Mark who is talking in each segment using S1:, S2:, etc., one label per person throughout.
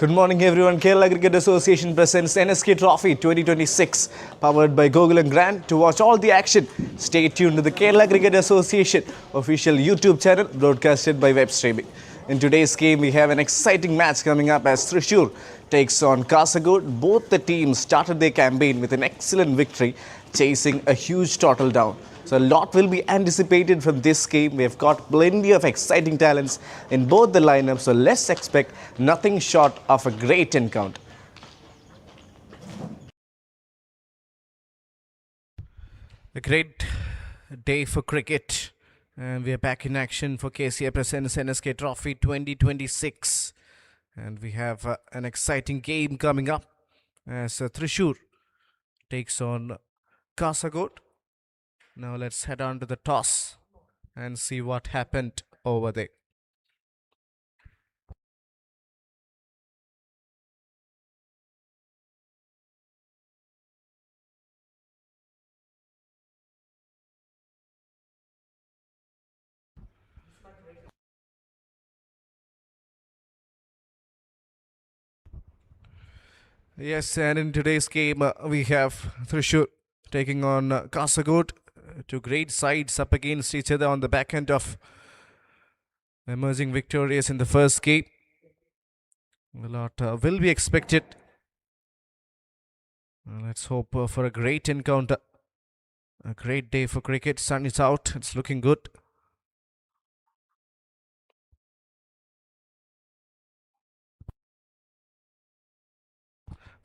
S1: Good morning, everyone. Kerala Cricket Association presents NSK Trophy 2026, powered by Google and Grant. To watch all the action, stay tuned to the Kerala Cricket Association official YouTube channel, broadcasted by web streaming. In today's game, we have an exciting match coming up as Thrissur takes on Kasaragod. Both the teams started their campaign with an excellent victory, chasing a huge total down. So a lot will be anticipated from this game. We have got plenty of exciting talents in both the lineups. So let's expect nothing short of a great encounter.
S2: A great day for cricket. And we are back in action for KCA presents NSK Trophy 2026. And we have an exciting game coming up as Thrissur takes on Kasaragod. Now let's head on to the toss and see what happened over there. Yes, and in today's game, we have Thrissur taking on Kasaragod. Two great sides up against each other on the back end of emerging victorious in the first game. A lot will be expected. Let's hope for a great encounter. A great day for cricket. Sun is out. It's looking good.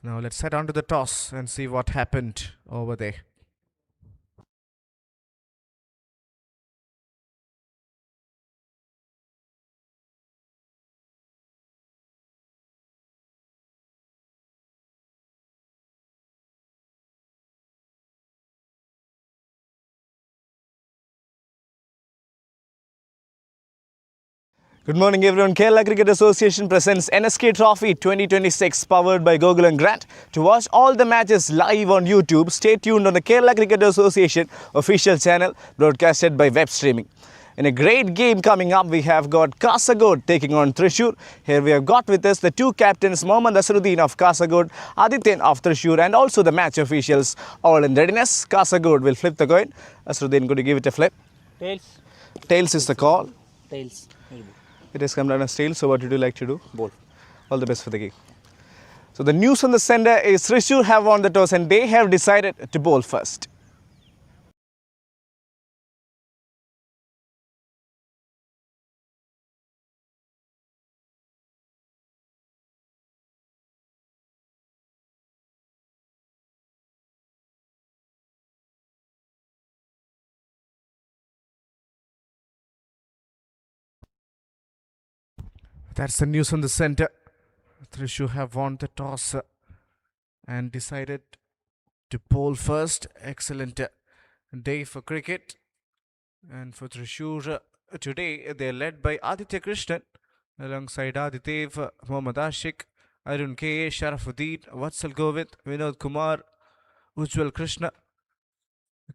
S2: Now let's head on to the toss and see what happened over there.
S1: Good morning, everyone. Kerala Cricket Association presents NSK Trophy 2026, powered by Google and Grant. To watch all the matches live on YouTube, stay tuned on the Kerala Cricket Association official channel, broadcasted by web streaming. In a great game coming up, we have got Kasaragod taking on Thrissur. Here we have got with us the two captains, Mohammad Asruddin of Kasaragod, Adityan of Thrissur, and also the match officials, all in readiness. Kasaragod will flip the coin. Asruddin, could you give it a flip?
S3: Tails.
S1: Tails is the call.
S3: Tails.
S1: It has come down as tails, so what would you like to do?
S3: Ball.
S1: All the best for the game. So the news on the center is Thrissur have won the toss and they have decided to bowl first.
S2: That's the news on the center. Thrissur have won the toss and decided to bowl first. Excellent day for cricket. And for Thrissur today, they're led by Aditya Krishnan alongside Aditev, Mohammad Ashik, Arun K, Sharafuddin, Vatsal Govind, Vinod Kumar, Ujjwal Krishna,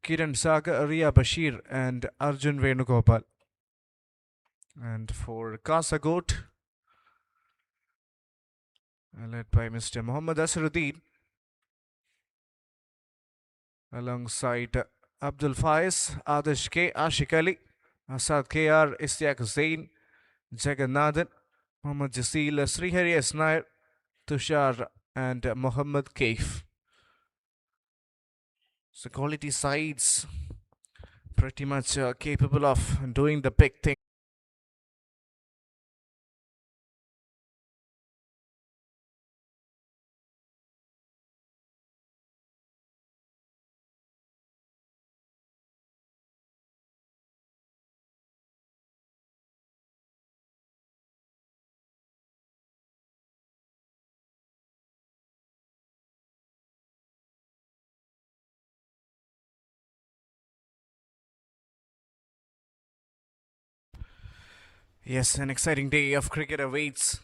S2: Kiran Sagar, Riya Bashir, and Arjun Venugopal. And for Kasaragod, led by Mr. Mohammad Asruddin, alongside Abdul Faiz, Adesh K, Ashik Ali, Asad KR, Istiaq Hussain, Jagannathan, Mohammad Jasil, Srihari S. Nair, Tushar, and Mohammad Kaif. So quality sides, pretty much capable of doing the big thing. Yes, an exciting day of cricket awaits.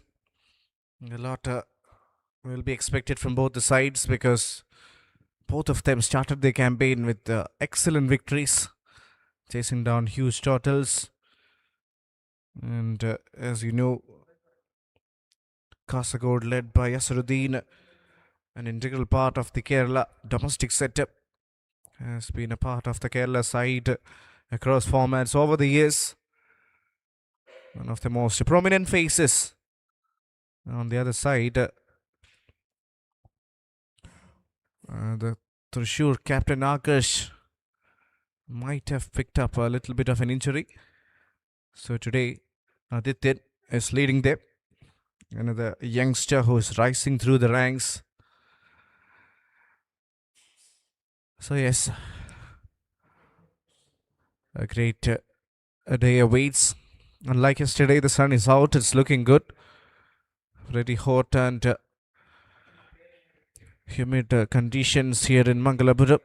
S2: A lot will be expected from both the sides because both of them started their campaign with excellent victories, chasing down huge totals. And as you know, Kasagod led by Yasruddin, an integral part of the Kerala domestic setup, has been a part of the Kerala side across formats over the years. One of the most prominent faces. On the other side, the Thrissur captain Akash might have picked up a little bit of an injury. So today, Aditya is leading them. Another youngster who is rising through the ranks. So yes, a great day awaits. Unlike yesterday, the sun is out. It's looking good. Pretty hot and humid conditions here in Mangalapuram.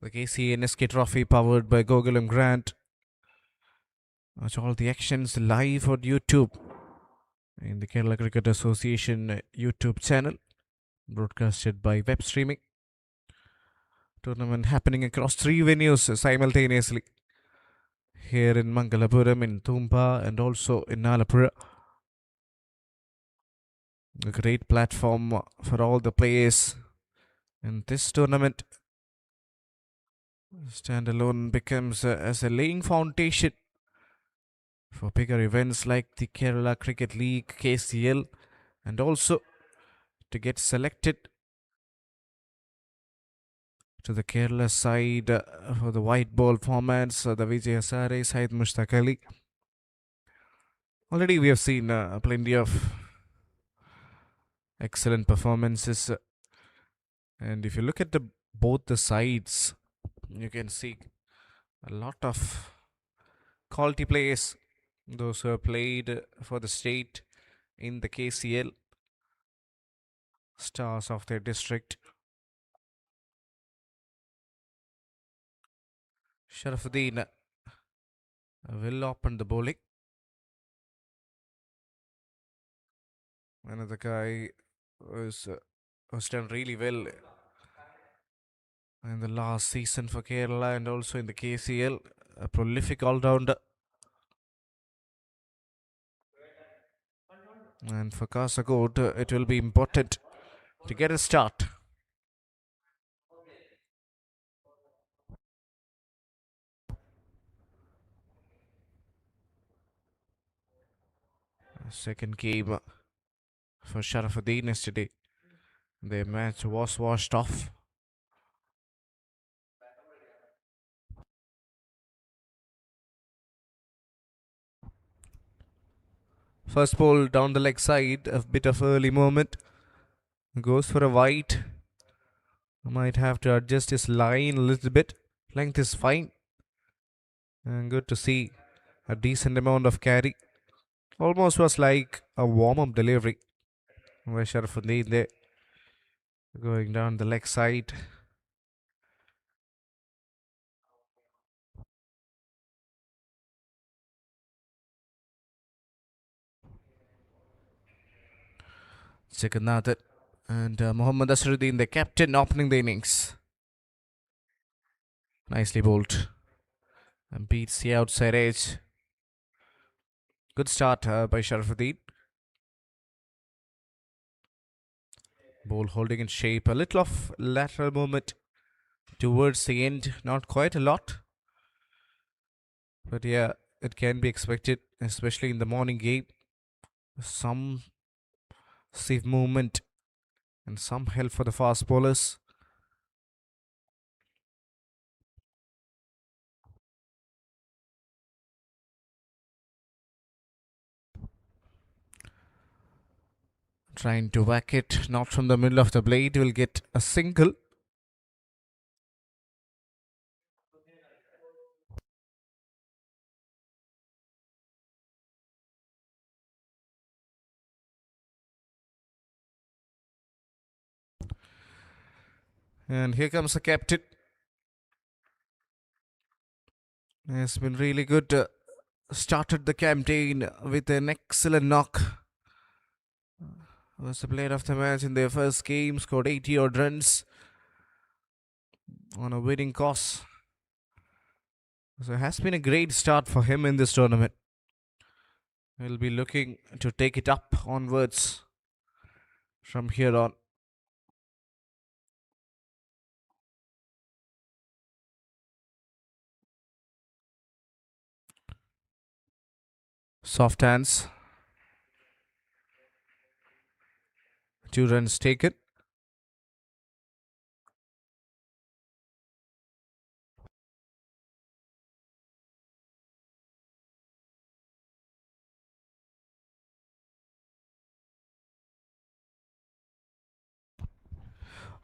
S2: The KCNSK Trophy powered by Gokulam Grant. Watch all the actions live on YouTube in the Kerala Cricket Association YouTube channel, broadcasted by web streaming. Tournament happening across 3 venues simultaneously. Here in Mangalapuram, in Tumba, and also in Nalapura. A great platform for all the players in this tournament. Standalone becomes as a laying foundation for bigger events like the Kerala Cricket League, KCL, and also to get selected to the Kerala side for the white ball formats, the Vijay Hazare, Syed Mushtaq Ali. Already we have seen plenty of excellent performances, and if you look at both the sides, you can see a lot of quality players, those who have played for the state in the KCL, stars of their district. Sharafuddin will open the bowling. Another guy was done really well in the last season for Kerala and also in the KCL. A prolific all-rounder. And for Kasagod, it will be important to get a start. Second game for Sharafuddin yesterday. The match was washed off. First ball down the leg side, a bit of early movement. Goes for a wide. Might have to adjust his line a little bit. Length is fine. And good to see a decent amount of carry. Almost was like a warm-up delivery by Sharafuddin there. Going down the leg side. Jagannathan and Mohammad Asruddin, the captain, opening the innings. Nicely bowled. And beats the outside edge. Good start by Sharafuddin. Ball holding in shape. A little of lateral movement towards the end. Not quite a lot. But yeah, it can be expected, especially in the morning game. Some safe movement and some help for the fast bowlers. Trying to whack it, not from the middle of the blade, will get a single. And here comes the captain. Has been really good. Started the campaign with an excellent knock. Was the player of the match in their first game. Scored 80 odd runs on a winning course. So it has been a great start for him in this tournament. will be looking to take it up onwards from here on. Soft hands. 2 runs taken.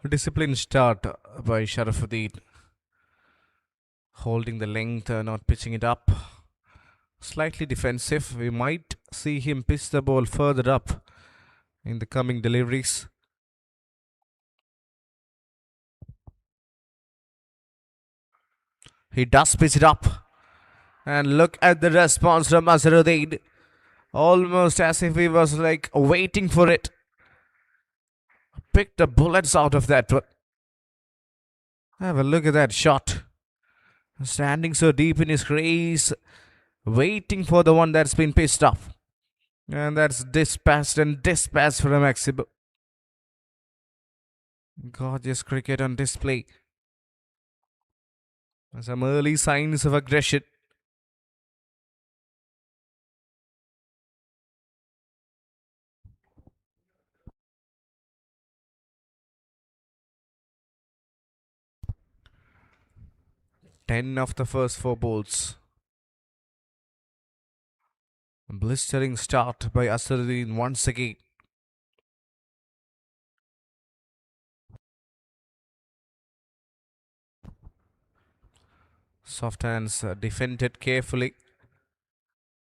S2: A disciplined start by Sharafuddin. Holding the length, not pitching it up. Slightly defensive. We might see him pitch the ball further up in the coming deliveries. He does pitch it up. And look at the response from Azharuddin. Almost as if he was like waiting for it. Picked the bullets out of that one. Have a look at that shot. Standing so deep in his crease. Waiting for the one that's been pitched up. And that's dispatched and dispatched from Maxibo. Gorgeous cricket on display. Some early signs of aggression. Ten of the first 4 balls. A blistering start by Azharuddin once again. Soft hands defended carefully.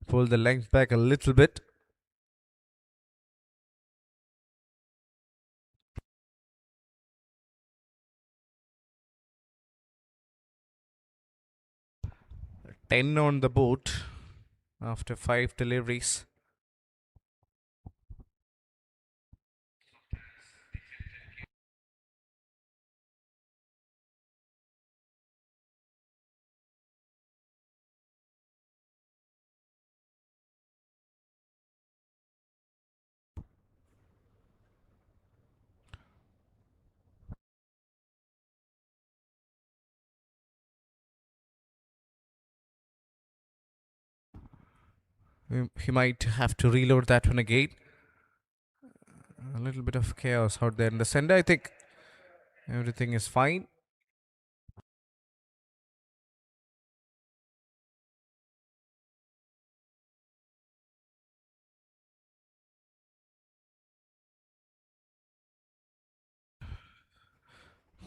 S2: Pull the length back a little bit. Ten on the board after 5 deliveries. He might have to reload that one again. A little bit of chaos out there in the center. I think everything is fine.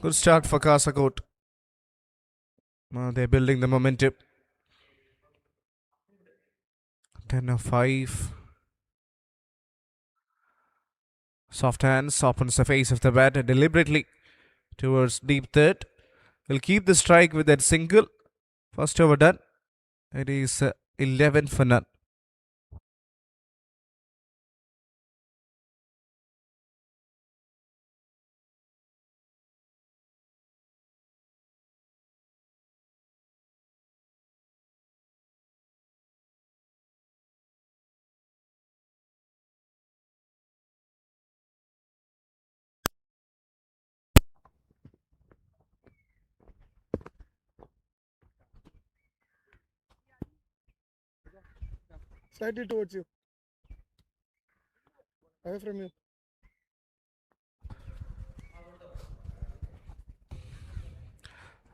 S2: Good start for Kasaragod. They're building the momentum. 10 of 5. Soft hands opens the face of the batter deliberately towards deep third. Will keep the strike with that single. First over done. It is 11 for none.
S3: Slightly towards you. Away from you.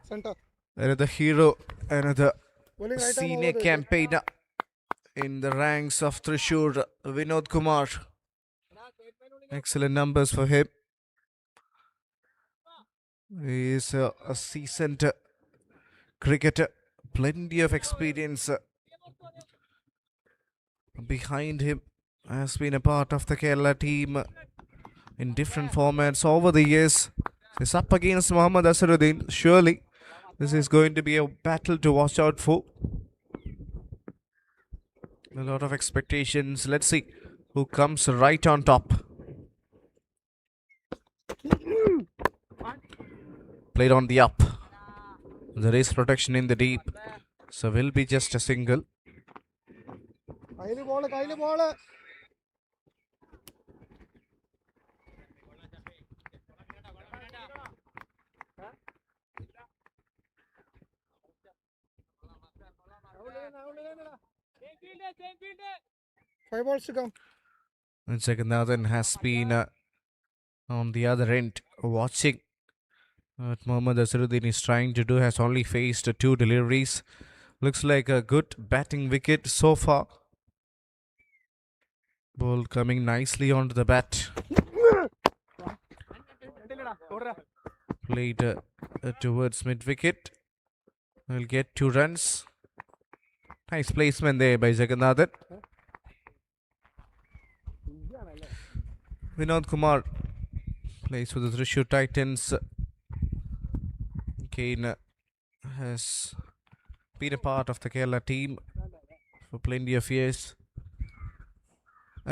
S3: Center.
S2: Another hero, another
S3: Bowling right arm
S2: senior
S3: over there.
S2: campaigner in the ranks of Thrissur, Vinod Kumar. Excellent numbers for him. He is a seasoned cricketer, plenty of experience behind him. Has been a part of the Kerala team in different formats over the years. He's up against Mohammad Azharuddin. Surely this is going to be a battle to watch out for. A lot of expectations. Let's see who comes right on top. Played on the up. There is protection in the deep. So will be just a single.
S3: കയ്യില് ball 5 balls to come.
S2: And Jagannathan has been on the other end watching what Mohammad Azharuddin is trying to do. Has only faced 2 deliveries. Looks like a good batting wicket so far. Ball coming nicely onto the bat. Played towards mid wicket. Will get 2 runs. Nice placement there by Jagannathan. Vinod Kumar plays for the Thrissur Titans. Kane has been a part of the Kerala team for plenty of years.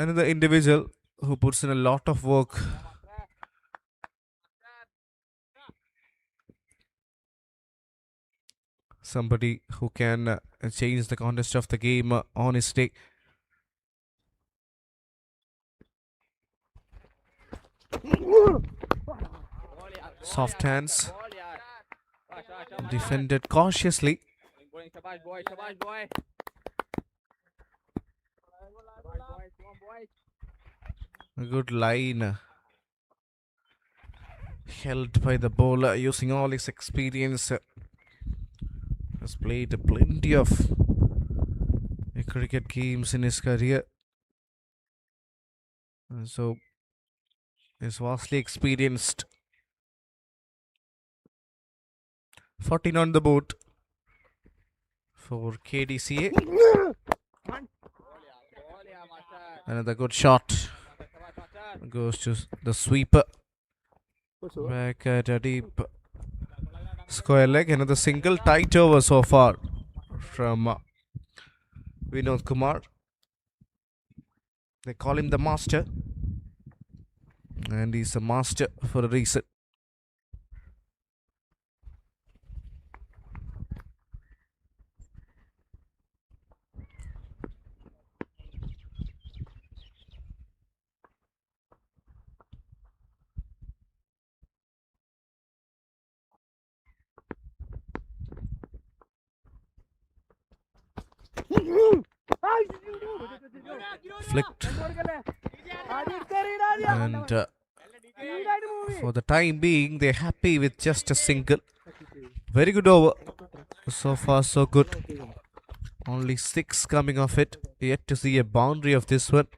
S2: Another individual who puts in a lot of work. Somebody who can change the contest of the game on his day. Soft hands. Defended cautiously. A good line held by the bowler using all his experience. Has played plenty of cricket games in his career. So is vastly experienced. 14 on the board for KDCA. Another good shot. Goes to the sweeper. Back at a deep square leg. Another single, tight over so far from Vinod Kumar. They call him the master. And he's a master for a reason. Flicked. And for the time being, they're happy with just a single. Very good over. So far, so good. Only 6 coming off it. Yet to see a boundary of this one.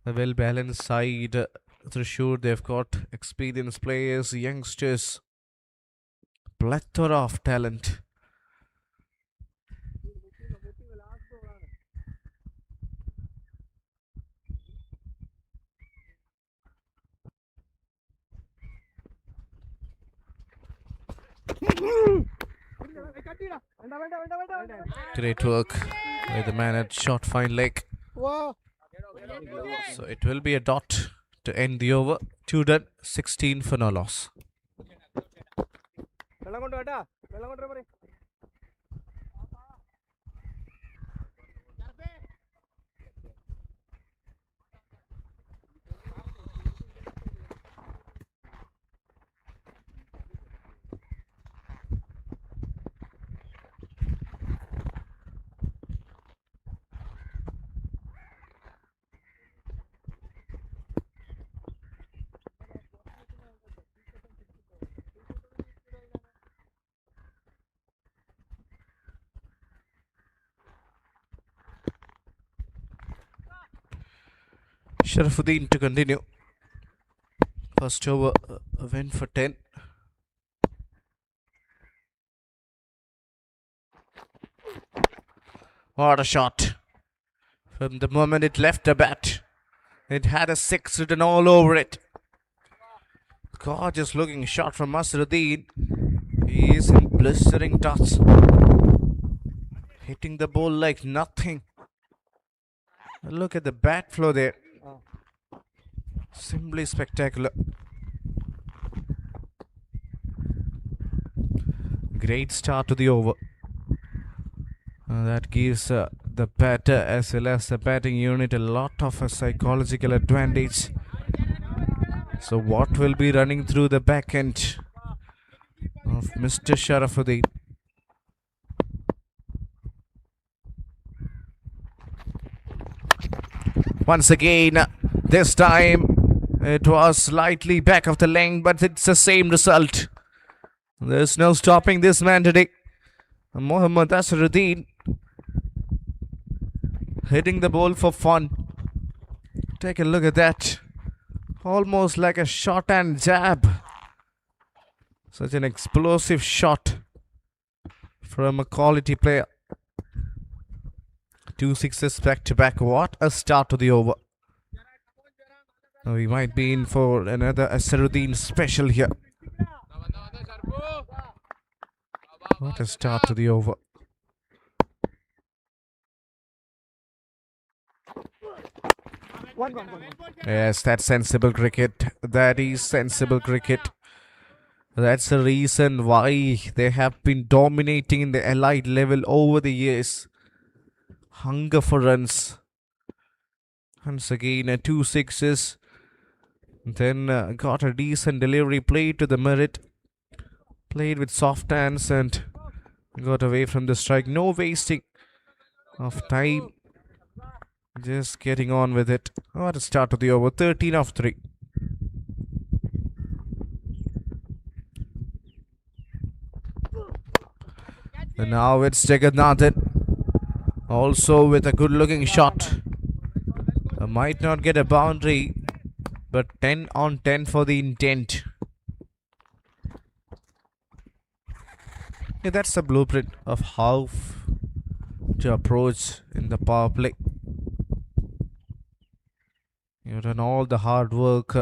S2: A well-balanced side. Thrissur, they've got experienced players, youngsters. Plethora of talent. Great work by the man at short fine leg.
S3: Wow.
S2: So it will be a dot to end the over. 2 done, 16 for no loss. Sharafuddin to continue. First over, a win for 10. What a shot. From the moment it left the bat, it had a 6 written all over it. Gorgeous looking shot from Azharuddin. He is in blistering touch. Hitting the ball like nothing. Look at the bat flow there. Simply spectacular. Great start to the over. That gives the batter as well as the batting unit a lot of a psychological advantage. So what will be running through the back end of Mr. Sharafuddin? Once again, this time it was slightly back of the length, but it's the same result. There's no stopping this man today. Mohammad Asruddin hitting the ball for fun. Take a look at that. Almost like a shot and jab. Such an explosive shot from a quality player. 2 sixes back to back. What a start to the over. We might be in for another Asruddin special here. What a start to the over. Yes, that's sensible cricket. That is sensible cricket. That's the reason why they have been dominating in the elite level over the years. Hunger for runs. Once again, 2 sixes. Then got a decent delivery, played to the merit. Played with soft hands and got away from the strike. No wasting of time. Just getting on with it. What a start to the over. 13 of 3. And now it's Jagannathan. Also with a good looking shot. Might not get a boundary, but 10 on 10 for the intent. Yeah, that's the blueprint of how to approach in the power play. You've done all the hard work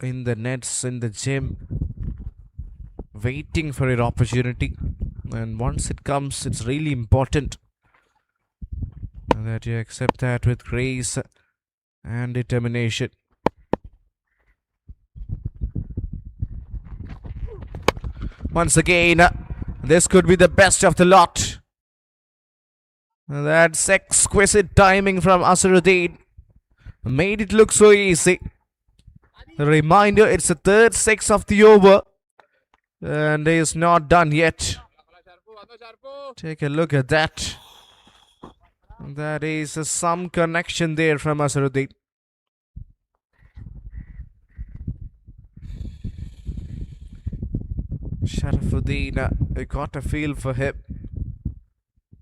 S2: in the nets, in the gym, waiting for your opportunity. And once it comes, it's really important that you accept that with grace and determination. Once again, this could be the best of the lot. That's exquisite timing from Asruddin. Made it look so easy. A reminder, it's the third 6 of the over. And it is not done yet. Take a look at that. That is some connection there from Asruddin. Sharafuddin, I got a feel for him.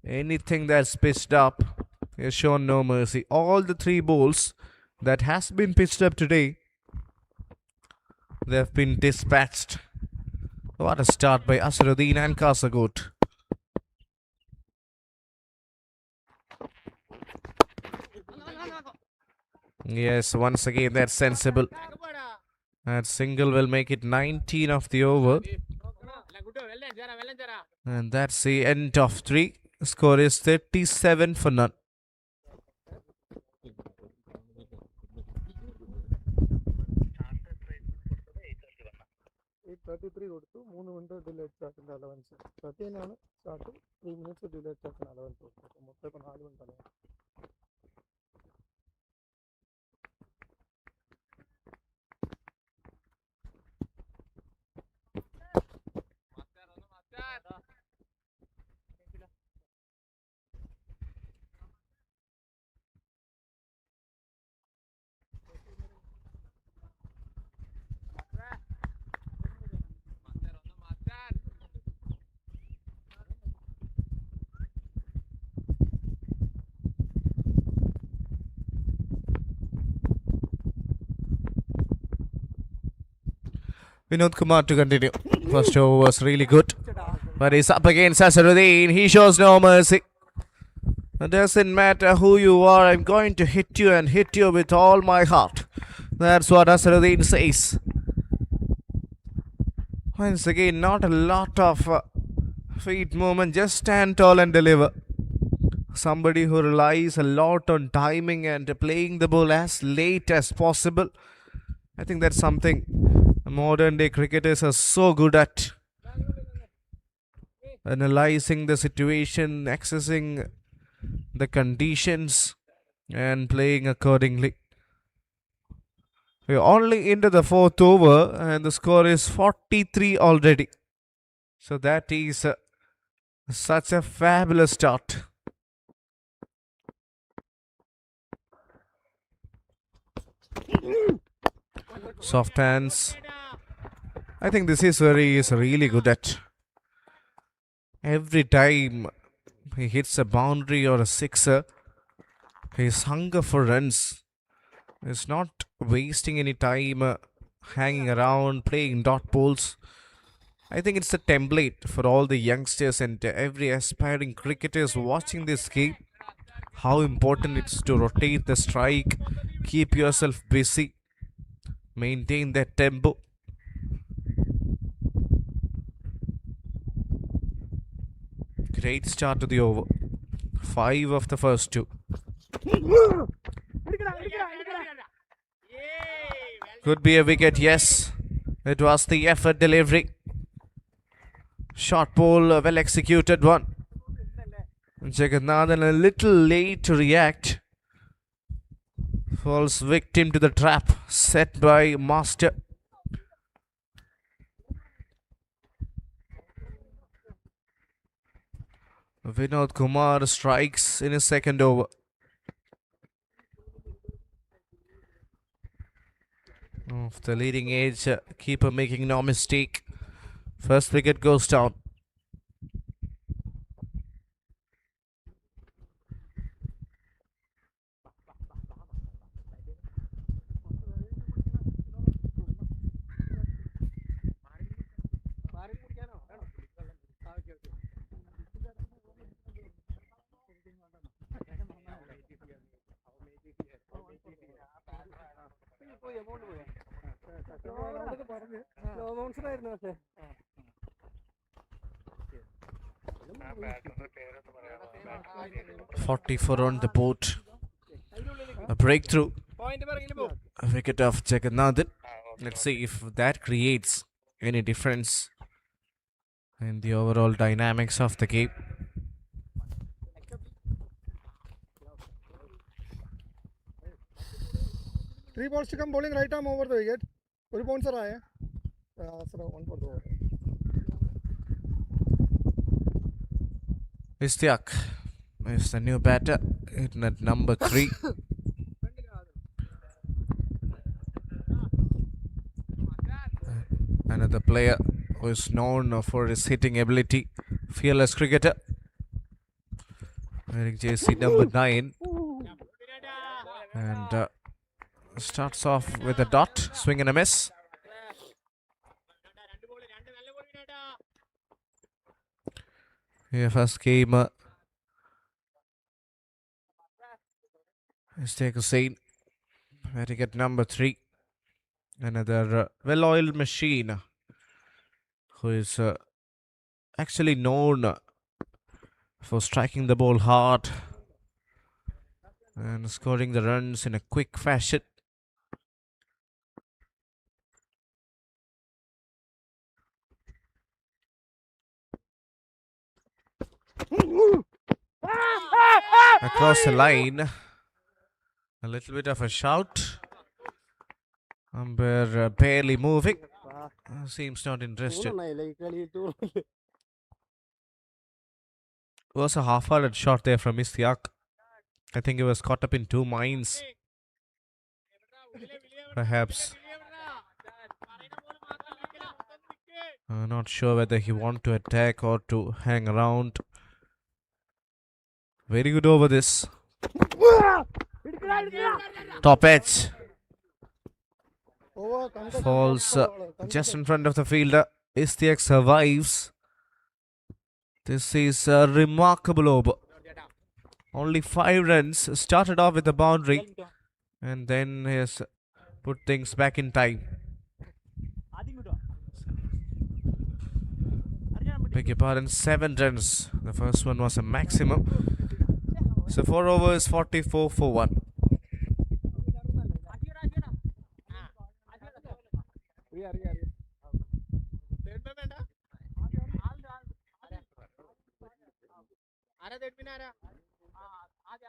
S2: Anything that's pitched up is shown no mercy. All the 3 balls that has been pitched up today, they have been dispatched. What a start by Asruddin and Kasaragod. Yes, once again that's sensible. That single will make it 19 of the over. And that's the end of 3. Score is 37 for none.
S3: കൊടുത്തു 3 minute delayed സ്റ്റാർട്ടിൻ്റെ allowance 13 start 3 minutes delayed സ്റ്റാർട്ടിന് allowance കൊടുത്തു മൊത്തം ഇപ്പോൾ 4 minute allowance.
S2: Vinod Kumar to continue. First over was really good, but he's up against Asruddin. He shows no mercy. It doesn't matter who you are, I'm going to hit you and hit you with all my heart. That's what Asruddin says. Once again, not a lot of feet movement, just stand tall and deliver. Somebody who relies a lot on timing and playing the ball as late as possible. I think that's something modern day cricketers are so good at. Analyzing the situation, accessing the conditions and playing accordingly. We're only into the fourth over and the score is 43 already. So that is such a fabulous start. Soft hands. I think this is where he is really good at. Every time he hits a boundary or a sixer, his hunger for runs is not wasting any time hanging around playing dot balls. I think it's a template for all the youngsters and every aspiring cricketers watching this game. How important it's to rotate the strike, keep yourself busy, maintain that tempo. Great start to the over. 5 of the first 2. Could be a wicket, yes. It was the effort delivery. Short ball, a well executed one. Jagannathan a little late to react. Falls victim to the trap set by Master. Vinod Kumar strikes in his second over. Off the leading edge, keeper making no mistake. First wicket goes down.
S3: Slow ബൗൺസറായിരുന്നു പക്ഷേ
S2: 44 on the board. A breakthrough. A wicket of Jagannathan. Let's see if that creates any difference in the overall dynamics of the game.
S3: Three balls to come bowling right arm over the wicket. ഒരു bouncer ആയ one for the over.
S2: Istiak is the new batter in at number 3. Another player who is known for his hitting ability. Fearless cricketer. Wearing jersey number 9. And starts off with a dot. Swing and a miss. Here first game Mistake Hussain. Batting at number 3. Another well-oiled machine who is actually known for striking the ball hard and scoring the runs in a quick fashion. Across the line, a little bit of a shout. Umpire barely moving. Seems not interested. Was a half-hearted shot there from Istiak. I think he was caught up in two minds. Perhaps. Not sure whether he wanted to attack or to hang around. Very good over this. Top edge. Falls just in front of the fielder. Istiak survives. This is a remarkable over. Only 5 runs. Started off with a boundary. And then he has put things back in time. Beg your pardon, 7 runs. The first one was a maximum. So 4 overs, 44 for 1.
S3: Okay.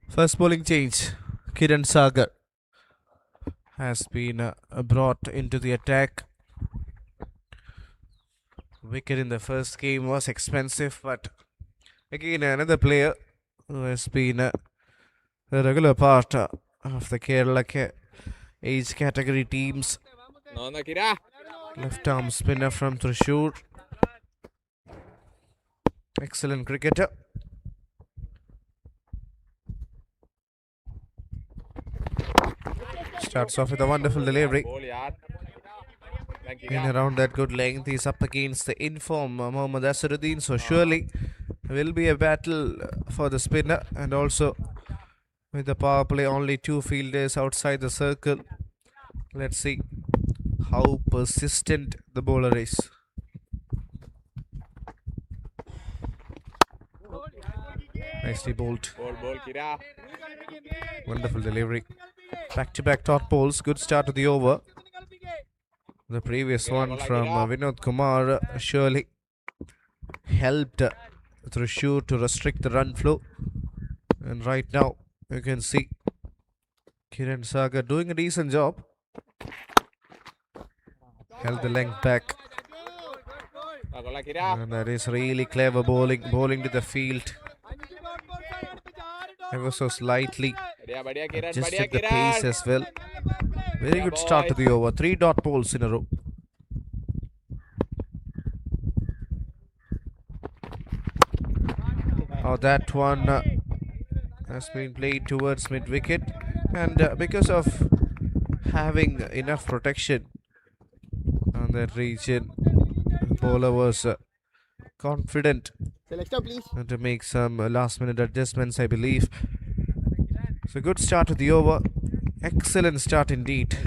S2: First bowling change. Kiran Sagar has been brought into the attack. Wicket in the first game was expensive, but again another player who has been a regular part of the Kerala age category teams. Left arm spinner from Thrissur. Excellent cricketer. Starts off with a wonderful delivery. In around that good length, he's up against the inform Mohammad Asruddin, so surely will be a battle for the spinner. And also with the power play, only two fielders outside the circle. Let's see how persistent the bowler is. Nicely bowled. Wonderful delivery. Back-to-back dot balls. Good start to the over. The previous one from Vinod Kumar surely helped Thrissur to restrict the run flow. And right now you can see Kiran Sagar doing a decent job. Held the length back. And that is really clever bowling to the field. Ever so slightly adjusted the pace as well. Very good start to the over. 3 dot balls in a row. Oh, that one has been played towards mid wicket, and because of having enough protection on that region, the bowler was confident to make some last minute adjustments, I believe. So good start to the over. Excellent start indeed.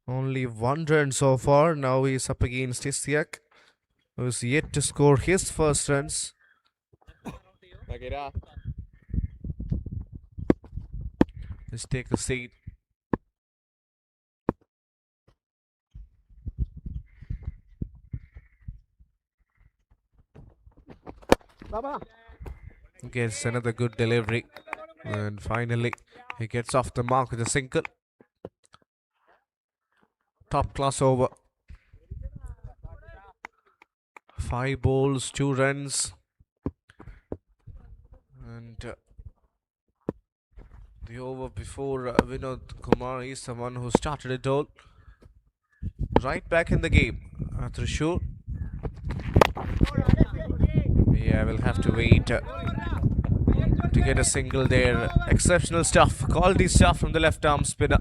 S2: Only 1 run so far. Now he is up against Istyak, who is yet to score his first runs. Let's take a seat. Gets another good delivery, and finally he gets off the mark with a single. Top class over. 5 balls, 2 runs, and the over before Vinod Kumar is the one who started it all. Right back in the game. Thrissur. Yeah, we'll have to wait to get a single there. Exceptional stuff, quality stuff from the left arm spinner.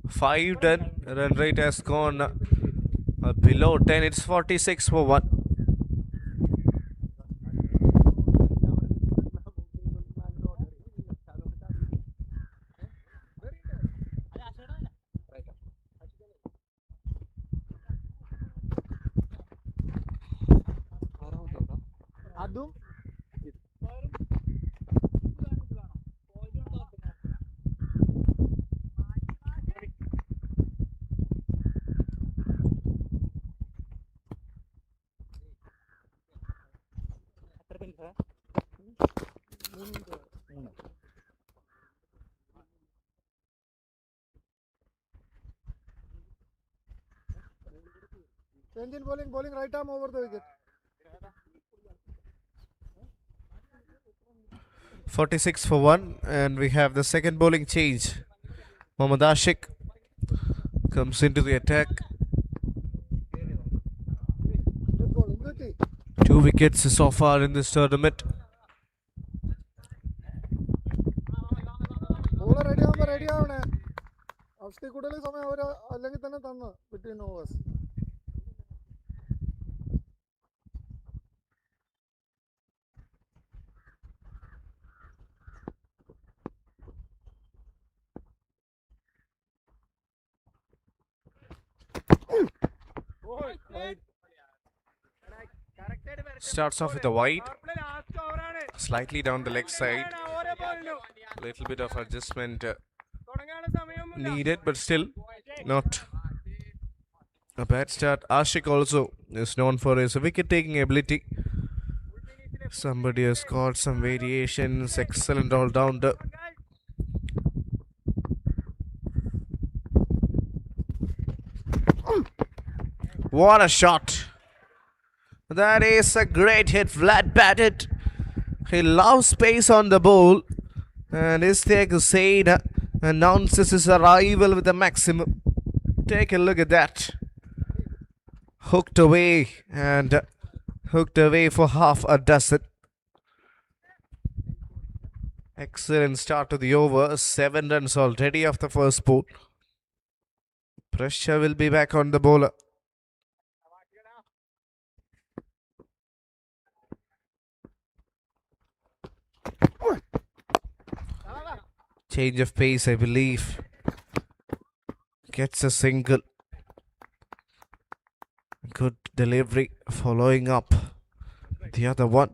S2: 5 done. Run rate has gone below 10. It's 46 for 1.
S3: Engine bowling right arm over the wicket.
S2: 46 for 1, and we have the second bowling change. Mohammad Ashik comes into the attack. 2 wickets so far in this tournament.
S3: Ready ആവണേ അവസ്ഥയിൽ കൂടുതൽ സമയം അവർ അല്ലെങ്കിൽ തന്നെ തന്നു between overs.
S2: Starts off with a wide, slightly down the leg side. Little bit of adjustment needed, but still not a bad start. Ashik also is known for his wicket-taking ability. Somebody has got some variations. Excellent all-rounder. What a shot! That is a great hit, flat batted. He loves space on the ball, and Istiak Hussain announces his arrival with a maximum. Take a look at that. Hooked away, and hooked away for half a dozen. Excellent start to the over. 7 runs already off the first ball. Pressure will be back on the bowler. Change of pace, I believe. Gets a single. Good delivery, following up the other one.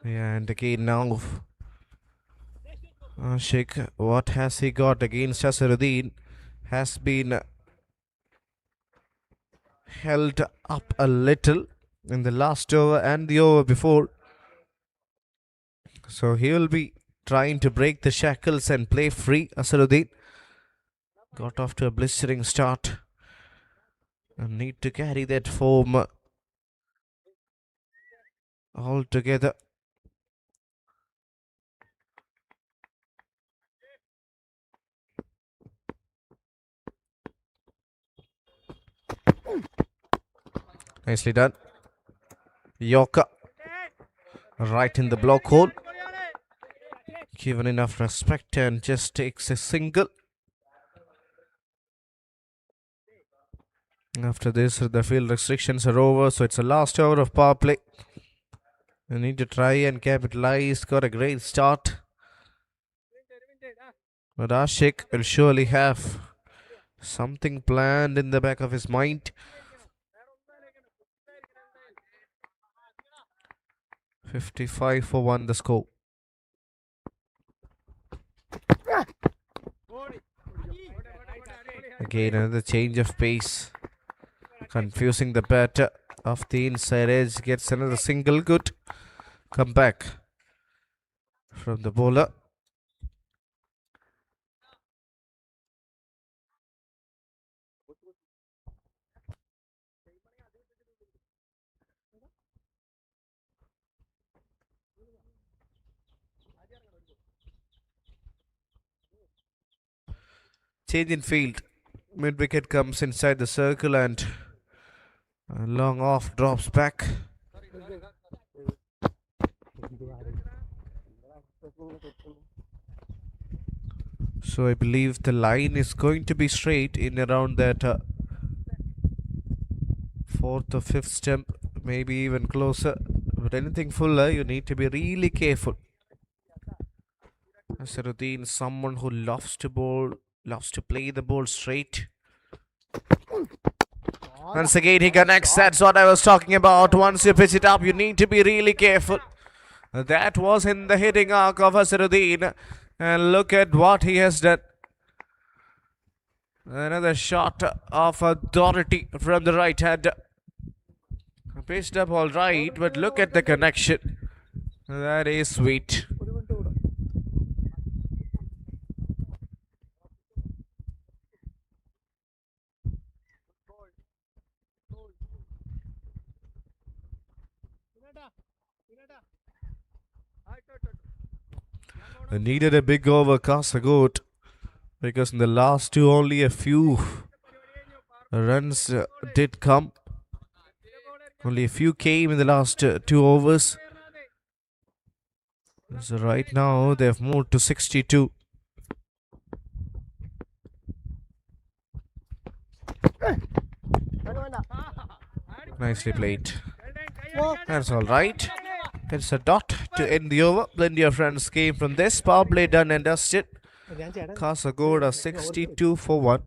S2: Yeah, and again now Ashik, what has he got against Azharuddin? Has been held up a little in the last over and the over before. So he will be trying to break the shackles and play free. Azharuddin got off to a blistering start and need to carry that form all together. Nicely done. Yorker right in the block hole. Given enough respect and just takes a single. After this, the field restrictions are over, so it's the last over of power play. You need to try and capitalize. Got a great start, but Ashik will surely have something planned in the back of his mind. 55 for 1 the score. Again another change of pace, confusing the batter. Off the inside edge, gets another single. Good comeback from the bowler. Change in field. Mid wicket comes inside the circle and a long off drops back. So I believe the line is going to be straight in around that 4th or 5th stump, maybe even closer. But anything fuller, you need to be really careful. Azharuddin, someone who loves to bowl, loves to play the ball straight. Once again he connects. That's what I was talking about. Once you pitch it up, you need to be really careful. That was in the hitting arc of Azharuddin, and look at what he has done. Another shot of authority from the right hand. Pitched up all right, but look at the connection. That is sweet. Needed a big over, Kasagod. because in the last two only a few runs did come. Only a few came in the last 2 overs. So right now they have moved to 62. Nicely played. That's all right. It's a dot to end the over. Plenty of runs came from this. Power play done and dusted. Kasagod 62 for 1.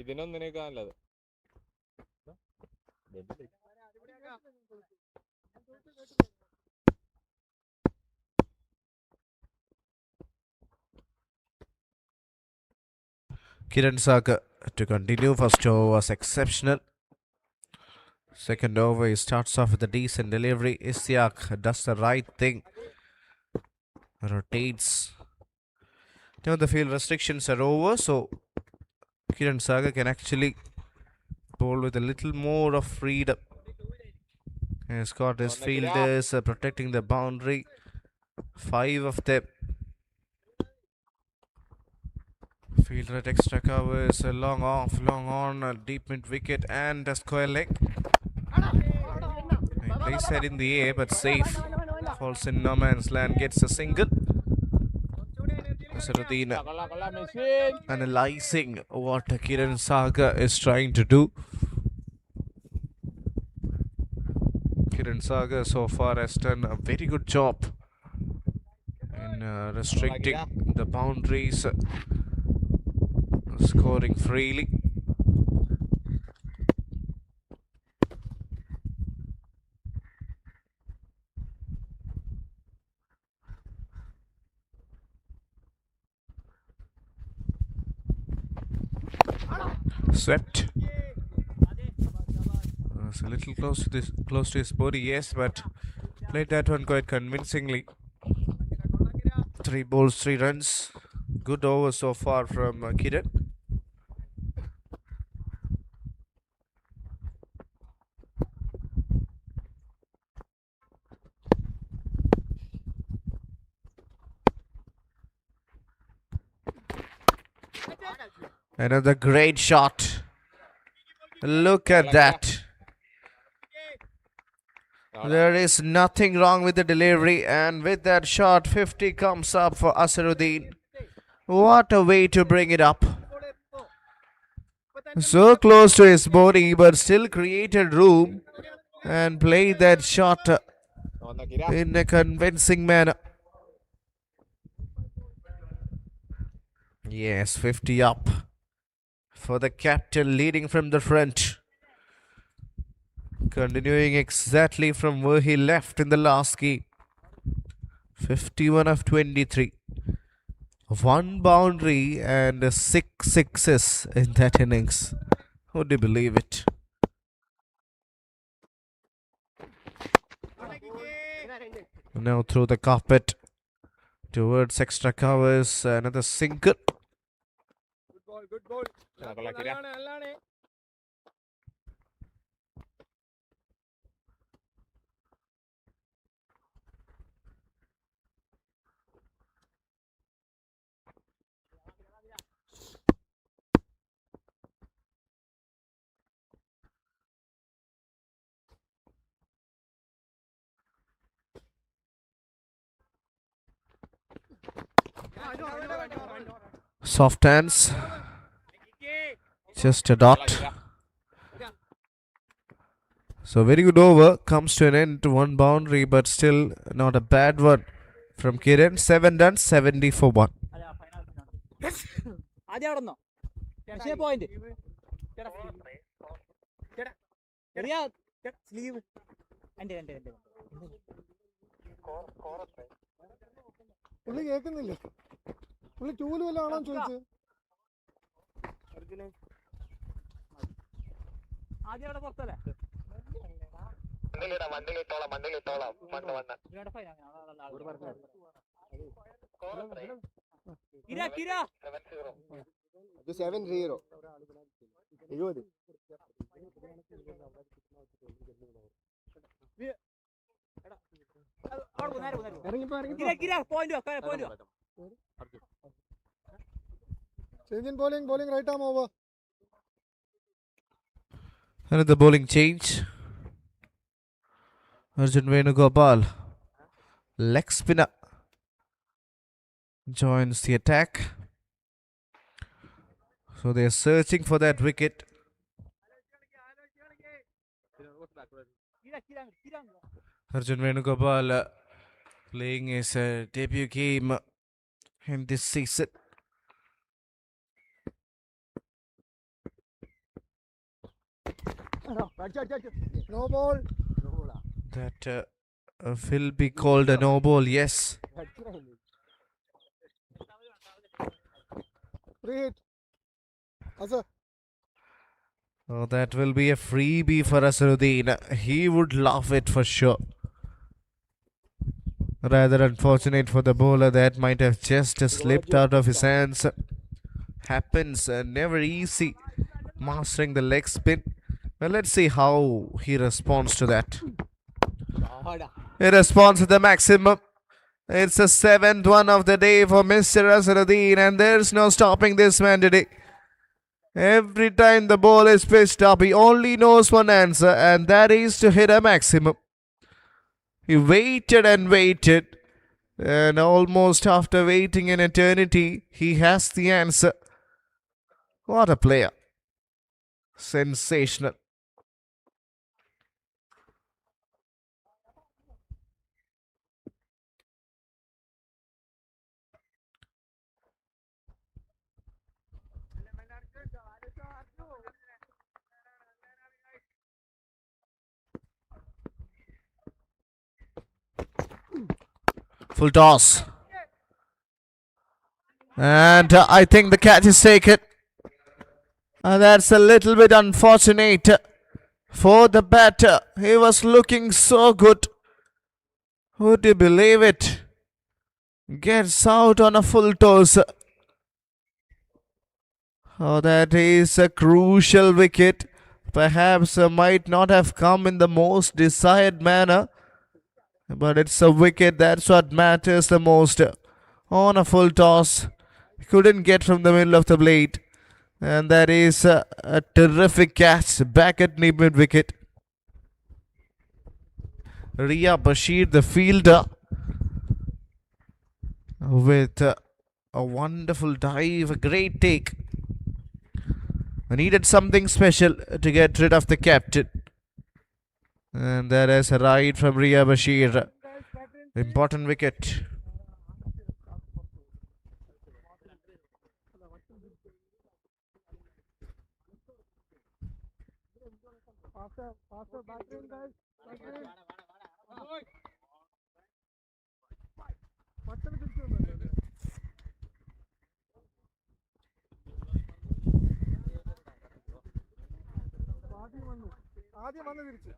S4: ഇതിനൊന്നിനേക്കാളത്
S2: Kiran Sagar to continue. First over was exceptional. Second over, he starts off with a decent delivery. Isyak does the right thing. Rotates. Now the field restrictions are over, so Kiran Sagar can actually bowl with a little more of freedom. He's got his fielders protecting the boundary. 5 of them. Fielder at extra covers, long off, long on, deep mid wicket and a square leg. He plays that in the air but safe. Falls in no man's land, gets a single. Saruddin analysing what Kiran Sagar is trying to do. Kiran Sagar so far has done a very good job in restricting the boundaries, scoring freely. Swept. It's a little close to his body, yes, but played that one quite convincingly. 3 balls, 3 runs. Good over so far from Kiran. Another great shot. Look at that. There is nothing wrong with the delivery, and with that shot, 50 comes up for Asaruddin. What a way to bring it up. So close to his body, but still created room and played that shot in a convincing manner. Yes, 50 up for the captain, leading from the front. Continuing exactly from where he left in the last game. 51 of 23. 1 boundary and 6 sixes in that innings. Would you believe it? Now through the carpet towards extra covers. Another single.
S4: Good ball.
S2: Soft hands. Just a dot. So very good over. Comes to an end. 1 boundary, but still not a bad one from Kiran. 7 done, 70 for 1.
S5: Sleeve
S3: പുള്ളി കേൾക്കുന്നില്ല. പുള്ളി ടൂല് വല്ല ആണോ ചോദിച്ചത്?
S5: ആദ്യം അവിടെ പുറത്തല്ലേ
S3: ഇത് 7-0 70. Change in bowling right arm over.
S2: Another bowling change. Arjun Venugopal, leg spinner, joins the attack. So they are searching for that wicket. Arjun Venugopal playing his debut game in this season.
S3: No ball.
S2: That will be called a no ball, yes.
S3: Free hit. Azhar.
S2: Oh, that will be a freebie for Asruddin. He would love it for sure. Rather unfortunate for the bowler, that might have just slipped out of his hands. Happens, never easy mastering the leg spin. Well, let's see how he responds to that. He responds to the maximum. It's the 7th one of the day for Mr. Asruddin, and there's no stopping this man today. Every time the ball is pitched up, he only knows one answer, and that is to hit a maximum. He waited and waited, and almost after waiting an eternity, he has the answer. What a player. Sensational. Full toss. And I think the catch is taken. That's a little bit unfortunate for the batter. He was looking so good. Would you believe it? Gets out on a full toss. Oh, that is a crucial wicket. Perhaps might not have come in the most desired manner. But it's a wicket, that's what matters the most. On a full toss. Couldn't get from the middle of the blade. And that is a terrific catch back at mid wicket. Ria Bashir, the fielder, with a wonderful dive, a great take. I needed something special to get rid of the captain. And that is a ride from Ria Bashir. Important wicket.
S3: Faster battering, guys. Battering. Faster തിരിച്ചു വന്നു. ആദ്യം വന്ന് തിരിച്ചു.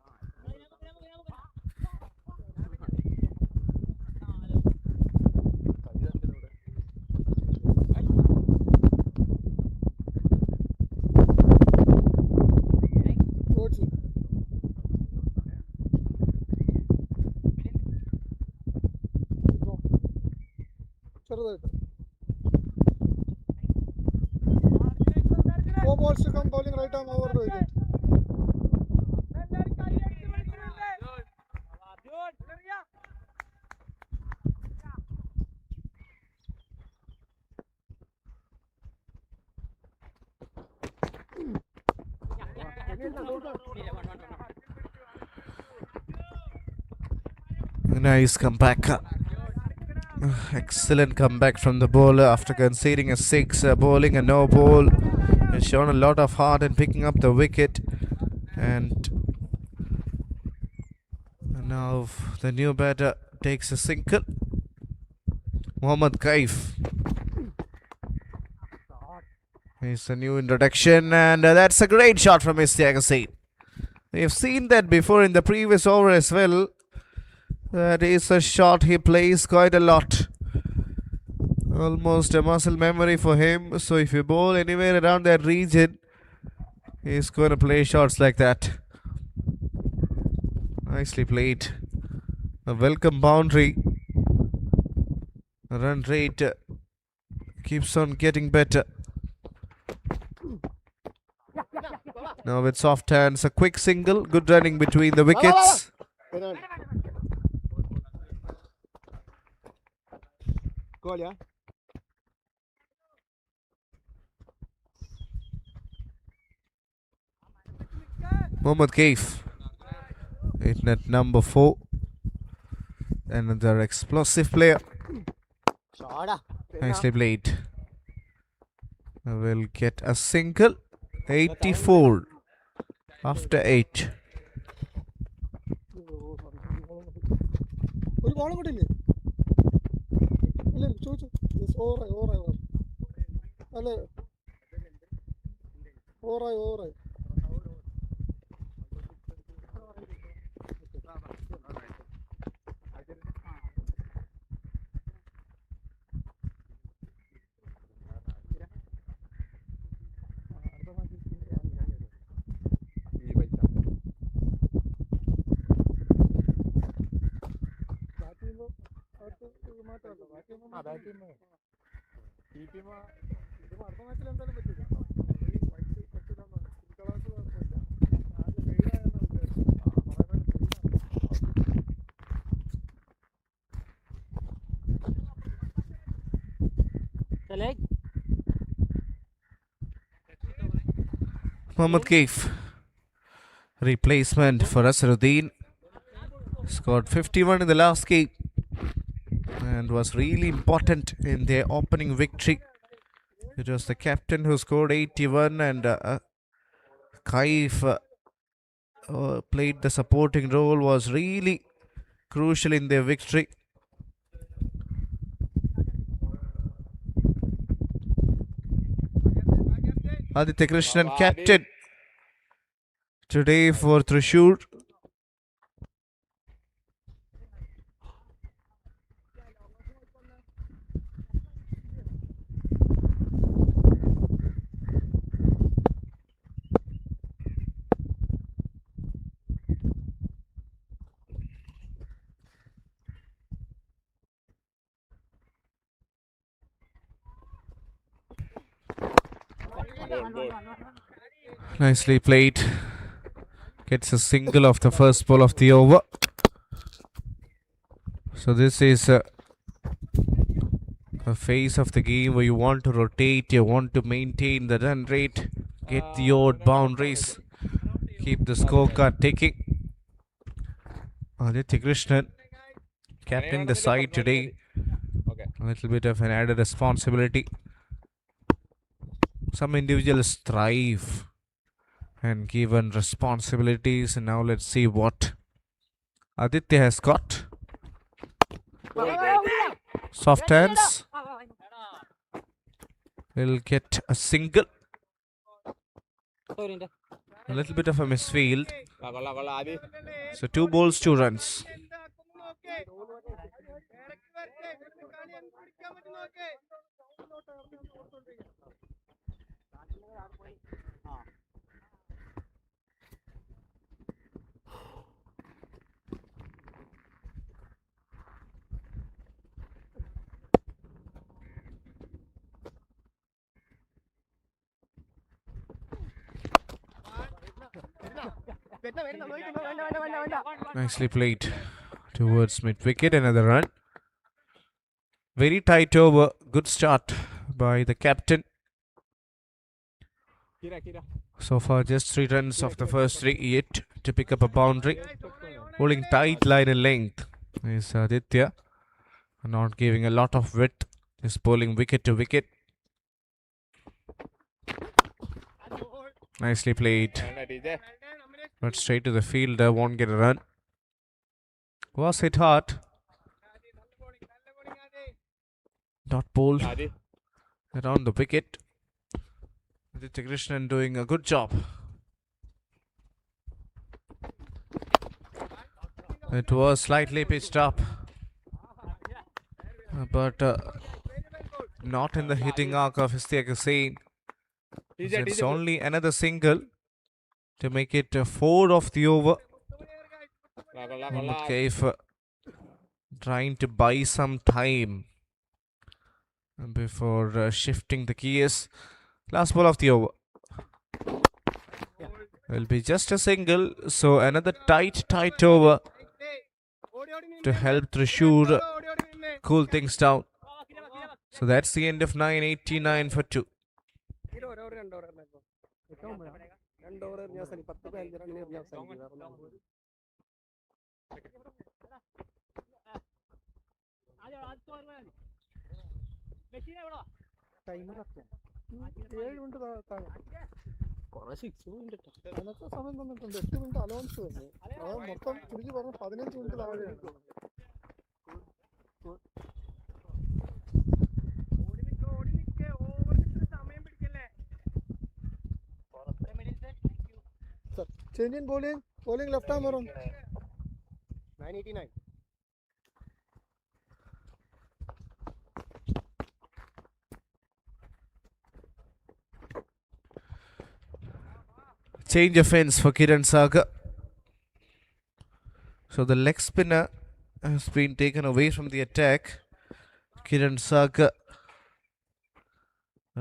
S3: ചെറുതായിട്ട്. 4 balls to come, bowling right arm over the wicket.
S2: Nice comeback. Excellent comeback from the bowler after conceding a 6, bowling a no ball. Has shown a lot of heart in picking up the wicket, and Now the new batter takes a single. Mohammad Kaif. It's a new introduction, and that's a great shot from Istiaq Hussain. We've seen that before in the previous over as well. That is a shot he plays quite a lot. Almost a muscle memory for him. So if you bowl anywhere around that region, he's going to play shots like that. Nicely played. A welcome boundary. Run rate keeps on getting better. Now with soft hands, a quick single. Good running between the wickets.
S3: Goal, yeah.
S2: Mohammad Kaif in at number 4. Another explosive player. Nicely played. Will get a single. 84 after 8.
S3: ഒരു ബോളും കൂടി ഇല്ലേ? ഇല്ല ചോദിച്ചു. ഓവറായി അല്ലേ? ഓവറായി.
S2: Mohammad Kaif, replacement for Asruddin, scored 51 in the last game and was really important in their opening victory. It was the captain who scored 81, and Kaif played the supporting role, was really crucial in their victory. Aditya Krishnan, captain today for Thrissur. Nicely played. Gets a single off the first ball of the over. So this is a phase of the game where you want to rotate, you want to maintain the run rate, get the odd boundaries, keep the scorecard ticking. Aditya Krishnan, captain the side today. A little bit of an added responsibility. Some individuals thrive and given responsibilities, and now let's see what Aditya has got. Soft hands. Will get a single. A little bit of a misfield. So 2 balls, 2 runs. Nicely played towards mid-wicket. Another run. Very tight over. Good start by the captain. So far just 3 runs of the first 3 yet to pick up a boundary. Holding tight line and length is Aditya. Not giving a lot of width. Just bowling wicket to wicket. Nicely played. But straight to the fielder, won't get a run. Was hit hard. Not pulled around the wicket. Aditya Krishnan doing a good job. It was slightly pitched up, but not in the hitting arc of Ishtiaq Hussain. It's only another single to make it 4 of the over. Mohammad Kaif trying to buy some time before shifting the gears. Last ball of the over. Will be just a single, so another tight over to help Thrissur cool things down. So that's the end of 989 for 2.
S3: അതിനൊക്കെ സമയം തന്നിട്ടുണ്ട്. 8 minute allowance തന്നെ. അത് മൊത്തം തിരിച്ച് പറഞ്ഞ 15 minute താഴെയാണ്. Change in bowling left arm around 989.
S2: Change of ends for Kiran Sagar. So the leg spinner has been taken away from the attack. Kiran Sagar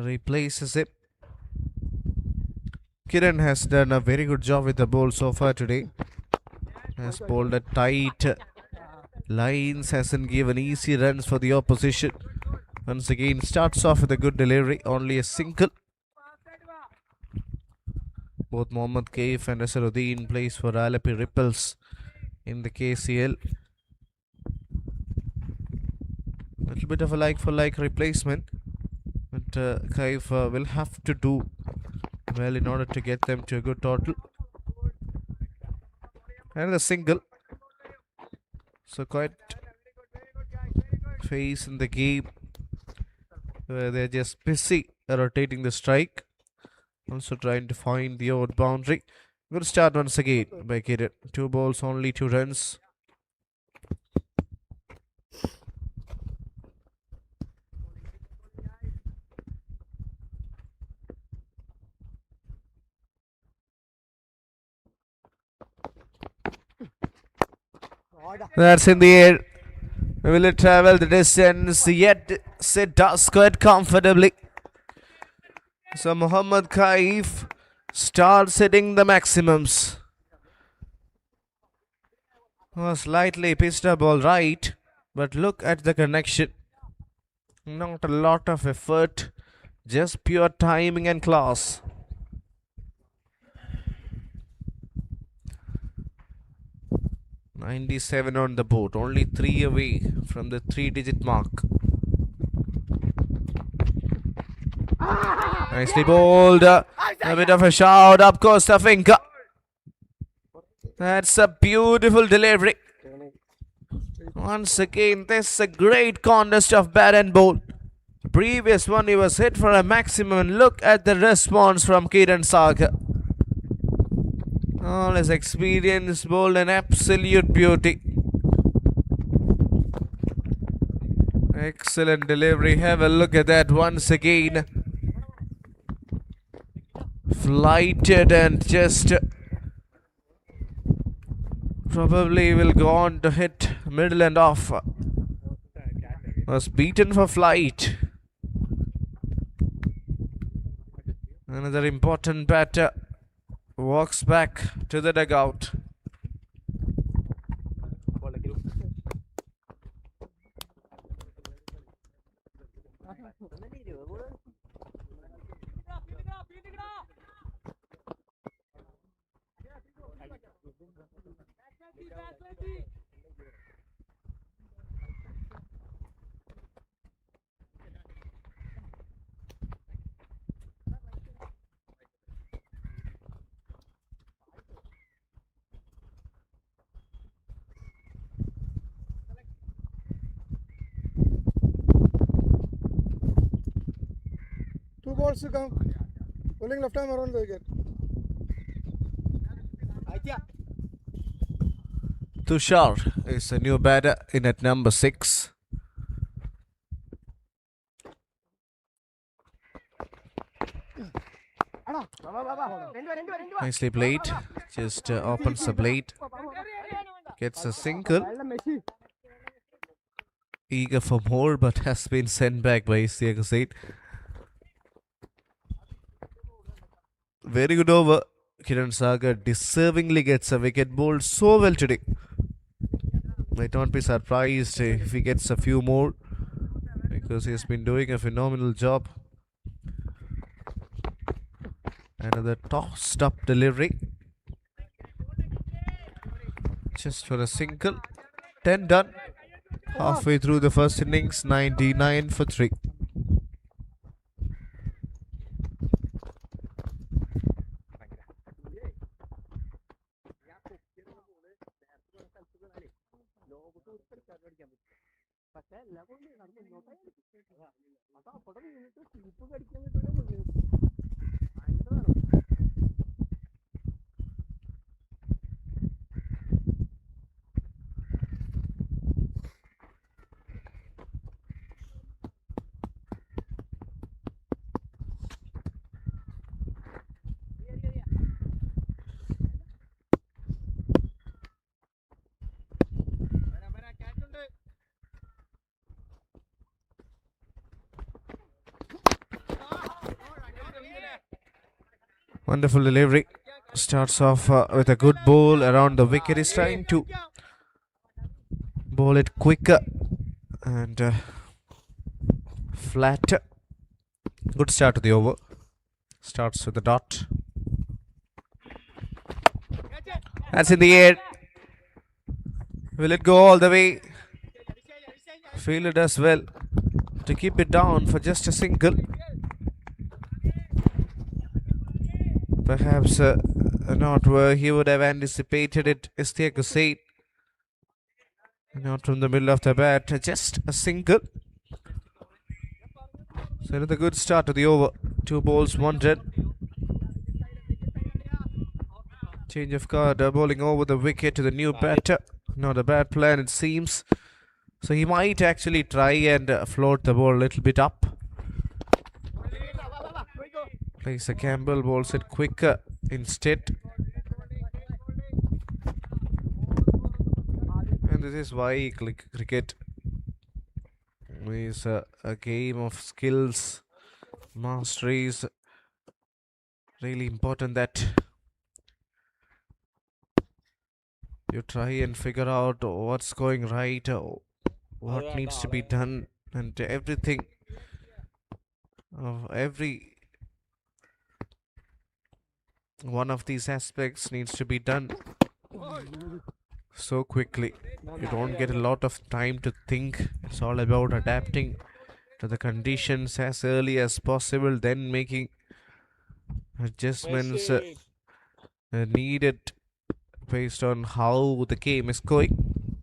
S2: replaces him. Kiran has done a very good job with the ball so far today. Has bowled a tight lines, hasn't given easy runs for the opposition. Once again starts off with a good delivery, only a single. Both Mohammad Kaif and Asaruddin plays for Alapi Ripples in the KCL. Little bit of a like-for-like replacement, but Kaif will have to do well in order to get them to a good total. And a single. So quite phase in the game where they're just busy rotating the strike. Also trying to find the odd boundary. Good start once again by Kiran. 2 balls, only 2 runs. That's in the air. Will it travel the distance? Yet it does quite comfortably. So Mohammad Kaif starts hitting the maximums. Slightly pitched up all right, but look at the connection. Not a lot of effort, just pure timing and class. .97 on the board, only 3 away from the 3-digit mark. Nicely bowled. A bit of a shout up course the finger. That's a beautiful delivery. Once again, this is a great contest of bat and ball. Previous one he was hit for a maximum, and look at the response from Kiran Sagar. All his experience bowled an absolute beauty. Excellent delivery. Have a look at that once again. Flighted and just probably will go on to hit middle and off. Was beaten for flight. Another important batter walks back to the dugout.
S3: Two balls to come. Bowling left arm around the wicket.
S2: Tushar is a new batter in at number 6. Nicely played. Just opens the blade. Gets a single. Eager for more, but has been sent back by Siagasate. Very good over. Kiran Sagar deservingly gets a wicket, bowled so well today. Might not be surprised if he gets a few more, because he's been doing a phenomenal job. Another tossed up delivery. Just for a single. 10 done. Halfway through the first innings, 99 for 3. Wonderful delivery. Starts off with a good bowl around the wicket. Is trying to bowl it quicker and flat. Good start to the over. Starts with a dot. That's in the air. Will it go all the way? Fielder does well to keep it down for just a single. Perhaps not where he would have anticipated it. Istiagasate. Not from the middle of the bat. Just a single. So another good start to the over. 2 balls, 1 dead. Change of card. Bowling over the wicket to the new batter. Not a bad plan, it seems. So he might actually try and float the ball a little bit up. Plays a Campbell, bowls it quicker instead. And this is why cricket is a game of skills. Mastery is really important, that you try and figure out what's going right, what needs to be done, and everything. Every one of these aspects needs to be done so quickly. You don't get a lot of time to think. It's all about adapting to the conditions as early as possible, then making adjustments needed based on how the game is going.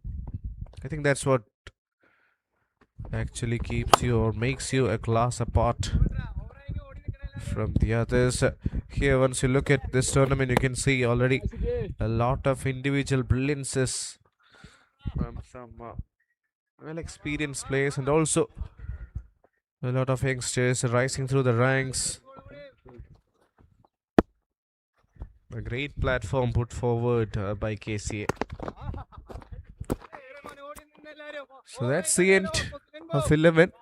S2: I think that's what actually keeps you or makes you a class apart from the others. Here, once you look at this tournament, you can see already a lot of individual brilliances from some well-experienced players, and also a lot of youngsters rising through the ranks. A great platform put forward by KCA. So that's the end of 11.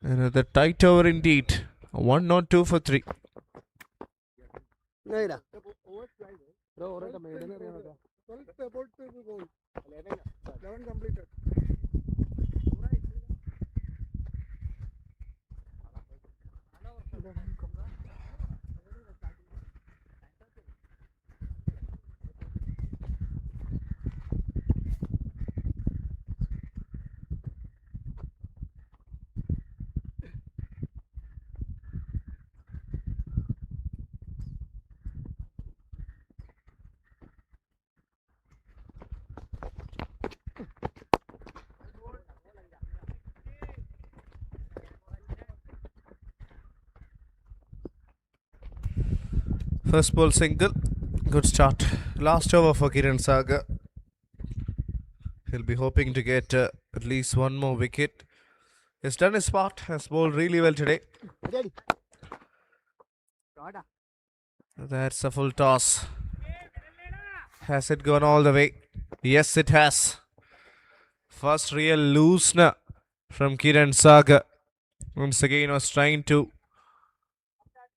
S2: Another tight over indeed. 1 not 2 for 3.
S3: About to goal. 11 completed.
S2: First ball single. Good start. Last over for Kiran Saga. He'll be hoping to get at least one more wicket. He's done his part. Has bowled really well today. That's a full toss. Has it gone all the way? Yes, it has. First real loosener from Kiran Saga. Once again was trying to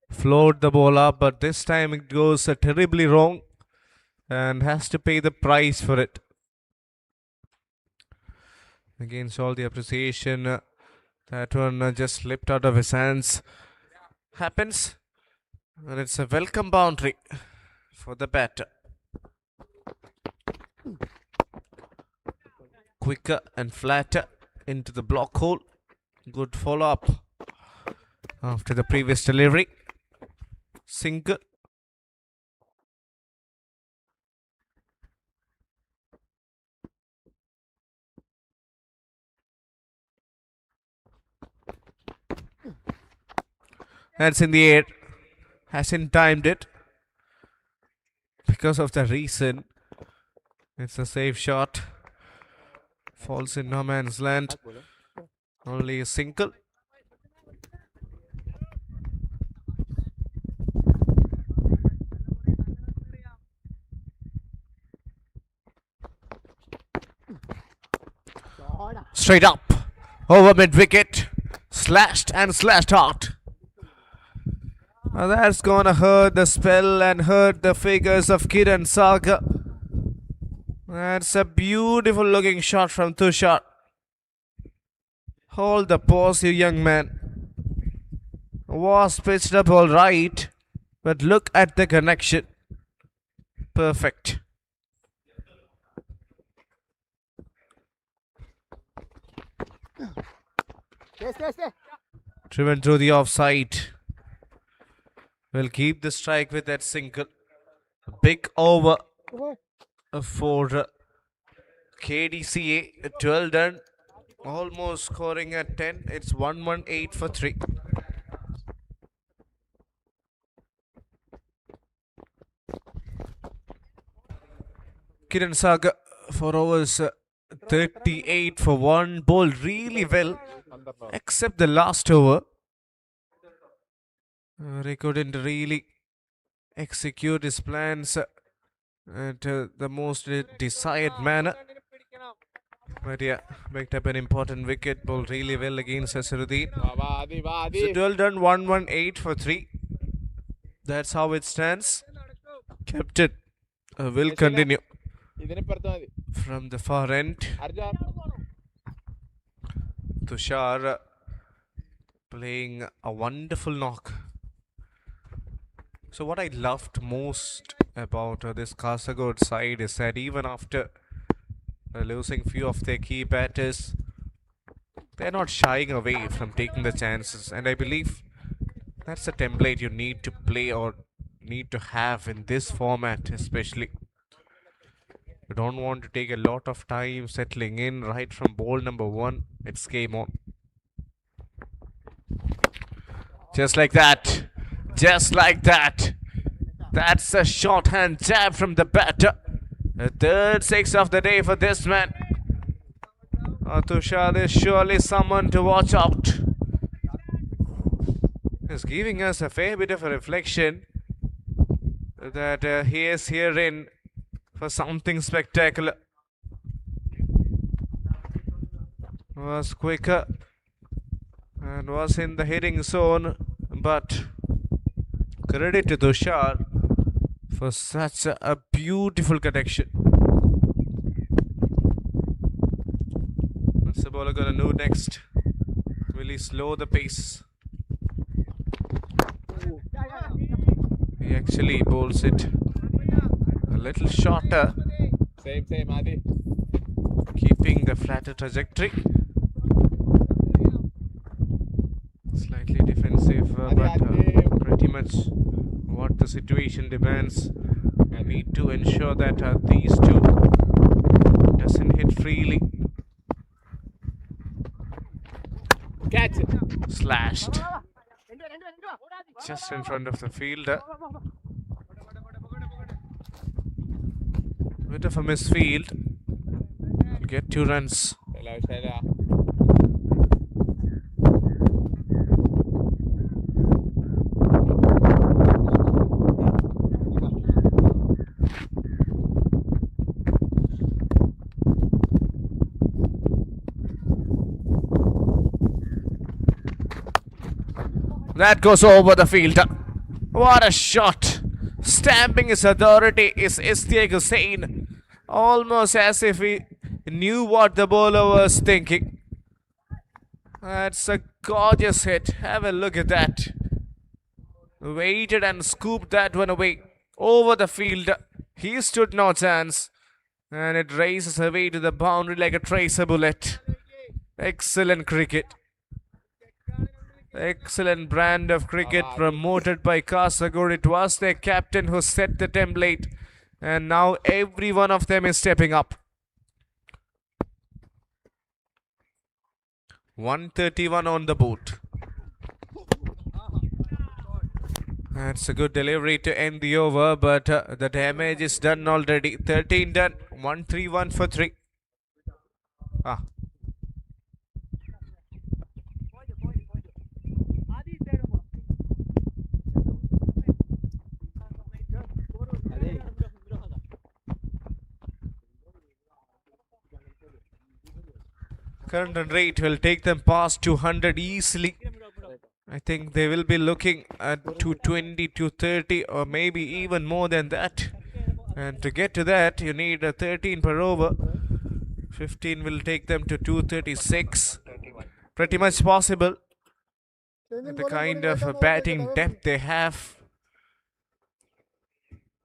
S2: float the ball up, but this time it goes terribly wrong and has to pay the price for it. Against all the appreciation, that one just slipped out of his hands. Happens, and it's a welcome boundary for the batter. Quicker and flatter into the block hole. Good follow up after the previous delivery. Single. That's in the air. Hasn't timed it. Because of the reason, it's a safe shot. Falls in no man's land. Only a single. Straight up. Over mid-wicket. Slashed and slashed hard. Now that's gonna hurt the spell and hurt the figures of Kiran Saga. That's a beautiful looking shot from Tushar. Hold the pause, you young man. Was pitched up all right, but look at the connection. Perfect. Driven through the offside. Will keep the strike with that single. A big over for KDCA. 12 done. Almost scoring at 10. It's 118 for 3. Kiran Saga 4 overs 38 for 1. Bowled really well except the last over. They couldn't really execute his plans at the most desired manner. But yeah, picked up an important wicket. Bowled really well against Asruddin. So 12 done, 118 for 3. That's how it stands. Captain will continue from the far end. Tushar playing a wonderful knock. So what I loved most about this Kasaragod side is that even after losing few of their key batters, they're not shying away from taking the chances, and I believe that's a template you need to play or need to have in this format especially. You don't want to take a lot of time settling in right from ball number 1. It's game on. Just like that. Just like that. That's a shorthand jab from the batter. The third 6 of the day for this man. Tushar is surely someone to watch out. He's giving us a fair bit of a reflection that he is here in for something spectacular. Was quicker and was in the hitting zone, but credit to Tushar for such a beautiful connection. What's the bowler gonna do next? Will he slow the pace? He actually bowls it a little shorter,
S4: Same, Adi.
S2: keeping the flatter trajectory. Slightly defensive, but pretty much what the situation demands. I need to ensure that these two doesn't hit freely.
S4: Catch it.
S2: Slashed just in front of the fielder. Bit of a misfield. Get 2 runs. That goes over the field. What a shot! Stamping his authority is Istiaq Hussain. Almost as if he knew what the bowler was thinking. That's a gorgeous hit. Have a look at that. Waited and scooped that one away. Over the field. He stood no chance. And it races away to the boundary like a tracer bullet. Excellent cricket. Excellent brand of cricket promoted by Kasagod. It was their captain who set the template. And now every one of them is stepping up. 131 on the board. That's a good delivery to end the over, but the damage is done already. 13 done. 131 for 3. Current run rate will take them past 200 easily. I think they will be looking at 220, 230 or maybe even more than that. And to get to that, you need a 13 per over. 15 will take them to 236. Pretty much possible. The kind of batting depth they have,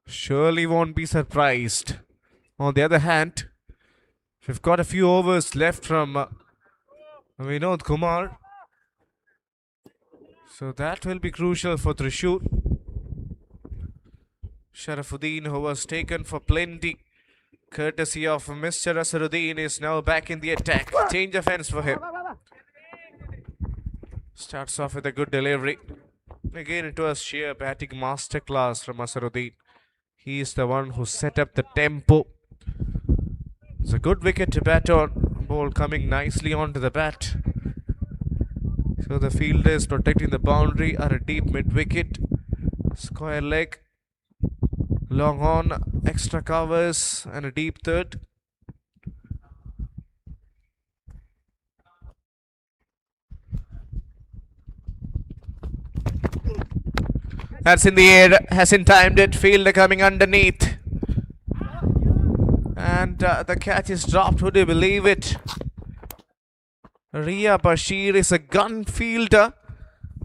S2: surely won't be surprised. On the other hand, we've got a few overs left from Vinod Kumar. So that will be crucial for Thrissur. Sharafuddin, who was taken for plenty, courtesy of Mr. Asaruddin, is now back in the attack. Change of ends for him. Starts off with a good delivery. Again, it was sheer batting masterclass from Asaruddin. He is the one who set up the tempo. It's a good wicket to bat on. Ball coming nicely onto the bat. So the fielder is protecting the boundary at a deep mid-wicket. Square leg. Long on. Extra covers and a deep third. That's in the air. Hasn't timed it. Fielder coming underneath. And the catch is dropped. Would you believe it? Ria Bashir is a gun fielder.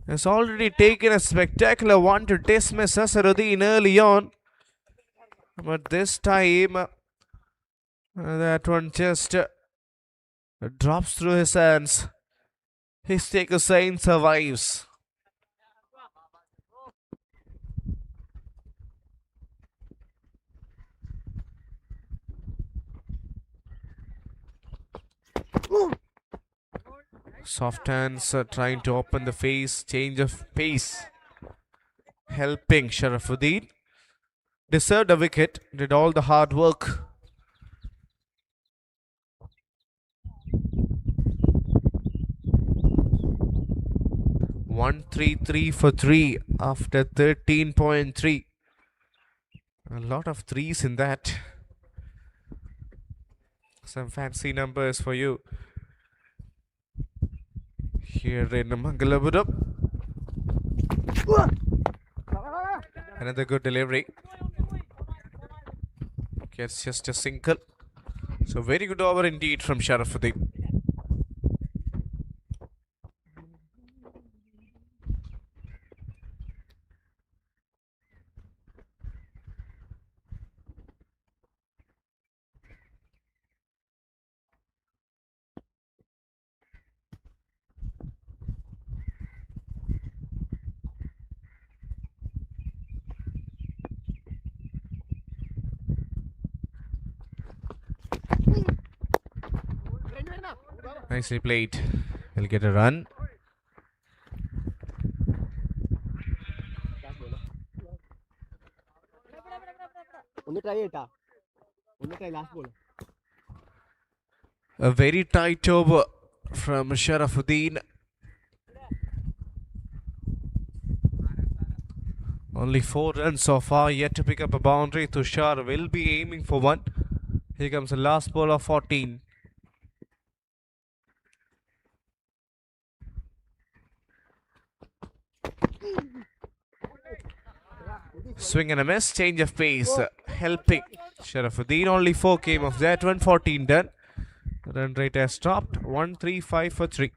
S2: Has already taken a spectacular one to dismiss Asaruddin early on. But this time, that one just drops through his hands. Istiaq Hussain survives. Soft hands trying to open the face. Change of pace. Helping Sharafuddin. Deserved a wicket. Did all the hard work. (133 for 3 after 13.3). A lot of threes in that. Some fancy numbers for you here in Mangalapuram. Another good delivery. Gets just a single. So very good over indeed from Sharafuddin. Nicely played. He'll get a run.
S5: ഒന്ന് try ചെയ്യട്ടാ
S2: A very tight over from Sharafuddin. Only 4 runs so far, yet to pick up a boundary. Tushar will be aiming for one. Here comes the last ball of 14. Swing and a miss, change of pace, helping Sharafuddin. Only 4 came of that one, 14 done. Run rate has stopped, 135 for 3.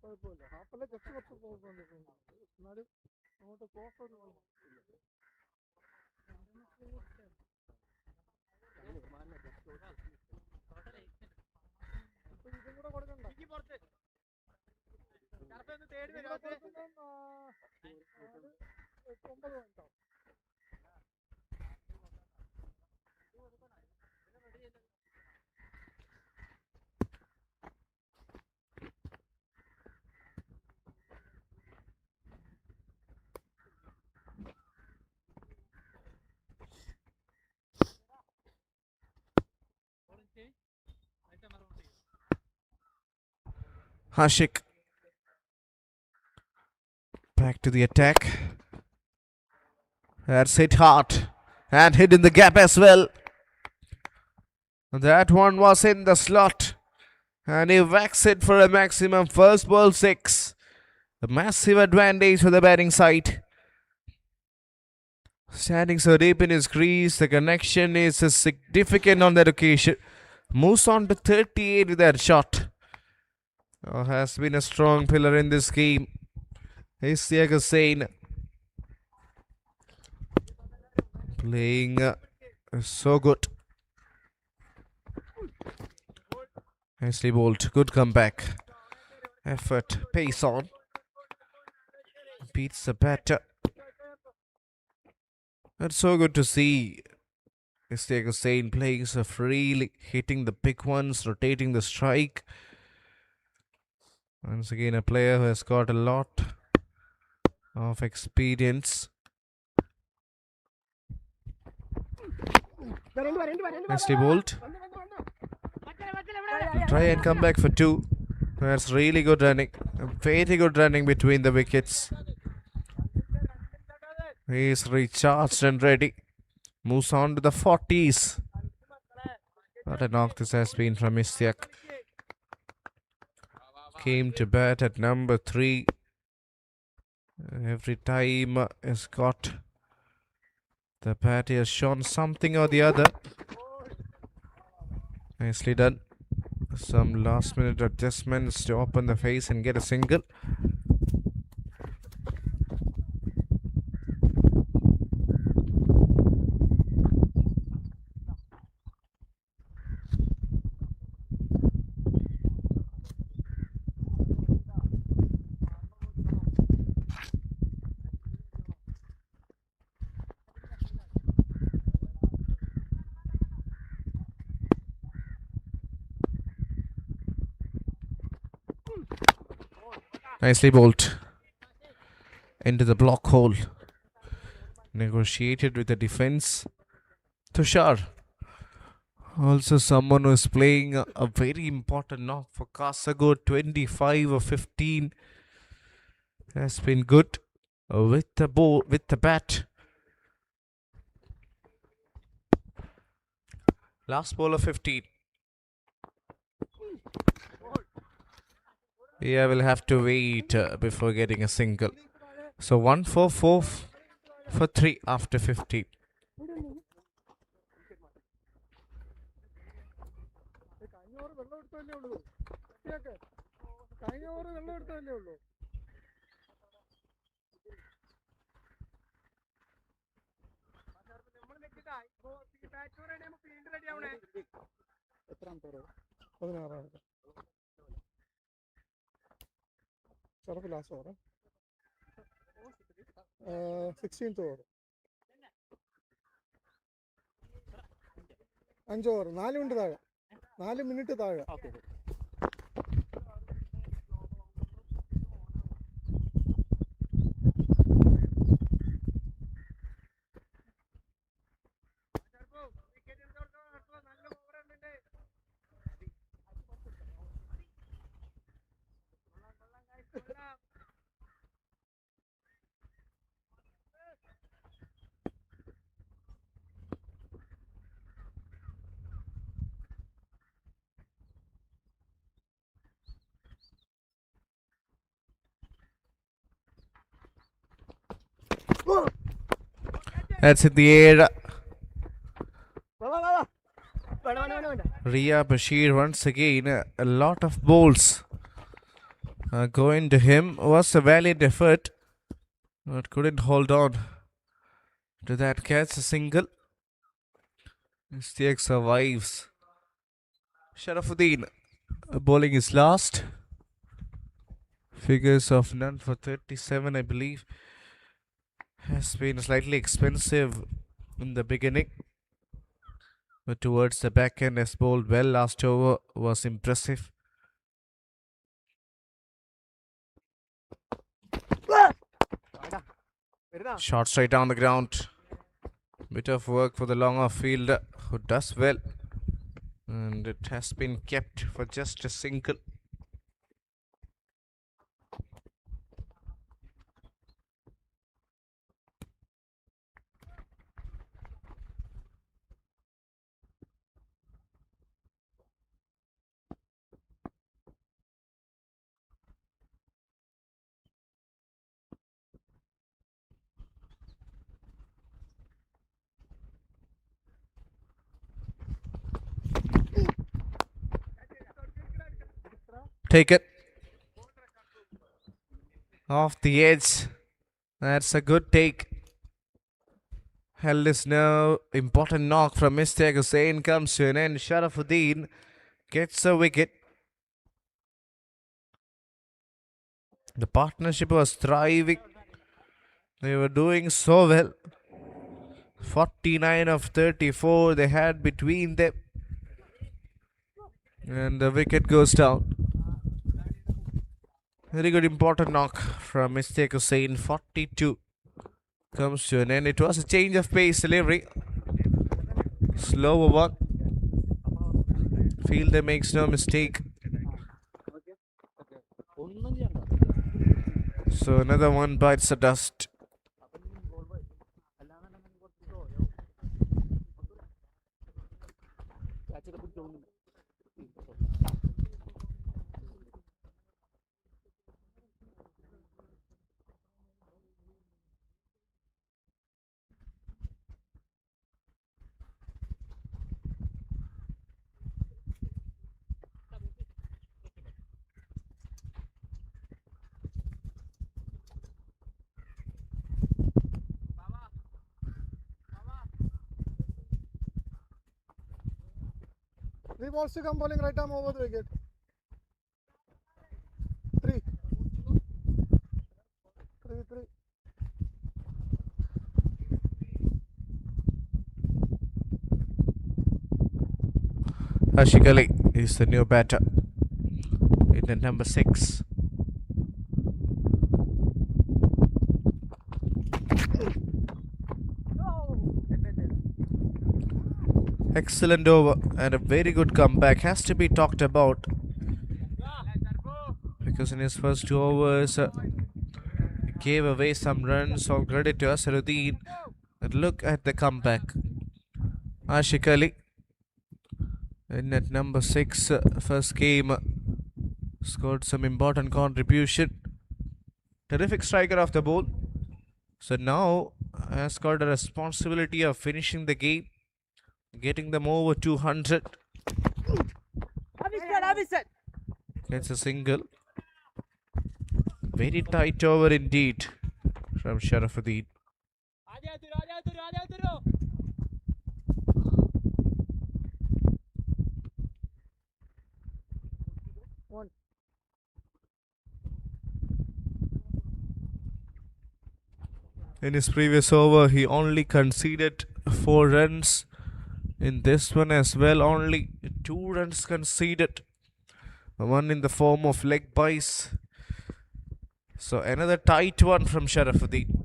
S3: കുഴപ്പമില്ല ഹാഫല്ലേ just കുറച്ച് പോകുന്നുണ്ട് എന്നാലും അങ്ങോട്ട് കോഫ് ഒരു ഇതും കൂടെ കൊടുക്കണ്ട 9 വേണ്ടോ
S2: Hashik back to the attack. That's hit hard and hit in the gap as well. That one was in the slot and he whacks it for a maximum. First ball 6. A massive advantage for the batting side. Standing so deep in his crease, the connection is significant on that occasion. Moves on to 38 with that shot. Has been a strong pillar in this game. Ishtiaq Hussain playing so good. Nicely bowled. Good comeback. Effort. Pace on. Beats the batter. That's so good to see Ishtiaq Hussain playing so freely, hitting the big ones, rotating the strike. Once again, a player who has got a lot of experience. Nicely bowled. Try and come back for 2. That's really good running. Very good running between the wickets. He's recharged and ready. Moves on to the 40s. What a knock this has been from Ishtiaq. Came to bat at number 3. Every time has got the bat, he has shown something or the other. Nicely done. Some last minute adjustments to open the face and get a single. Nicely bowled into the block hole. Negotiated with the defense. Tushar, also someone who is playing a very important knock for Kasagod. 25 or 15 has been good with the ball, with the bat. Last ball of 15. Yeah, we'll have to wait before getting a single. So 1 for 4 for 3 after 15.
S3: 16 Sharaf last over 16th over 5 over 4 minute താഴെ 4 minute താഴെ.
S2: That's in the air. Ria Bashir once again. A lot of balls going to him. Was a valiant effort, but couldn't hold on to that catch. A single. Mistake survives. Sharafuddin bowling is last. Figures of none for 37, I believe. Has been slightly expensive in the beginning, but towards the back end has bowled well. Last over was impressive. Shot straight down the ground. Bit of work for the long off fielder who does well, and it has been kept for just a single. Take it off the edge. That's a good take. Held is now important knock from Mr. Hussain comes to an end. Sharafuddin gets a wicket. The partnership was thriving. They were doing so well. 49 of 34 they had between them. And the wicket goes down. Very good important knock from Mr. Hussain. 42 comes to an end. It was a change of pace delivery. Slower one. Fielder makes no mistake. So another one bites the dust.
S3: Three balls to come bowling right arm over the wicket. 3. 3.
S2: Ashik Ali is the new batter in the number 6. Excellent over and a very good comeback. Has to be talked about because in his first 2 overs gave away some runs. All credit to Asaruddin. But look at the comeback. Ashik Ali in at number 6, first game, scored some important contribution. Terrific striker of the ball. So now has got a responsibility of finishing the game, getting them over 200. Gets a single. Very tight over indeed from Sharafuddin. In his previous over, he only conceded 4 runs. In this one as well, only 2 runs conceded. One in the form of leg byes. So another tight one from Sharafuddin.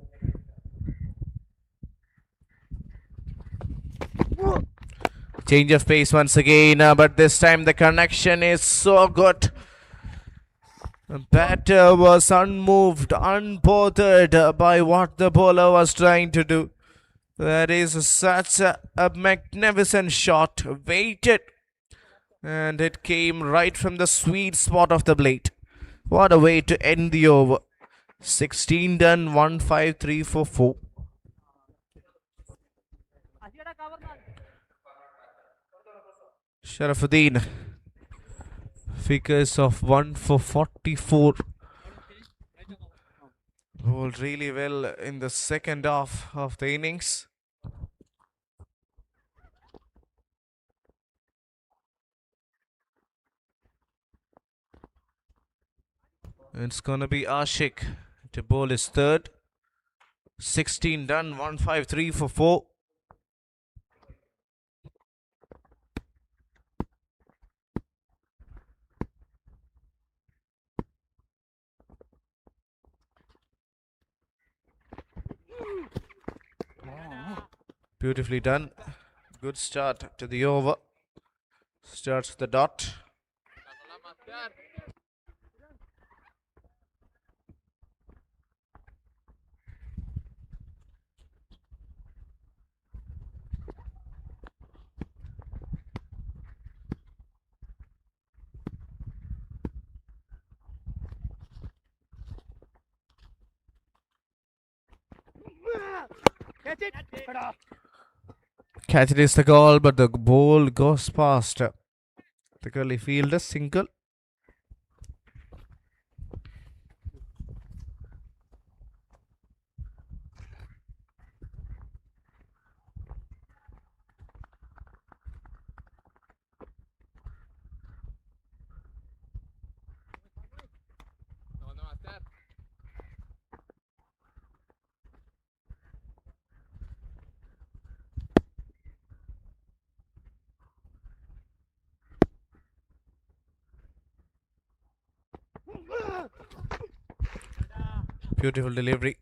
S2: Change of pace once again, but this time the connection is so good. The batter was unmoved, unbothered by what the bowler was trying to do. That is such a magnificent shot. Waited. And it came right from the sweet spot of the blade. What a way to end the over. 16 done, 1, 5, 3 for 4. Sharafuddin. Figures of 1 for 44. Bowled really well in the second half of the innings. It's gonna be Ashik to bowl his third. 16 done, 1, 5, 3 for 4. Beautifully done. Good start to the over. Starts the dot. Catch it is the goal, but the ball goes past the curly fielder. Single. Beautiful delivery.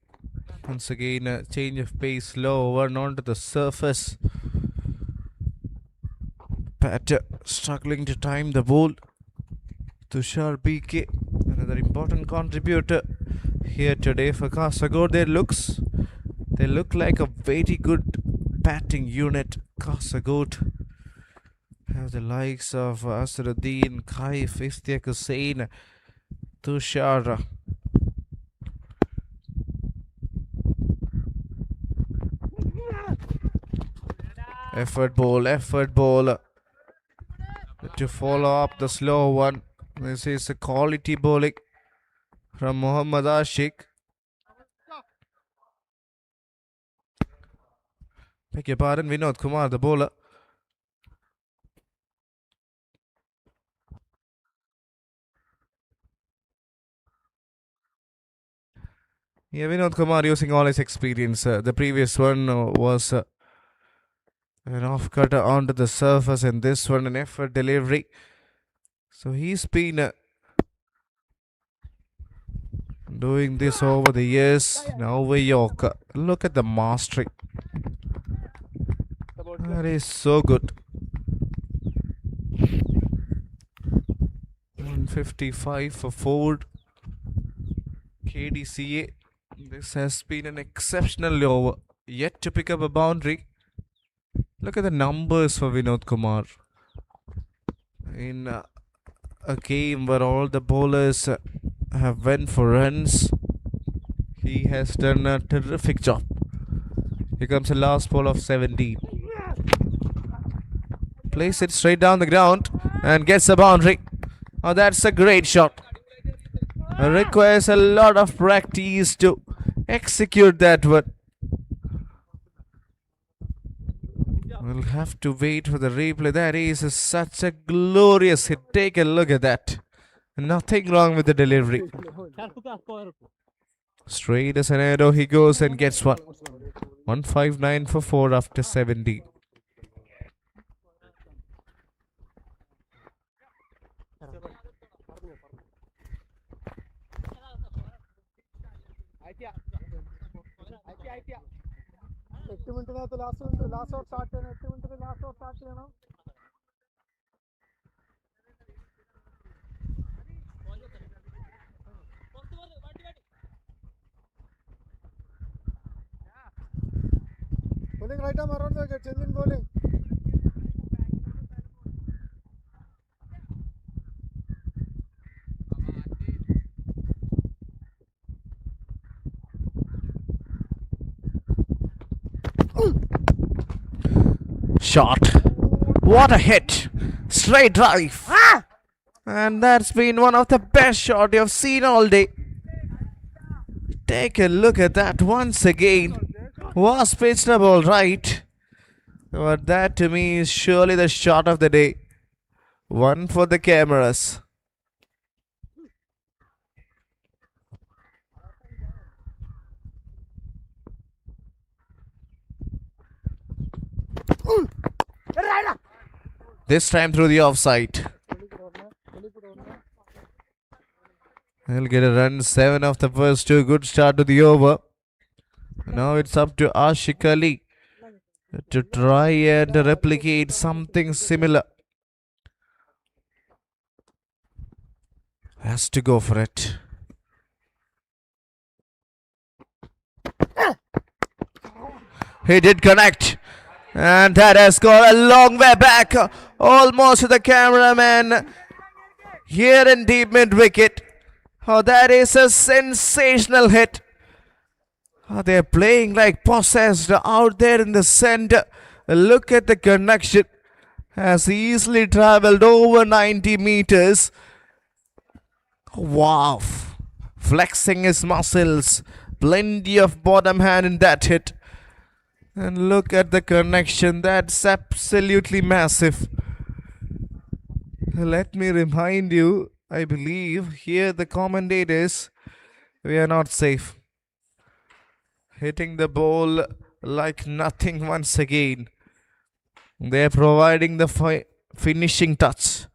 S2: Once again, a change of pace, low over and onto the surface. Batter struggling to time the ball. Tushar BK, another important contributor here today for Kasagod. They look like a very good batting unit. Kasagod have the likes of Asruddin, Kaif, Iftiak Hussain, Tushar. Effort ball to follow up the slow one. This is a quality bowling from Muhammad Ashik. Beg your pardon, Vinod Kumar, the bowler. Yeah, Vinod Kumar using all his experience. The previous one was an off cutter onto the surface, and this one an effort delivery. So he's been doing this over the years. Now over York. Look at the mastery. That is so good. 155 for Ford. KDCA. This has been an exceptional over. Yet to pick up a boundary. Look at the numbers for Vinod Kumar. In a game where all the bowlers have went for runs, he has done a terrific job. Here comes the last ball of 17. Plays it straight down the ground and gets a boundary. Oh, that's a great shot. It requires a lot of practice to execute that one. We'll have to wait for the replay. That is such a glorious hit. Take a look at that. Nothing wrong with the delivery. Straight as an arrow he goes and gets one. 159 for 4 after 70.
S3: എട്ട് മിനിറ്റിനകത്ത് last over start ചെയ്യണം. 8 മിനിറ്റിന് last over start ചെയ്യണം. bowling right arm around the wicket. Change in bowling.
S2: Shot. What a hit. Straight drive. And that's been one of the best shots you've seen all day. Take a look at that once again. Was pitched the ball right. But that to me is surely the shot of the day. One for the cameras. This time through the offside. He'll get a run. 7 of the first 2. Good start to the over. Now it's up to Ashik Ali to try and replicate something similar. Has to go for it. He did connect. And that has got a long way back. Almost to the cameraman. Here in deep mid wicket. Oh, that is a sensational hit. Oh, they're playing like possessed out there in the center. Look at the connection. Has easily travelled over 90 meters. Wow. Flexing his muscles. Plenty of bottom hand in that hit. And look at the connection. That's absolutely massive. Let me remind you, I believe here the commentators, we are not safe. Hitting the ball like nothing once again. They're providing the finishing touch.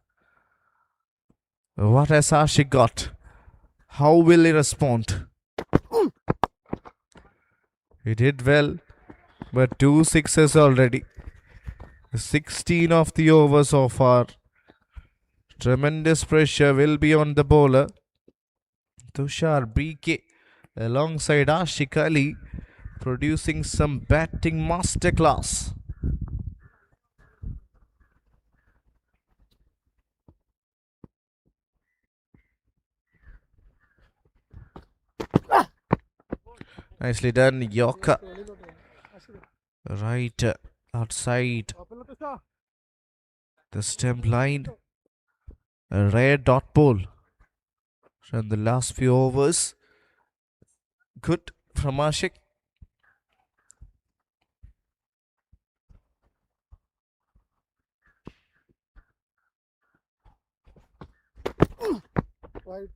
S2: What has Ashik got? How will he respond? He did well, but 2 sixes already. 16 of the over so far. Tremendous pressure will be on the bowler. Tushar BK alongside Ashik Ali producing some batting masterclass. Nicely done, Yorker. Right outside the stump line. A rare dot ball from the last few overs. Good from Ashik.
S3: Right.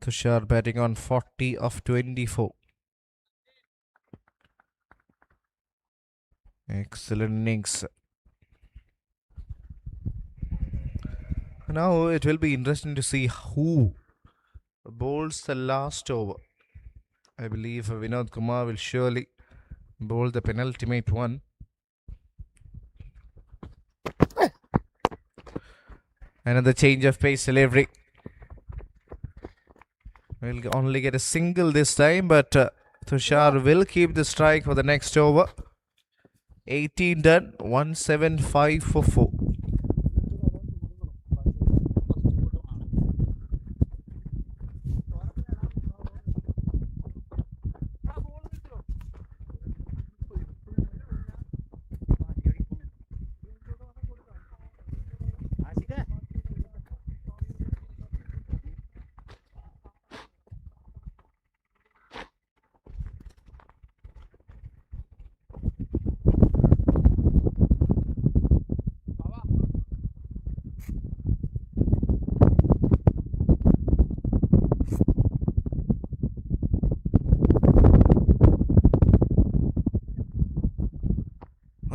S2: Tushar batting on 40 of 24. Excellent innings. Now it will be interesting to see who bowls the last over. I believe Vinod Kumar will surely bowl the penultimate one. Another change of pace delivery. We'll only get a single this time, but Tushar will keep the strike for the next over. 18 done, 175 for 4.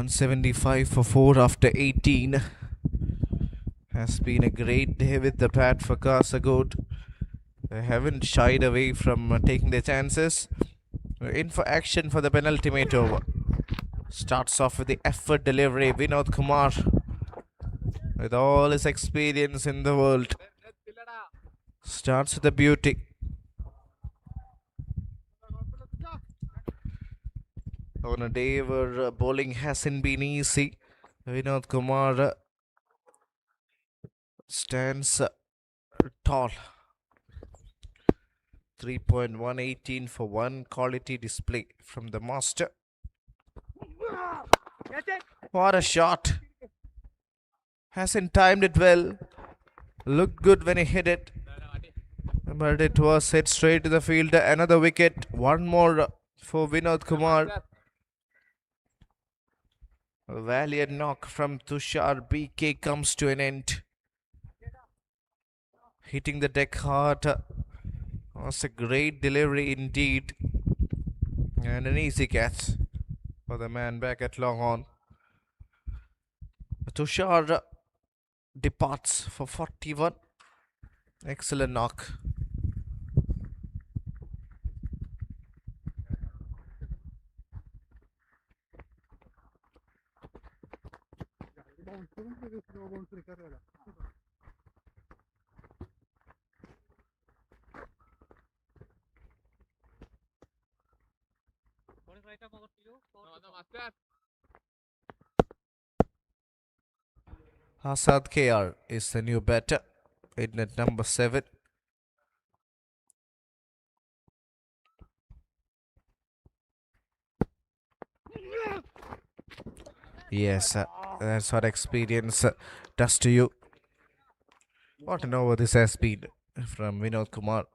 S2: 175 for 4 after 18. Has been a great day with the bat for Kasagod. They haven't shied away from taking their chances. In for action for the penultimate over. Starts off with the effort delivery. Vinod Kumar, with all his experience in the world, starts with the beauty. On a day where bowling hasn't been easy, Vinod Kumar stands tall. 3.118 for one quality display from the master. What a shot. Hasn't timed it well. Looked good when he hit it, but it was hit straight to the fielder. Another wicket. One more for Vinod Kumar. A valiant knock from Tushar BK comes to an end. Hitting the deck hard. Was a great delivery indeed. And an easy catch for the man back at long on. Tushar departs for 41. Excellent knock. Asad KR is the new batter in at number 7. Yes, that's what experience does to you. What an over this has been from Vinod Kumar.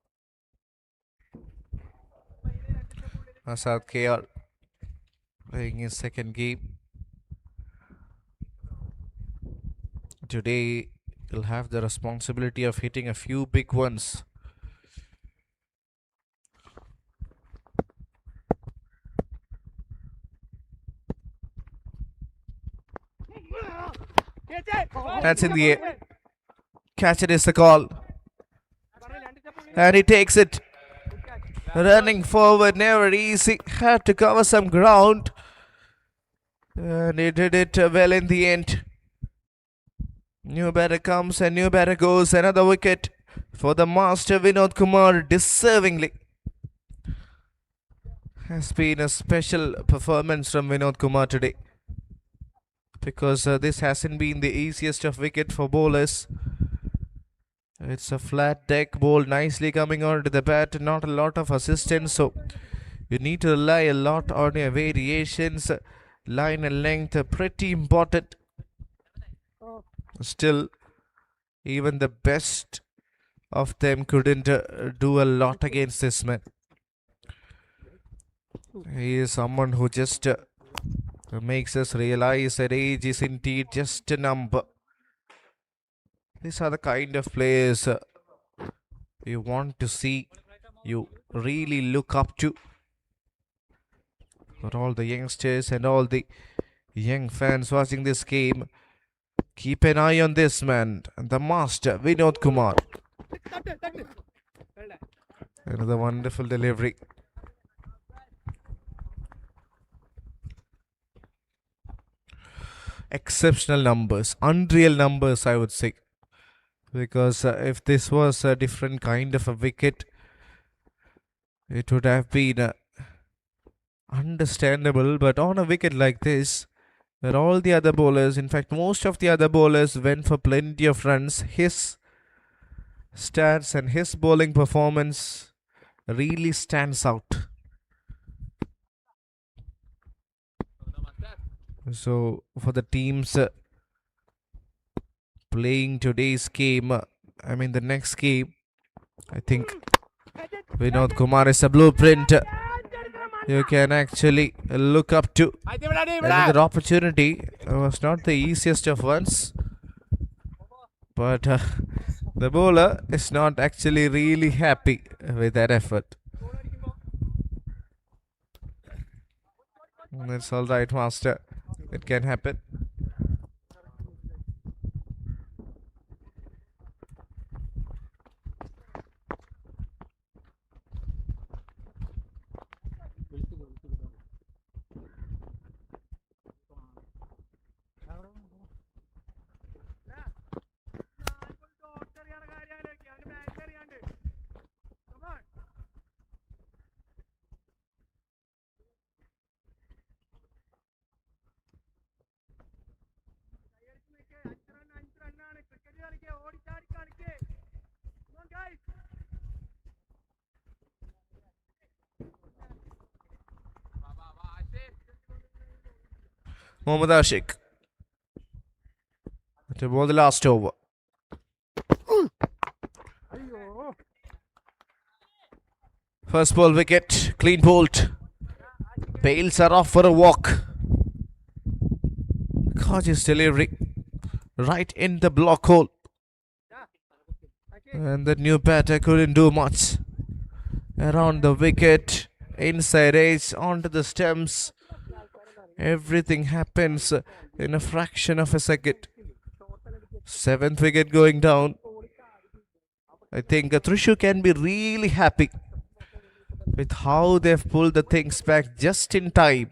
S2: Asad KR playing his second game. Today he'll have the responsibility of hitting a few big ones. That's in the air. Catch it is the call. And he takes it. Running forward, never easy. Had to cover some ground. And he did it well in the end. New batter comes and new batter goes. Another wicket for the master Vinod Kumar, deservingly. Has been a special performance from Vinod Kumar today, because this hasn't been the easiest of wicket for bowlers. It's a flat deck ball, nicely coming onto the bat, not a lot of assistance, so you need to rely a lot on your variations. Line and length are pretty important. Still, even the best of them couldn't do a lot against this man. He is someone who just makes us realize that age is indeed just a number. These are the kind of players you want to see, you really look up to. For all the youngsters and all the young fans watching this game, keep an eye on this man, the master Vinod Kumar. Another wonderful delivery. Exceptional numbers, unreal numbers, I would say, because if this was a different kind of a wicket, it would have been understandable. But on a wicket like this, where all the other bowlers, in fact most of the other bowlers, went for plenty of runs, his stats and his bowling performance really stands out. So for the teams playing today's game, the next game, I think Vinod Kumar is a blueprint you can actually look up to. Another opportunity was not the easiest of ones, but the bowler is not actually really happy with that effort. That's all right, master. It can happen. Mohammad Ashik to bowl the last over. First ball wicket, clean bowled. Bales are off for a walk. Gorgeous delivery right in the block hole. And the new batter couldn't do much. Around the wicket, inside edge, onto the stems. Everything happens in a fraction of a second. 7th wicket going down. I think Trishu can be really happy with how they've pulled the things back just in time.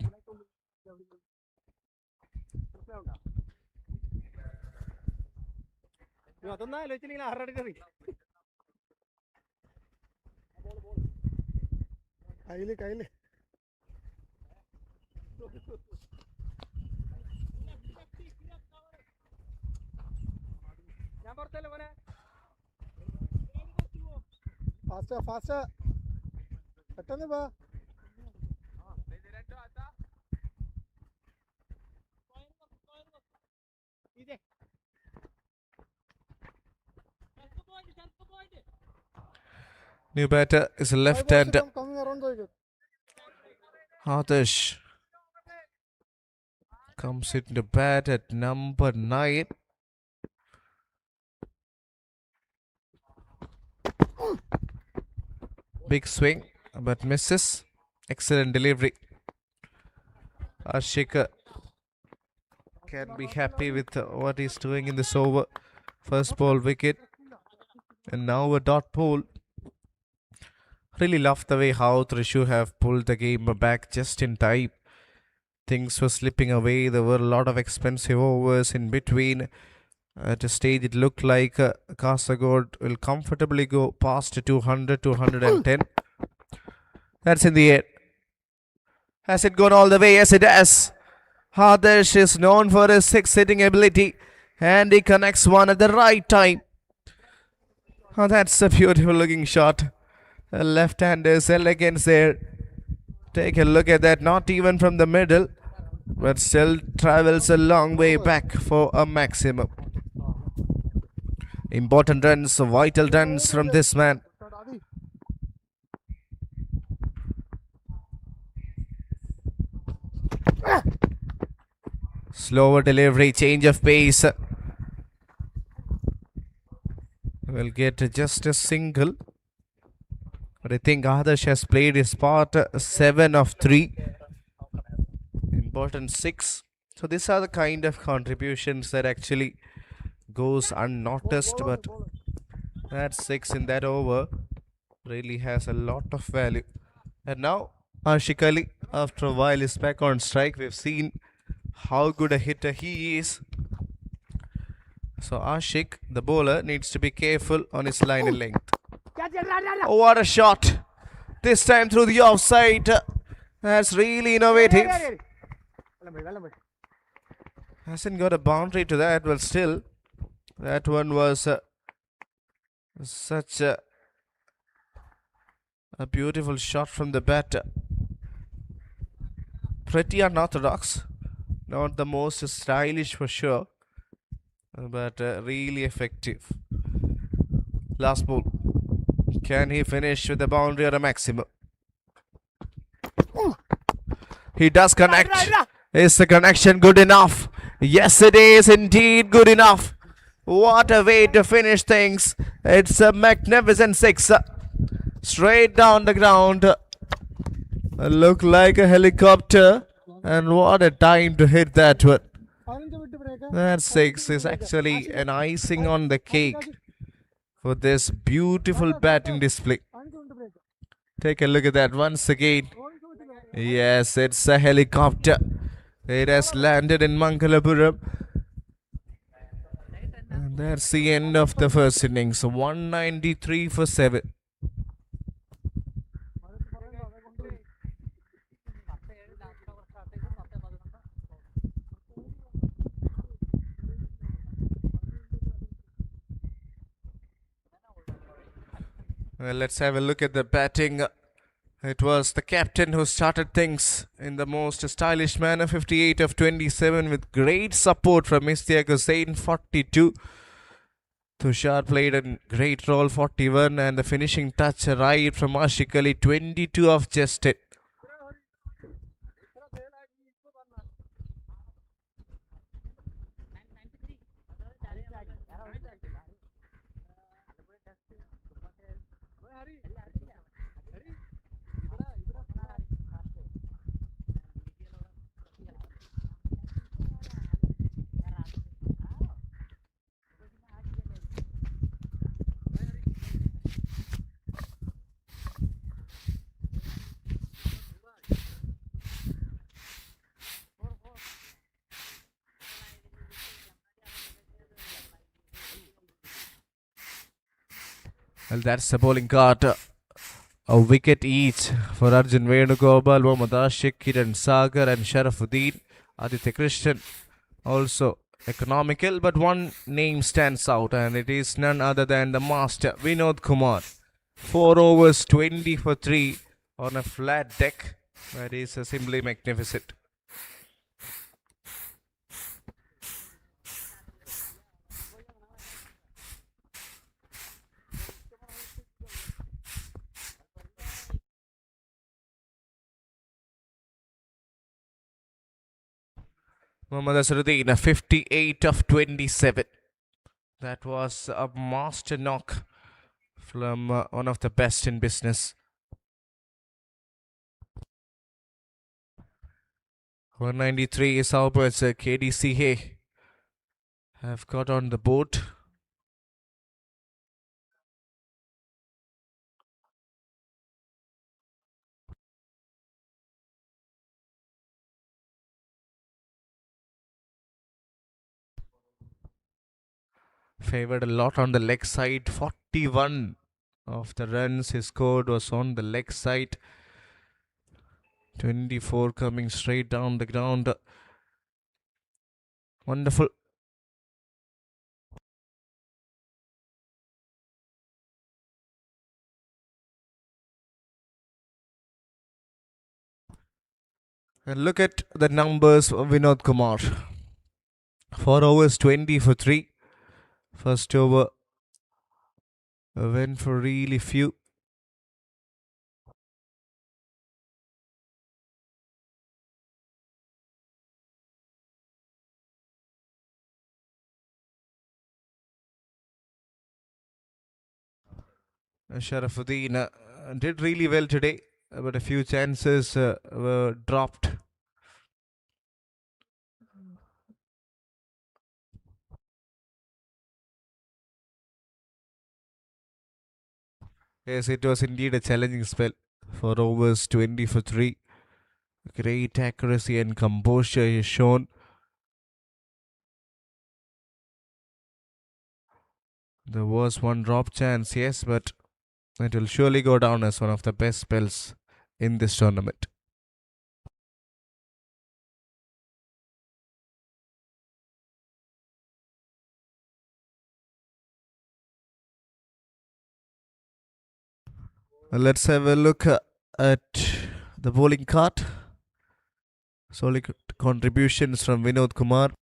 S3: കയ്യില് fast പെട്ടെന്ന് വാ.
S2: New batter is a left-hander. Adarsh comes into bat at number 9. Big swing, but misses. Excellent delivery. Ashik can be happy with what he's doing in this over. First ball wicket, and now a dot ball. Really love the way how Trishu have pulled the game back just in time. Things were slipping away. There were a lot of expensive overs in between. At a stage, it looked like Kasaragod will comfortably go past 200, 210. That's in the air. Has it gone all the way? Yes, it has. Adarsh is known for his 6-hitting ability, and he connects one at the right time. Oh, that's a beautiful looking shot. A left-hander's elegance there. Take a look at that. Not even from the middle, but still travels a long way back for a maximum. Important runs, vital runs from this man. Slower delivery, change of pace. Will get just a single. But I think Adarsh has played his part. 7 of 3. Important 6. So these are the kind of contributions that actually goes unnoticed, but that 6 in that over really has a lot of value. And now Ashik Ali, after a while, is back on strike. We've seen how good a hitter he is. So Ashik, the bowler, needs to be careful on his line and length. Oh, what a shot! This time through the offside. That's really innovative. Hasn't got a boundary to that. Well, still, that one was such a beautiful shot from the batter. Pretty unorthodox. Not the most stylish for sure, but really effective. Last ball. Can he finish with a boundary or a maximum? He does connect. Is the connection good enough? Yes, it is indeed good enough. What a way to finish things. It's a magnificent 6. Straight down the ground. Look like a helicopter. And what a time to hit that one.
S3: 15 വിട്ട് break.
S2: That six is actually an icing on the cake for this beautiful batting display.
S3: 15 വിട്ട് break.
S2: Take a look at that once again. Yes, it's a helicopter. It has landed in Mangalapuram. And that's the end of the first innings. 193 for 7. Well, let's have a look at the batting. It was the captain who started things in the most stylish manner. 58 of 27 with great support from Istiak Hussain, 42. Tushar played a great role, 41. And the finishing touch arrived from Ashik Ali, 22 of just it. Well, that's the bowling card. A wicket each for Arjun Venugopal, Mohammad Ashik, Kiran Sagar, and Sharafuddin. Aditya Krishnan also economical, but one name stands out, and it is none other than the master Vinod Kumar. 4 overs, 20 for 3 on a flat deck. That is simply magnificent. Mohammad Azharuddin, 58 of 27. That was a master knock from one of the best in business. 193 is Albert's KDCA have got on the board. Favored a lot on the leg side. 41 of the runs he scored was on the leg side. 24 coming straight down the ground. Wonderful. And look at the numbers of Vinod Kumar. 4 overs, 20 for 3. First over went for really few. Sharafuddin did really well today, but a few chances were dropped. Yes, it was indeed a challenging spell. 4 overs, 20 for 3. Great accuracy and composure is shown. There was one drop chance, yes, but it will surely go down as one of the best spells in this tournament. Let's have a look at the bowling card. Solid contributions from Vinod Kumar.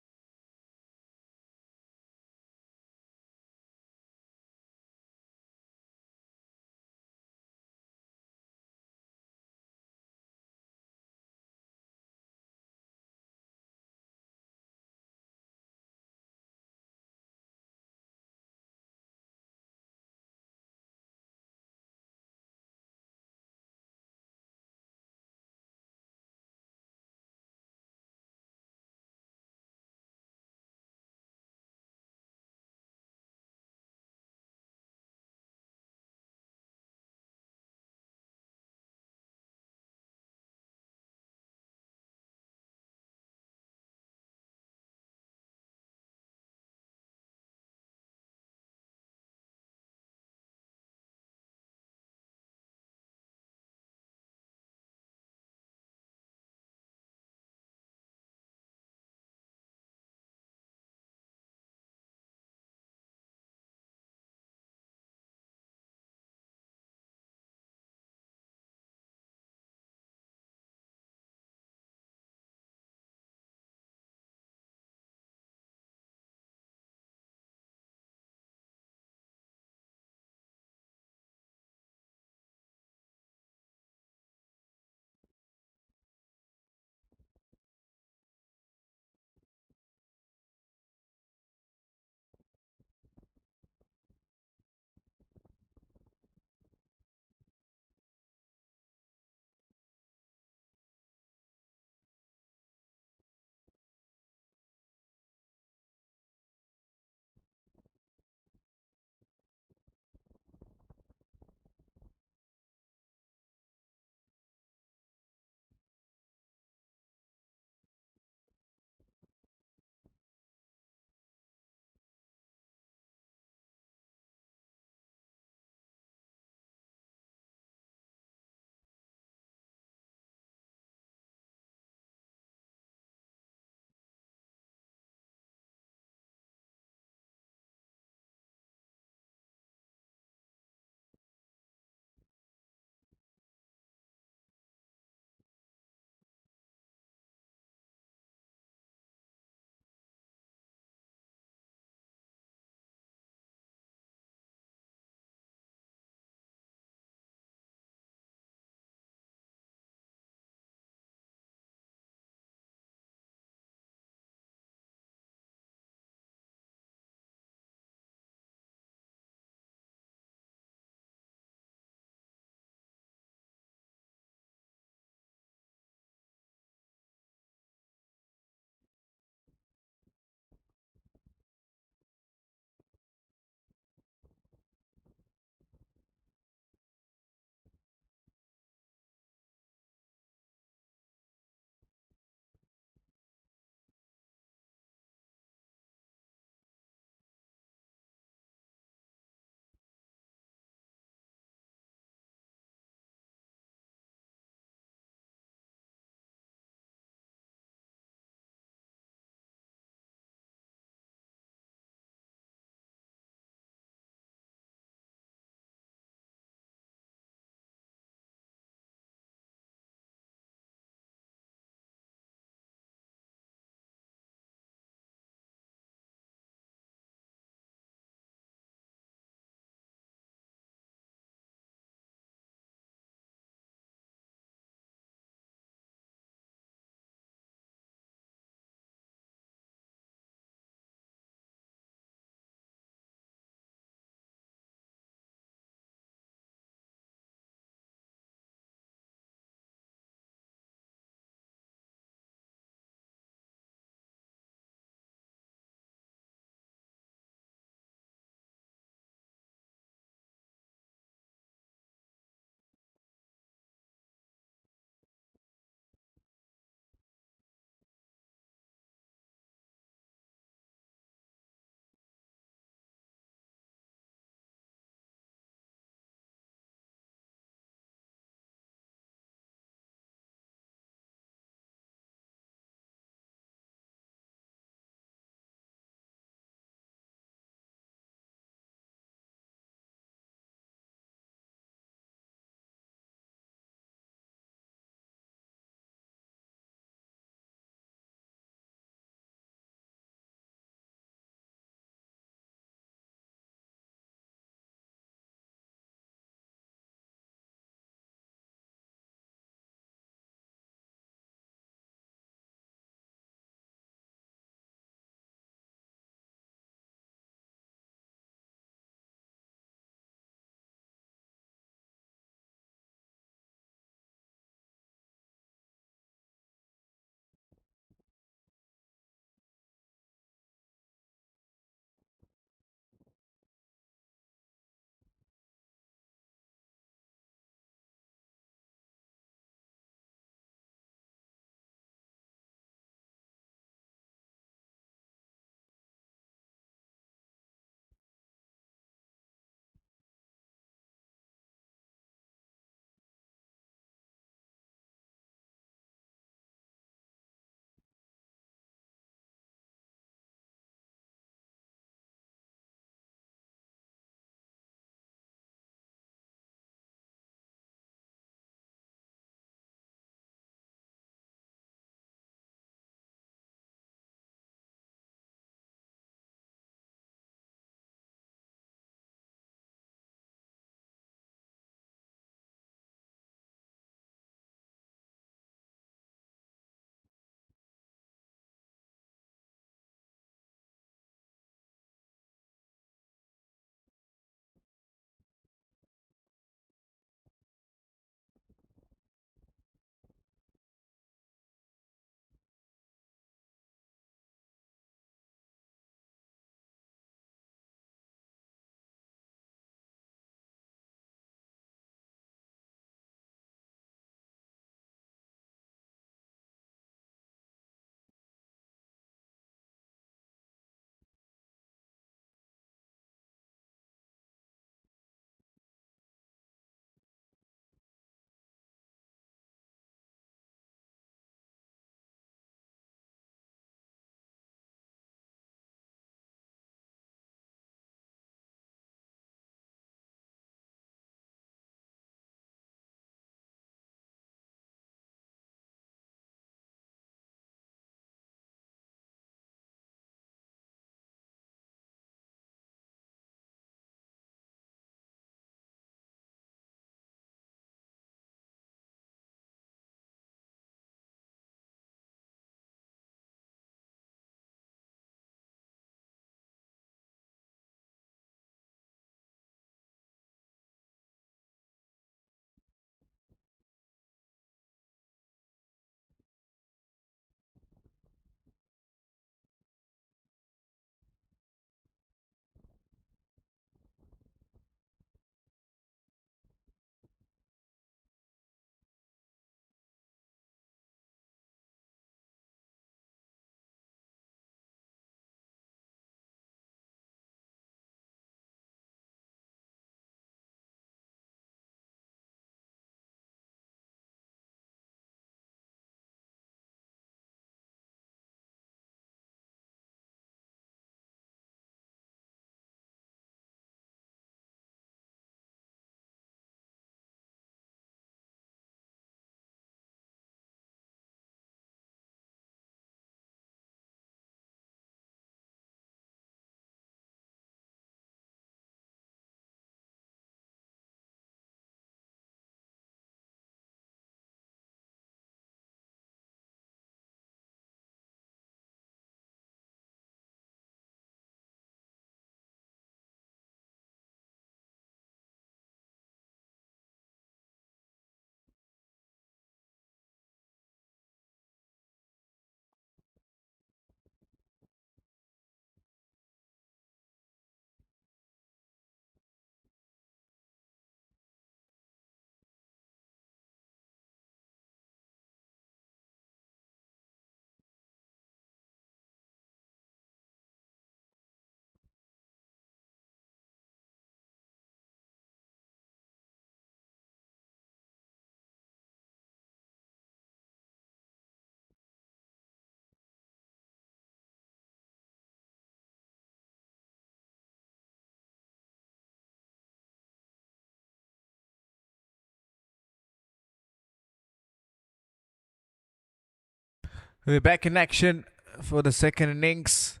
S2: We're back in action for the second innings.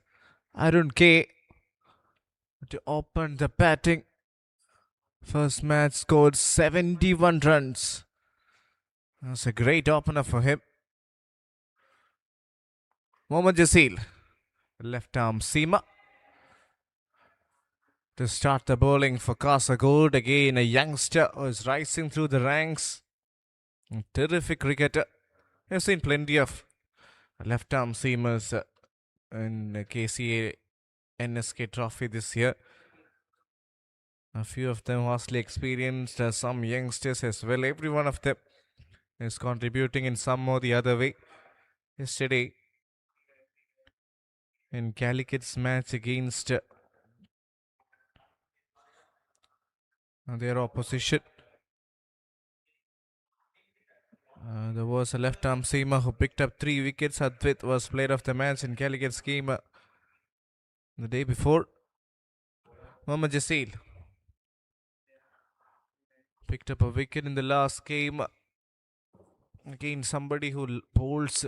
S2: Arun K to open the batting. First match scored 71 runs. That's a great opener for him. Mohammad Jasil, left arm seamer. To start the bowling for Kasaragod. Again, a youngster who is rising through the ranks. A terrific cricketer. I've seen plenty of left arm seamers in KCA NSK Trophy this year. A few of them vastly experienced, some youngsters as well. Every one of them is contributing in some or the other way. Yesterday, in Calicutt's match against their opposition, there was a left arm seamer who picked up 3 wickets. Advit was player of the match in Calicutt's game the day before. Mohammad Jasil picked up a wicket in the last game. Again, somebody who bowls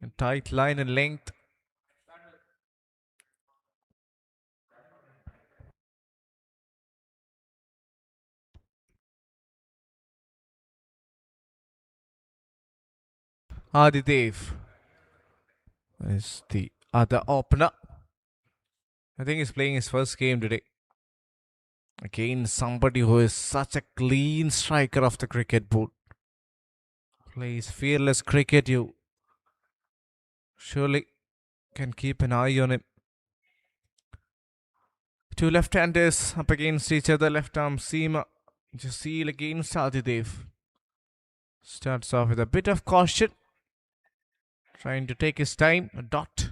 S2: in tight line and length. Adidev is the other opener. I think he's playing his first game today. Again, somebody who is such a clean striker of the cricket board. Plays fearless cricket. You surely can keep an eye on him. Two left-handers up against each other. Left arm seamer. Jasil against Adidev. Starts off with a bit of caution. Trying to take his time. A dot.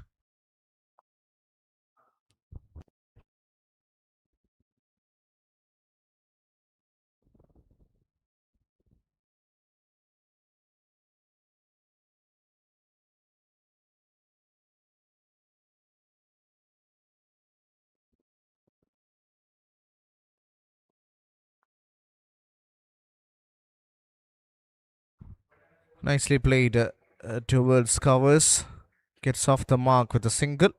S2: Nicely played towards covers. Gets off the mark with a single.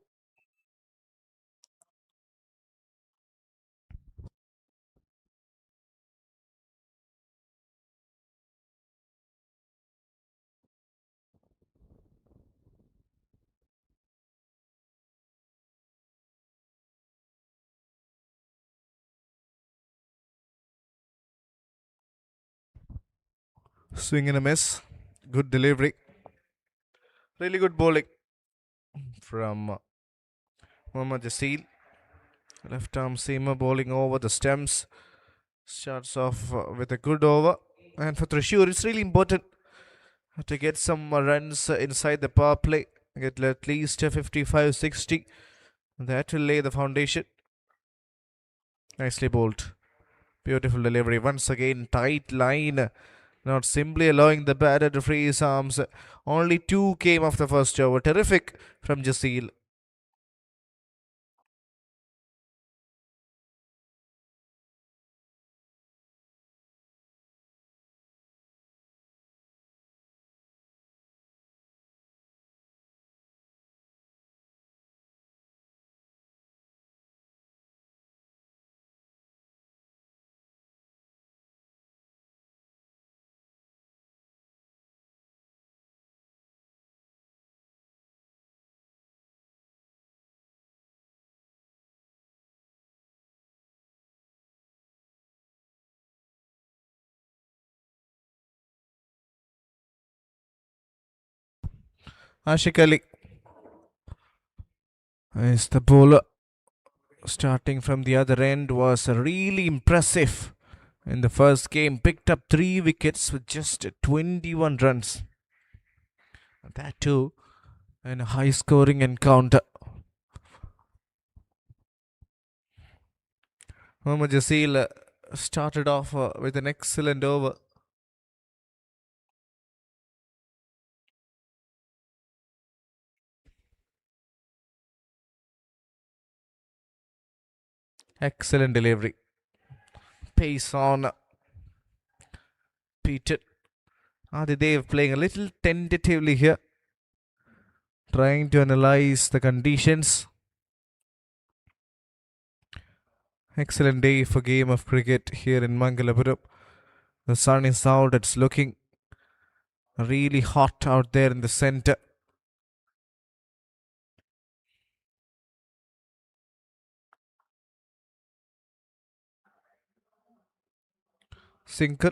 S2: Swing and a miss. Good delivery. Really good bowling from Mohammad Jasil. Left arm seamer bowling over the stumps. Starts off with a good over. And for Thrissur, it's really important to get some runs inside the power play. Get at least 55-60. That will lay the foundation. Nicely bowled. Beautiful delivery. Once again, tight line. Not simply allowing the batter to free his arms. Only 2 came off the first over. Terrific from Jasil. Ashik Ali is the bowler. Starting from the other end was really impressive. In the first game, picked up 3 wickets with just 21 runs. That too in a high scoring encounter. Mohammad Jasil started off with an excellent over. Excellent delivery. Pace on. Peter Adidev playing a little tentatively here. trying to analyze the conditions. Excellent day for game of cricket here in Mangalapuram. The sun is out. It's looking really hot out there in the center. Single.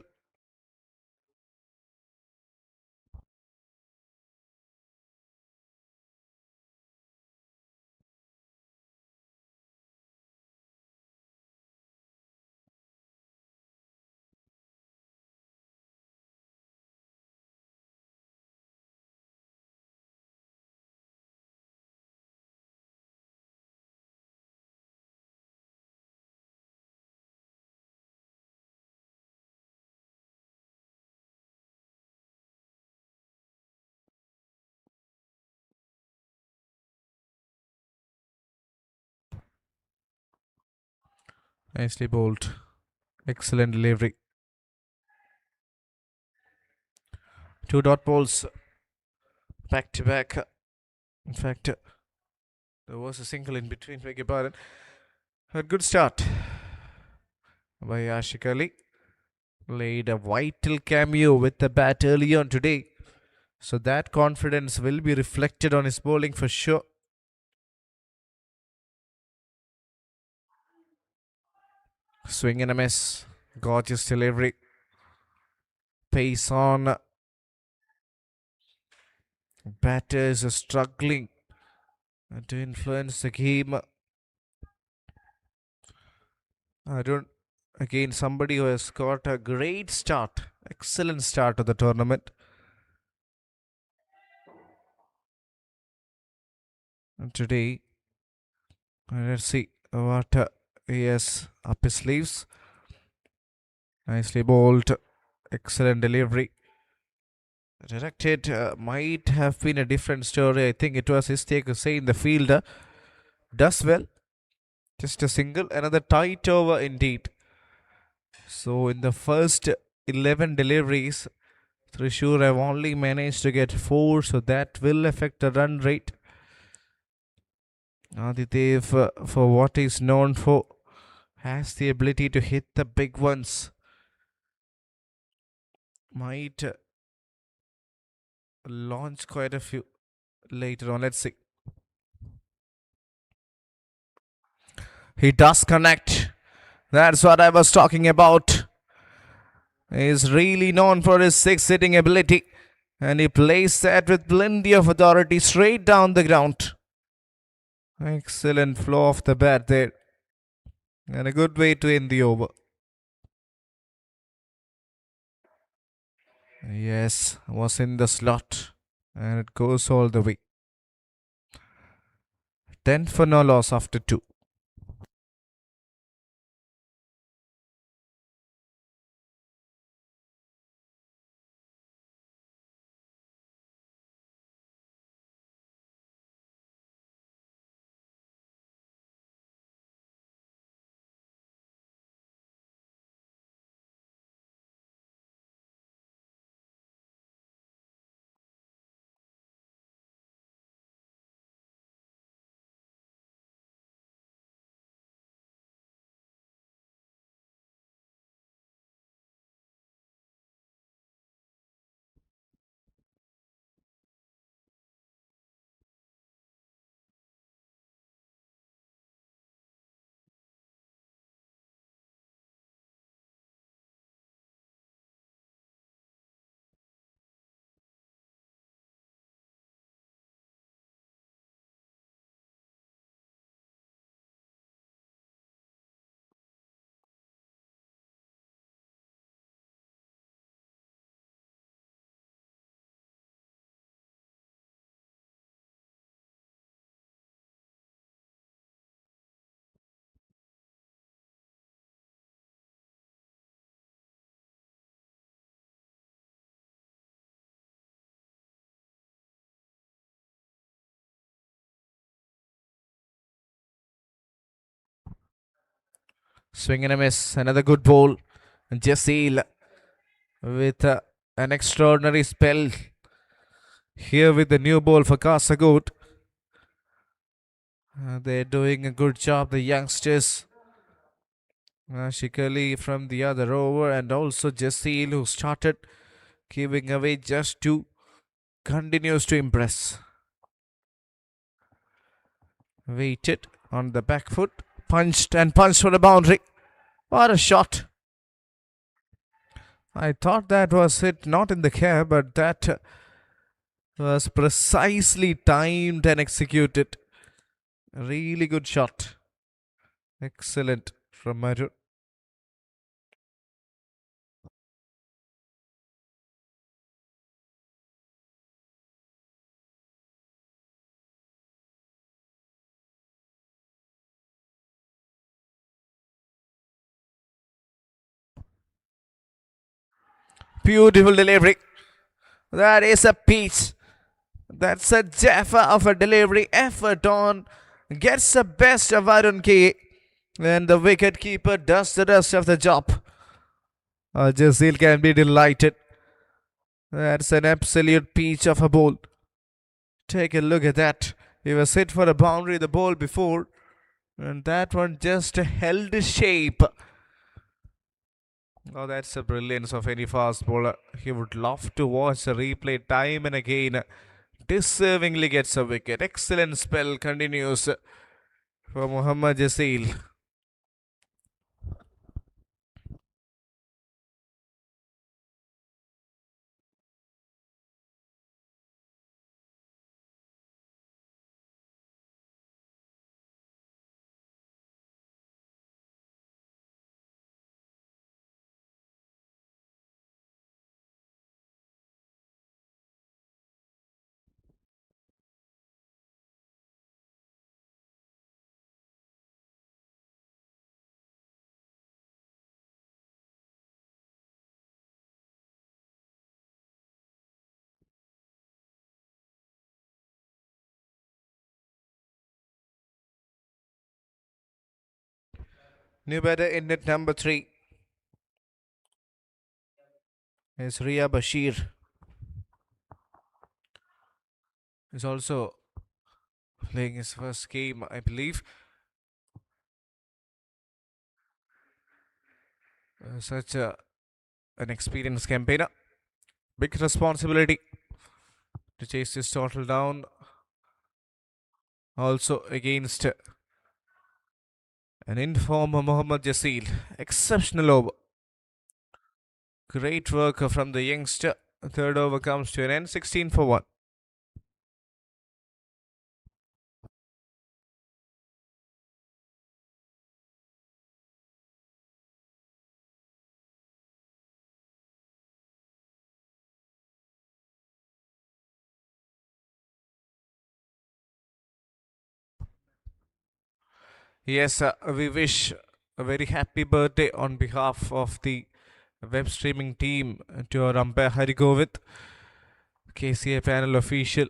S2: Nicely bowled. Excellent delivery. 2 dot balls back to back. In fact, there was a single in between. Beg your pardon. A good start by Ashik Ali. Played a vital cameo with the bat early on today. So that confidence will be reflected on his bowling for sure. Swing and a miss. Gorgeous delivery. Pace on. Batters are struggling to influence the game. Again, somebody who has got a great start. Excellent start to the tournament. And today, let's see what he has up his sleeves. Nicely bowled. Excellent delivery. Directed might have been a different story. I think it was his take to say in the fielder does well. Just a single. Another tight over indeed. So in the first 11 deliveries, Thrissur have only managed to get 4. So that will affect the run rate. Aditev, for what he's known for, has the ability to hit the big ones. Might launch quite a few later on. Let's see. He does connect. That's what I was talking about. He is really known for his 6 hitting ability. And he plays that with plenty of authority straight down the ground. Excellent flow of the bat there. And a good way to end the over. Yes, was in the slot. And it goes all the way. 10 for no loss after 2. Swing and a miss. Another good ball. Jasil with an extraordinary spell here with the new ball for Kasagod. They're doing a good job, the youngsters. Shikali from the other over, and also Jasil, who started giving away just two, continues to impress. Waited on the back foot, punched for the boundary. What a shot! I thought that was it, not in the care, but that was precisely timed and executed. Really good shot. Excellent from Maru. Beautiful delivery. That is a peach. That's a Jaffa of a delivery. Effort on. Gets the best of Arun K. And the wicket keeper does the rest of the job. Jasil can be delighted. That's an absolute peach of a ball. Take a look at that. He was hit for a boundary the ball before. And that one just held shape. Oh, that's the brilliance of any fast bowler. He would love to watch the replay time and again. Deservingly gets a wicket. Excellent spell continues for Muhammad Jasil. New batter in at number 3 is Ria Bashir. He's also playing his first game, I believe. Such an experienced campaigner. Big responsibility to chase this total down. Also against an informer Muhammad Jasil. Exceptional over. Great work from the youngster. Third over comes to an end. 16 for 1. Yes, we wish a very happy birthday on behalf of the web streaming team to our umpire Hari Govind, KCA panel official.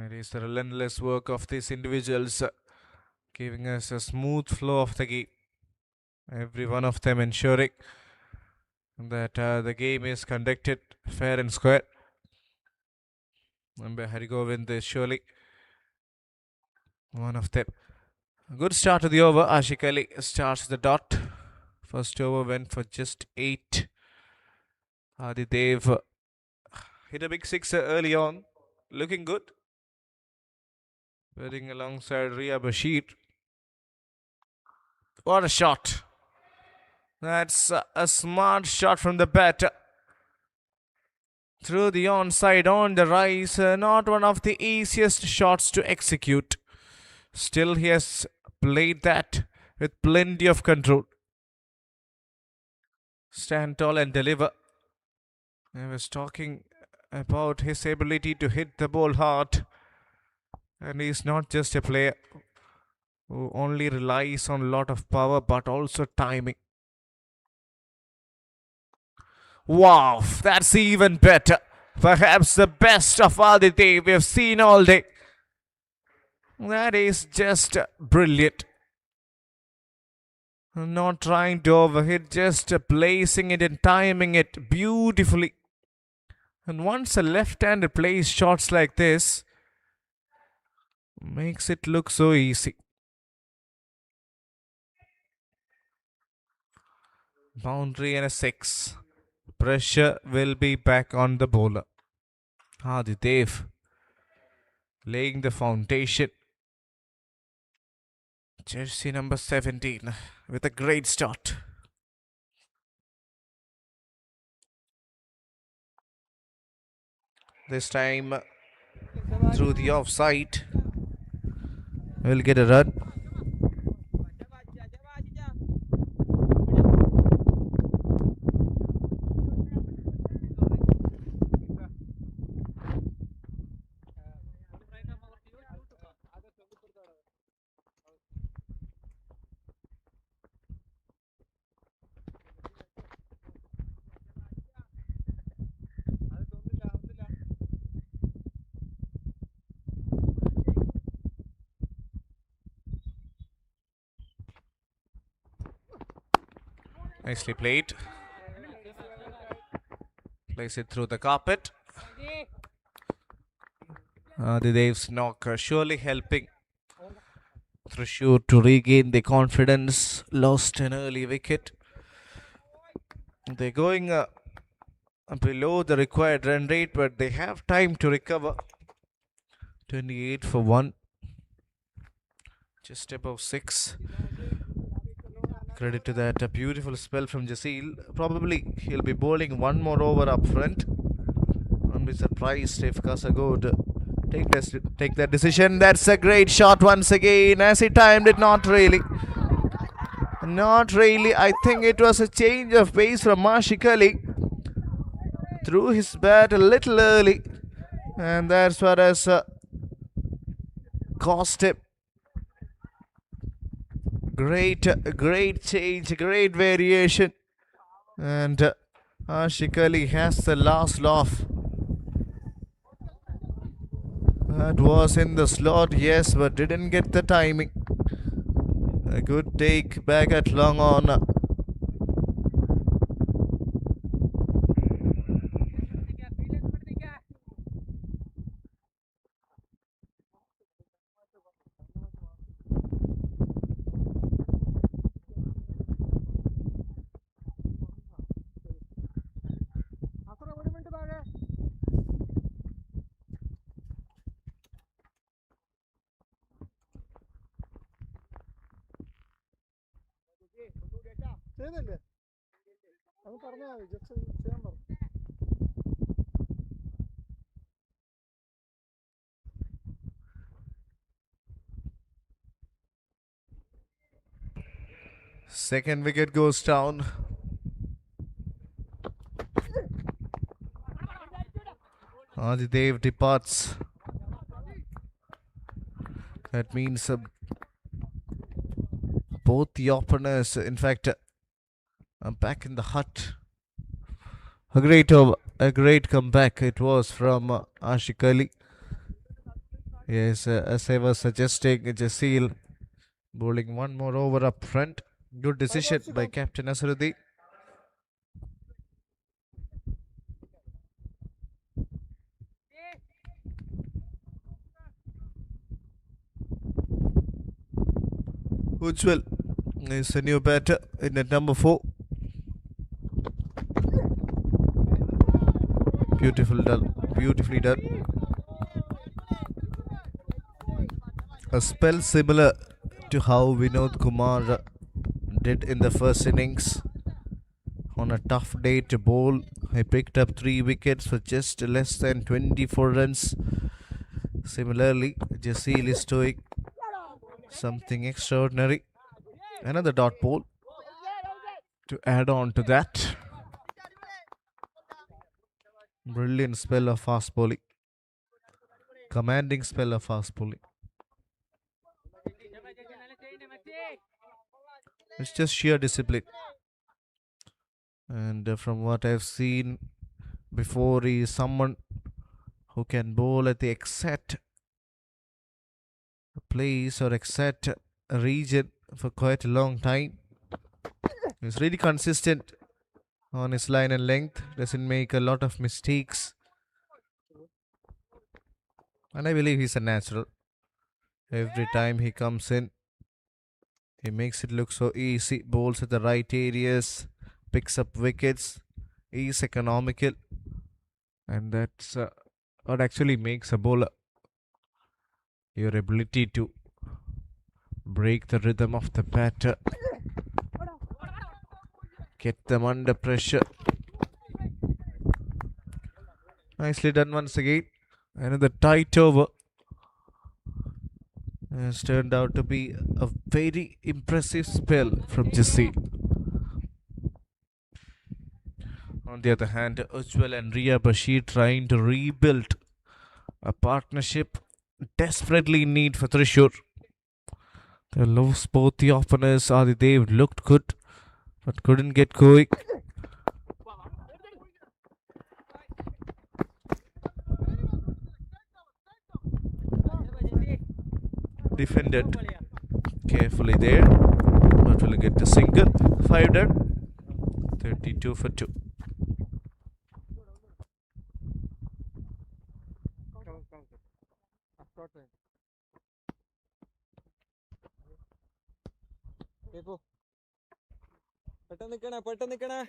S2: It is the relentless work of these individuals giving us a smooth flow of the game. Every one of them ensuring that the game is conducted fair and square. Umpire Hari Govind is surely one of them. Good start to the over. Ashik Ali starts the dot. First over went for just 8. Adidev hit a big sixer early on. Looking good. Batting alongside Ria Bashir. What a shot. That's a smart shot from the batter. Through the onside on the rise. Not one of the easiest shots to execute. Still, he has played that with plenty of control. Stand tall and deliver. I was talking about his ability to hit the ball hard. And he's not just a player who only relies on a lot of power but also timing. Wow, that's even better. Perhaps the best of Aditi we've seen all day. That is just brilliant. Not trying to overhit, just placing it and timing it beautifully. And once a left-hander plays shots like this, makes it look so easy. Boundary and a 6. Pressure will be back on the bowler. Adidev laying the foundation. Jersey number 17 with a great start. This time through the offside. We'll get a run. Nicely played. Place it through the carpet. Adidev's knock surely helping Thrissur to regain the confidence. Lost an early wicket. They're going below the required run rate, but they have time to recover. 28 for 1. Just above 6. Credit to that. A beautiful spell from Jasil. Probably he'll be bowling one more over up front. Won't be surprised if Kasagod take that decision. That's a great shot once again. As he timed it, not really. Not really. I think it was a change of pace from Ashik Ali. Threw his bat a little early. And that's what has cost him. Great change, great variation. And Ashik Ali has the last laugh. That was in the slot, yes, but didn't get the timing. A good take back at long on.
S3: ചെയ്തല്ലേ അത് പറഞ്ഞാൽ മതി just ചെയ്യാൻ പറഞ്ഞു.
S2: Second wicket goes down. Adidev departs. That means both the openers, in fact, are back in the hut. A great comeback it was from Ashik Ali. Yes, as I was suggesting, Jasil bowling one more over up front. Good decision by Captain Asruddin. Ujjwal is a new batter in at number 4. Beautifully done. A spell similar to how Vinod Kumar did in the first innings. On a tough day to bowl, he picked up 3 wickets for just less than 24 runs. Similarly, Jasil is doing something extraordinary. Another dot ball to add on to that. Brilliant spell of fast bowling. Commanding spell of fast bowling. It's just sheer discipline. And from what I've seen before, he is someone who can bowl at the exact place or exact region for quite a long time. He's really consistent on his line and length, doesn't make a lot of mistakes. And I believe he's a natural. Every time he comes in, he makes it look so easy. Bowls at the right areas, picks up wickets, is economical. And that's what actually makes a bowler. Your ability to break the rhythm of the batter, get them under pressure. Nicely done once again. Another tight over. Has turned out to be a very impressive spell from Jesse. On the other hand, Ujjwal and Ria Bashir trying to rebuild a partnership desperately in need for Thrissur. They lost both the openers. Adidev looked good, but couldn't get going. Defended carefully there, but will get a single. 5 done. 32 for 2.
S3: പെട്ടെന്ന് നിക്കണേ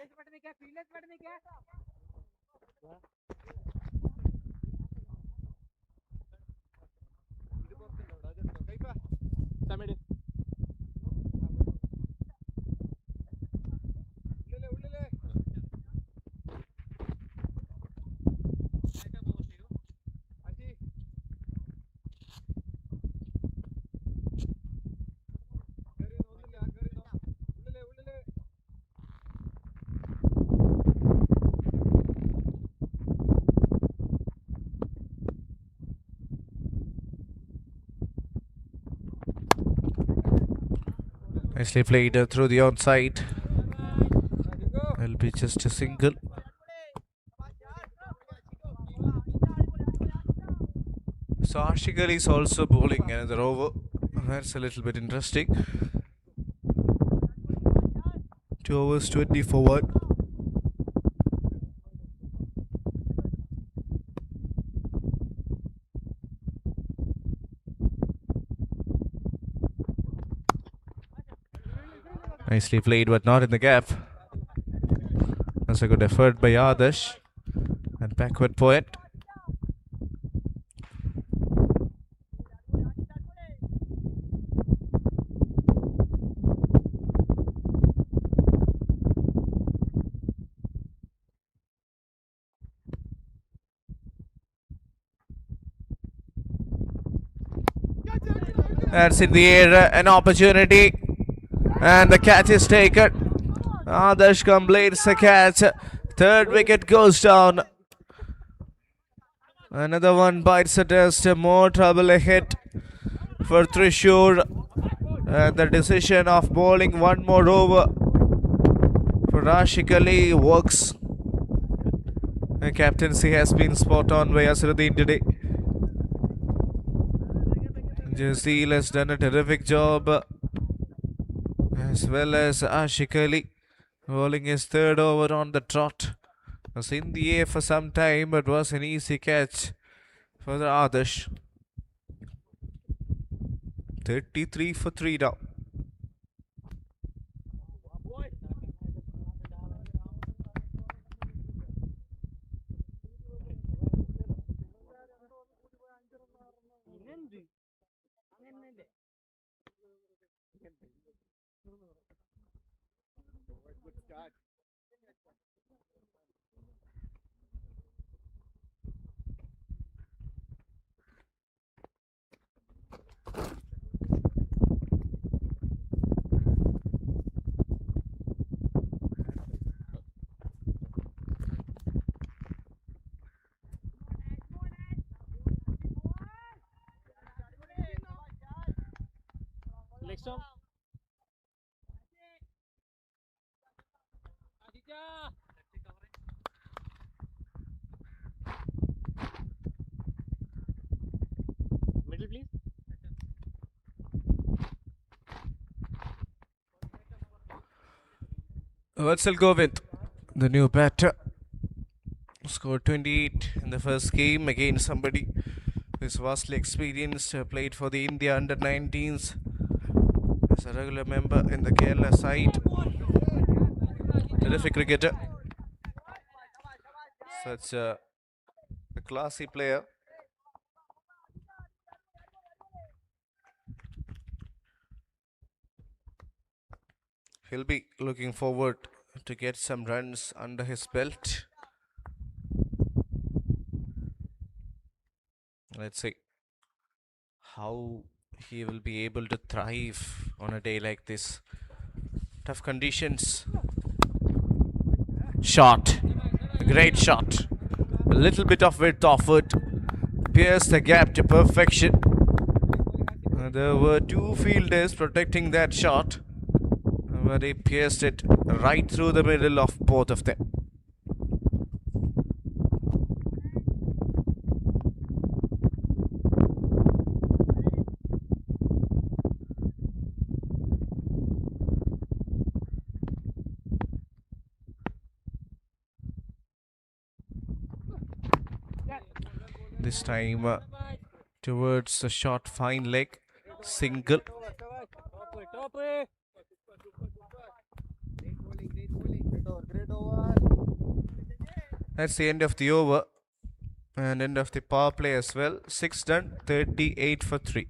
S2: Nicely played through the onside. Will be just a single. So Ashik Ali is also bowling another over. That's a little bit interesting. 2 overs 20 for 1. Nicely played, but not in the gap. That's a good effort by Adarsh. And backward poet. That's in the air, an opportunity. And the catch is taken. Adarsh completes the catch. Third wicket goes down. Another one bites the dust. More trouble ahead for Thrissur. And the decision of bowling one more over for Ashik Ali works. The captaincy has been spot on by Asruddin today. Jazeel has done a terrific job, as well as Ashik Ali bowling his third over on the trot. Was in the air for some time, but was an easy catch for the Adarsh. 33 for 3 now. Vatsal Govind, the new batter, scored 28 in the first game against somebody who is vastly experienced, played for the India under-19s as a regular member in the Kerala side. Terrific cricketer. Such a classy player. He'll be looking forward to get some runs under his belt. Let's see how he will be able to thrive on a day like this. Tough conditions. Shot. Great shot. A little bit of width offered. Pierced the gap to perfection. There were two fielders protecting that shot, but he pierced it right through the middle of both of them. This time towards the short fine leg, single. That's the end of the over and end of the power play as well. 6 done, 38 for 3.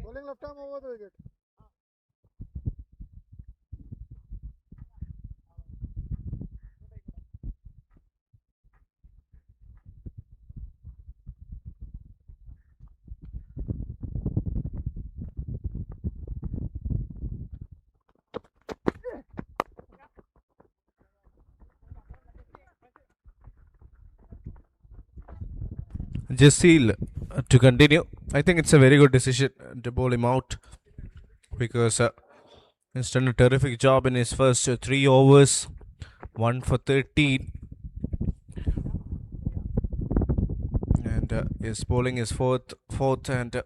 S3: Bowling left arm over the wicket.
S2: Jasil to continue. I think it's a very good decision to bowl him out because he's done a terrific job in his first 3 overs. 1 for 13. And his bowling is fourth and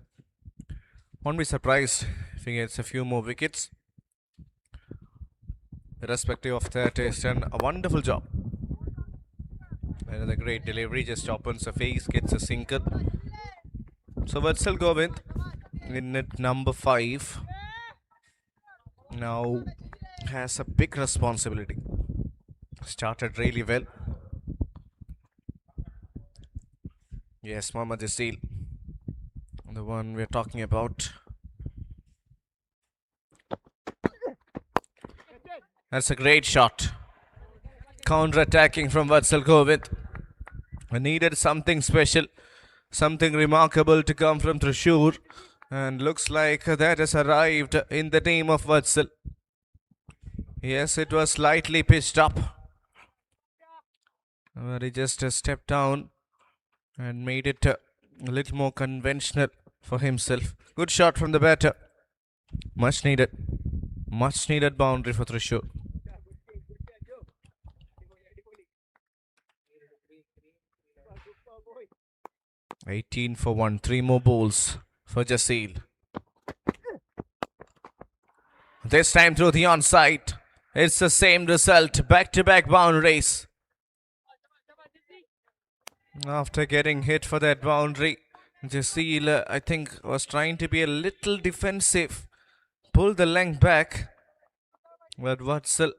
S2: won't be surprised if he gets a few more wickets. Irrespective of that, he's done a wonderful job. Another great delivery, just opens the face, gets a sinker. So Vatsal Govind in at number 5 now has a big responsibility. Started really well. Yes, Mohammad Jasil, the one we're talking about. That's a great shot. Counter-attacking from Vatsal Govind. I needed something special, something remarkable to come from Thrissur, and looks like that has arrived in the name of Vatsal. Yes, it was slightly pitched up, but he just stepped down and made it a little more conventional for himself. Good shot from the batter. Much needed boundary for Thrissur. 18 for 1. 3 more balls for Jasil. This time through the onside. It's the same result. Back-to-back boundaries. After getting hit for that boundary, Jasil, I think, was trying to be a little defensive. Pulled the length back. But Vatsal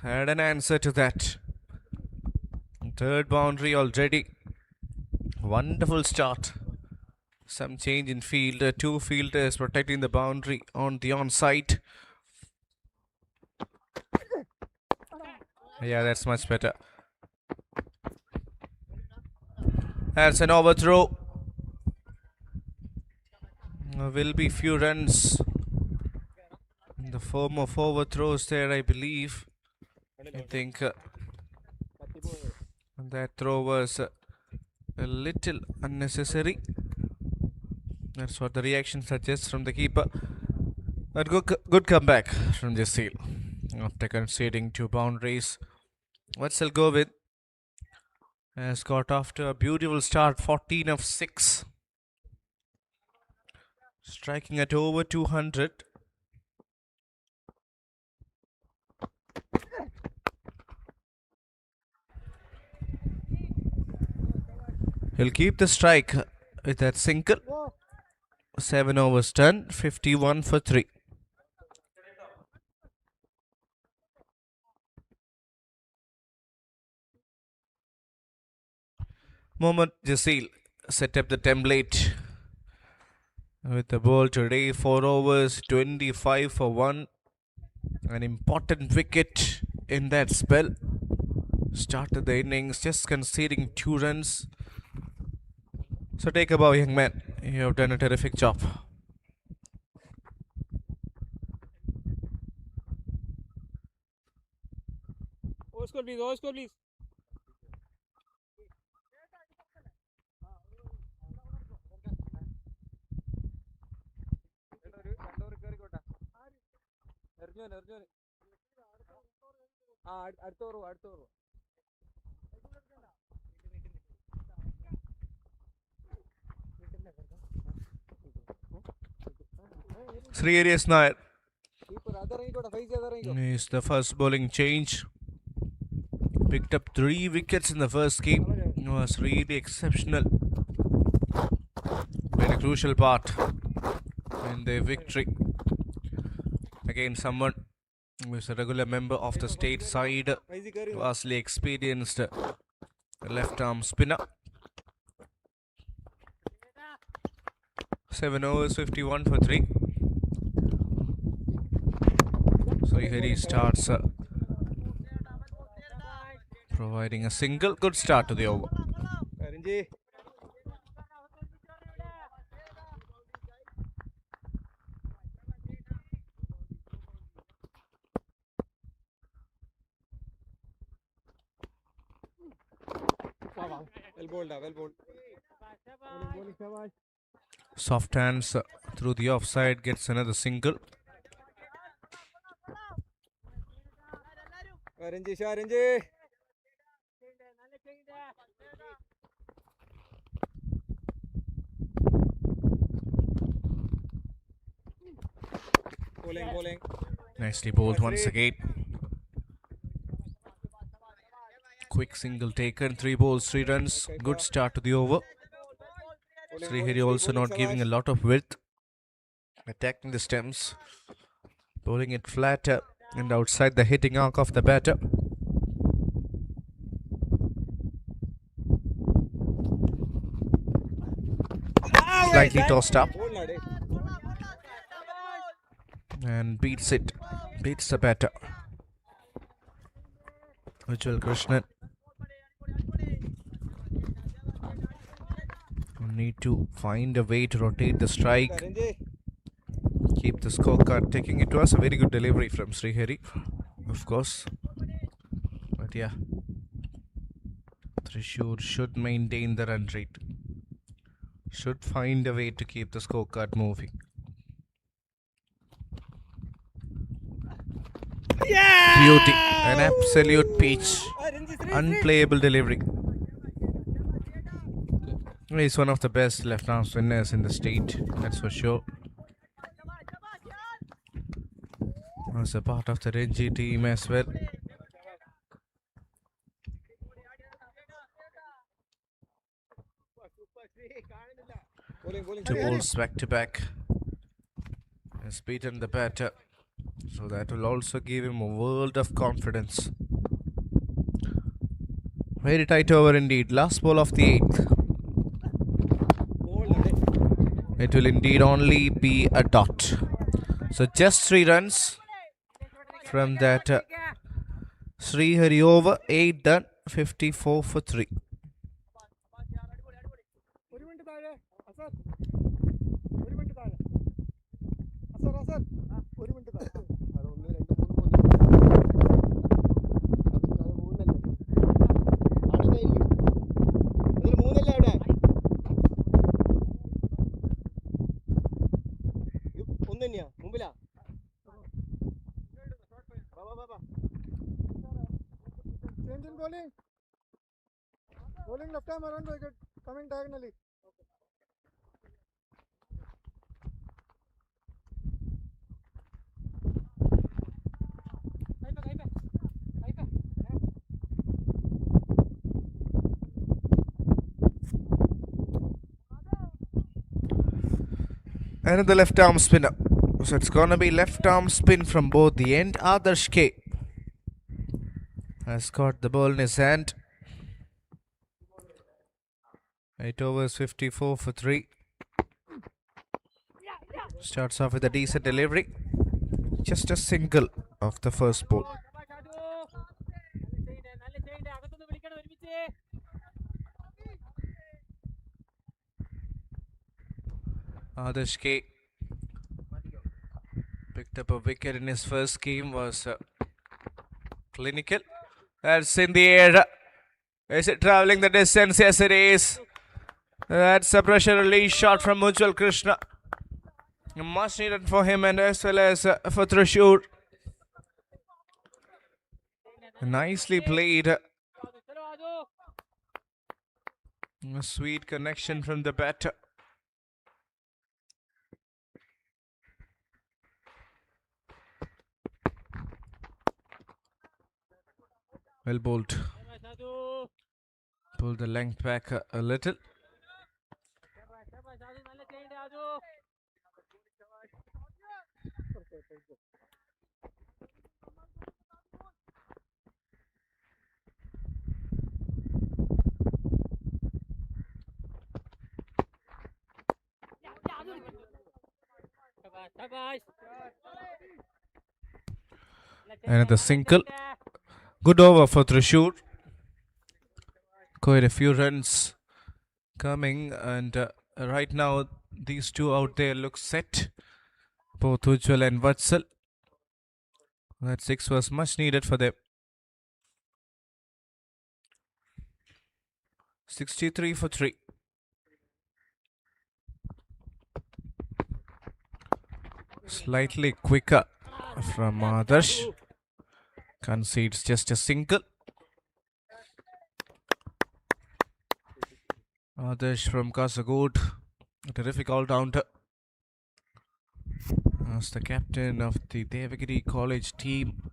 S2: had an answer to that. Third boundary already. Wonderful start. Some change in field. 2 fielders protecting the boundary on the onside. Yeah, that's much better. That's an overthrow. Will be few runs in the form of overthrows there, I believe. I think that throw was a little unnecessary. That's what the reaction suggests from the keeper. But good comeback from Jasil after conceding 2 boundaries. What's go with has got off to a beautiful start, 14 of 6, striking at over 200. He'll keep the strike with that single. 7 overs done, 51 for 3. Mohammad Jasil set up the template with the ball today. 4 overs, 25 for 1. An important wicket in that spell. Started the innings just conceding 2 runs. So take a bow, young man. You have done a terrific job.
S4: Score please, score please.
S2: Shreyas Nair is the first bowling change. Picked up 3 wickets in the first game. Was really exceptional. Played a crucial part in their victory against someone who is a regular member of the state side, vastly experienced left arm spinner. 7 overs, 51 for 3. So he starts providing a single. Good start to the over.
S4: Well bowled.
S2: Soft hands through the offside, gets another single.
S4: Bowling.
S2: Nicely bowled once again. Quick single taken, 3 balls, 3 runs. Good start to the over. Srihari also not giving a lot of width. Attacking the stems. Bowling it flat and outside the hitting arc of the batter. Slightly tossed up. And beats the batter. Ujjwal Krishnan. Need to find a way to rotate the strike. Keep the scorecard ticking. It was a very good delivery from Srihari, of course. But yeah, Thrissur should maintain the run rate. Should find a way to keep the scorecard moving. Beauty. An absolute peach. Unplayable delivery. He's one of the best left-arm spinners in the state, that's for sure. Was a part of the Ranji team as well. Two balls back to back. Has beaten the batter. So that will also give him a world of confidence. Very tight over indeed. Last ball of the 8th. It will indeed only be a dot. So just 3 runs from that Srihari over. 8 done. 54 for 3.
S3: Sir ഒരു minute അത് 1 2 3 അത് മൂന്നല്ലേ അടങ്ങായിരിക്കും അതിൽ മൂന്നല്ലേ അവിടെ ഒന്ന് തന്നെയാ മുമ്പിലാ change in bowling left arm around wicket coming diagonally
S2: Another left arm spinner. So it's gonna be left arm spin from both the end. Adarsh K has got the ball in his hand. 8 overs, 54 for 3. Starts off with a decent delivery. Just a single of the first ball. Adarsh K picked up a wicket in his first game, was clinical. That's in the air. Is it travelling the distance? Yes, it is. That's a pressure release shot from Ujjwal Krishna. Much needed for him and as well as for Trishur. Nicely played. A sweet connection from the batter. Well bowled. Pull the length back a little. Another single. Good over for Trishur. Quite a few runs coming, and right now these two out there look set. Both Ujjwal and Vatsal. That 6 was much needed for them. 63 for 3. Slightly quicker from Adarsh. Concedes just a single. Adarsh from Kasagod, a terrific all-rounder. As the captain of the Devagiri College team.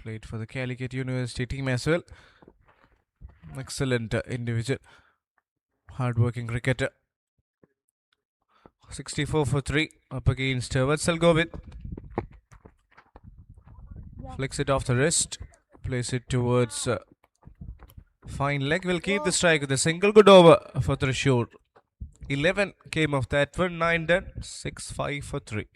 S2: Played for the Calicut University team as well. Excellent individual. Hard-working cricketer. 64 for 3 up against Vatsal Govind. Flicks it off the wrist. Place it towards fine leg. Will keep the strike with a single. Good over for Trishur. 11 came off that one. 9 done. 6-5 for 3.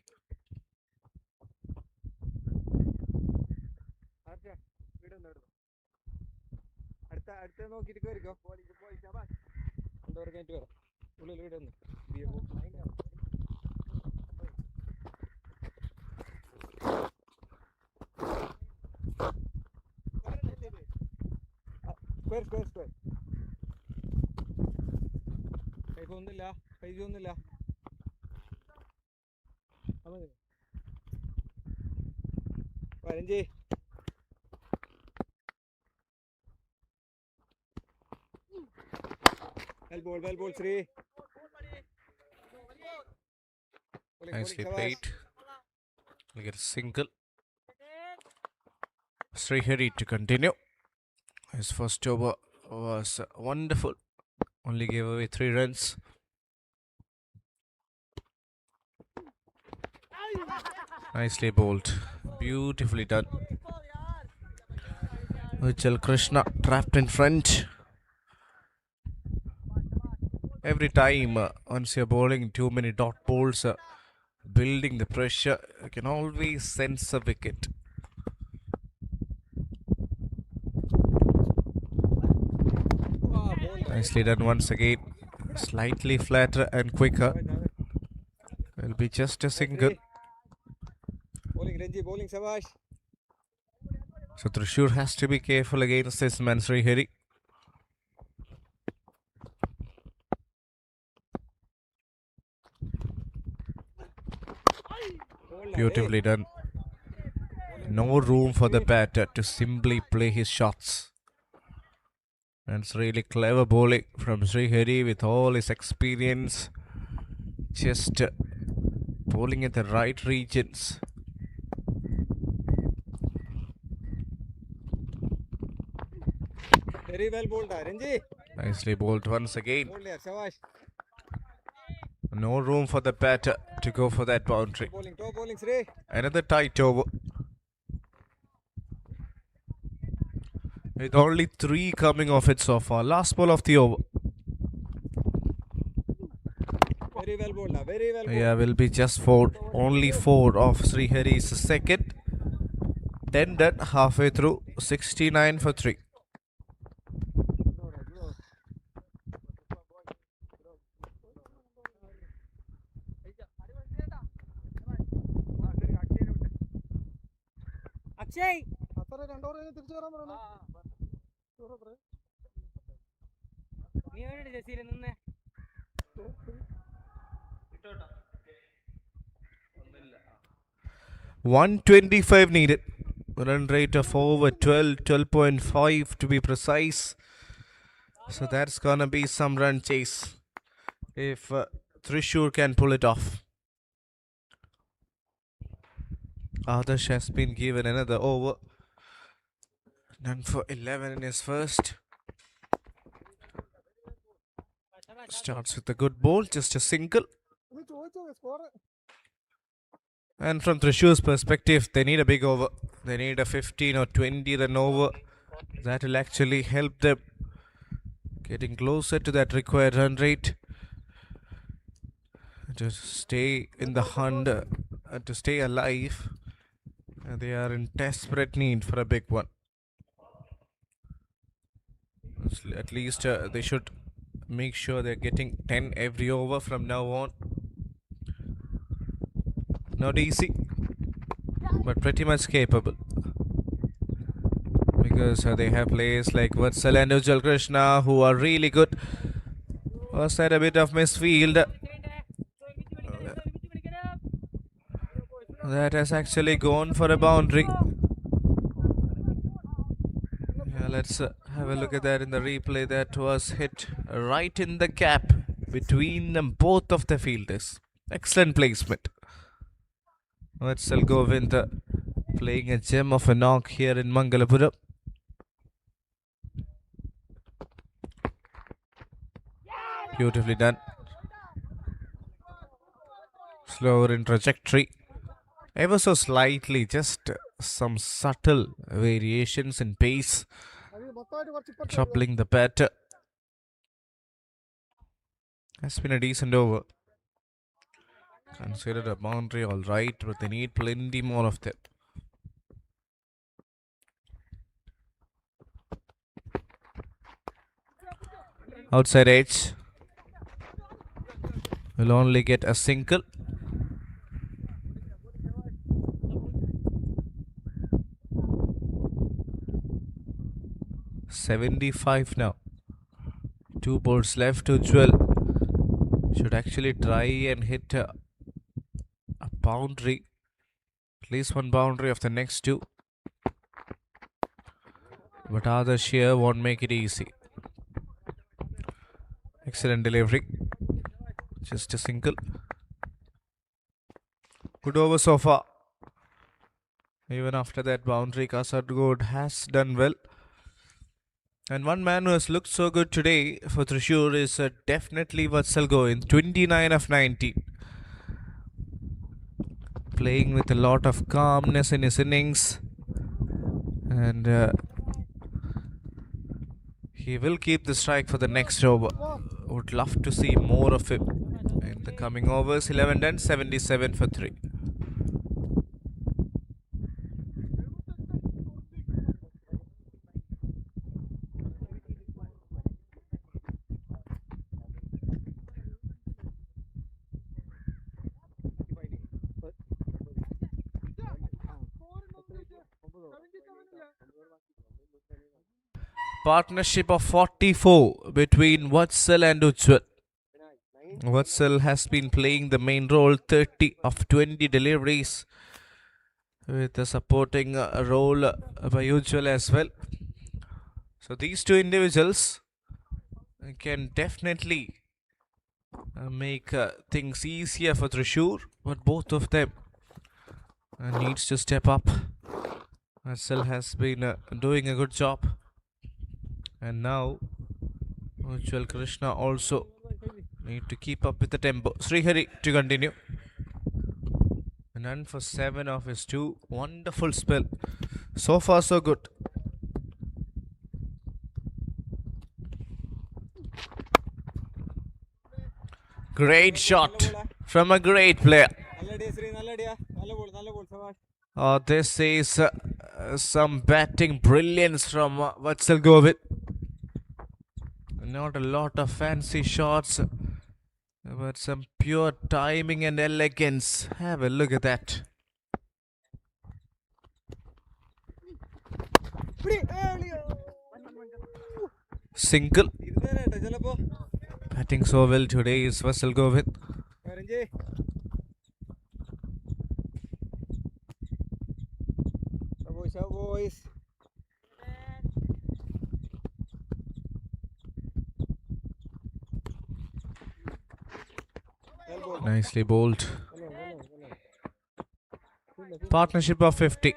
S4: Square. ഒന്നുമില്ല പൈസ ഒന്നുമില്ല പതിനഞ്ച് well ball Sri.
S2: Nicely played. We get a single. Srihari to continue. His first over was wonderful. Only gave away 3 runs. Nicely bowled. Beautifully done. Ujjwal Krishna trapped in front. Every time once you're bowling too many dot balls, building the pressure, you can always sense a wicket. Nicely done once again. Slightly flatter and quicker. Will be just a single.
S4: Bowling, Renji, bowling, Savash.
S2: So Thrissur has to be careful against this man Srihari. Beautifully done. No room for the batter to simply play his shots. And it's really clever bowling from Srihari with all his experience. Just bowling at the right regions.
S4: Very well bowled, Renji.
S2: Nicely bowled once again.
S4: Bowled there, Savash.
S2: No room for the batter to go for that boundary.
S4: Top bowling, Sri.
S2: Another tight over. With only 3 coming off it so far. Last ball of the over.
S4: Very well bowled, very well bowled.
S2: Yeah, will be just 4. Only 4 of Srihari's second. 10 done halfway through. 69 for 3.
S3: Akshay അത്ര 2 over കഴിഞ്ഞ് തിരിച്ചു വരാൻ പറയണേ. നീ എവിടെ ജസീൽ നിന്നേ?
S2: 125 needed. Run rate of over 12.5 to be precise. So that's gonna be some run chase if Thrissur can pull it off. Adarsh has been given another over. Done for 11 in his first. Starts with a good ball, just a single. And from Thrishur's perspective, they need a big over. They need a 15 or 20 run over. That will actually help them getting closer to that required run rate. To stay in the hunt, to stay alive. They are in desperate need for a big one. At least they should make sure they're getting 10 every over from now on. Not easy, but pretty much capable. Because they have players like Vatsal and Ujjwal Krishna who are really good. Was that a bit of misfield? That has actually gone for a boundary. Yeah, let's have a look at that in the replay. That was hit right in the gap between them, both of the fielders. Excellent placement. Vatsal Govind playing a gem of a knock here in Mangalapuram. Beautifully done. Slower in trajectory. Ever so slightly, just some subtle variations in pace. Troubling the batter. Has been a decent over. Considered a boundary, alright, but they need plenty more of them. Outside edge. Will only get a single. $75 now. 2 balls left to Ujjwal. Should actually try and hit a boundary. At least one boundary of the next 2. But Adarsh here won't make it easy. Excellent delivery. Just a single. Good over so far. Even after that boundary, Kasaragod has done well. And one man who has looked so good today for Thrissur is definitely Vatsal Govind. 29 of 19. Playing with a lot of calmness in his innings. And he will keep the strike for the next over. Would love to see more of him in the coming overs. 11 done, 77 for 3. Partnership of 44 between Vatsal and Ujjwal. Vatsal has been playing the main role, 30 of 20 deliveries, with a supporting role by Ujjwal as well. So these two individuals can definitely make things easier for Thrissur, but both of them needs to step up. Vatsal has been doing a good job, and now Ujjwal Krishna also need to keep up with the tempo. Srihari to continue. None for 7 of his 2. Wonderful spell. So far so good. Great shot from a great player. This is some batting brilliance from Vatsal Govind. Not a lot of fancy shots, but some pure timing and elegance. Have a look at that. Single. Batting so well today is Vatsal Govind.
S4: Boys.
S2: Nicely bowled. Partnership of 50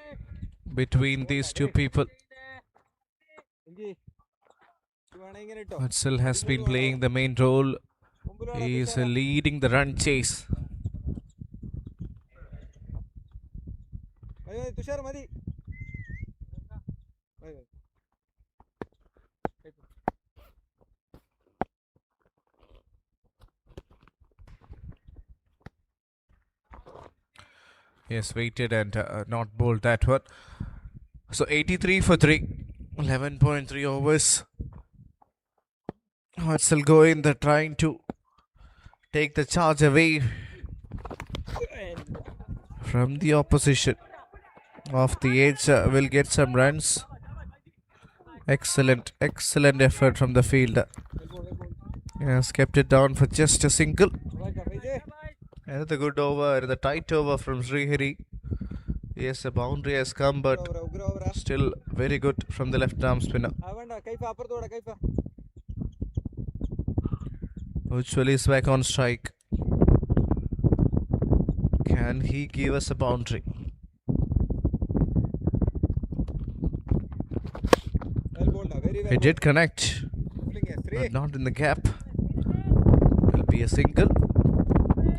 S2: between these two people. Vatsal has been playing the main role. He is leading the run chase.
S4: Tushar Madi.
S2: Yes, waited and not bowled that one. So 83 for 3. 11.3 overs. Vatsal Govind trying to take the charge away from the opposition. Off the edge, will get some runs. Excellent effort from the fielder. Has kept it down for just a single. Another good over, the tight over from Srihari. Yes, a boundary has come, but still very good from the left arm spinner. Ujjwal is back on strike. Can he give us a boundary? It did connect, but not in the gap. Will be a single.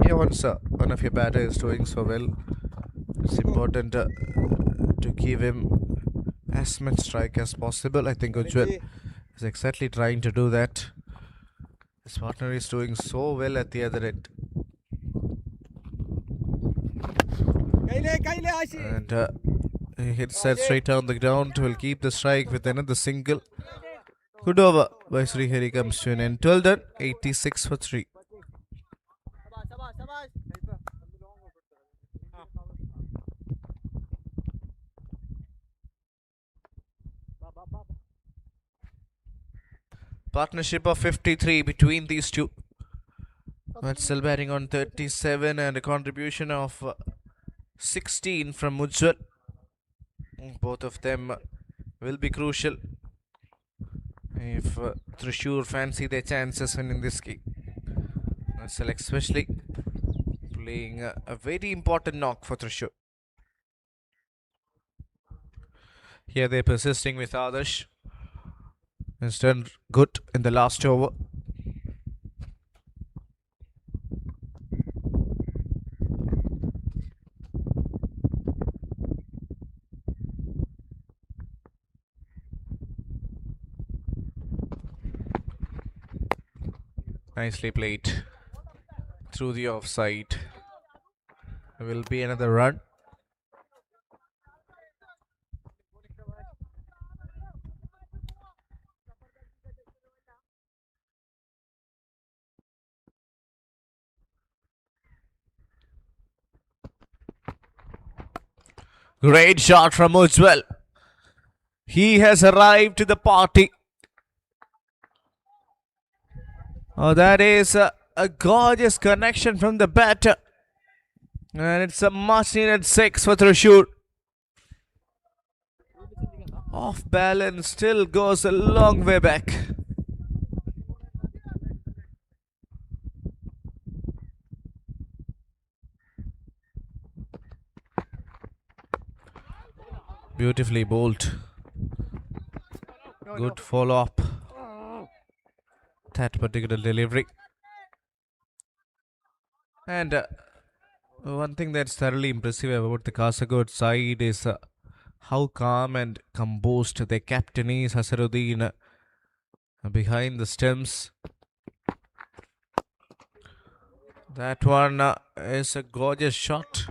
S2: Yeah, once one of your batters is doing so well, it's important to give him as much strike as possible. I think Ujjwal is exactly trying to do that. His partner is doing so well at the other end. And he hits that straight down the ground. Will keep the strike with another single. Good over by Srihari comes to an end. Well done. 86 for 3. Partnership of 53 between these two. Vatsal batting on 37 and a contribution of 16 from Ujjwal. Both of them will be crucial if Thrissur fancy their chances in this game. Vatsal especially playing a very important knock for Thrissur. Here they're persisting with Adarsh. Has done good in the last over. Nicely played through the offside. There will be another run. Great shot from Ujjwal. He has arrived to the party Oh, that is a gorgeous connection from the batter. And it's a much needed 6 for Thrissur. Off balance still goes a long way back. Beautifully bowled. Good follow up. That particular delivery. And one thing that's thoroughly impressive about the Kasaragod side is how calm and composed their captain is, Hasaruddin, behind the stumps. That one is a gorgeous shot,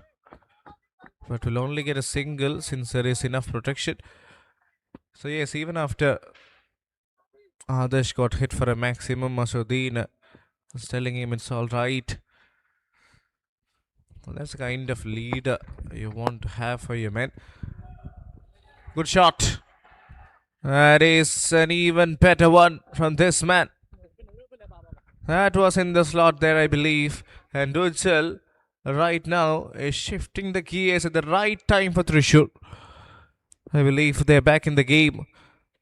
S2: but will only get a single since there is enough protection. So yes, even after Adarsh got hit for a maximum, Hasaruddin was telling him it's alright. Well, that's the kind of lead you want to have for your men. Good shot. That is an even better one from this man. That was in the slot there, I believe. And Ujjal right now is shifting the gears at the right time for Thrissur. I believe they're back in the game.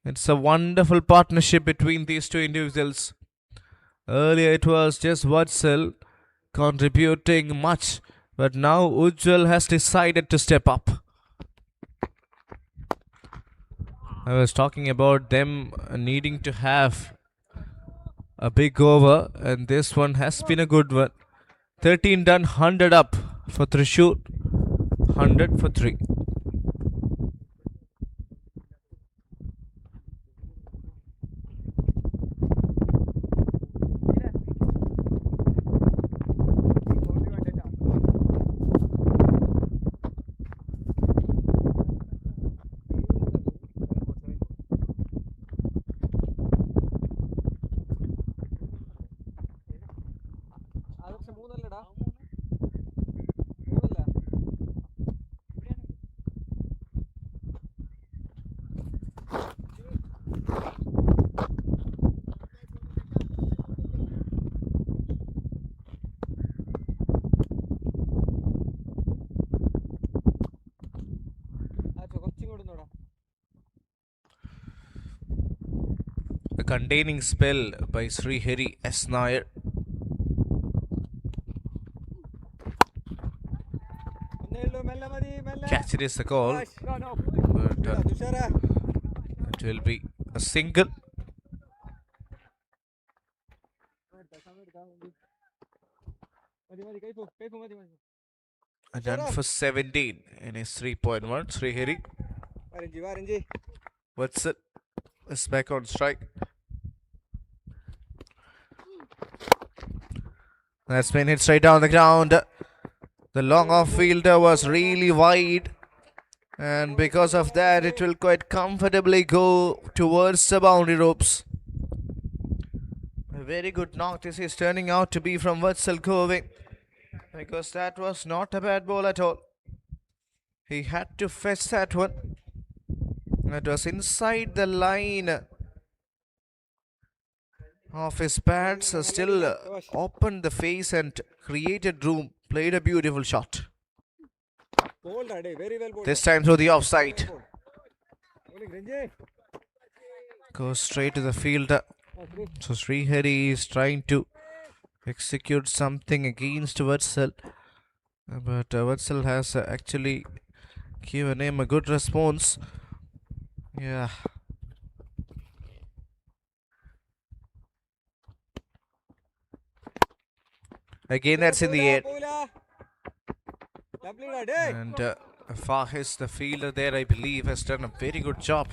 S2: It's a wonderful partnership between these two individuals. Earlier it was just Vatsal contributing much, but now Ujjal has decided to step up. I was talking about them needing to have a big over, and this one has been a good one. 13 done, 100 up for Thrissur, 100 for 3. A containing spell by Sri Hari S. Nair. Catch it is the call, but it will be a single. A done for 17 in his 3.1. Sri Hari. What's it? Is back on strike. That's been hit straight down the ground. The long off fielder was really wide, and because of that it will quite comfortably go towards the boundary ropes. A very good knock this is turning out to be from Vatsal Kove, because that was not a bad ball at all. He had to fetch that one. It was inside the line of his pads, still opened the face and created room. Played a beautiful shot. This time through the offside. Goes straight to the fielder. So Sri Hari is trying to execute something against Vatsal, but Vatsal has actually given him a good response. Yeah. Again, that's in the air. And Fahis, the fielder there, I believe, has done a very good job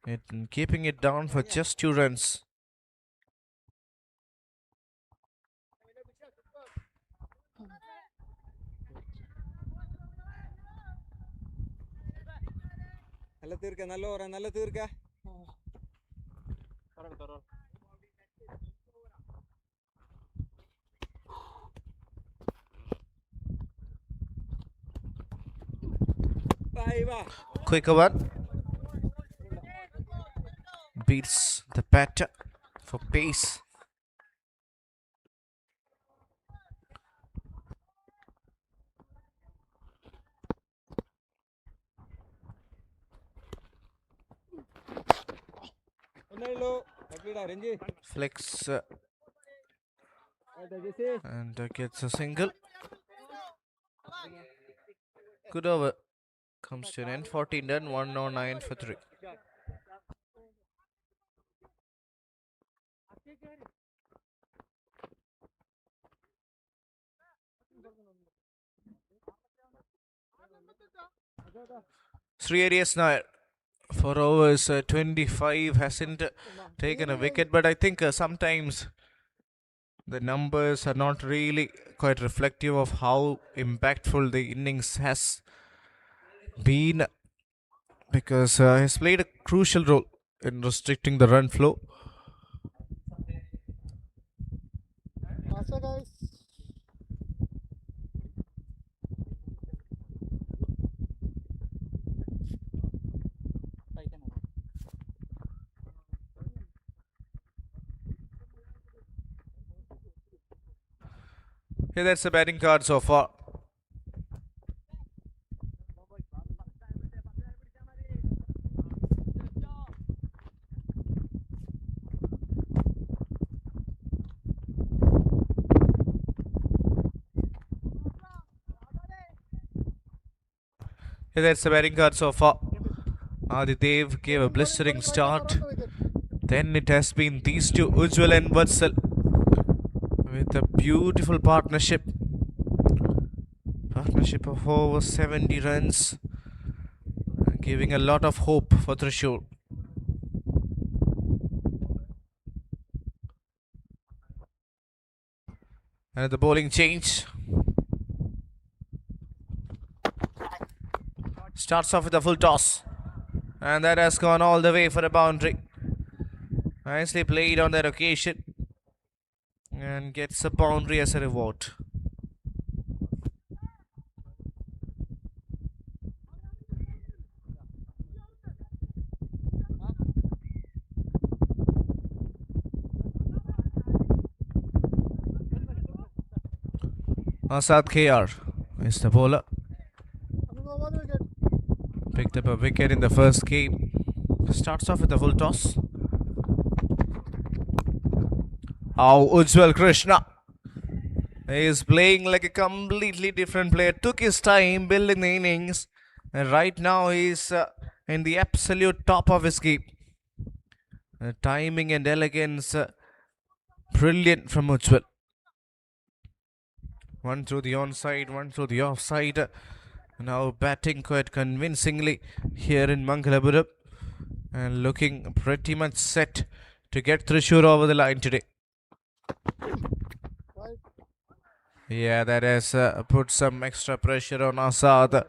S2: in keeping it down for just 2 runs. Quicker one. Beats the batter for pace.
S4: low. Renji.
S2: Flicks
S4: Jesse.
S2: and gets a single. Good over. Comes to an end. 14 done. 109 for 3. Sri Arias Nair for overs 25 hasn't taken a wicket, but I think sometimes the numbers are not really quite reflective of how impactful the innings has been, because he has played a crucial role in restricting the run flow.
S3: Faster, guys.
S2: Yeah, that's the batting card so far. Yeah, that's the batting card so far. Adidev gave a blistering start. Then it has been these two, Ujjwal and Vatsal, with a beautiful partnership. Partnership of over 70 runs, giving a lot of hope for Thrissur. And the bowling change. Starts off with a full toss. And that has gone all the way for a boundary. Nicely played on that occasion. And gets a boundary as a reward. Asad KR is the bowler. Picked up a wicket in the first game. Starts off with a full toss. Oh, Ujjwal Krishna is playing like a completely different player. Took his time building the innings. And right now he's in the absolute top of his game. Timing and elegance, brilliant from Ujjwal. One through the onside, one through the offside. Now batting quite convincingly here in Mangalapuram. And looking pretty much set to get Thrissur over the line today. Yeah, that has put some extra pressure on Asad.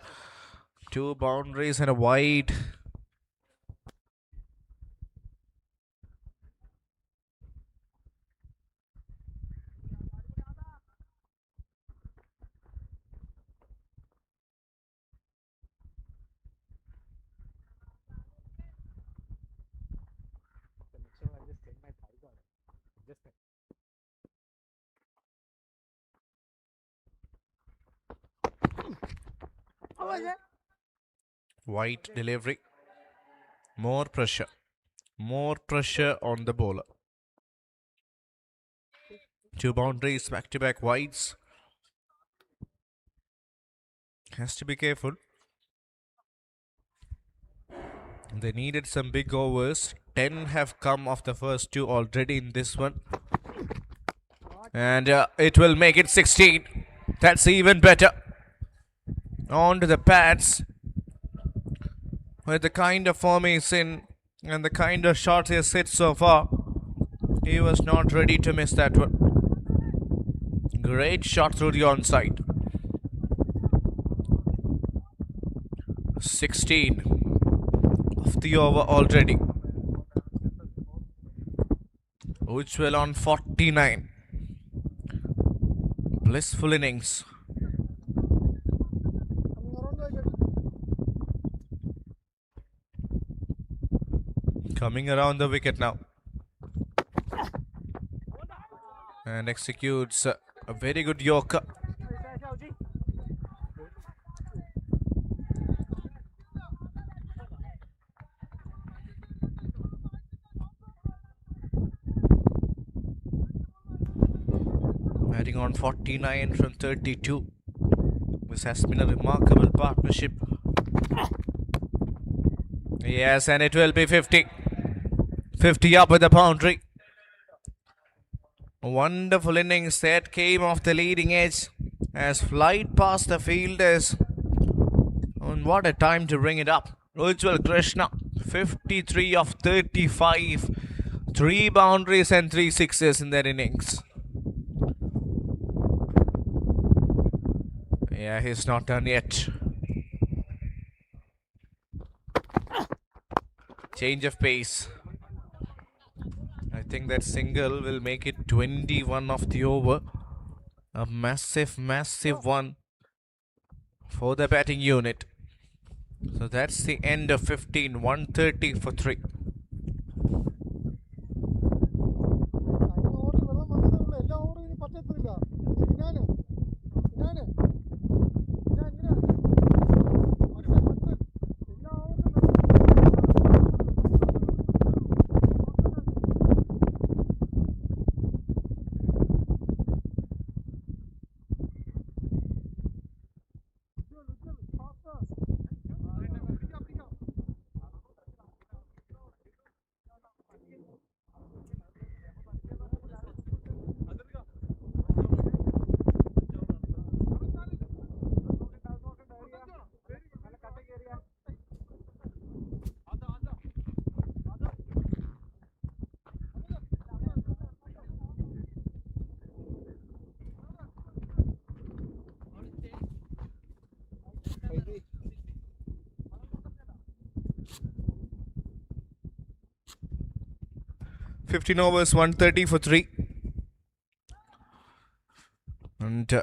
S2: 2 boundaries and a wide. Wide delivery. More pressure. More pressure on the bowler. 2 boundaries, back-to-back wides. Has to be careful. They needed some big overs. 10 have come off the first 2 already in this one. And it will make it 16. That's even better. On to the pads. With the kind of form he's in and the kind of shots he has hit so far, he was not ready to miss that one. Great shot through the onside. 16 of the over already. Ujjwal on 49. Blissful innings. Coming around the wicket now. And executes a very good yorker. Batting on 49 from 32. This has been a remarkable partnership. Yes, and it will be 50. 50 up with the boundary. A wonderful innings that came off the leading edge as flight past the fielders. And what a time to bring it up. Ujjwal Krishna, 53 of 35. 3 boundaries and 3 sixes in that innings. Yeah, he's not done yet. Change of pace. I think that single will make it 21 of the over. A massive, massive one for the batting unit. So that's the end of 15. 130 for 3.
S4: Five,
S2: 15 overs, 130 for 3. And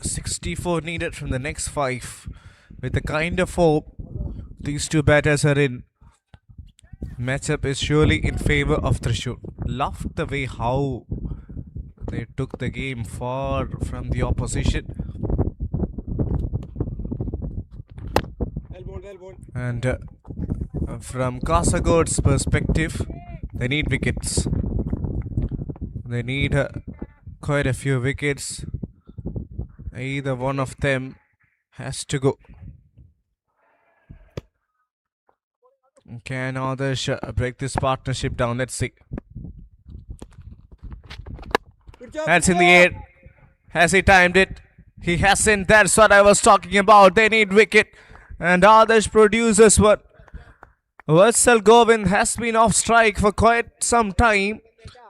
S2: 64 needed from the next 5. With the kind of form these two batters are in, matchup is surely in favour of Thrissur. Loved the way how they took the game far from the opposition.
S4: well bowled.
S2: And from Kasagod's perspective, they need wickets. They need quite a few wickets. Either one of them has to go. Can Adarsh break this partnership down? Let's see.
S4: Good job.
S2: That's in the air. Has he timed it? He hasn't. That's what I was talking about. They need wicket. And Adarsh produces one. Vatsal Govind has been off strike for quite some time.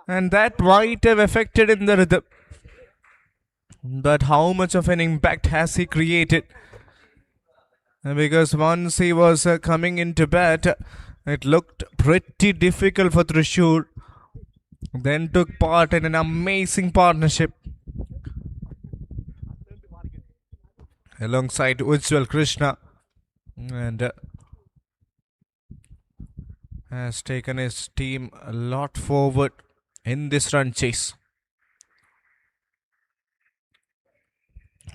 S2: And that might have affected in the rhythm. But how much of an impact has he created? Because once he was coming into bat, it looked pretty difficult for Thrissur. Then took part in an amazing partnership alongside Ujjwal Krishna, and has taken his team a lot forward in this run chase.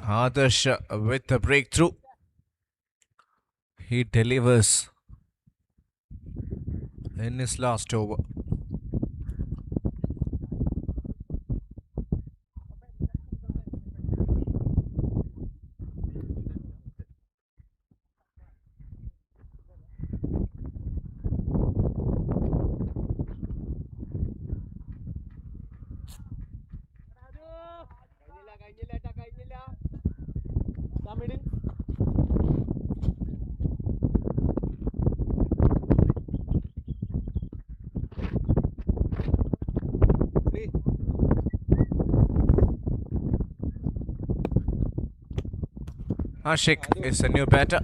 S2: Adarsh with the breakthrough. He delivers in his last over. Ashik is a new batter.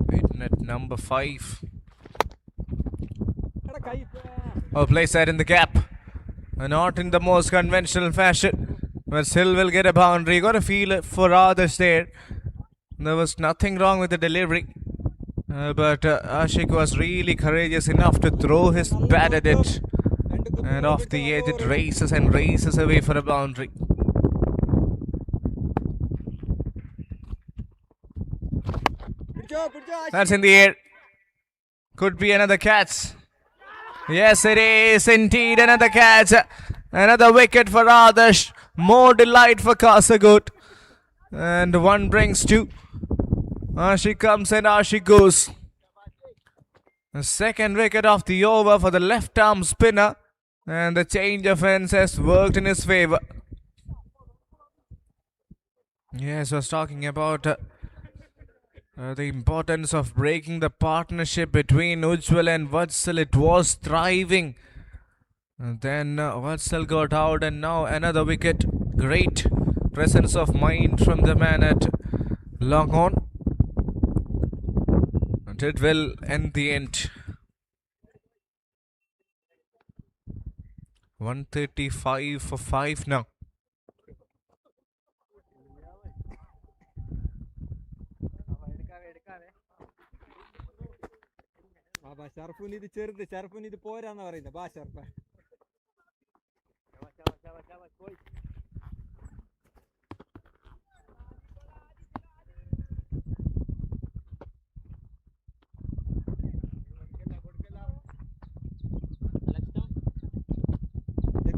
S2: Hitting at number 5. Oh, place that in the gap. Not in the most conventional fashion. But still will get a boundary. Got a feel for others there. There was nothing wrong with the delivery. But Ashik was really courageous enough to throw his bat at it. And off the edge it races and races away for a boundary.
S4: Good job.
S2: That's in the air. Could be another catch. Yes, it is indeed another catch. Another wicket for Adarsh. More delight for Kasagod. And one brings two. She comes and she goes. The second wicket of the over for the left arm spinner. And the change of ends has worked in his favour. Yes, I was talking about the importance of breaking the partnership between Ujjwal and Vatsal. It was thriving. And then Vatsal got out and now another wicket. Great presence of mind from the man at long on. And it will end the end. 135 for 5 now.
S4: ഷർഫുന് ഇത് ചെറുത്, ഷർഫുന് ഇത് പോരാന്ന് പറയുന്നത്. ബാ ഷർഫ്.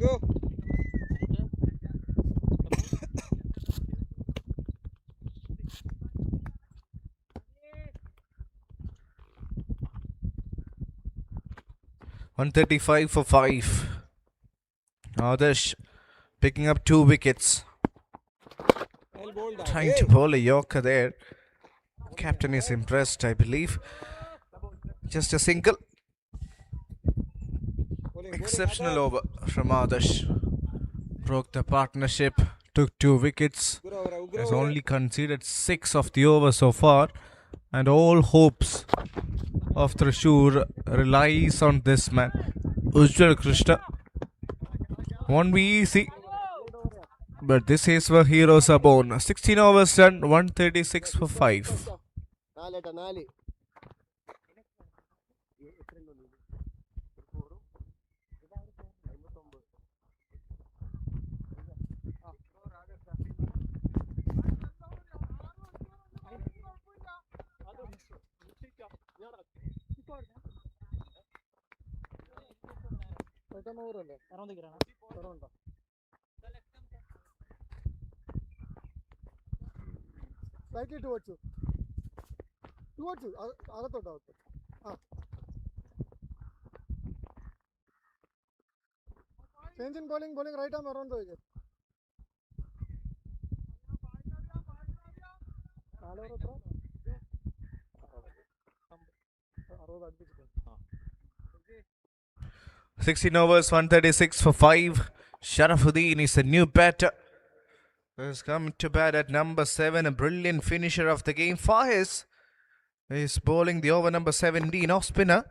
S4: Go.
S2: 135 for 5. Adarsh picking up 2 wickets. Trying to bowl a Yorker there. Captain is impressed, I believe. Just a single. Exceptional over from Adarsh. Broke the partnership. Took 2 wickets. Has only conceded 6 of the over so far. And all hopes of Thrissur relies on this man, Ujjwal Krishna. Won't be easy, but this is where heroes are born. 16 overs done, 136 for 5.
S3: Slightly towards you. Towards you. Agathotta. Change in bowling right arm around the wicket.
S2: Sixteen overs, 136 for 5. Sharafuddin is a new batter. Has come to bat at number 7, a brilliant finisher of the game. Faiz is bowling the over number 17 off spinner.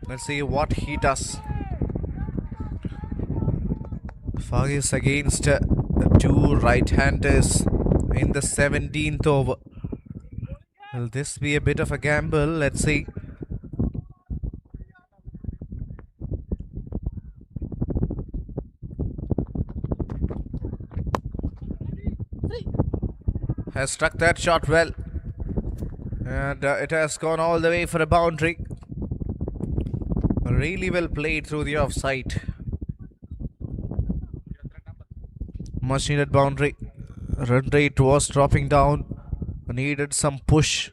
S2: Let's see what he does. Faiz against 2 right-handers in the 17th over. Will this be a bit of a gamble? Let's see. Has struck that shot well, and it has gone all the way for a boundary. Really well played through the offside. Much needed boundary. Run rate was dropping down. Needed some push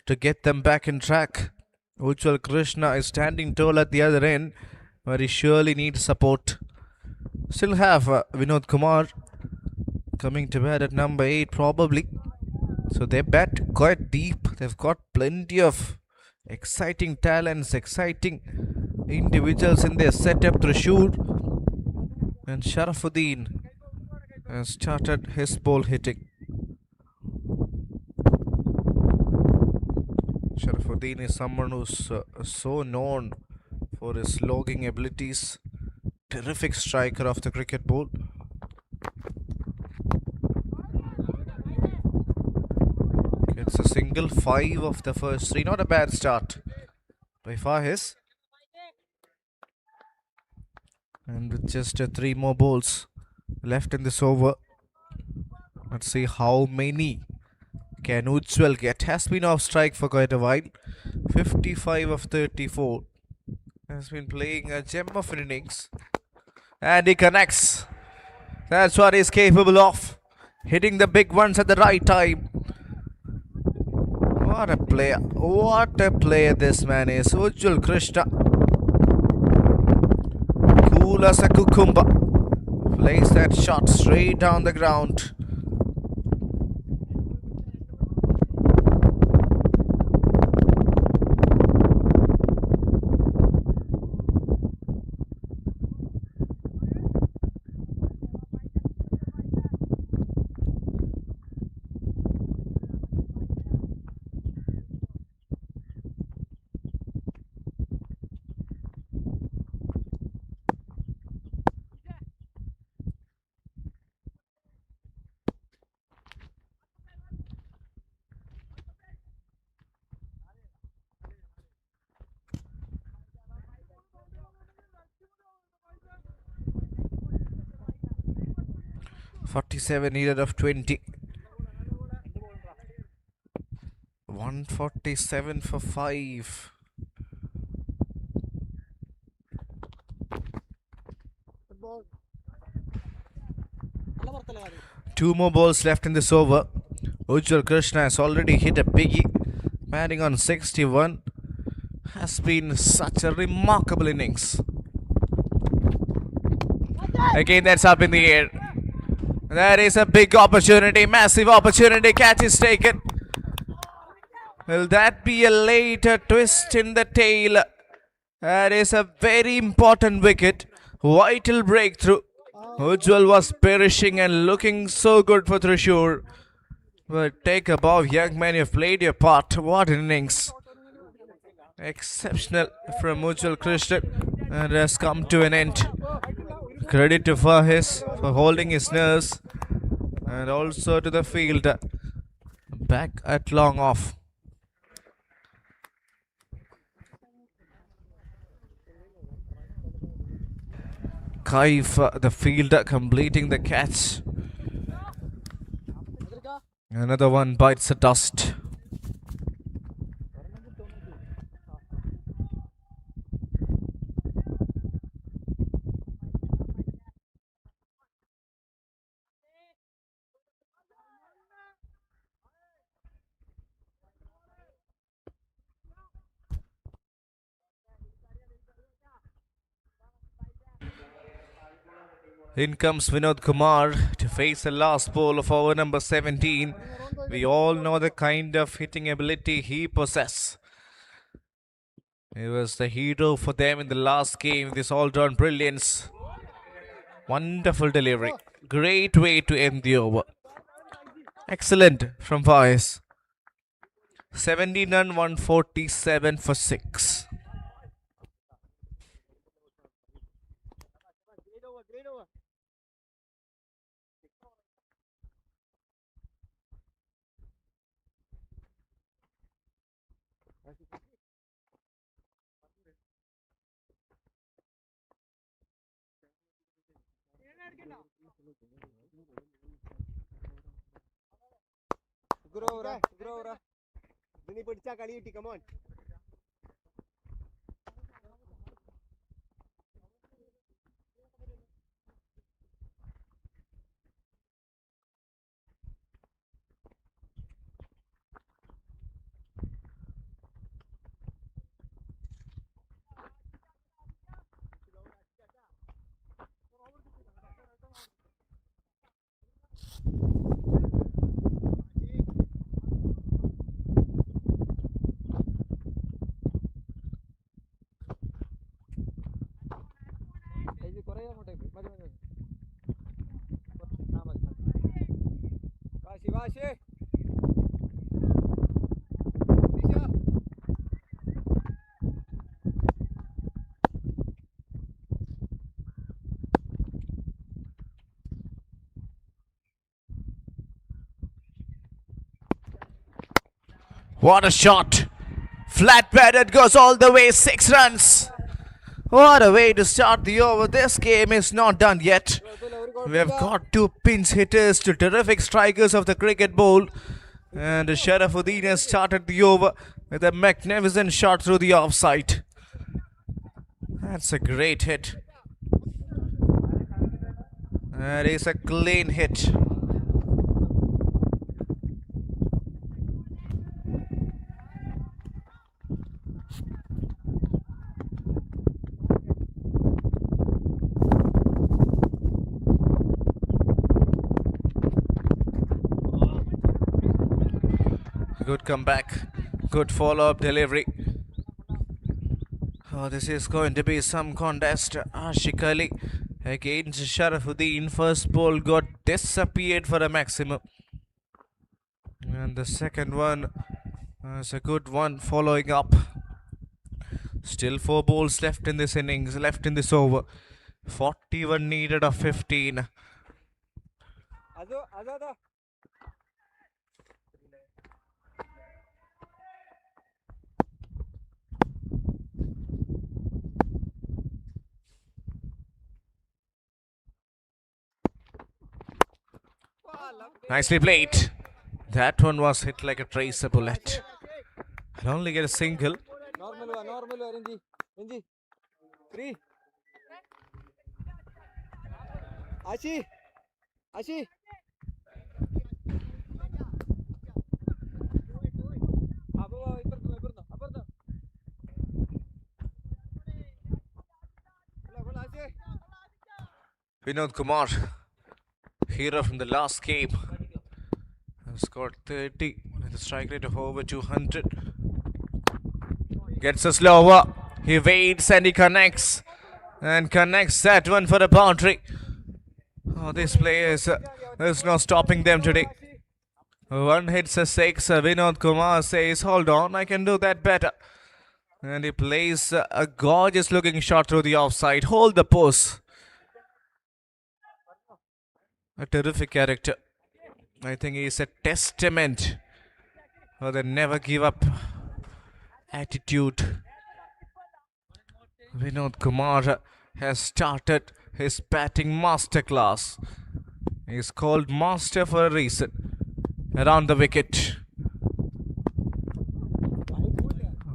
S2: to get them back in track. Ujjwal Krishna is standing tall at the other end, where he surely needs support. Still have Vinod Kumar coming to bat at number 8 probably. So they bat quite deep. They've got plenty of exciting talents, exciting individuals in their setup. Thrissur and Sharafuddin has started his ball hitting. Sharafuddin is someone who's so known for his logging abilities. Terrific striker of the cricket ball. It's a single, 5 of the first 3. Not a bad start by Faiz. And with just 3 more balls left in this over. Let's see how many can Ujjwal get. Has been off strike for quite a while. 55 of 34. has been playing a gem of an innings. And he connects. That's what he's capable of. Hitting the big ones at the right time. What a player. What a player this man is. Ujjwal Krishna. Cool as a cucumber. Plays that shot straight down the ground. .47 needed of 20. 147 for 5.
S3: Good ball.
S2: 2 more balls left in this over. Ujjwal Krishna has already hit a biggie. Batting on 61. Has been such a remarkable innings. Again, that's up in the air. That is a big opportunity, massive opportunity. Catch is taken. Will that be a later twist in the tail? That is a very important wicket. Vital breakthrough. Ujjwal was perishing and looking so good for Thrissur. But take a bow, young man. You've played your part. What an innings. Exceptional from Ujjwal Krishna. And has come to an end. Credit to Faiz for holding his nerves. And also to the field. Back at long off. Kaif, the fielder, completing the catch. Another one bites the dust. In comes Vinod Kumar to face the last ball of over number 17. We all know the kind of hitting ability he possesses. He was the hero for them in the last game. This all-round brilliance. Wonderful delivery. Great way to end the over. Excellent from Faiz. 17 run, 147 for 6.
S3: Come on.
S2: What a shot! Flat batted, goes all the way, 6 runs. What a way to start the over. This game is not done yet. We have got 2 pinch hitters, 2 terrific strikers of the cricket bowl. And Sharafuddin has started the over with a magnificent shot through the offside. That's a great hit. That is a clean hit. Good comeback. Good follow-up delivery. Oh, this is going to be some contest. Ashik Ali against Sharafuddin. First ball got disappeared for a maximum. And the second one is a good one following up. Still 4 balls left in this innings, left in this over. 41 needed of 15. Nicely played. That one was hit like a tracer bullet. I'll only get a single.
S4: Normal, Renji. 3. Ashi.
S2: Vinod Kumar, hero from the last game, has scored 30 with a strike rate of over 200. Gets a slower. He waits and he connects. And connects that one for a boundary. Oh, these players, there's no stopping them today. One hits a 6. Vinod Kumar says, hold on, I can do that better. And he plays a gorgeous looking shot through the offside. Hold the post. A terrific character. I think he is a testament for the never give up attitude. Vinod Kumar has started his batting masterclass. He is called master for a reason. Around the wicket.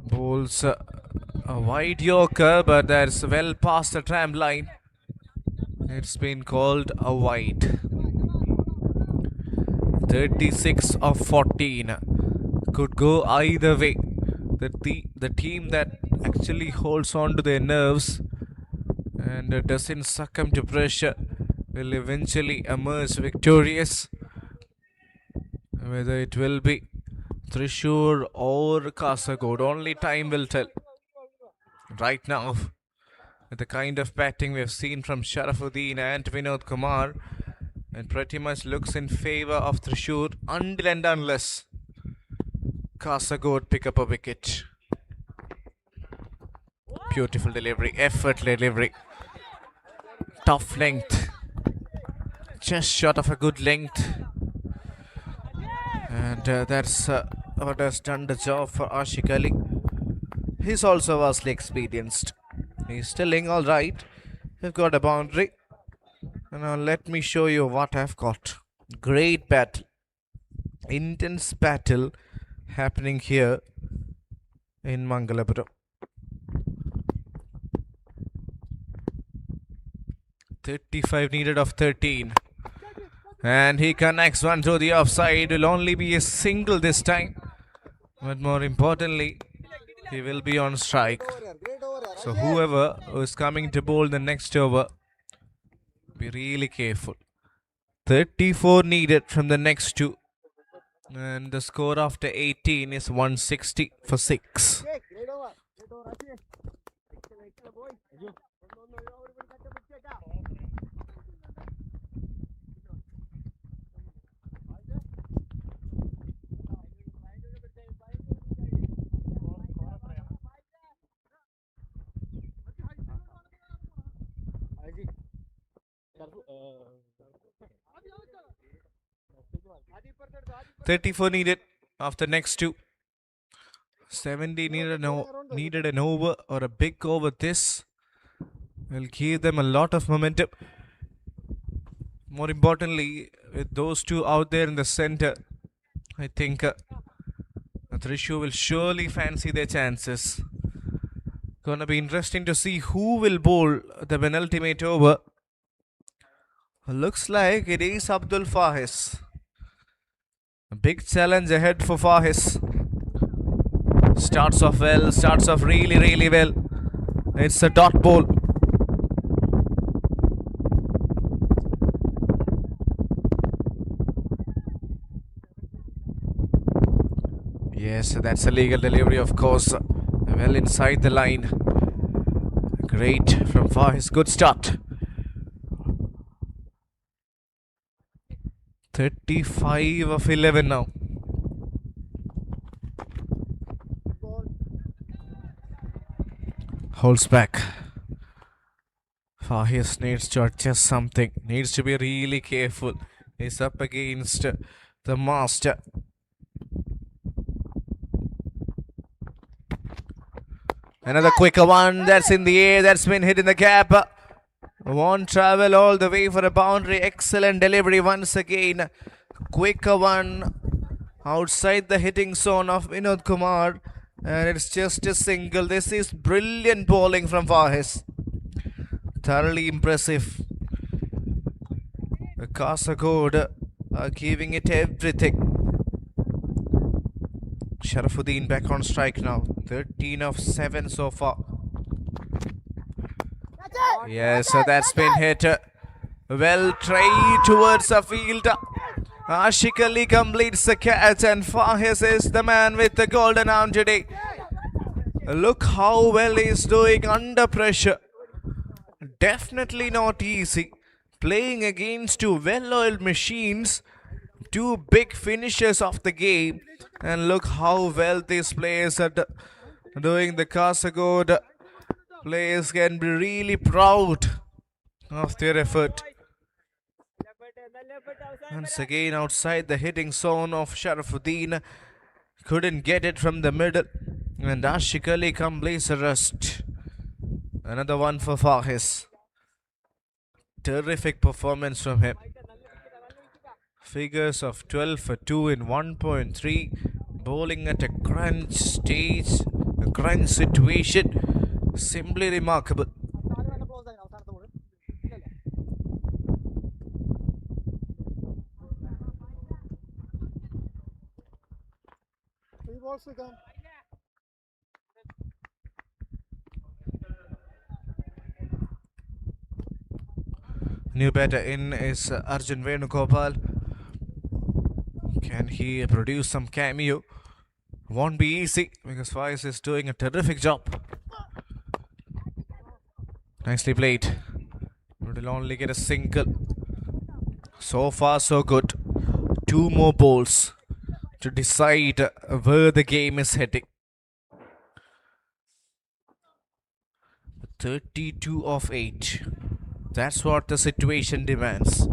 S2: Bowls a wide yorker, but that's well past the tram line. It's been called a wide. 36 of 14. Could go either way. The team that actually holds on to their nerves and doesn't succumb to pressure will eventually emerge victorious. Whether it will be Thrissur or Kasaragod, only time will tell. Right now, with the kind of batting we have seen from Sharafuddin and Vinod Kumar, it pretty much looks in favour of Thrissur until and unless Kasaragod pick up a wicket. Beautiful delivery, effort delivery. Tough length. Just short of a good length. And that's what has done the job for Ashik Ali. He's also vastly experienced. He's stilling alright. He's got a boundary. And now let me show you what I've got. Great battle. Intense battle happening here in Mangalapuram. 35 needed of 13. And he connects one to the offside. Will only be a single this time. But more importantly, he will be on strike. So whoever is coming to bowl the next over, be really careful. 34 needed from the next two. And the score after 18 is 160 for 6. $34 needed after next two. 70 needed an over or a big over. This will give them a lot of momentum. More importantly, with those two out there in the center, I think Thrissur will surely fancy their chances. Gonna be interesting to see who will bowl the penultimate over. Looks like it is Abdul Fahis. A big challenge ahead for Fahis. Starts off well, starts off really well. It's a dot ball. Yes, that's a legal delivery, of course. Well inside the line. Great from Fahis. Good start. 35 of 11 now. Holds back. Fahis needs to adjust something. Needs to be really careful. He's up against the master. Another quicker one. That's in the air. That's been hit in the gap. Won't travel all the way for a boundary. Excellent delivery once again. Quicker one outside the hitting zone of Vinod Kumar. And it's just a single. This is brilliant bowling from Fahis. Thoroughly impressive. The Kasagod are giving it everything. Sharafuddin back on strike now. 13 of 7 so far. Yes, so that's been hit. Well tried towards the field. Ashik Ali completes the catch and Fahis is the man with the golden arm today. Look how well he's doing under pressure. Definitely not easy. Playing against two well-oiled machines. Two big finishers of the game. And look how well these players are doing. The Kasagod players can be really proud of their effort. Once again outside the hitting zone of Sharafuddin. Couldn't get it from the middle. And Ashik Ali completes a rest. Another one for Fahis. Terrific performance from him. Figures of 12 for 2 in 1.3. Bowling at a crunch stage. A crunch situation. Simply remarkable.
S3: 3 balls to come.
S2: New batter in is Arjun Venugopal. Can he produce some cameo? Won't be easy because Faiz is doing a terrific job. Nicely played. Will only get a single. So far so good. 2 more balls to decide where the game is heading. 32 of 8. That's what the situation demands.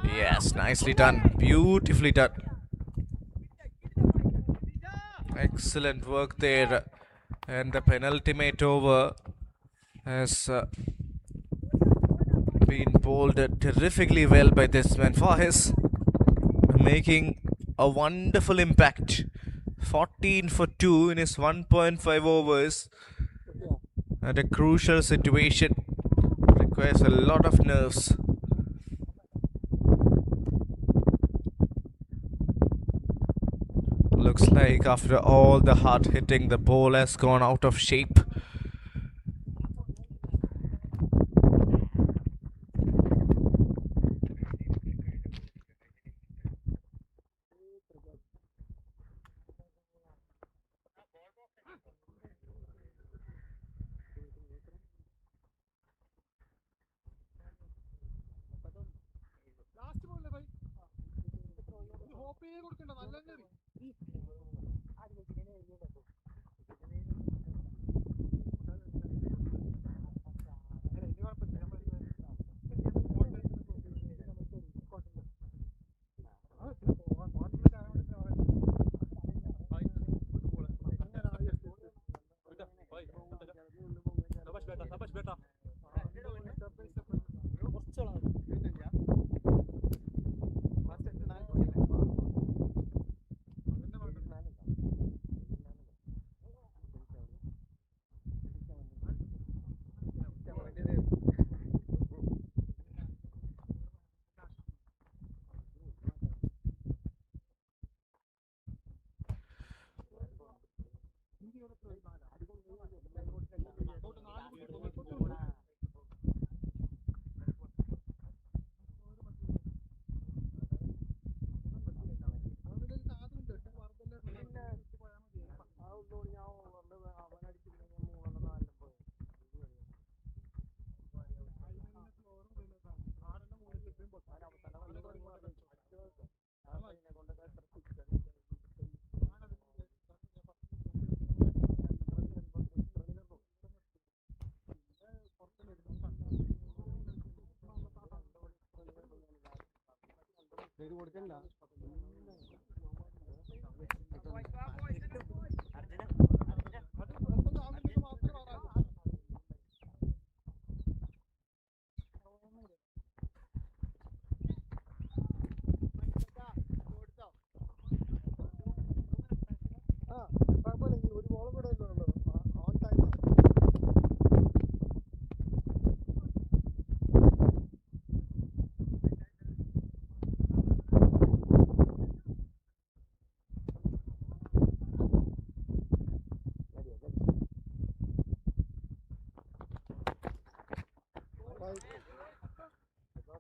S2: Yes, nicely done. Beautifully done. Excellent work there. And the penultimate over has been bowled terrifically well by this man. Fahis making a wonderful impact. 14 for 2 in his 1.5 overs. At a crucial situation. Requires a lot of nerves. Looks like after all the hard hitting, the ball has gone out of shape.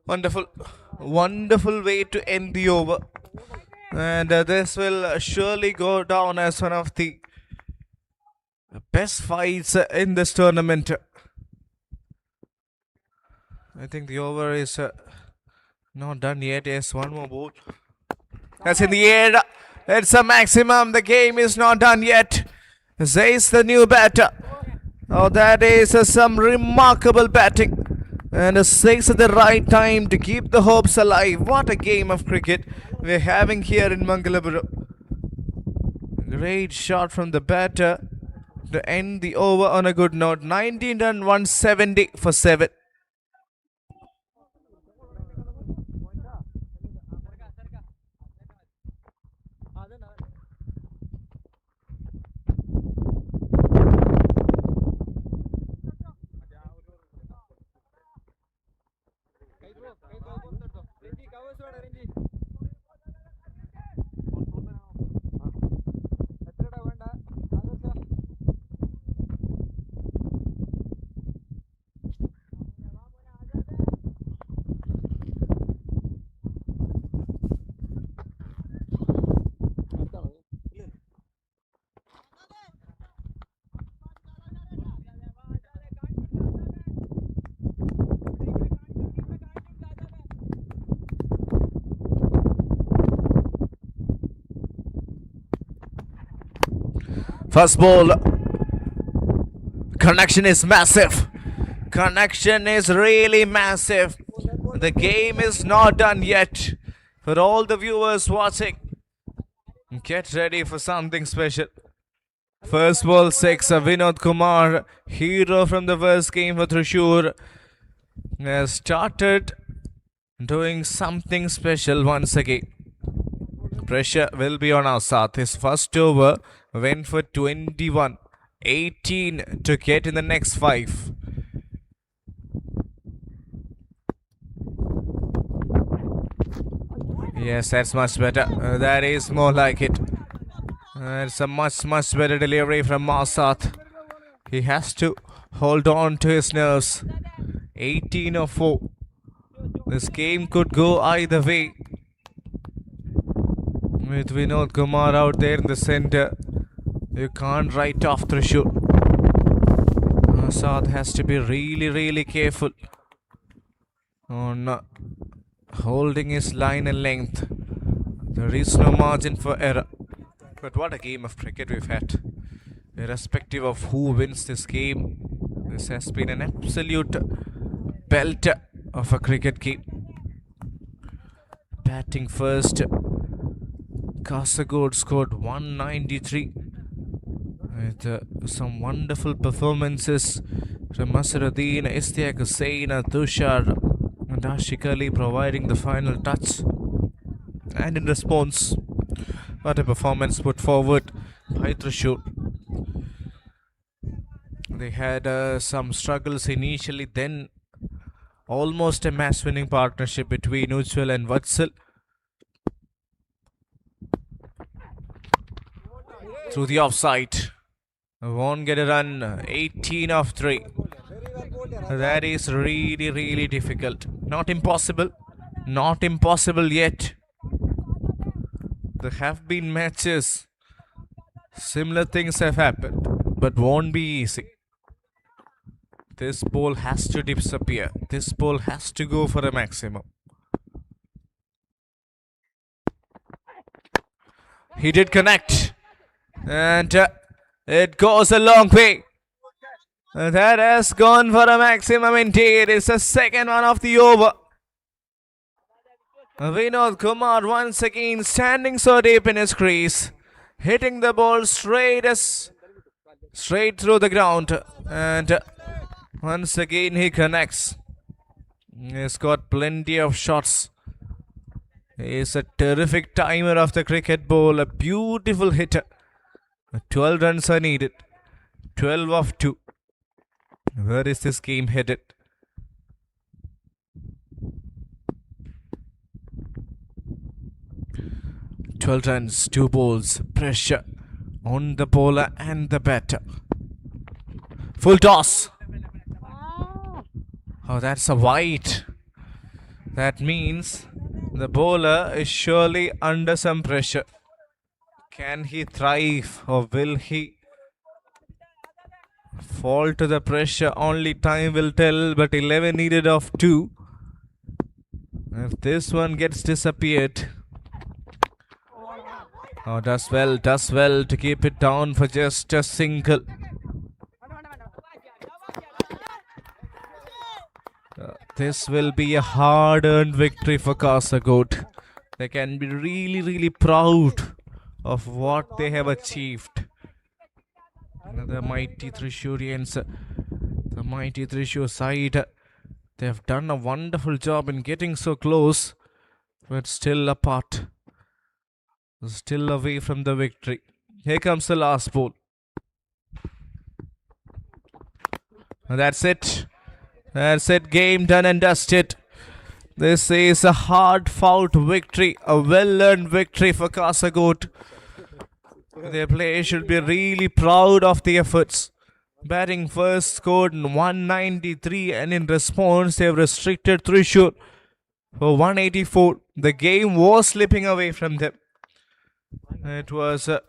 S2: Wonderful, wonderful way to end the over. And this will surely go down as one of the best fights in this tournament. I think the over is not done yet. Yes, one more ball. That's in the air. It's a maximum. The game is not done yet. Says the new batter. Oh, that is some remarkable batting. And a 6 at the right time to keep the hopes alive. What a game of cricket we're having here in Mangalapuram. Great shot from the batter to end the over on a good note. 19 run, 170 for 7. First ball. Connection is massive. Connection is really massive. The game is not done yet. For all the viewers watching, get ready for something special. First ball 6. Vinod Kumar, hero from the first game for Thrissur, has started doing something special once again. Pressure will be on our side. His first over went for 21. 18 to get in the next 5. Yes, that's much better. That is more like it. It's a much better delivery from Masat. He has to hold on to his nerves. 18 or 4. This game could go either way. With Vinod Kumar out there in the center, you can't write off Thrissur. Masat has to be really careful on holding his line and length. There is no margin for error. But what a game of cricket we've had. Irrespective of who wins this game, this has been an absolute belter of a cricket game. Batting first, Kasaragod scored 193 with some wonderful performances from Masruddin, Istiaq Hussain, Tushar and Ashik Ali providing the final touch. And in response, what a performance put forward by Thrissur. They had some struggles initially, then almost a match-winning partnership between Ujjwal and Vatsal. Through the offside. Won't get a run. 18 of 3. That is really, really difficult. Not impossible. Not impossible yet. There have been matches. Similar things have happened. But won't be easy. This ball has to disappear. This ball has to go for a maximum. He did connect. And it goes a long way. That has gone for a maximum indeed. It's the second one of the over. Vinod Kumar once again standing so deep in his crease. Hitting the ball straight through the ground. And once again he connects. He's got plenty of shots. He's a terrific timer of the cricket ball. A beautiful hitter. 12 runs are needed. 12 of 2. Where is this game headed? "12 runs, 2 balls, pressure on the bowler and the batter. Full toss. Oh, that's a wide. That means the bowler is surely under some pressure. Can he thrive or will he fall to the pressure? Only time will tell, but 11 needed of 2. If this one gets disappeared. Oh, does well to keep it down for just a single. This will be a hard-earned victory for Kasaragod. They can be really, really proud of what they have achieved. The mighty Trishurians, the mighty Trishur side, they have done a wonderful job in getting so close, but still apart. Still away from the victory. Here comes the last ball. And that's it. That's it. Game done and dusted. This is a hard-fought victory. A well-earned victory for Kasaragod. Their players should be really proud of the efforts. Batting first scored 193 and in response they have restricted Trishur for 184. The game was slipping away from them. It was a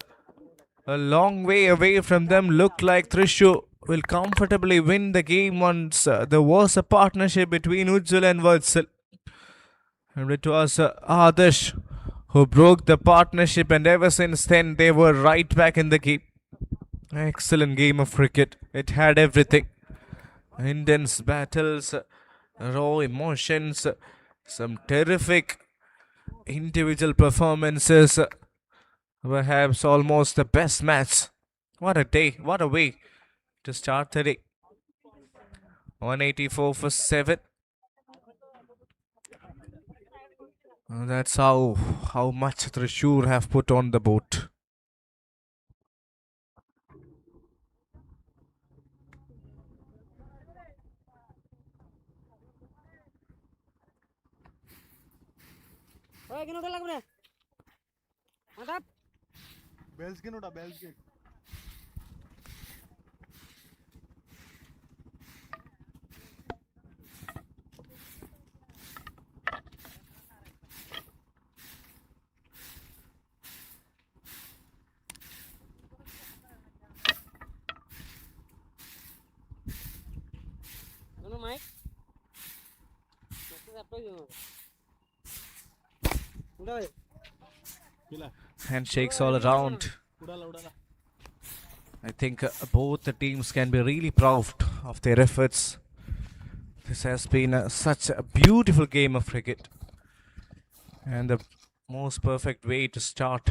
S2: long way away from them. Looked like Trishur will comfortably win the game once there was a partnership between Ujjwal and Vatsal. And it was Adarsh who broke the partnership, and ever since then they were right back in the game. Excellent game of cricket. It had everything. Intense battles, raw emotions, some terrific individual performances. Perhaps almost the best match. What a day, what a way to start the day. 184 for 7. That's how much Trishur have put on the boat. Handshakes all around. I think both the teams can be really proud of their efforts. This has been such a beautiful game of cricket, and the most perfect way to start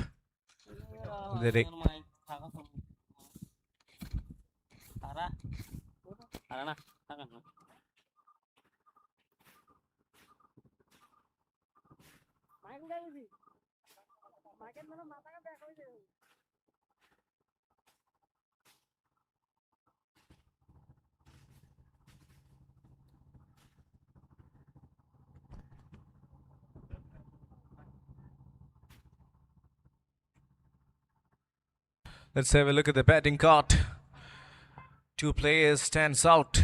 S2: the day. Let's have a look at the batting card. Two players stands out.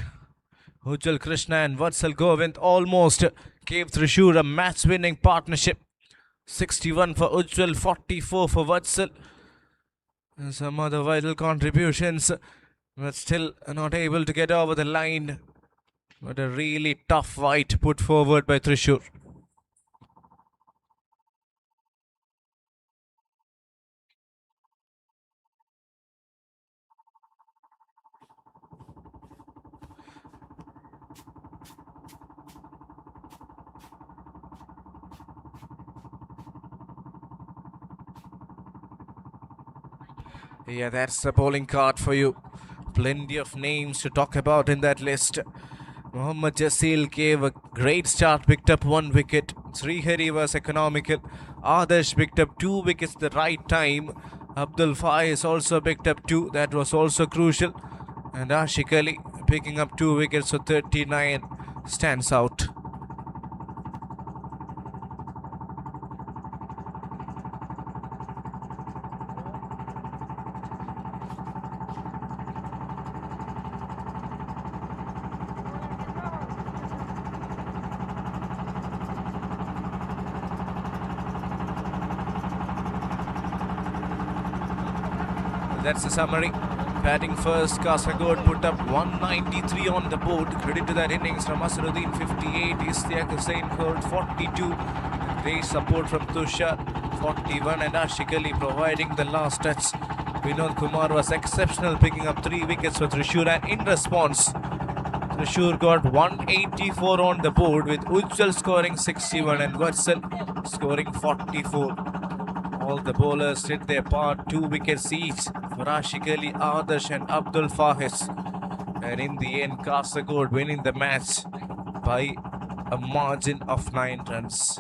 S2: Ujjwal Krishna and Vatsal Govind almost gave Thrissur a match-winning partnership. 61 for Ujjwal, 44 for Vatsal. And some other vital contributions, but still not able to get over the line. But a really tough fight put forward by Thrissur. Yeah, that's the bowling card for you. Plenty of names to talk about in that list. Mohammad Jasil gave a great start, picked up 1 wicket. Srihari was economical. Adarsh picked up 2 wickets at the right time. Abdul Faiz also picked up 2, that was also crucial. And Ashik Ali picking up 2 wickets, so 39 stands out. That's the summary. Batting first, Kasaragod put up 193 on the board. Credit to that innings from Asruddin, 58. Istiaq Hussain scored 42. Great support from Tushar, 41. And Ashik Ali providing the last touch. Vinod Kumar was exceptional, picking up 3 wickets for Thrissur. And in response, Thrissur got 184 on the board, with Ujjwal scoring 61 and Vatsal scoring 44. All the bowlers did their part, 2 wickets each for Ashik Ali, Adarsh and Abdul Faiz. And in the end, Kasaragod winning the match by a margin of 9 runs.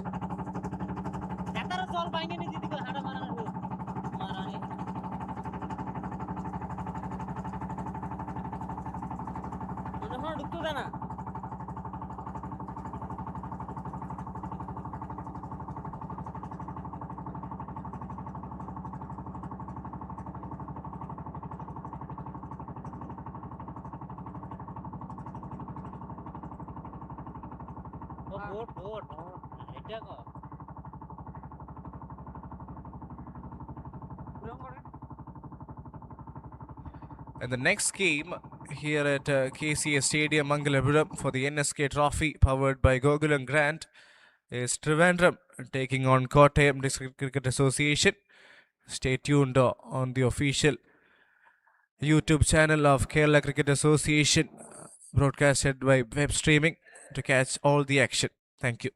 S2: And the next game here at KCA Stadium, Mangalapuram, for the NSK Trophy, powered by Gokulam Grant, is Trivandrum taking on Kottayam District Cricket Association. Stay tuned on the official YouTube channel of Kerala Cricket Association, broadcasted by web streaming, to catch all the action. Thank you.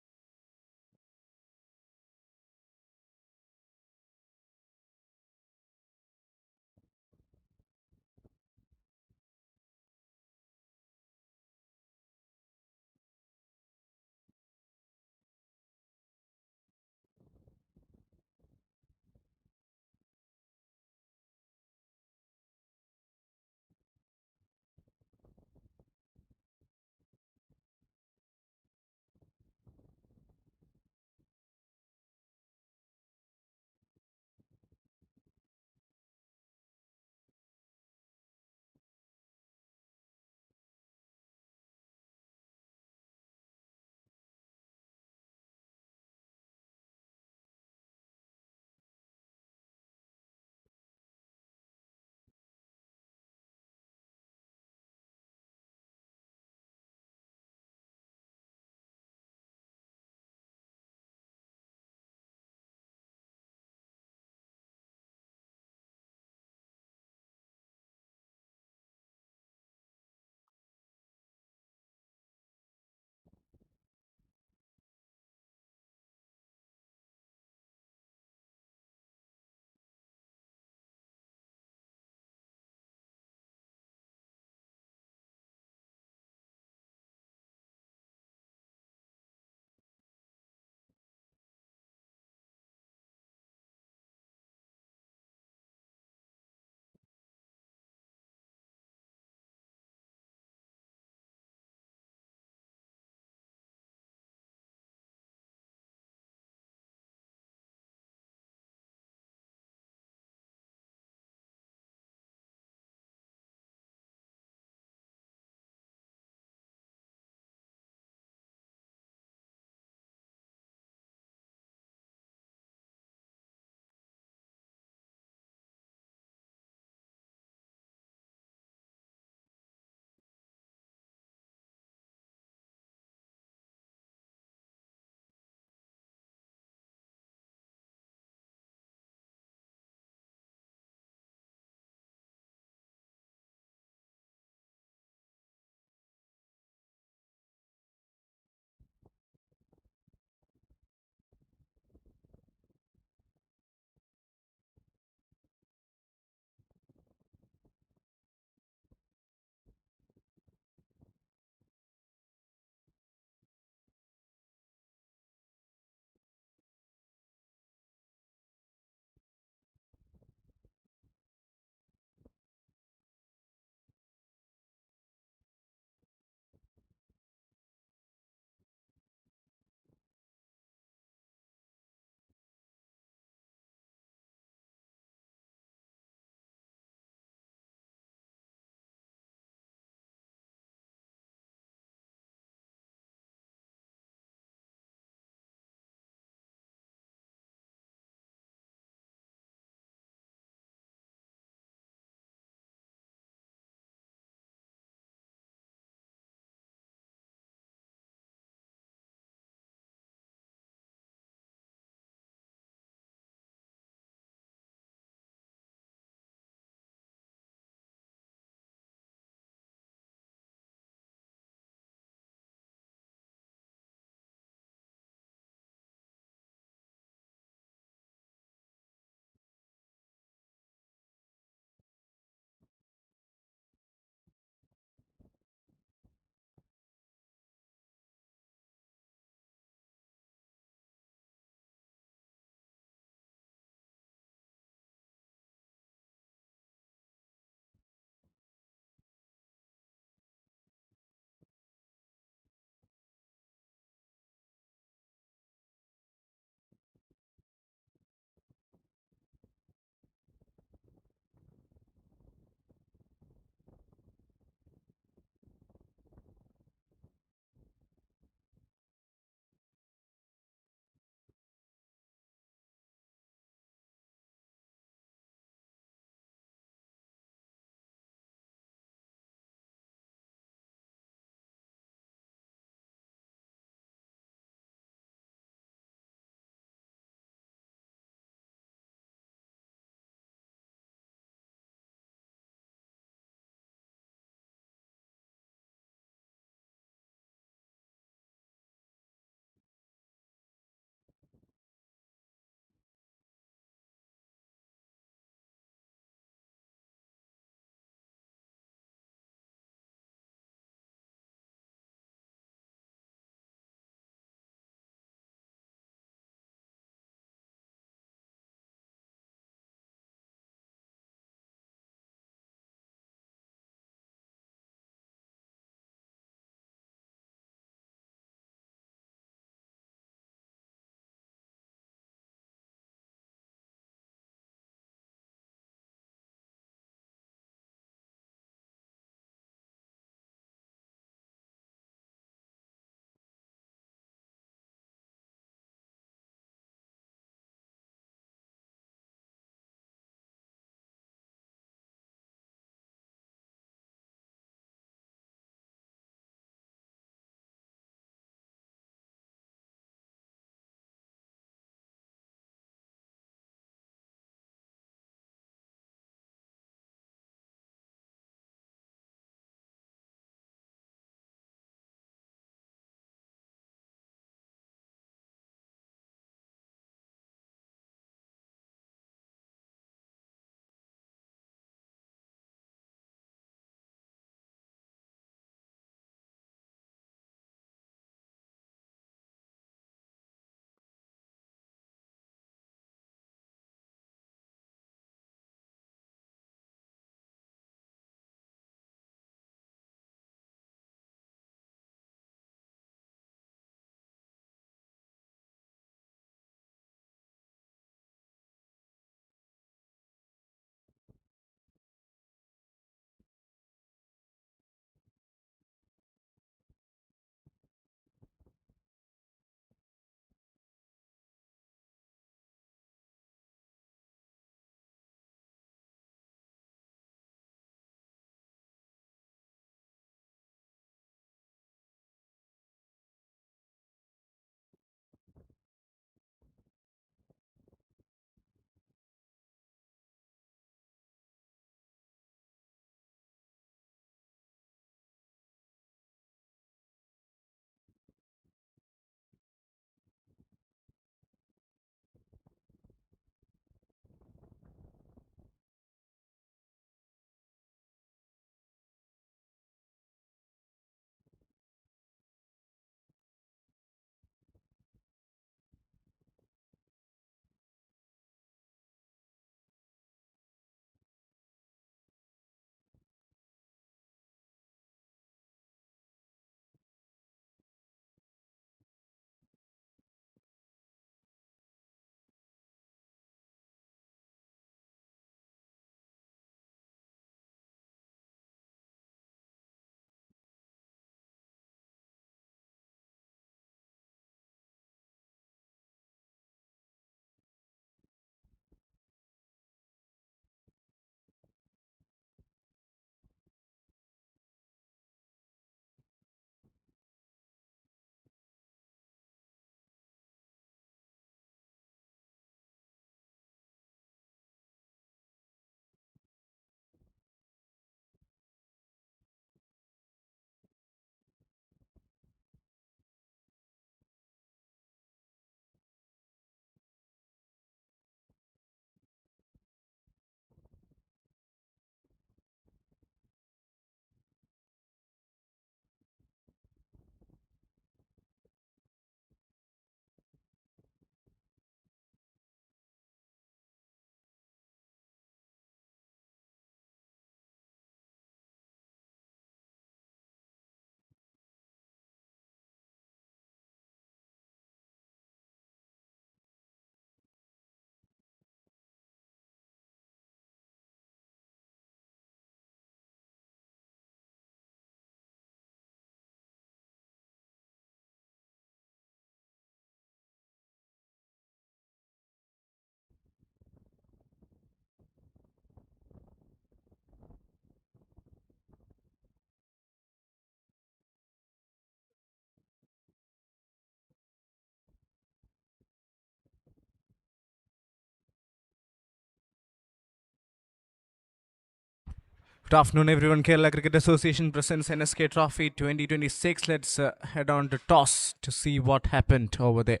S2: Good afternoon, everyone. Kerala Cricket Association presents NSK Trophy 2026. Let's head on to toss to see what happened over there.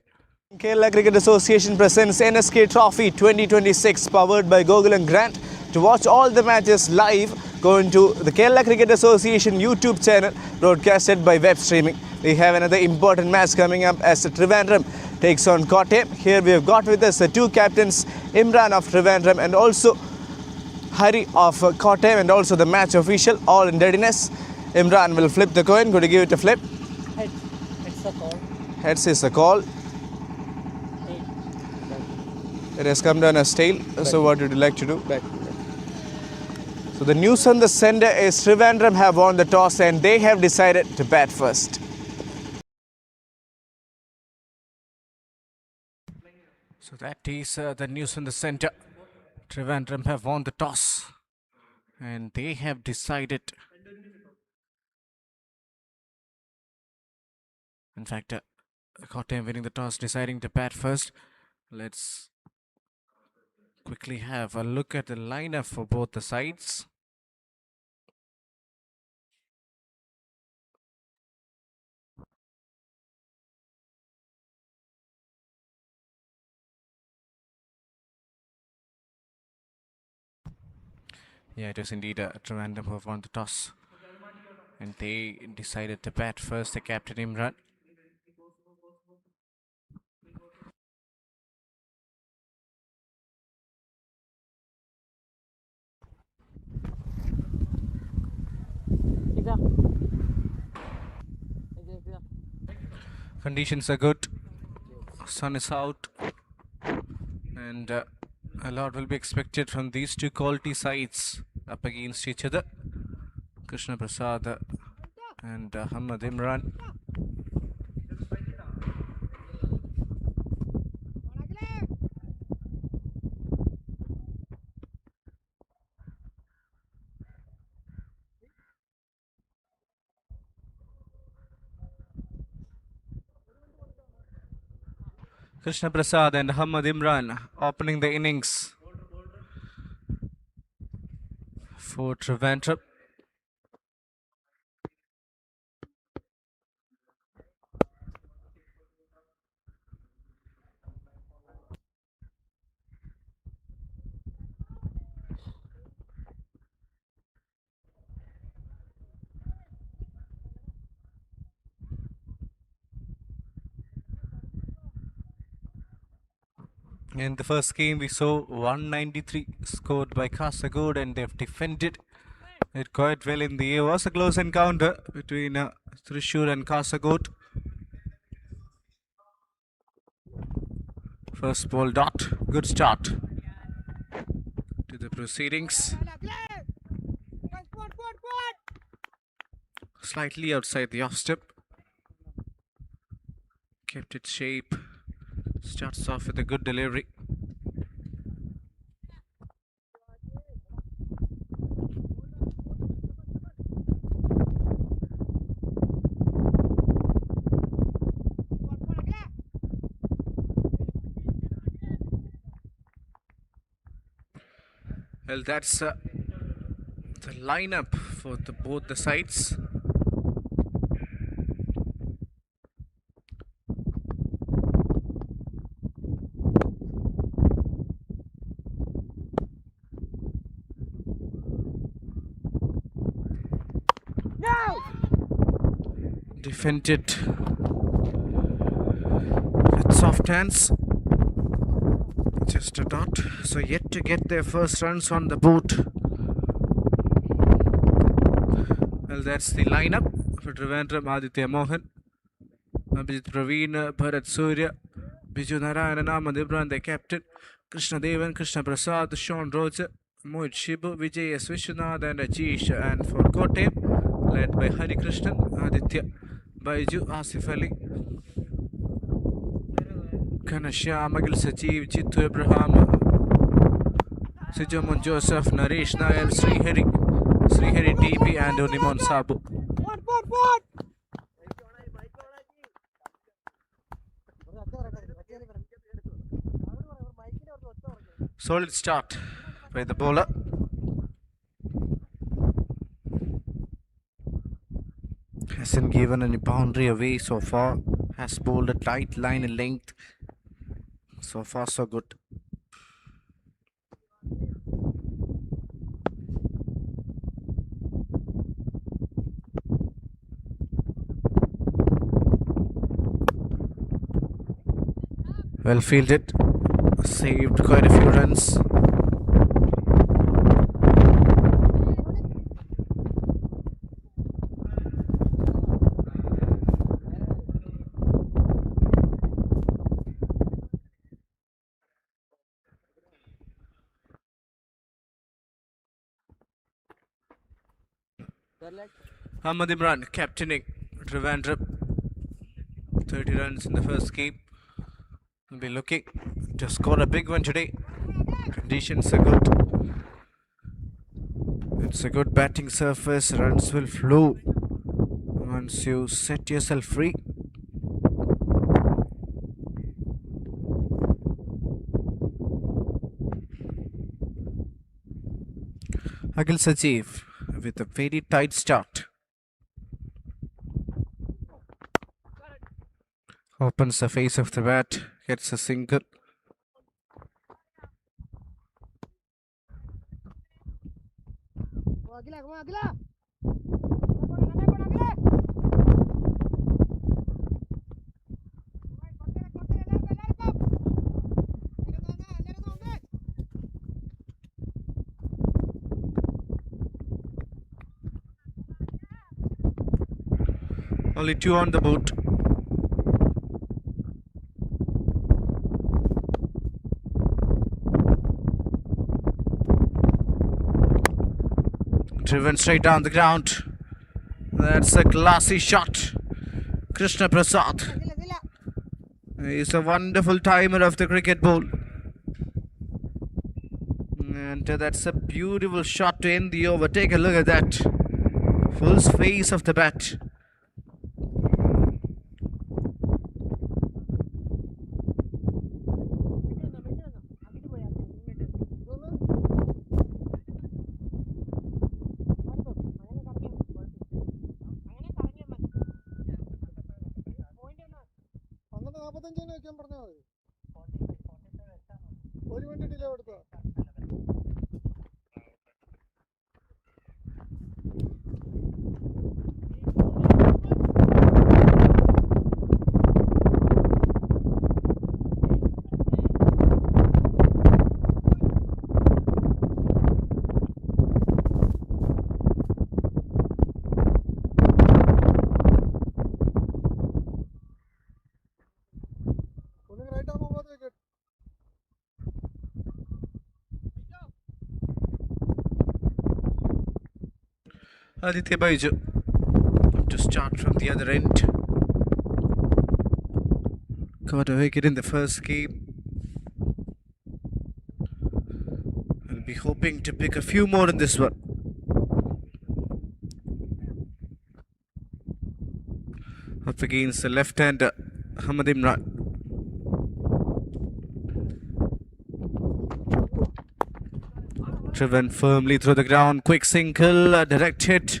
S1: Kerala Cricket Association presents NSK Trophy 2026 powered by Google and Grant. To watch all the matches live, go into the Kerala Cricket Association YouTube channel broadcasted by web streaming. We have another important match coming up as Trivandrum takes on Kottayam. Here we have got with us the two captains, Imran of Trivandrum and also Hari of Kottayam, and also the match official, all in readiness. Imran will flip the coin. Going to give it a flip.
S5: Heads. It's a call.
S1: Heads is the call. It has come down as tail. So what would you like to do?
S3: Back.
S1: So the news on the center is Trivandrum have won the toss and they have decided to bat first.
S2: So that is the news in the center. Trivandrum have won the toss and they have decided. In fact, Kottayam winning the toss, deciding to bat first. Let's quickly have a look at the lineup for both the sides. Yeah, it was indeed Trivandrum who have won the toss. And they decided to bat first, the captain Imran. Conditions are good. Sun is out. And a lot will be expected from these two quality sides up against each other. Krishna Prasad and Hamad Imran. Krishna Prasad and Hamad Imran opening the innings for Trivandrum. In the first game, we saw 193 scored by Kasagod, and they've defended it quite well in the air. It was a close encounter between Thrissur and Kasagod. First ball dot, good start to the proceedings. Slightly outside the off step. Kept its shape. Starts off with a good delivery. Well, that's the lineup for both the sides. Defended with soft hands. Just a dot. So yet to get their first runs on the board. Well, that's the lineup for Trivandrum. Aditya Mohan, Abhijit Praveen, Bharat Surya, Biju Narayan, Hamad Imran, the captain, Krishna Devan, Krishna Prasad, Sean Roger, Mohit Shibu, Vijay S. Vishwanath and Ajish. And for Kottayam, led by Hari Krishnan, Aditya, Baiju, Asif Ali, Kanashya, Magil Sajeev, Jittu Abraham, Sijamon Joseph, Naresh Nair, Srihari TP and Unimon Sabu. Solid start by the bowler. Hasn't given any boundary away so far. Has bowled a tight line in length. So far, so good. Well fielded. Saved quite a few runs. Ahmad Imran captaining Trivandrum. 30 runs in the first game. Will be looking to score a big one today. Conditions are good. It's a good batting surface. Runs will flow once you set yourself free. Akhil Sajeev with a very tight start. Opens the face of the bat, gets a single. Only 2 on the board. Driven straight down the ground. That's a classy shot. Krishna Prasad. He's a wonderful timer of the cricket ball. And that's a beautiful shot to end the over. Take a look at that. Full face of the bat.
S3: അന്നത്തെ 45 വെക്കാൻ പറഞ്ഞാൽ മതി. 1 minute delay കൊടുത്തോ.
S2: Aditya Baiju to start from the other end. Got a wicket in the first game. I'll be hoping to pick a few more in this one. Up against the left-hander Ahmad Imran. Driven firmly through the ground. Quick single, direct hit.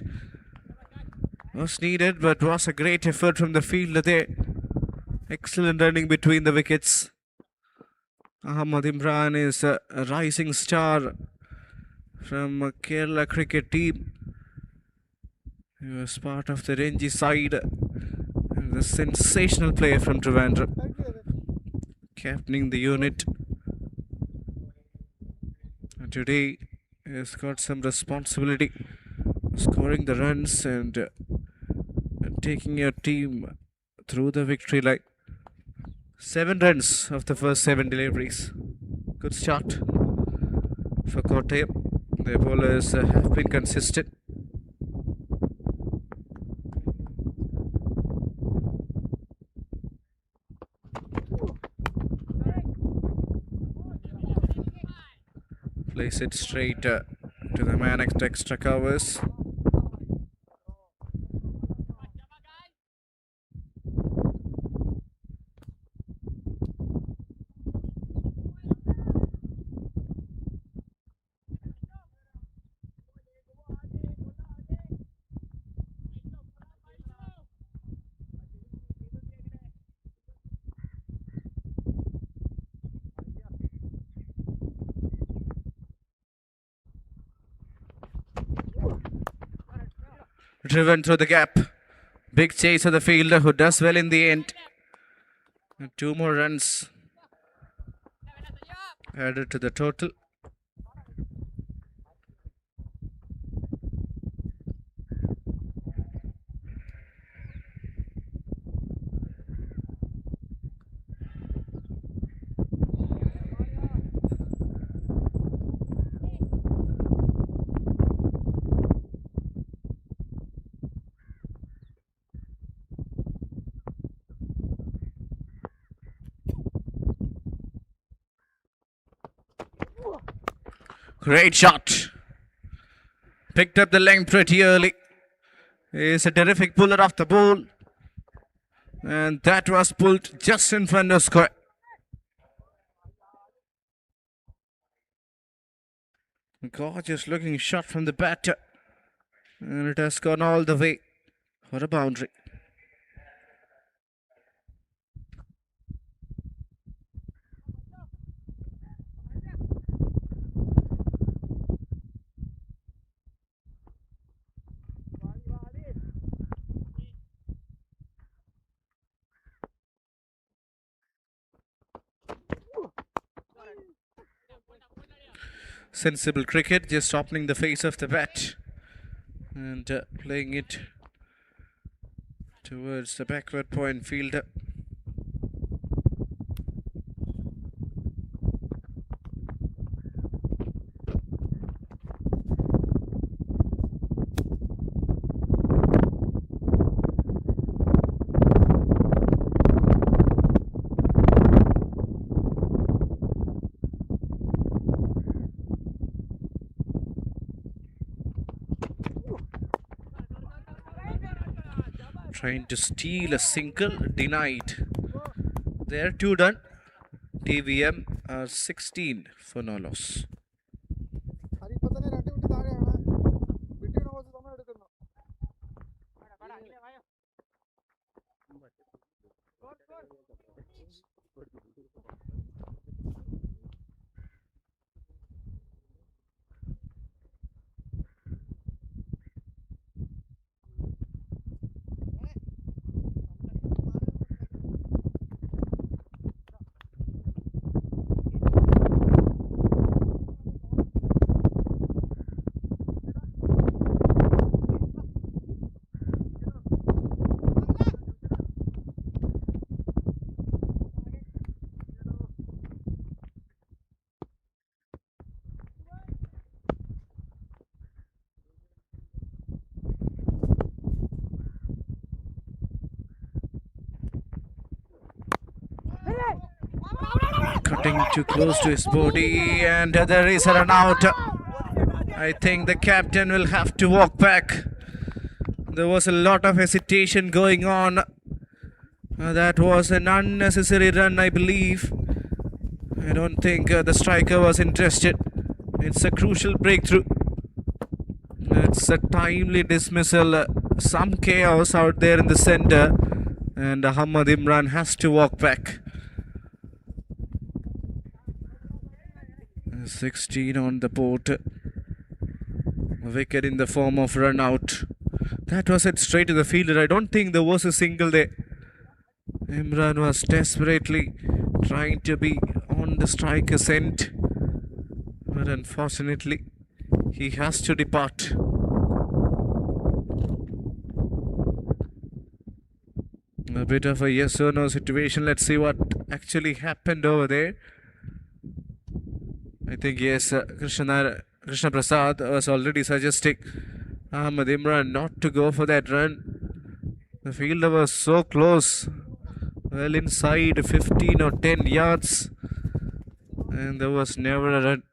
S2: Was needed, but was a great effort from the fielder there. Excellent running between the wickets. Ahmad Imran is a rising star from Kerala cricket team. He was part of the Ranji side. And the sensational player from Trivandrum. Captaining the unit. And today he has got some responsibility, scoring the runs and taking your team through the victory line. 7 runs of the first 7 deliveries. Good start for Kottayam. Their bowlers have been consistent. Place it straight to the man at extra covers. driven through the gap. Big chase of the fielder who does well in the end. And 2 more runs added to the total. Great shot. Picked up the length pretty early. Is a terrific puller off the ball. And that was pulled just in front of square. Gorgeous looking shot from the batter. And it has gone all the way for a boundary. Sensible cricket, just opening the face of the bat and playing it towards the backward point fielder. Trying to steal a single, denied. They're 2 done. TVM are 16 for no loss.
S3: അതിപ്പോ തന്നെ 2 വിട്ട് താഴെയാണ്. വിട്ടിന് കുറച്ച് സമയം എടുക്കുന്നു.
S2: Cutting too close to his body, and there is a run out. I think the captain will have to walk back. There was a lot of hesitation going on. That was an unnecessary run, I believe. I don't think the striker was interested. It's a crucial breakthrough. It's a timely dismissal. Some chaos out there in the center, and Ahmad Imran has to walk back. 16 on the board. A wicket in the form of run out. That was it straight to the fielder. I don't think there was a single there. Imran was desperately trying to be on the striker's end, but unfortunately he has to depart. A bit of a yes or no situation. Let's see what actually happened over there. I think yes, Krishna Prasad was already suggesting Ahmad Imran not to go for that run. The fielder was so close, well inside 15 or 10 yards, and there was never a run.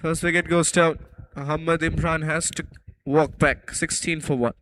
S2: First wicket goes down. Ahmad Imran has to walk back. 16 for 1.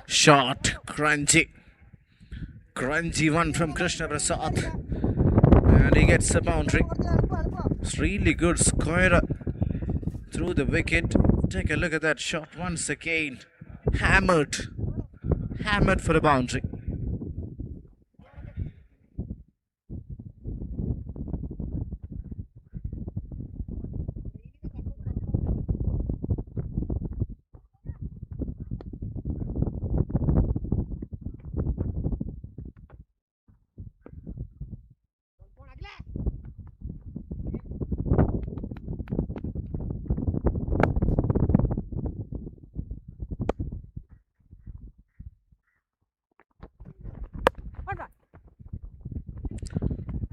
S2: Shot, crunchy. Crunchy one from Krishna Prasad. And he gets a boundary. It's really good square through the wicket. Take a look at that shot once again. Hammered. Hammered for a boundary.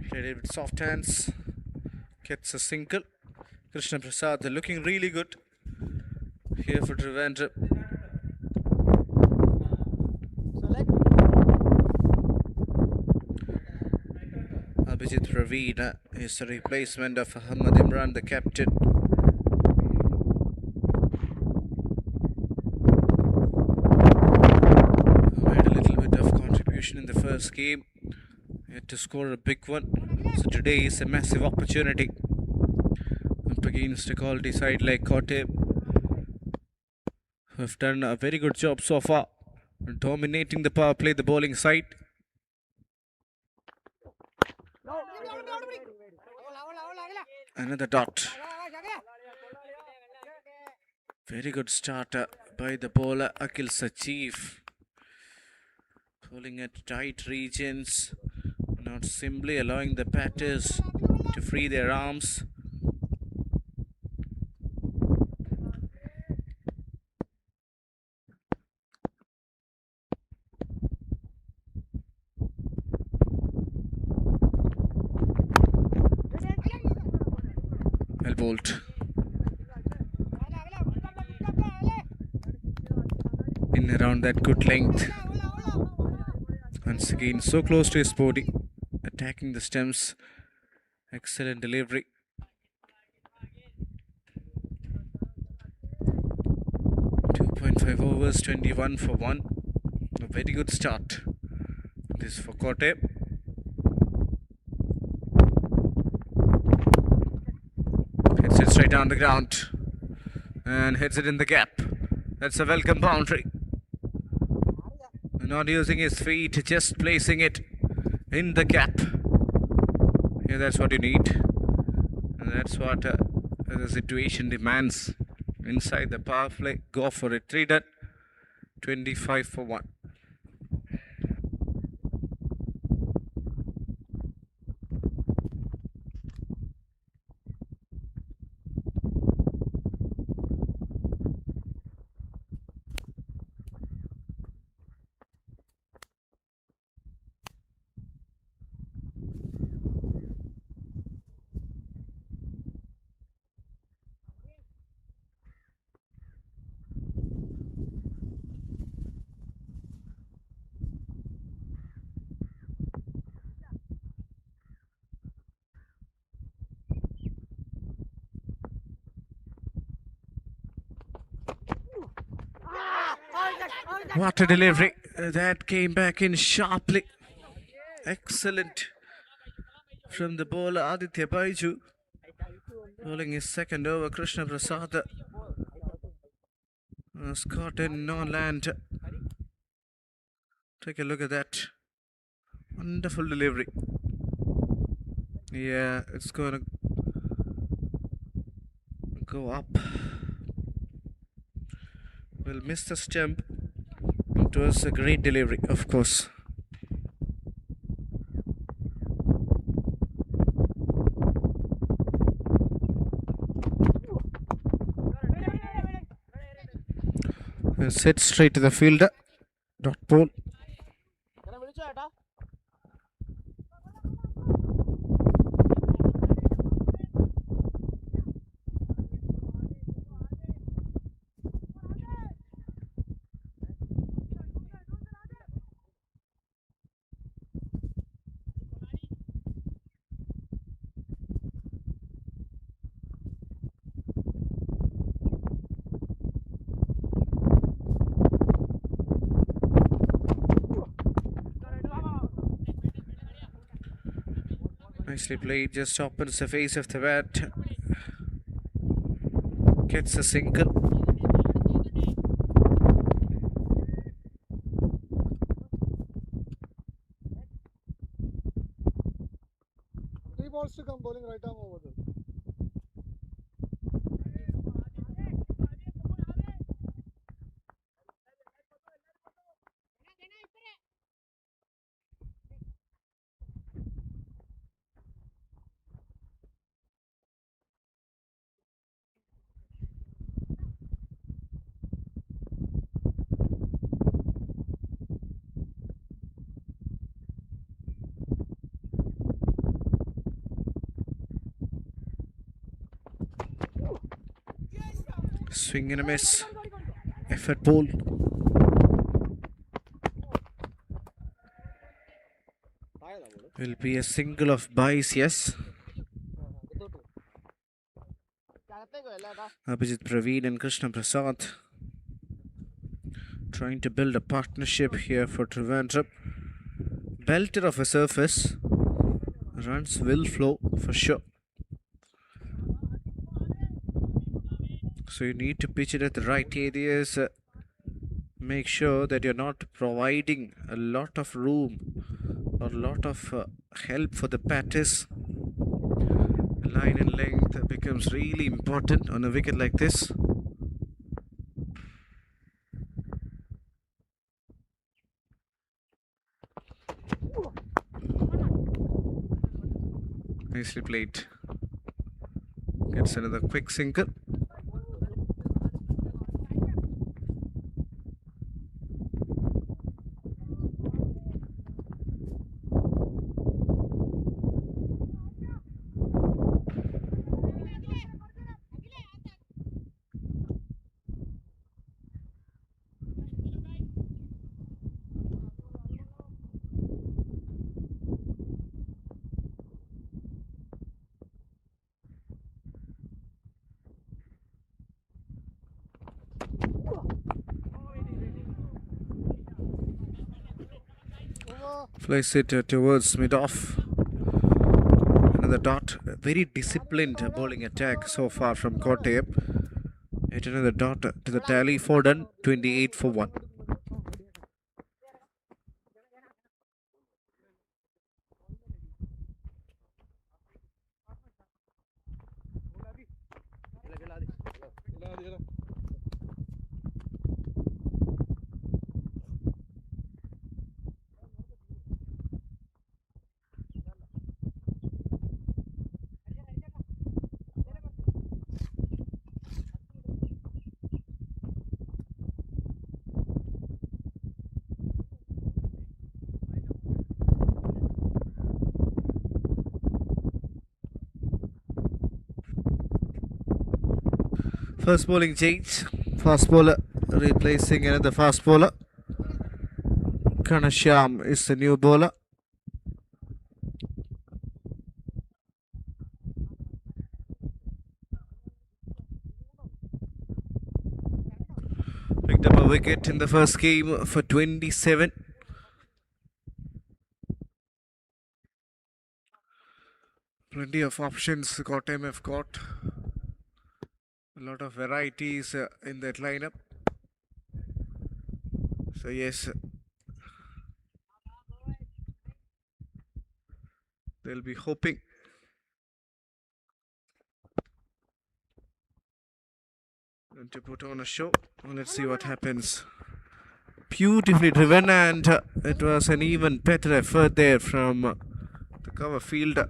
S2: Played it with soft hands. Gets a single. Krishna Prasad looking really good. Here for Trivandrum. Abhijit Ravina is the replacement of Ahmad Imran, the captain. Made a little bit of contribution in the first game. Yet to score a big one. So today is a massive opportunity. Up against a quality side like Kotte, who have done a very good job so far, dominating the power play, the bowling side. Another dot. Very good starter by the bowler Akil Sachiv. Bowling at tight regions, not simply allowing the batters to free their arms. Well bowled. In around that good length. Once again, so close to his body. Attacking the stumps. Excellent delivery. .5 overs, 21 for 1. A very good start. This for Kotte. Hits it straight down the ground. And hits it in the gap. That's a welcome boundary. Not using his feet, just placing it in the gap. Yeah, that's what you need. And that's what the situation demands. Inside the power play, go for it. 3 done. 25 for 1. What a delivery. That came back in sharply. Excellent from the bowler Aditya Baiju. Bowling his second over. Krishna Prasad has caught in non-land. Take a look at that. Wonderful delivery. Yeah, it's going to go up. Will miss the stump. It was a great delivery, of course. Set straight to the fielder. Dot ball. Nicely played, just opens the face of the bat. Gets a single.
S3: Three balls to come, bowling right arm over there.
S2: Swing and a miss. Effort ball. Will be a single of Bice, yes. Abhijit Praveen and Krishna Prasad trying to build a partnership here for Trivandrum. Belter of a surface. Runs will flow for sure. So you need to pitch it at the right areas. Make sure that you're not providing a lot of room or a lot of help for the batters. Line and length becomes really important on a wicket like this. Nicely played. Gets another quick single. Flies it towards mid-off. Another dot. Very disciplined bowling attack so far from Kottayam. Yet another dot to the tally. 4 done. 28 for 1. First bowling change. Fast bowler replacing another fast bowler. Kanashyam is the new bowler. Picked up a wicket in the first game for 27. Plenty of options Kottayam have got. A lot of varieties in that lineup. So yes, they'll be hoping to put on a show. Let's see what happens. Beautifully driven, and it was an even better effort there from the cover fielder.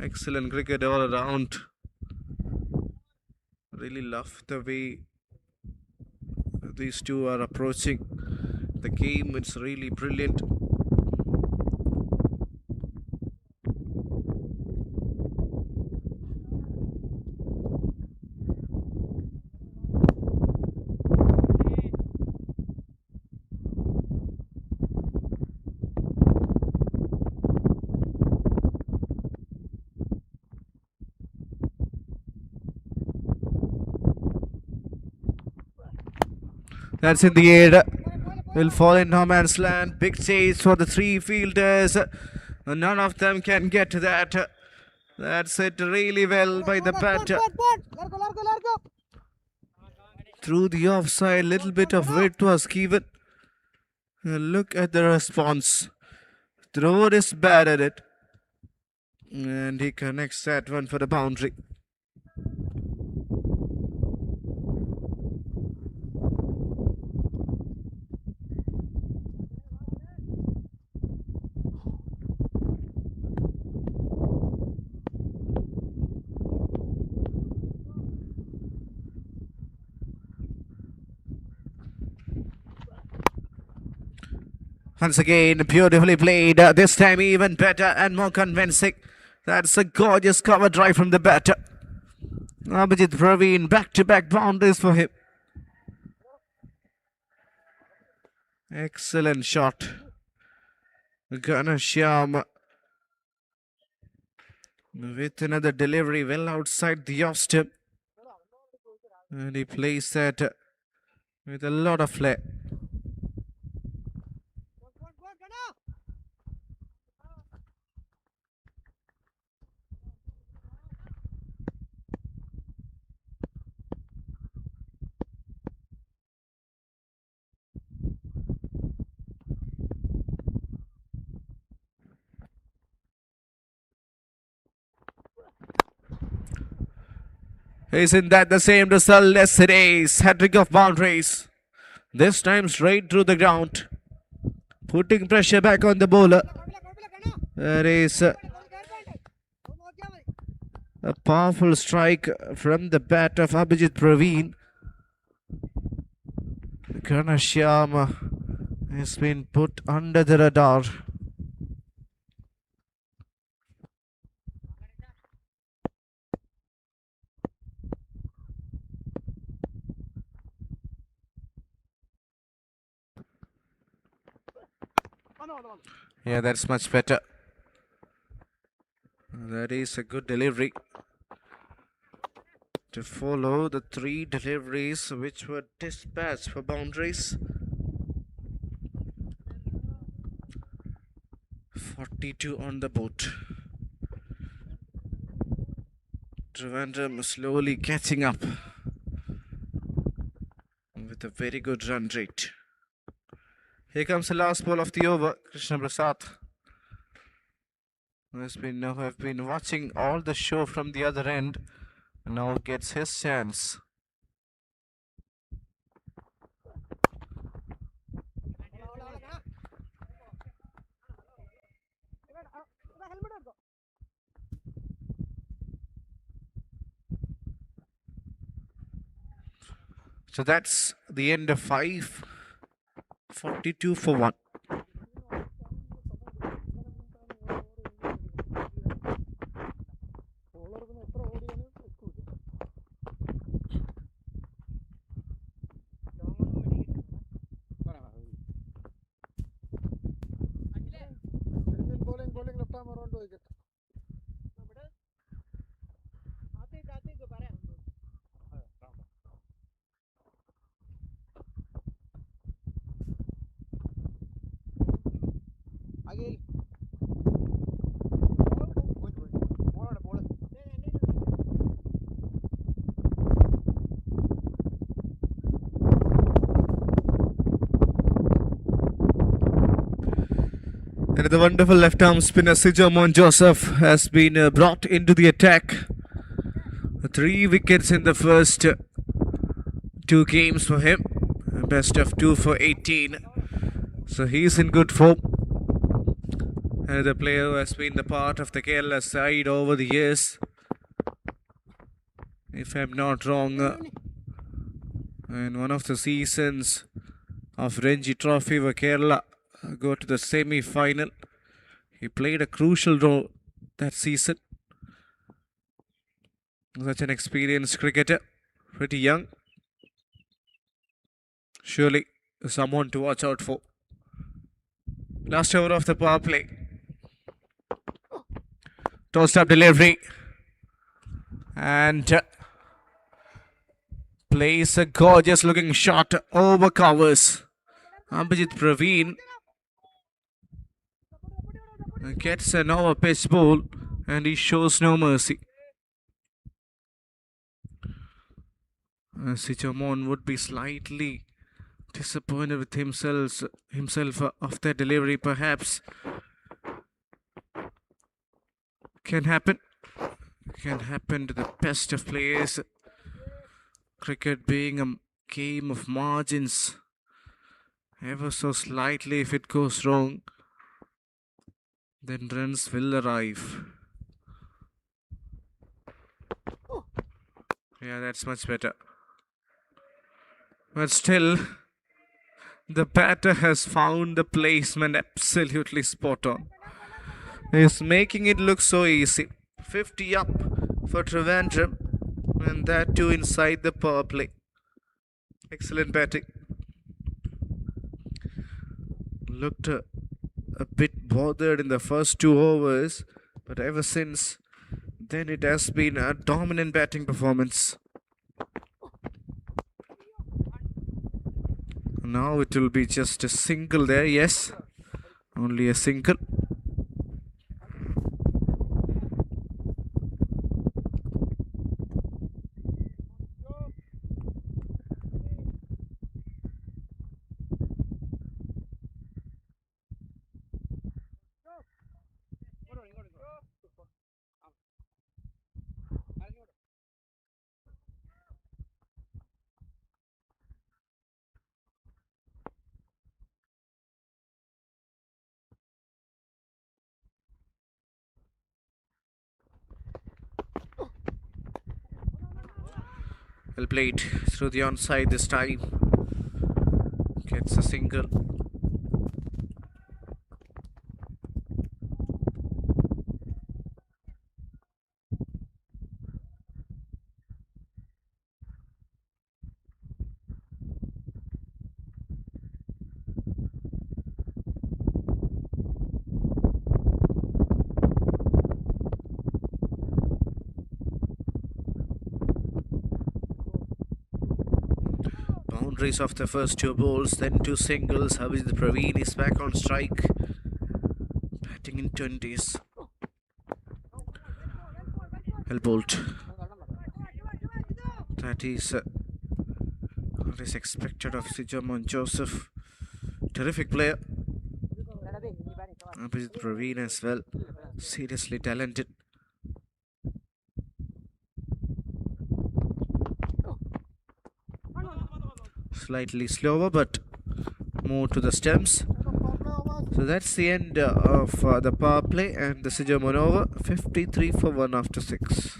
S2: Excellent cricket all around. Really love the way these two are approaching the game. It's really brilliant. That's in the air. Will fall in no man's land. Big chase for the three fielders. None of them can get to that. That's it really well by the batter. Through the offside, little bit of weight was given. Look at the response. Thrower is bad at it. And he connects that one for the boundary. Once again, beautifully played. This time even better and more convincing. That's a gorgeous cover drive from the batter. Abhijit Praveen, back-to-back boundaries for him. Excellent shot. Ganashyam with another delivery well outside the off stump. And he plays that with a lot of flair. Isn't that the same result as today's hat-trick of boundaries? This time straight through the ground. Putting pressure back on the bowler. There is a powerful strike from the bat of Abhijit Praveen. Ganashyam has been put under the radar. Yeah, that's much better. That is a good delivery. To follow the 3 deliveries which were dispatched for boundaries. 42 on the boat. Trivandrum slowly catching up with a very good run rate. Here comes the last ball of the over. Krishna Prasad have been watching all the show from the other end. Now gets his chance. So that's the end of 5. 42 for 1.
S3: Bowling left arm around wicket.
S2: And the wonderful left-arm spinner Sijamon Joseph has been brought into the attack. 3 wickets in the first 2 games for him. Best of 2 for 18. So he's in good form. Another player who has been the part of the Kerala side over the years. If I'm not wrong, in one of the seasons of Ranji Trophy where Kerala go to the semi-final. He played a crucial role that season. Such an experienced cricketer, pretty young. Surely someone to watch out for. Last over of the power play. Tossed up delivery. And plays a gorgeous looking shot over covers. Abhijit Praveen Gets an over pitch ball and he shows no mercy. Sijamon would be slightly disappointed with himself of their delivery, perhaps. Can happen to the best of players. Cricket being a game of margins, ever so slightly if it goes wrong, then runs will arrive. Yeah, that's much better. But still, the batter has found the placement absolutely spot on. He's making it look so easy. 50 up for Trivandrum, and that too inside the power play. Excellent batting. Looked a bit bothered in the first 2 overs, but ever since then it has been a dominant batting performance. Now it will be just a single there, yes, only a single. Well played through the onside this time. Gets a single. Boundaries of the first 2 balls, then 2 singles. Abhijit Praveen is back on strike, batting in 20s. Well bowled. That is what is expected of Sijamon Joseph. Terrific player. Abhijit Praveen as well. Seriously talented. Slightly slower, but more to the stumps. So that's the end of the power play and the Sijamon over. 53 for 1 after 6.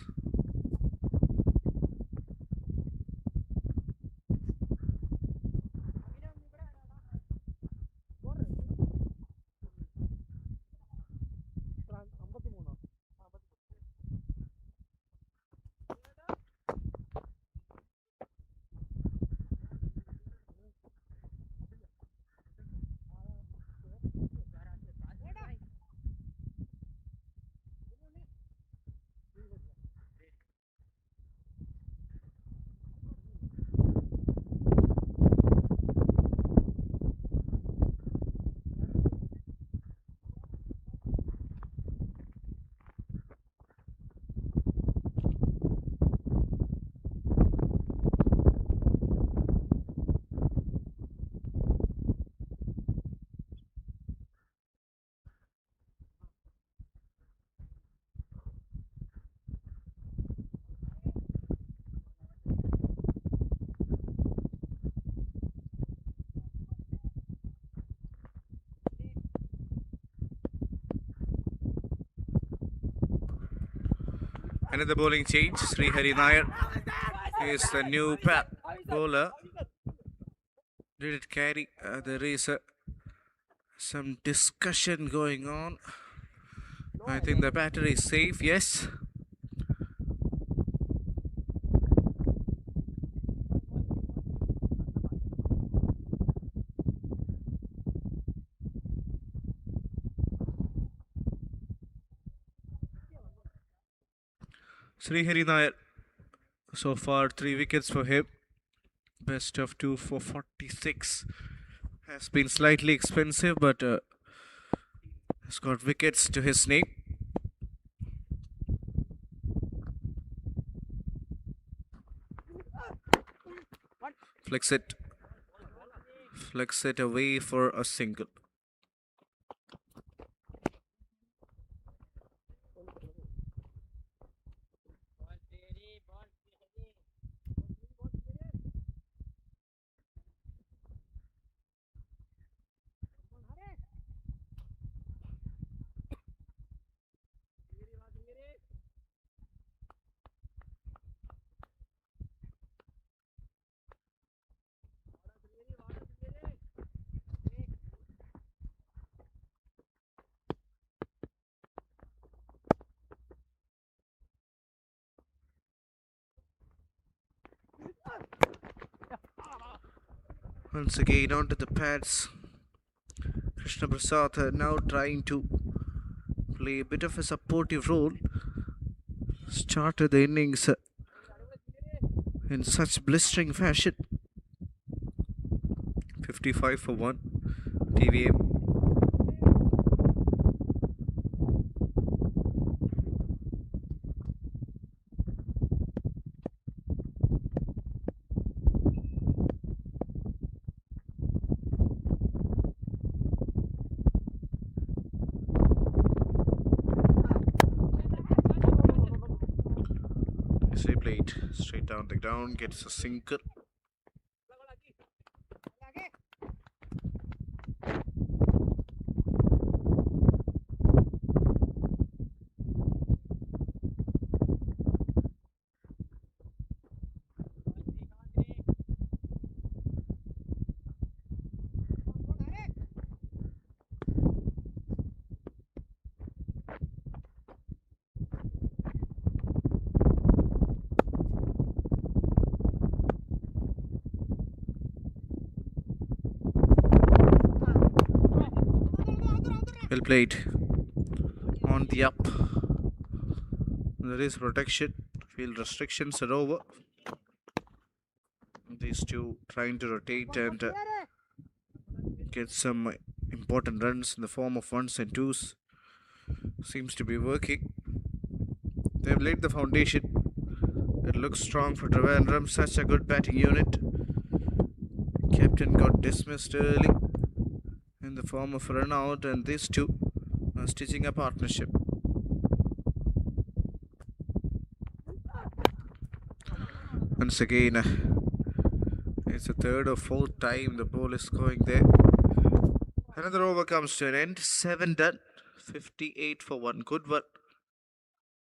S2: Another bowling change. Srihari Nair is the new bowler. Did it carry? There is some discussion going on. I think the batter is safe. Yes. Srihari Nair, so far 3 wickets for him. Best of 2 for 46. Has been slightly expensive, but He's got wickets to his name. Flicks it away for a single. Once again onto the pads. Krishna Prasad now trying to play a bit of a supportive role. Started the innings in such blistering fashion. 55 for 1. TVM. Played straight down the ground, gets a single. Well played. On the up. There is protection. Field restrictions are over. These two trying to rotate and get some important runs in the form of ones and twos. Seems to be working. They've laid the foundation. It looks strong for Trivandrum. Such a good batting unit. Captain got dismissed early in the form of a run out, and these two are stitching a partnership. Once again, it's the third or fourth time the ball is going there. Another over comes to an end. 7 done. 58 for 1. Good one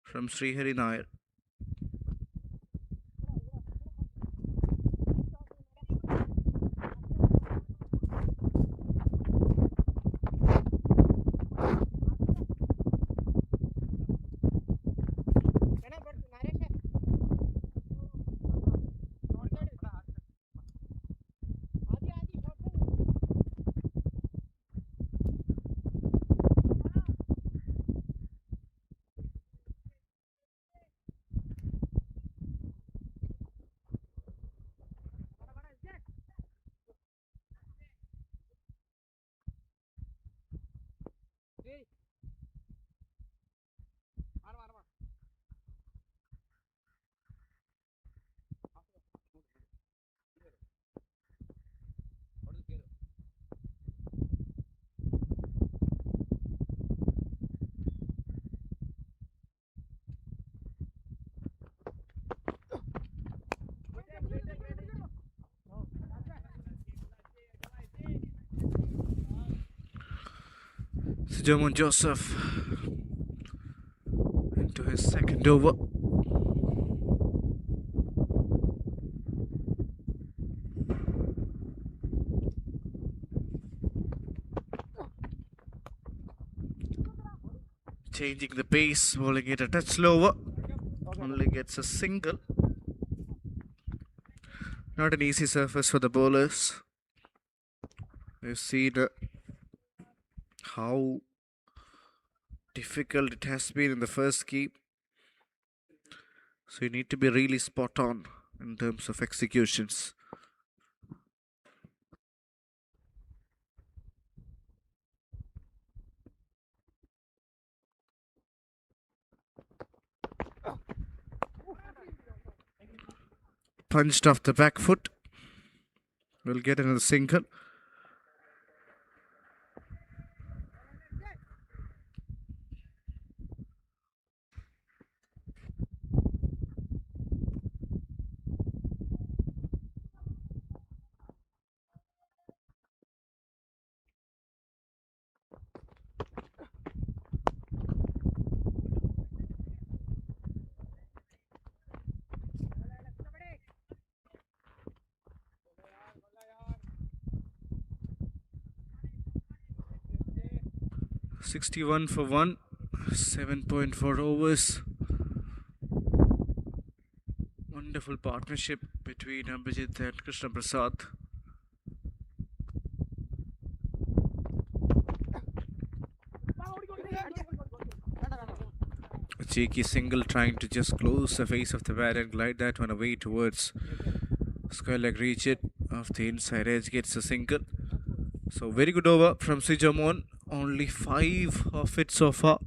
S2: from Srihari Nair. German Joseph into his second over. Changing the pace, bowling it a touch slower. Only gets a single. Not an easy surface for the bowlers. We've seen how difficult it has been in the first game. So you need to be really spot on in terms of executions. punched off the back foot. Will get another single. $61 for 1, 7.4 overs. Wonderful partnership between Abhijit and Krishna Prasad. A cheeky single trying to just close the face of the bat and glide that one away towards square leg reach it off the inside edge, gets a single. So very good over from Sijamon. Only 5 of it so far.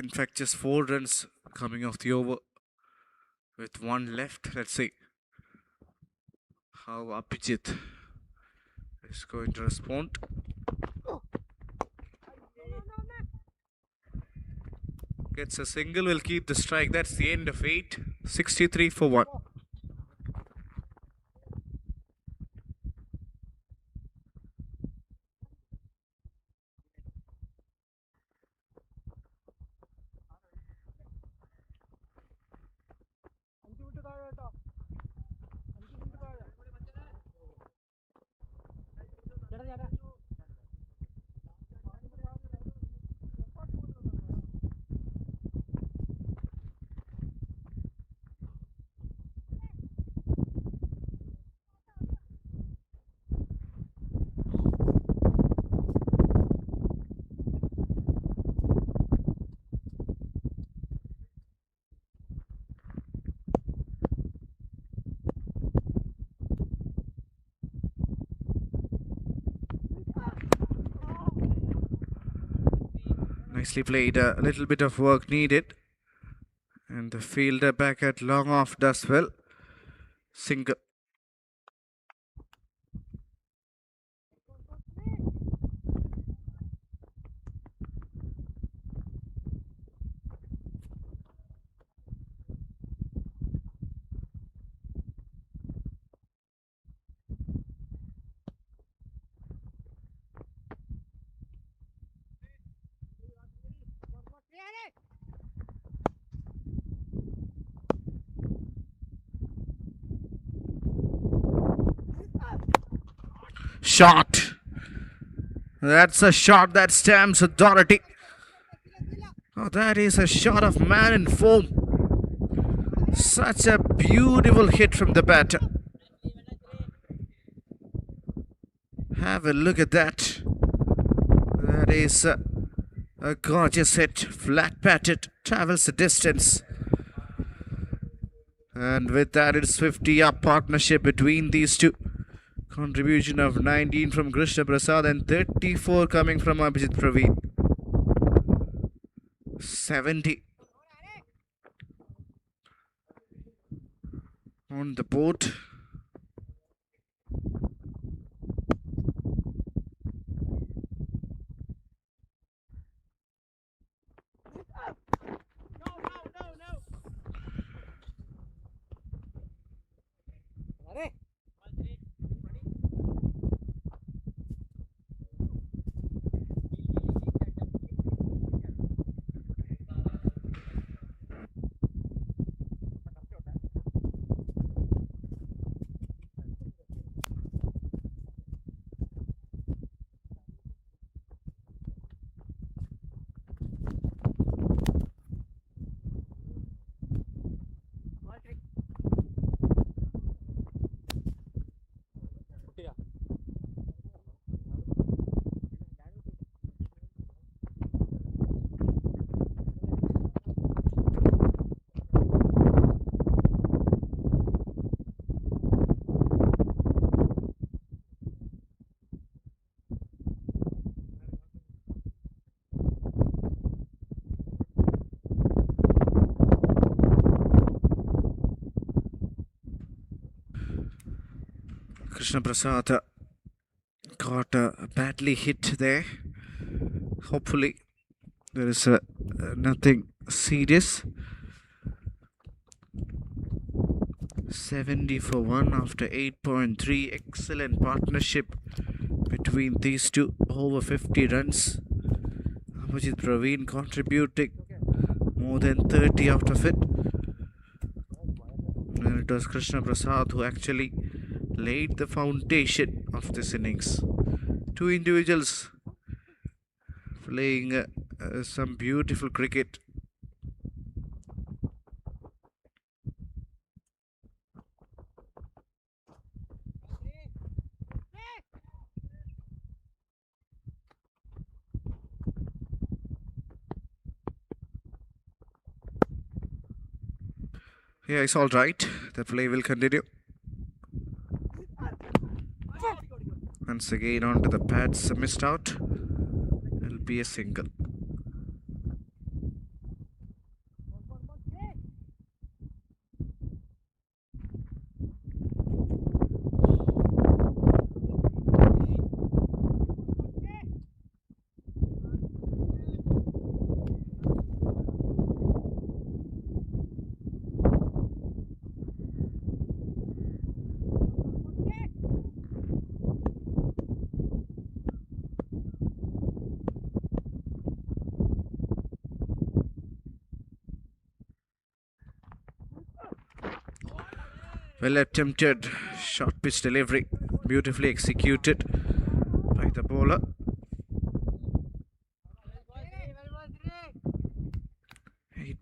S2: In fact, just 4 runs coming off the over with 1 left. Let's see how Abhijit is going to respond. Gets a single, will keep the strike. That's the end of 8. 63 for 1. Nicely played. A little bit of work needed. And the fielder back at long off does well. Single. Shot. That's a shot that stamps authority. Oh, that is a shot of man in form. Such a beautiful hit from the batter. Have a look at that. That is a gorgeous hit. Flat batted. Travels the distance. And with that, it's 50 up partnership between these two. Contribution of 19 from Krishna Prasad and 34 coming from Abhijit Praveen. 70 on the board. Krishna Prasad got badly hit there. Hopefully there is nothing serious. 70 for 1 after 8.3. Excellent partnership between these two. Over 50 runs. Abhijit Praveen contributing more than 30 out of it. And it was Krishna Prasad who actually laid the foundation of this innings. Two individuals playing some beautiful cricket. Yeah, it's all right. The play will continue. Once again onto the pads, missed out. It'll be a single. Well attempted short pitch delivery, beautifully executed by the bowler.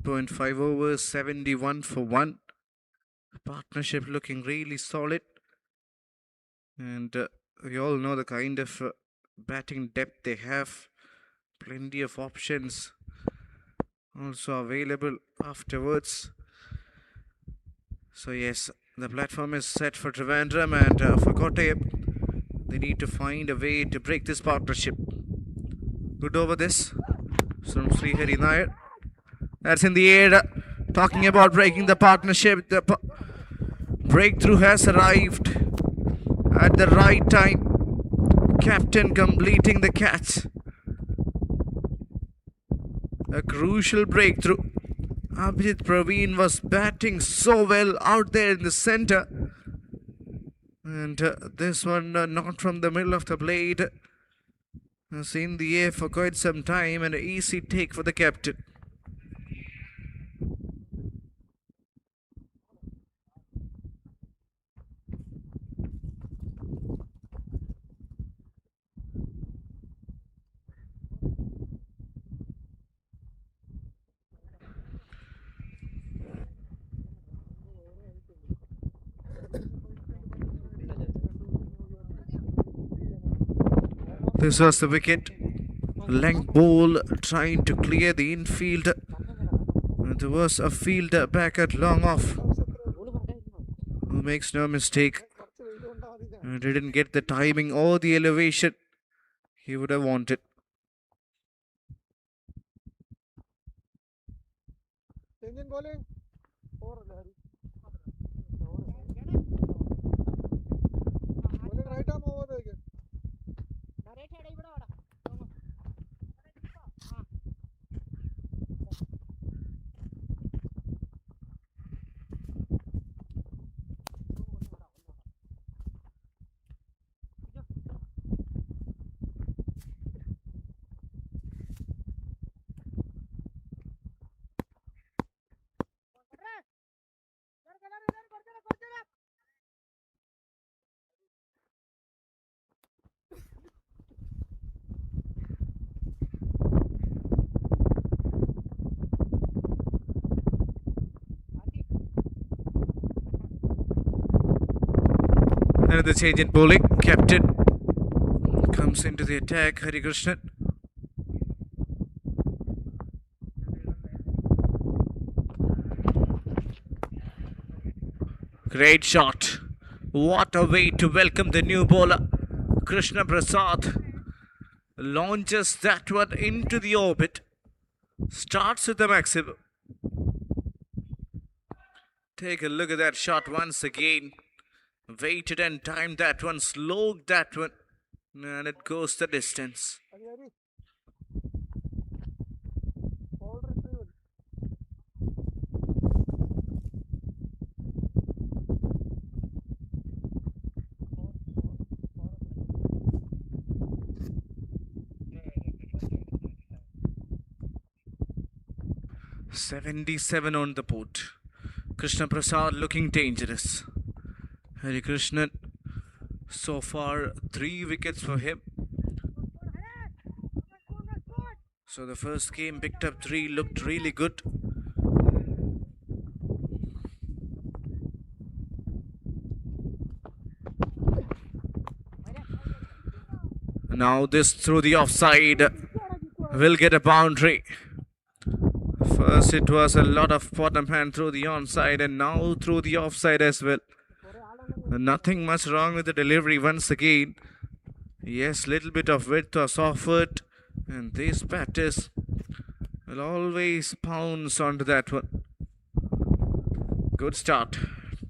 S2: .5 overs, 71 for 1. Partnership looking really solid. And we all know the kind of batting depth they have. Plenty of options also available afterwards. So yes, the platform is set for Trivandrum and for Kottayam. They need to find a way to break this partnership. Good over this from Srihari Nair. That's in the air. Talking about breaking the partnership. The breakthrough has arrived at the right time. Captain completing the catch. A crucial breakthrough. Abhijit Praveen was batting so well out there in the center. And this one not from the middle of the blade. Has in the air for quite some time and an easy take for the captain. This was the wicket. Length ball trying to clear the infield. And there was a fielder back at long off who makes no mistake. Didn't get the timing or the elevation he would have wanted.
S3: Indian bowling. Right arm over there again.
S2: Another change in bowling. Captain comes into the attack. Hari Krishnan. Great shot. What a way to welcome the new bowler. Krishna Prasad launches that one into the orbit. Starts with the maximum. Take a look at that shot once again. Waited and timed that one, slowed that one, and it goes the distance.
S3: Hurry, hurry. Ball retrieval.
S2: Ball. 77 on the board. Krishna Prasad looking dangerous. Hari Krishnan, so far 3 wickets for him. So the first game picked up 3, looked really good. Now this through the offside will get a boundary. First it was a lot of bottom hand through the onside, and now through the offside as well. Nothing much wrong with the delivery once again. Yes, little bit of width was offered, and these batters will always pounce onto that one. Good start.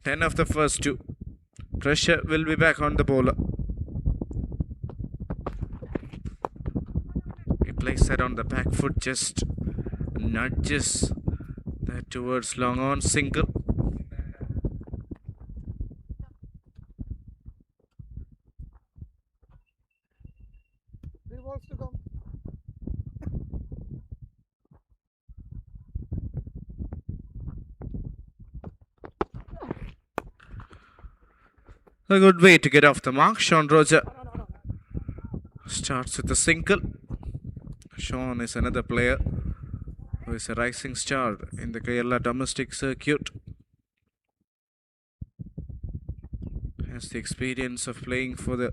S2: 10 of the first 2. Pressure will be back on the bowler. He plays that on the back foot, just nudges that towards long on, single.
S3: 3 balls to come.
S2: A good way to get off the mark. Sean Roger starts with a single. Sean is another player who is a rising star in the Kerala domestic circuit. Has the experience of playing for the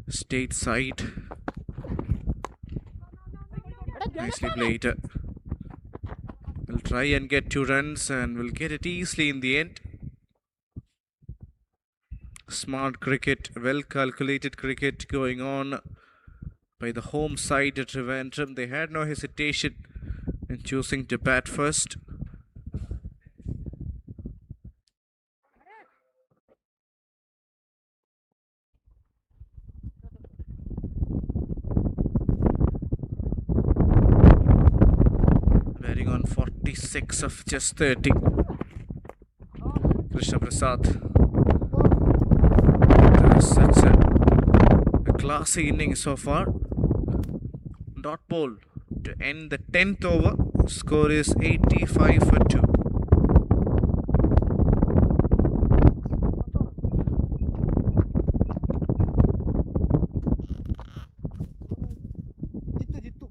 S2: state side. Nicely played. Will try and get 2 runs and will get it easily in the end. Smart cricket, well calculated cricket going on by the home side at Trivandrum. They had no hesitation in choosing to bat first. Batting on 46 of just 30. Krishna Prasad. Such a classy inning so far. Dot ball to end the 10th over. Score is 85 for 2.
S3: Jittu.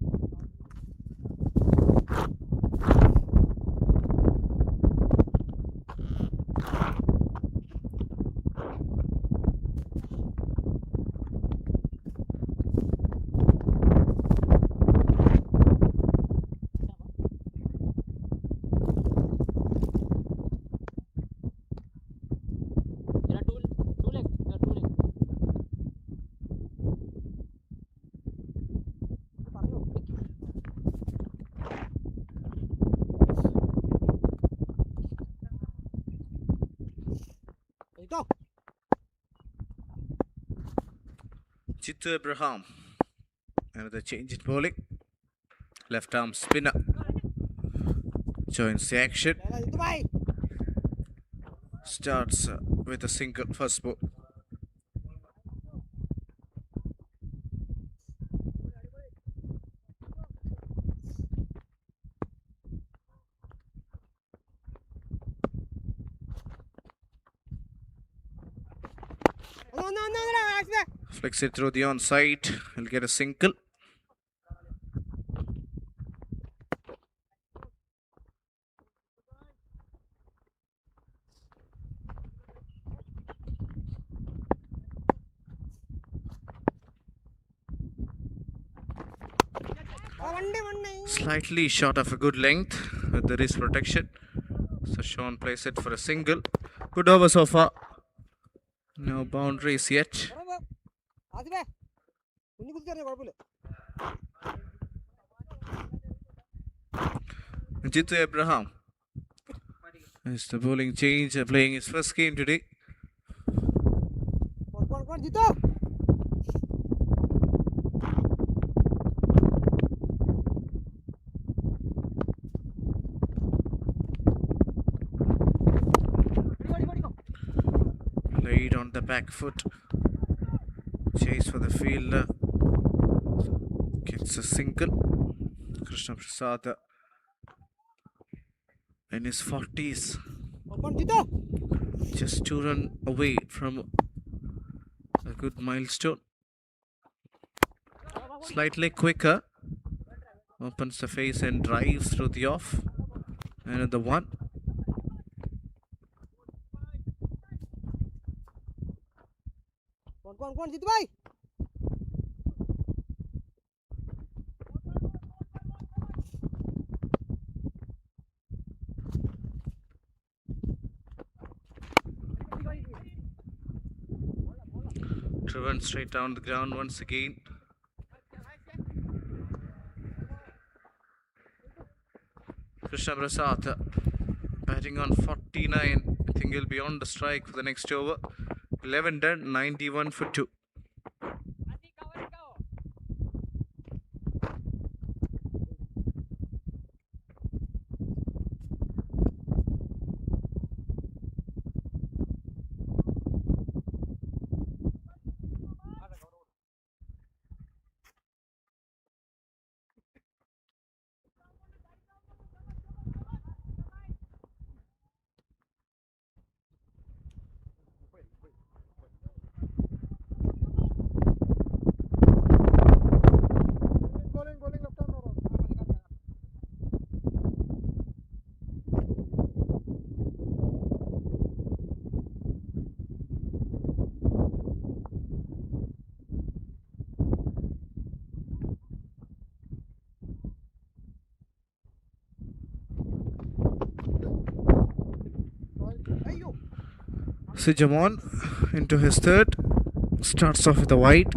S3: Go.
S2: Chitu Abraham. Another change in bowling. Left arm spinner. Joins the action. Starts with a single first ball. Flicks it through the onside. He'll get a single. Slightly short of a good length, but there is protection. So Sean plays it for a single. Good over so far. No boundaries yet. Jitu Abraham is the bowling change, playing his first game today. Played on the back foot. Chase for the fielder. Gets a single. Krishna Prasad in his 40s. Just 2 runs away from a good milestone. Slightly quicker. Opens the face and drives through the off. Another one. Driven straight down the ground once again. Krishna Prasad batting on 49. I think he'll be on the strike for the next over. 11 done, 91 for 2.
S3: Bowling left arm or
S2: Sijamon into his third. Starts off with a wide.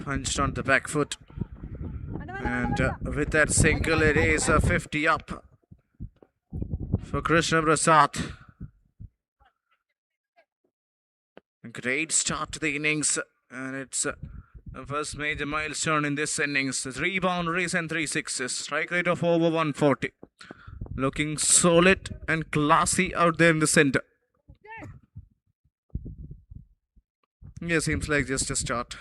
S2: Punched on the back foot. And with that single, it is a 50 up for Krishna Prasad. A great start to the innings, and it's the first major milestone in this innings. 3 boundaries and 3 sixes. Strike rate of over 140. Looking solid and classy out there in the center. Yeah, seems like just a start.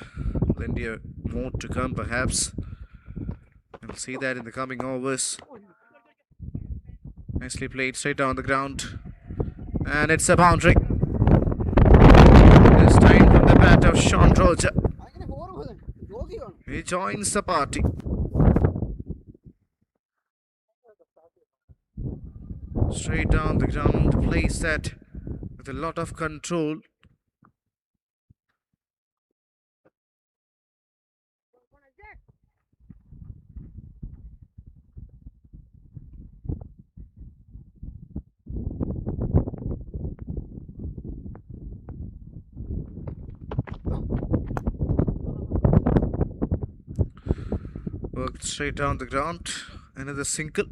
S2: Plenty more to come, perhaps. We'll see that in the coming overs. Nicely played straight down the ground. And it's a boundary. This time from the bat of Sean Roger. He joins the party. Straight down the ground. Plays that with a lot of control. Worked straight down the ground. Another single.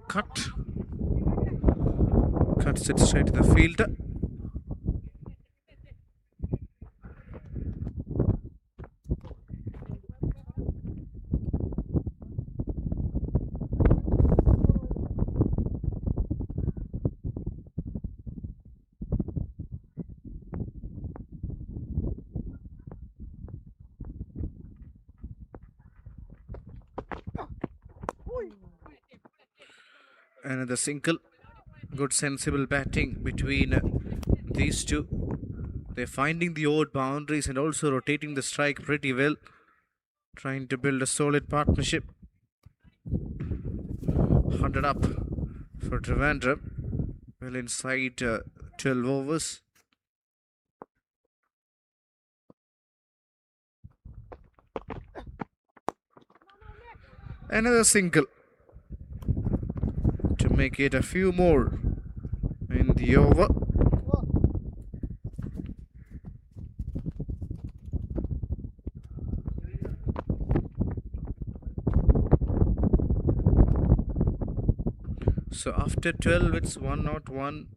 S2: Cut. Cuts it straight to the fielder. Another single. Good sensible batting between these two. They're finding the odd boundaries and also rotating the strike pretty well. Trying to build a solid partnership. 100 up for Trivandrum. Well inside 12 overs. Another single to make it a few more in the over. So after 12, it's 101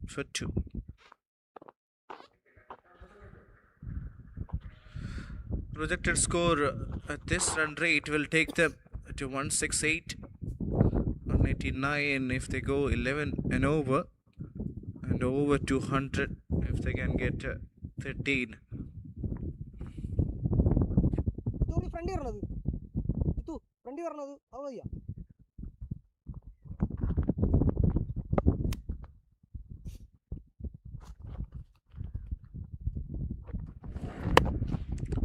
S2: for 2. Projected score at this run rate will take them to 168, 189 if they go 11 and over 200 if they can get 13.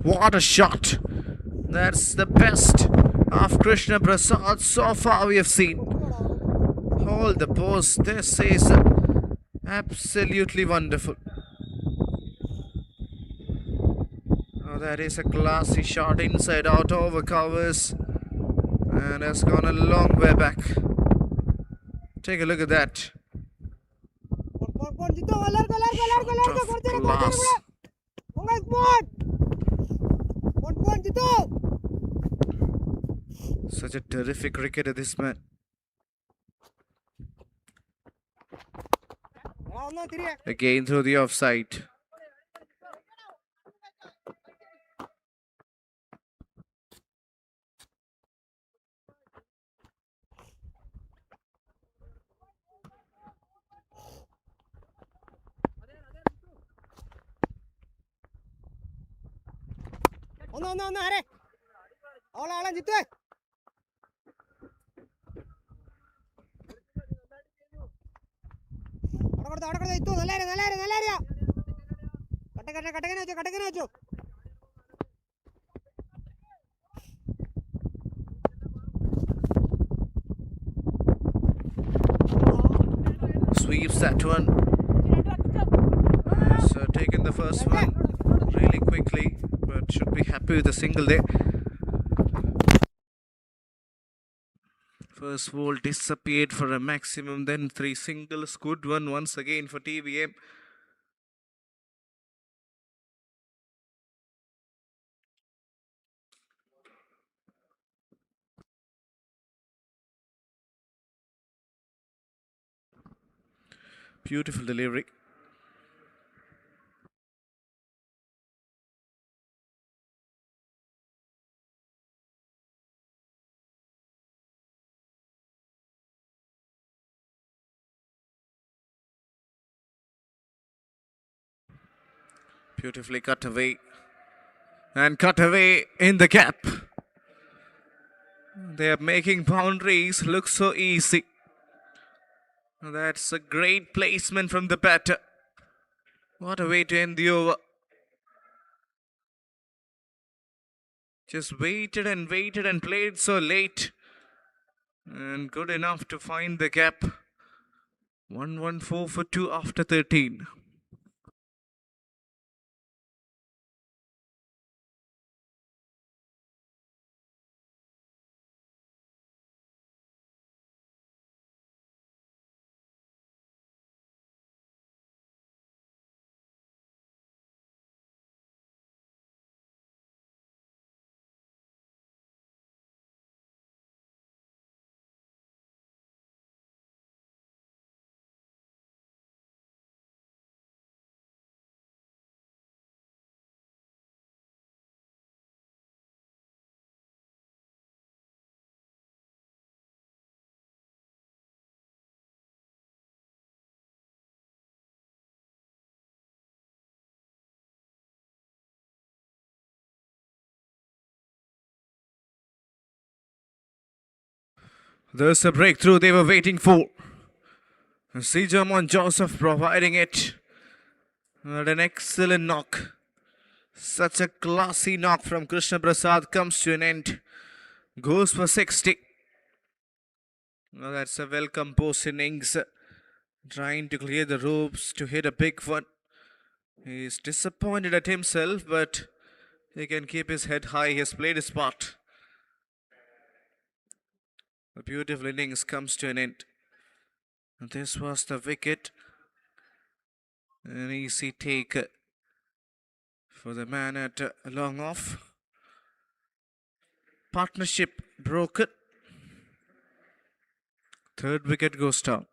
S2: What a shot! That's the best of Krishna Prasad so far we have seen. Hold the post. This is absolutely wonderful. Oh, that is a classy shot inside out over covers and has gone a long way back. Take a look at that. Shot of class. Such a terrific cricketer, this man. Again through the offside. Sweeps that one. So taking the first one really quickly, but should be happy with a single there. First ball disappeared for a maximum, then 3 singles. Good one once again for TVM. Beautiful delivery. Beautifully cut away. And cut away in the gap. They are making boundaries look so easy. That's a great placement from the batter. What a way to end the over. Just waited and waited and played so late. And good enough to find the gap. 114 for 2 after 13. There's a breakthrough they were waiting for. Sejamon Joseph providing it. And an excellent knock. Such a classy knock from Krishna Prasad comes to an end. Goes for 60. Well, that's a well composed innings. Trying to clear the ropes to hit a big one. He's disappointed at himself, but he can keep his head high. He has played his part. A beautiful innings comes to an end. This was the wicket. An easy take for the man at long off. Partnership broken. Third wicket goes down.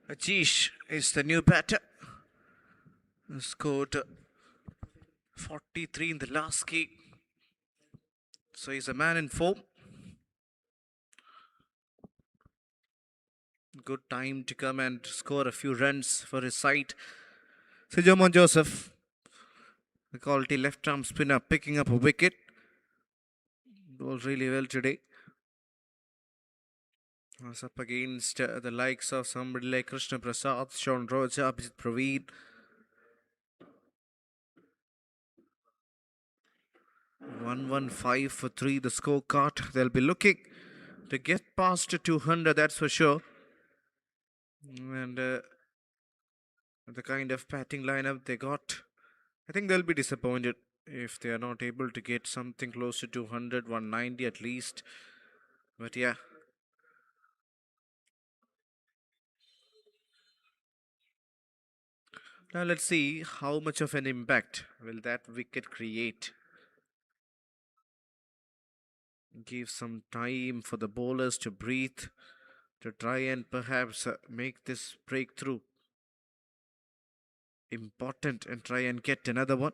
S2: Ajish is the new batter. Scored 43 in the last game. So he's a man in form. Good time to come and score a few runs for his side. Sejamon Joseph, the quality left arm spinner, picking up a wicket. Bowled really well today. Was up against the likes of somebody like Krishna Prasad, Sean Roja, Abhijit Praveen. $115 for 3, the scorecard. They'll be looking to get past 200, that's for sure. And the kind of batting lineup they got, I think they'll be disappointed if they are not able to get something close to 200, 190 at least. But yeah. Now let's see how much of an impact will that wicket create. Give some time for the bowlers to breathe, to try and perhaps make this breakthrough important and try and get another one.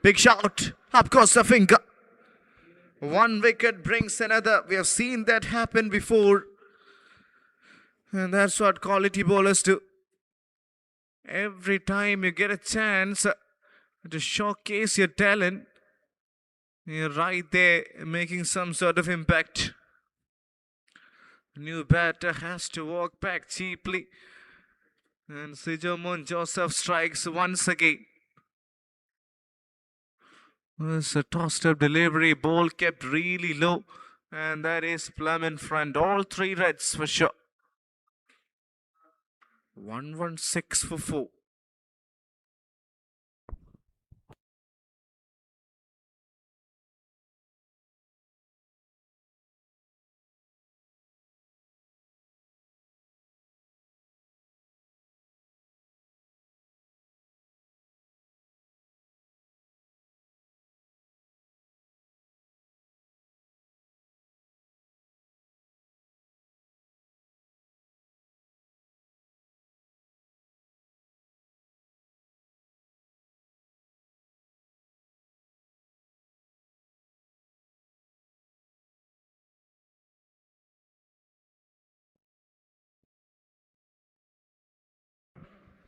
S2: Big shout, up goes the finger. One wicket brings another. We have seen that happen before. And that's what quality bowlers do. Every time you get a chance to showcase your talent, you're right there making some sort of impact. New batter has to walk back cheaply. And Sejamon Joseph strikes once again. It's a tossed up delivery, ball kept really low. And that is plumb in front. All 3 reds for sure. 116 for 4.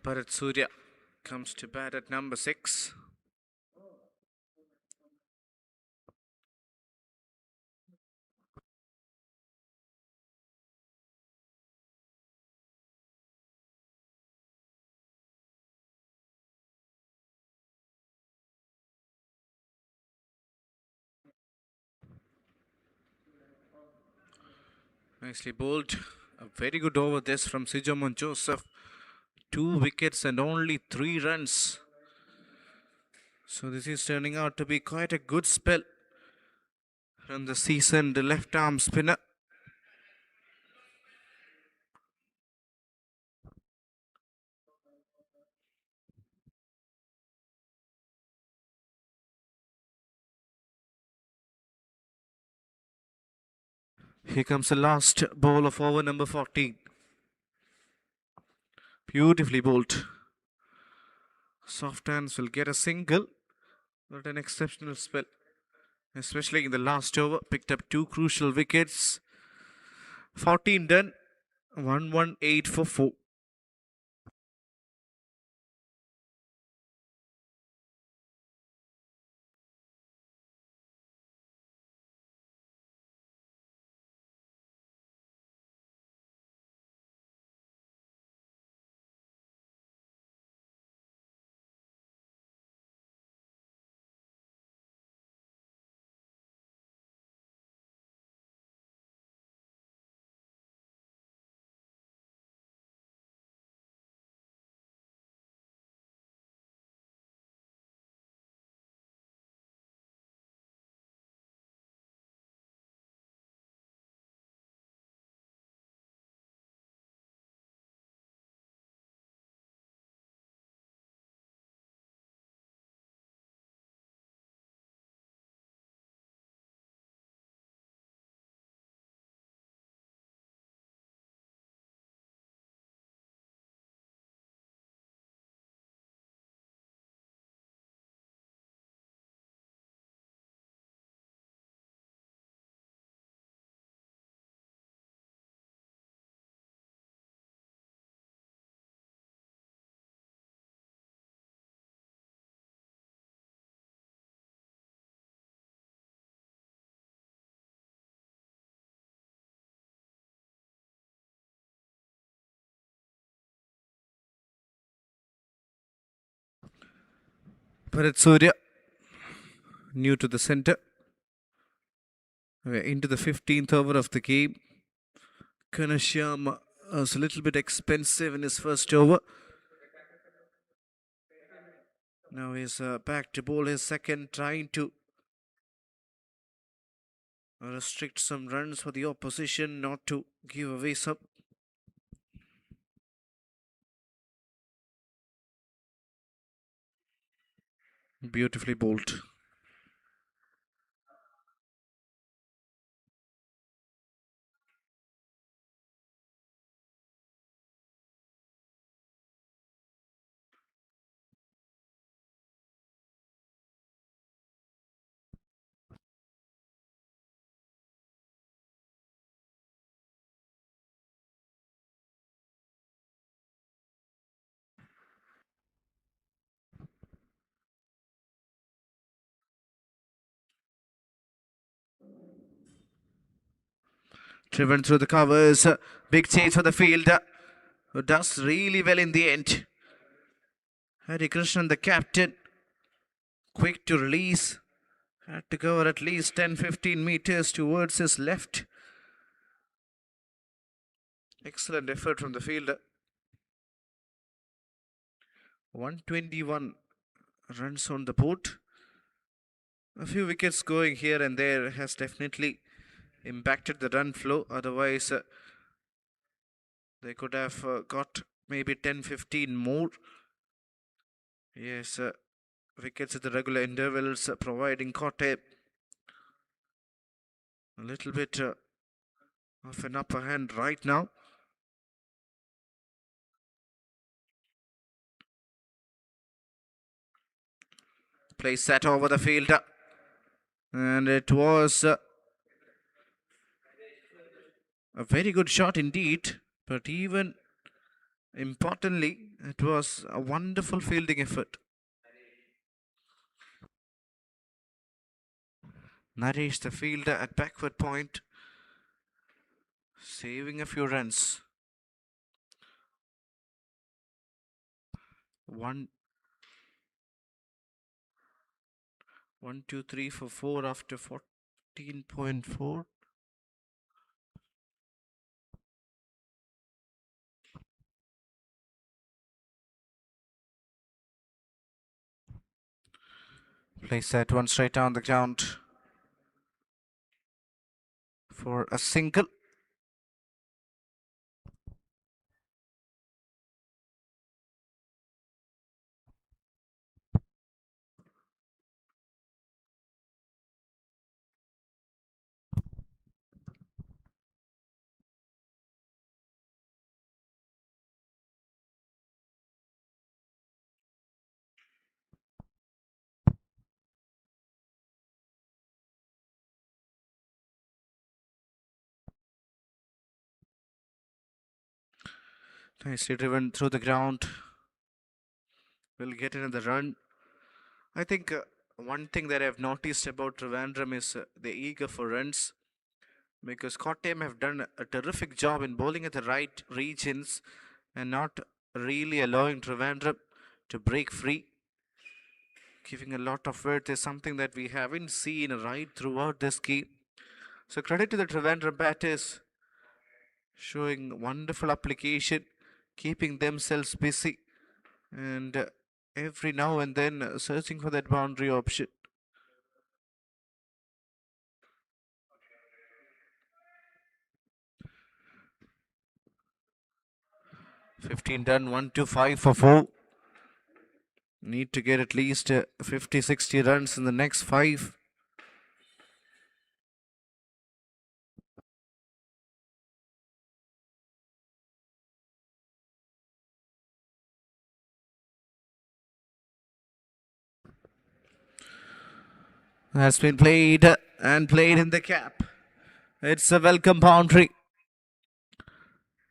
S2: Bharat Surya comes to bat at number 6. Nicely bowled. A very good over this from Sijamon Joseph. 2 wickets and only 3 runs. So this is turning out to be quite a good spell from the seasoned left arm spinner. Here comes the last ball of over number 14. Beautifully bowled. Soft hands will get a single, but an exceptional spell, especially in the last over. Picked up 2 crucial wickets. 14 done, 118 for 4. Bharat Surya, new to the centre. We're into the 15th over of the game. Kanashyam was a little bit expensive in his first over. Now he's back to bowl his second, trying to restrict some runs for the opposition, not to give away some. Beautifully bowled. Driven through the covers. Big chase for the fielder, who does really well in the end. Hari Krishnan, the captain, quick to release. Had to cover at least 10-15 meters towards his left. Excellent effort from the fielder. 121 runs on the board. A few wickets going here and there has definitely impacted the run flow. Otherwise, they could have got maybe 10-15 more. Yes, wickets at the regular intervals, providing Kotte a little bit of an upper hand right now. Place that over the fielder, and it was a very good shot indeed, but even importantly, it was a wonderful fielding effort. Naresh, the fielder at backward point, saving a few runs. 1, 2, 3 for 4 after 14.4. Place that one straight down the ground for a single. Nicely driven through the ground. Will get another run. I think one thing that I've noticed about Trivandrum is they're eager for runs, because Kottayam have done a terrific job in bowling at the right regions and not really allowing Trivandrum to break free. Giving a lot of width is something that we haven't seen right throughout this game. So credit to the Trivandrum batters, showing wonderful application, keeping themselves busy, and every now and then searching for that boundary option. $15 done, 1-5 for 4. Need to get at least 50-60 runs in the next 5. Has been played and played in the cap. It's a welcome boundary.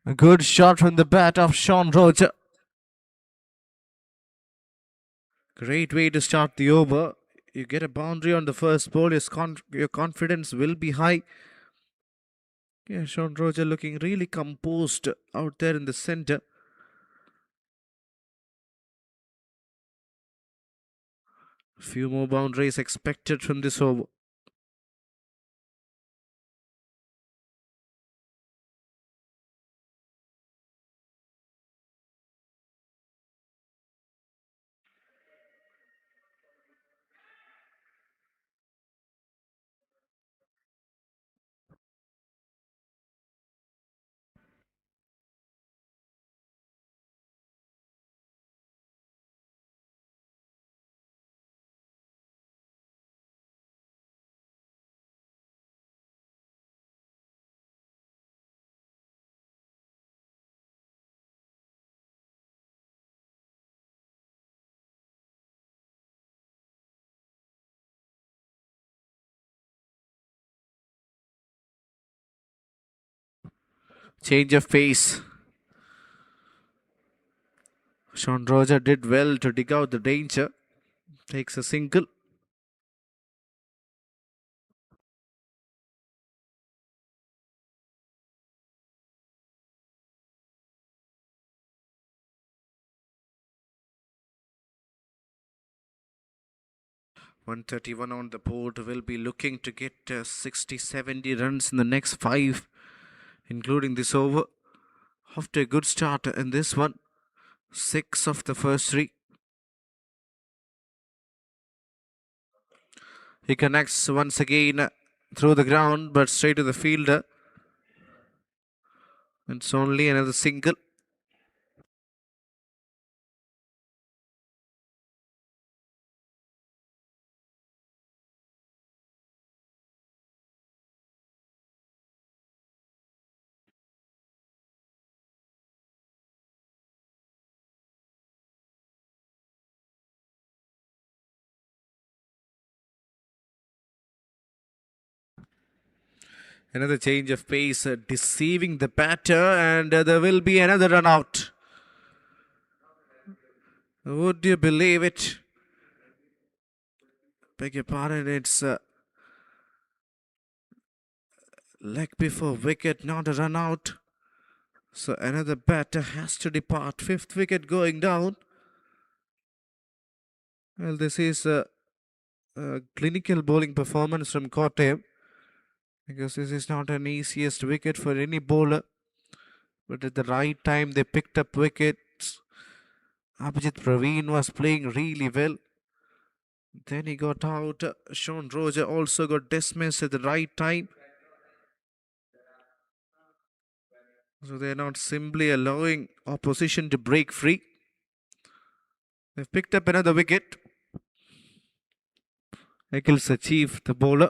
S2: A good shot from the bat of Sean Roger. Great way to start the over. You get a boundary on the first ball, your confidence will be high. Yeah, Sean Roger looking really composed out there in the center. A few more boundaries expected from this over. Change of pace. Sean Roger did well to dig out the danger. Takes a single. $131 on the board. Will be looking to get 60-70 runs in the next 5, including this over. Off to a good start in this one. 6 of the first 3. He connects once again through the ground, but straight to the fielder. It's only another single. Another change of pace, deceiving the batter, and there will be another run out. Would you believe it? Beg your pardon, it's leg before wicket, not a run out. So another batter has to depart. 5th wicket going down. Well, this is a clinical bowling performance from Kottayam, because this is not an easiest wicket for any bowler. But at the right time, they picked up wickets. Abhijit Praveen was playing really well. Then he got out. Sean Roger also got dismissed at the right time. So they're not simply allowing opposition to break free. They've picked up another wicket. Nikhil Sachiv, the bowler.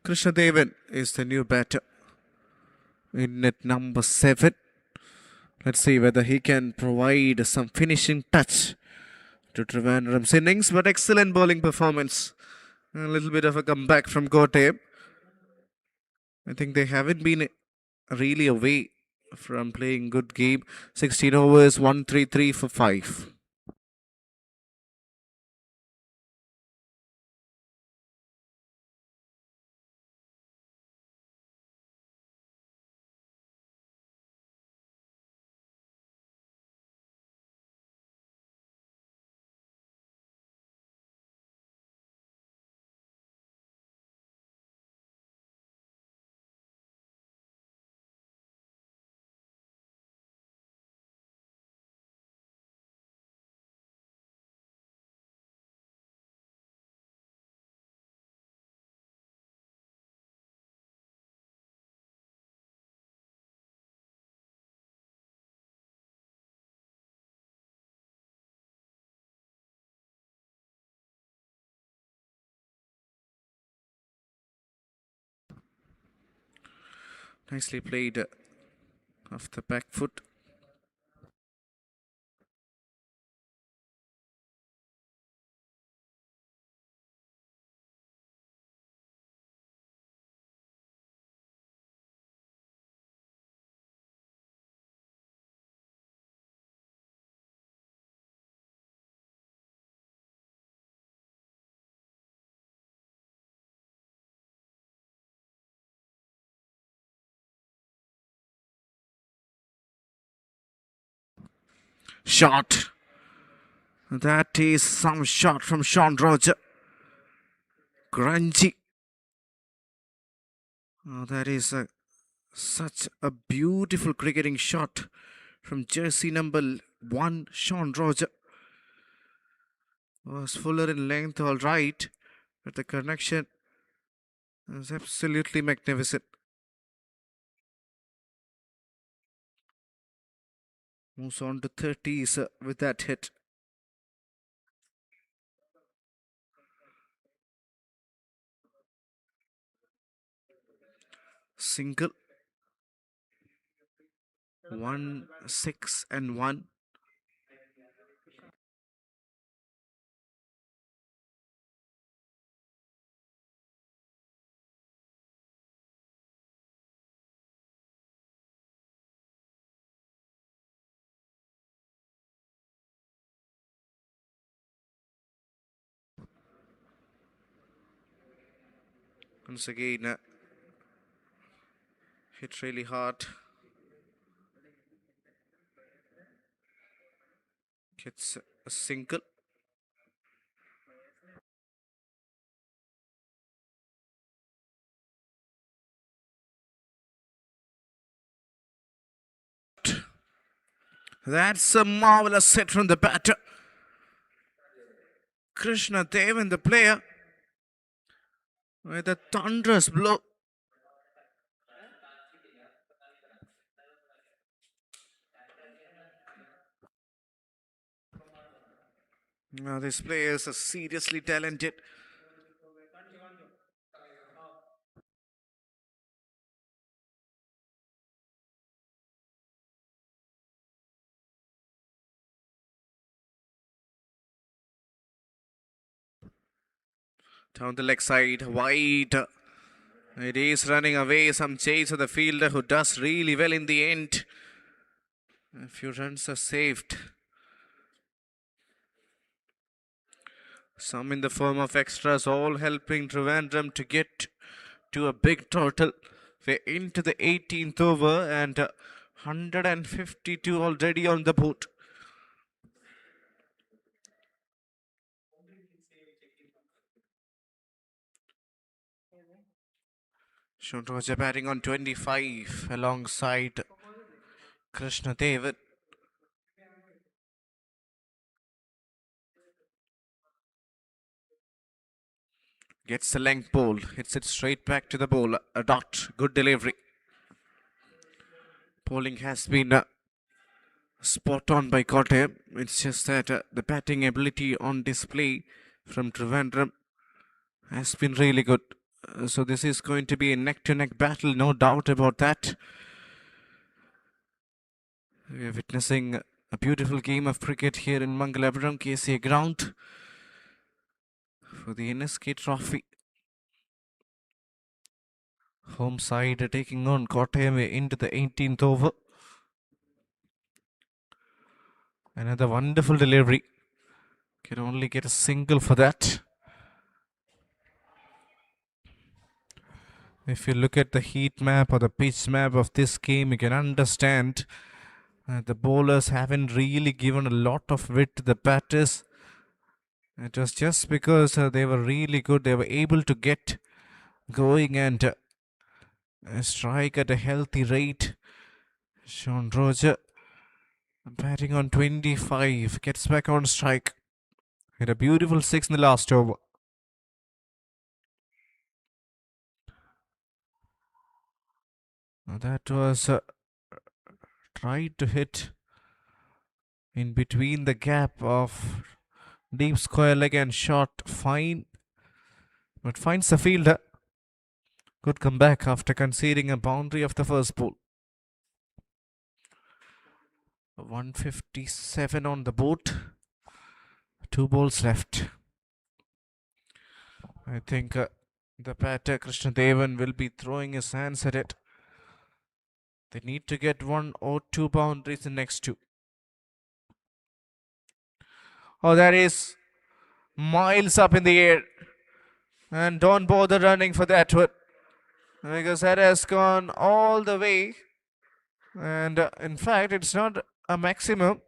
S2: Krishnadevan is the new batter in at number 7. Let's see whether he can provide some finishing touch to Trivandrum's innings, but excellent bowling performance. A little bit of a comeback from Kottayam. I think they haven't been really away from playing good game. 16 overs, 133 for 5. Nicely played off the back foot. Shot. That is some shot from Sean Roger. Grungy. Oh, that is such a beautiful cricketing shot from jersey number 1, Sean Roger. Was fuller in length, all right, but the connection is absolutely magnificent. Moves on to 30s with that hit. Single. 1, 6 and 1. Once again, hit really hard. Gets a single. That's a marvelous hit from the batter. Krishna Devan, the player, with a thunderous blow. Now, these players are seriously talented. Down the leg side, wide. It is running away. Some chase of the fielder who does really well in the end. A few runs are saved. Some in the form of extras, all helping Trivandrum to get to a big total. We're into the 18th over and 152 already on the board. Sean Roger batting on 25 alongside Krishna Devan. Gets the length ball, hits it straight back to the bowler. A dot, good delivery. Bowling has been spot on by Kottayam. It's just that the batting ability on display from Trivandrum has been really good. So this is going to be a neck-to-neck battle, no doubt about that. We are witnessing a beautiful game of cricket here in Mangalapuram KCA ground for the NSK Trophy. Home side taking on Kottayam into the 18th over. Another wonderful delivery. Can only get a single for that. If you look at the heat map or the pitch map of this game, you can understand the bowlers haven't really given a lot of width to the batters. It was just because they were really good. They were able to get going and strike at a healthy rate. Sean Roger batting on 25, gets back on strike. Hit a beautiful 6 in the last over. Now that was tried to hit in between the gap of deep square leg and shot. Fine, but finds the fielder. Good comeback after conceding a boundary of the first ball. 157 on the board. 2 balls left. I think the batter Krishna Devan will be throwing his hands at it. They need to get 1 or 2 boundaries in next 2. Oh, that is miles up in the air. And don't bother running for that one, because that has gone all the way. And in fact, it's not a maximum.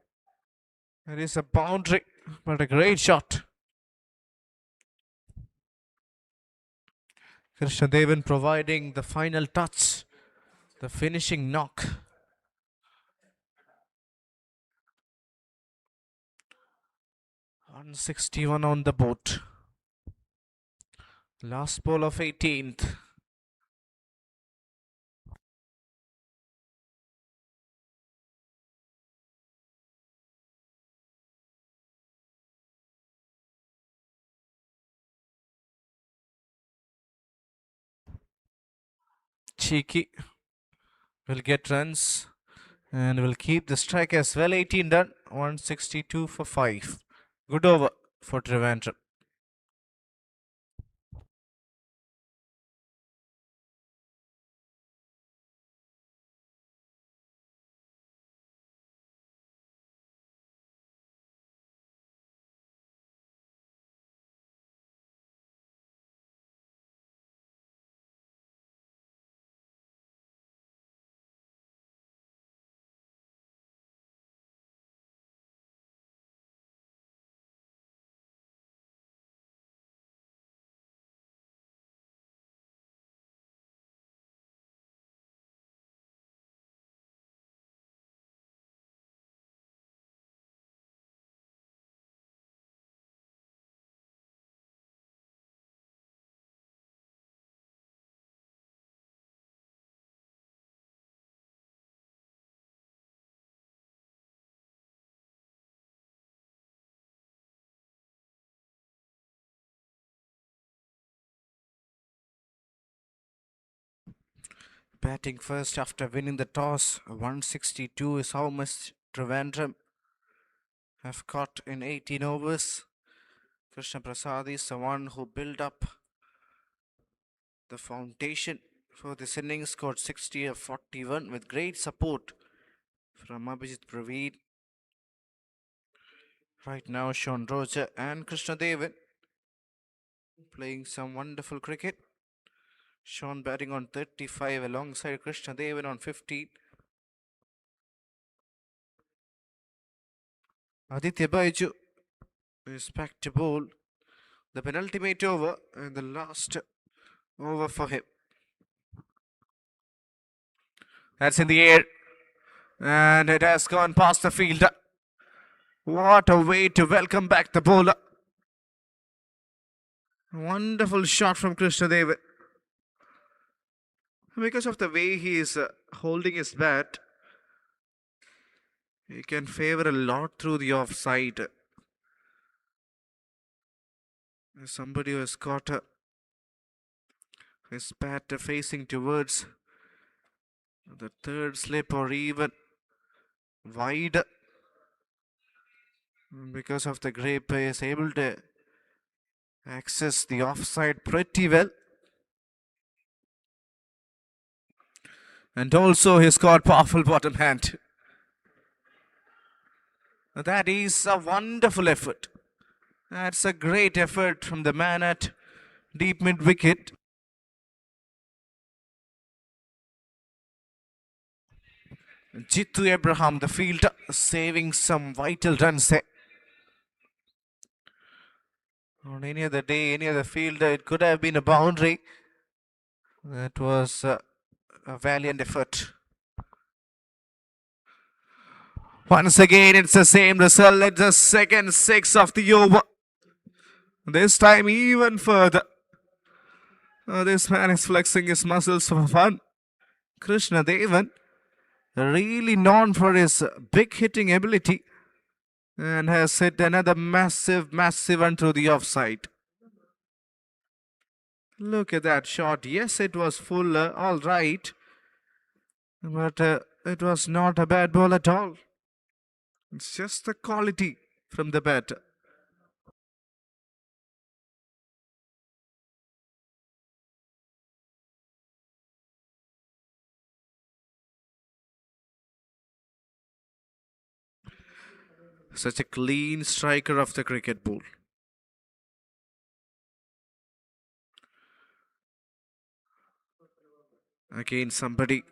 S2: It is a boundary, but a great shot. Krishna Devan providing the final touch, the finishing knock. .161 on the board. Last ball of 18th. Cheeky will get runs and will keep the strike as well. 18 done. 162 for 5. Good over for Trivandrum. Batting first after winning the toss. 162 is how much Trivandrum have caught in 18 overs. Krishna Prasad is the one who built up the foundation for this innings, scored 60 of 41 with great support from Abhijit Praveed. Right now, Sean Roger and Krishna Devan playing some wonderful cricket. Sean batting on 35 alongside Krishna Devan on 15. Aditya Baiju is back to bowl the penultimate over and the last over for him. That's in the air and it has gone past the fielder. What a way to welcome back the bowler. Wonderful shot from Krishna Devan. Because of the way he is holding his bat, he can favor a lot through the offside. Somebody who has got his bat facing towards the third slip or even wide. Because of the grip, he is able to access the offside pretty well. And also he's got powerful bottom hand. That is a wonderful effort. That's a great effort from the man at deep mid wicket. Jittu Abraham, the fielder, saving some vital runs there. On any other day, any other fielder, it could have been a boundary. That was a valiant effort. Once again, it's the same result. It's the second six of the over. This time even further. This man is flexing his muscles for fun. Krishna Devan, really known for his big hitting ability, and has hit another massive one through the offside. Look at that shot. Yes, it was full, all right, but it was not a bad ball at all. It's just the quality from the batter. Such a clean striker of the cricket ball. Again, somebody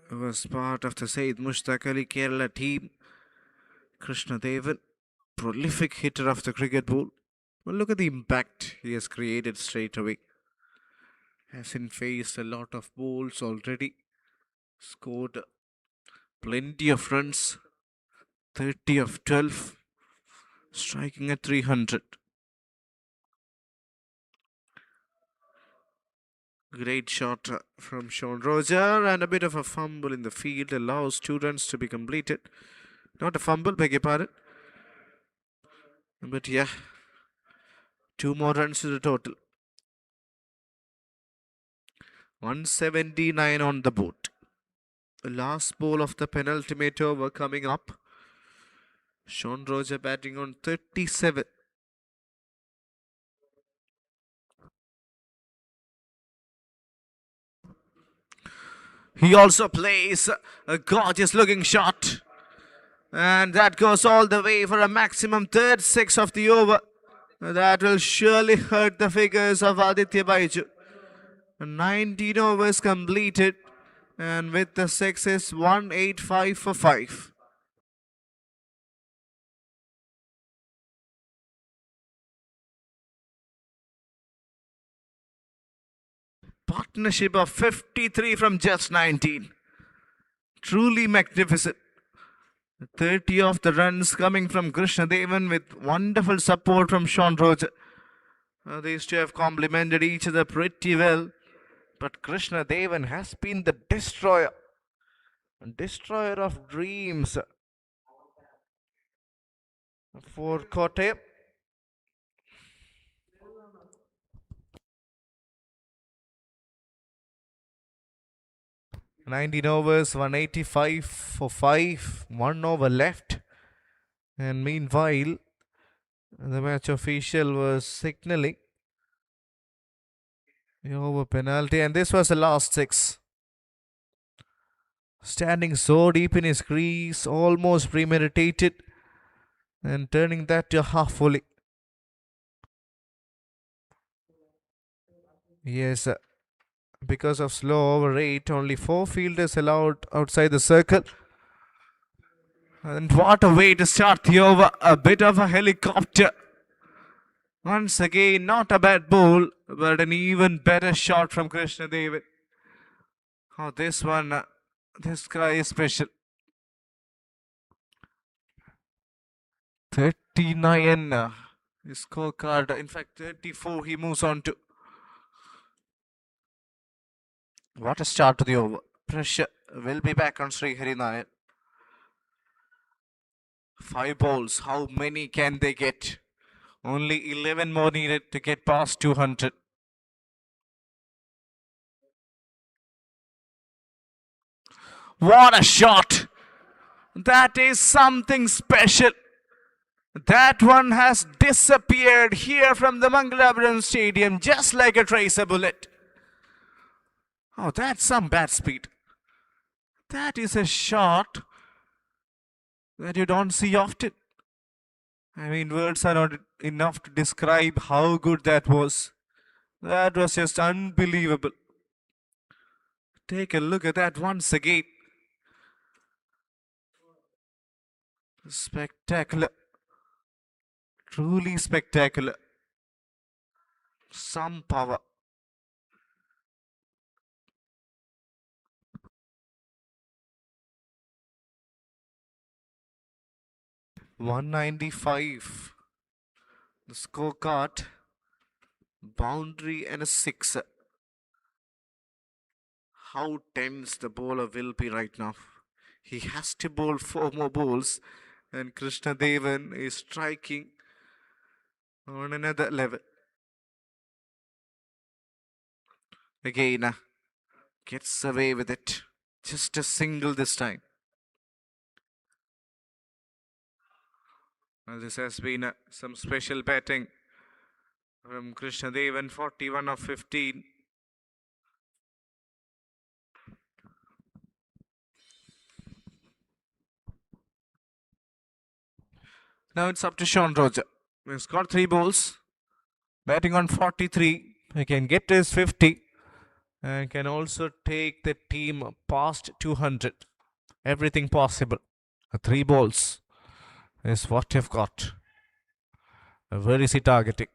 S2: who was part of the Said Mushtaq Ali Kerala team. Krishna Devan, prolific hitter of the cricket ball. Well, look at the impact he has created straight away. Hasn't faced a lot of balls already. Scored plenty of runs. 30 of 12. Striking at 300. Great shot from Sean Roger and a bit of a fumble in the field allows 2 runs to be completed. Not a fumble, beg your pardon. But yeah, 2 more runs to the total. 179 on the board. The last ball of the penultimate over coming up. Sean Roger batting on 37. He also plays a gorgeous looking shot. And that goes all the way for a maximum third 6 of the over. That will surely hurt the figures of Aditya Baiju. 19 overs completed. And with the 6 is 185 for 5. Partnership of 53 from just 19. Truly magnificent. 30 of the runs coming from Krishna Devan with wonderful support from Sean Roger. These two have complemented each other pretty well. But Krishna Devan has been the destroyer. Destroyer of dreams for Kottayam. "19 overs, 185 for 5, 1 over left." And meanwhile, The match official was signaling the over penalty, and this was the last 6. Standing so deep in his crease, almost premeditated, and turning that to half volley. Yes, because of slow over rate, only 4 fielders allowed outside the circle. And what a way to start the over. A bit of a helicopter. Once again, not a bad ball, but an even better shot from Krishna David. Oh, this one, this guy is special. 39 his scorecard. In fact, 34 he moves on to. What a start to the over. Pressure will be back on Sri Hari Nair. 5 balls. How many can they get? Only 11 more needed to get past 200. What a shot! That is something special. That one has disappeared here from the Mangalapuram Stadium just like a tracer bullet. Oh, that's some bad speed. That is a shot that you don't see often. I mean, words are not enough to describe how good that was. That was just unbelievable. Take a look at that once again. Spectacular. Truly spectacular. Some power. .195. The scorecard. Boundary and a 6. How tense the bowler will be right now. He has to bowl 4 more balls, and Krishna Devan is striking on another level. Again, gets away with it. Just a single this time. Well, this has been some special batting from Krishna Devan, 41 of 15. Now it's up to Sean Roger. He's got 3 balls, batting on 43. He can get to his 50 and can also take the team past 200. Everything possible. 3 balls is what you've got. Where is he targeting?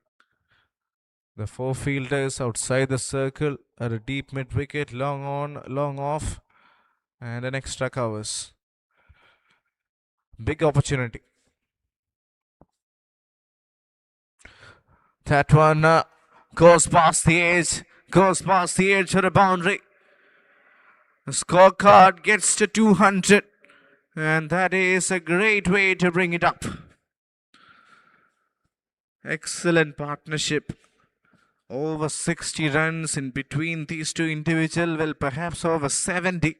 S2: The 4 fielders outside the circle at a deep mid wicket, long on, long off, and an extra covers. Big opportunity. That one goes past the edge for a boundary. The scorecard gets to 200, and that is a great way to bring it up. Excellent partnership. Over 60 runs in between these two individuals, well, perhaps over 70.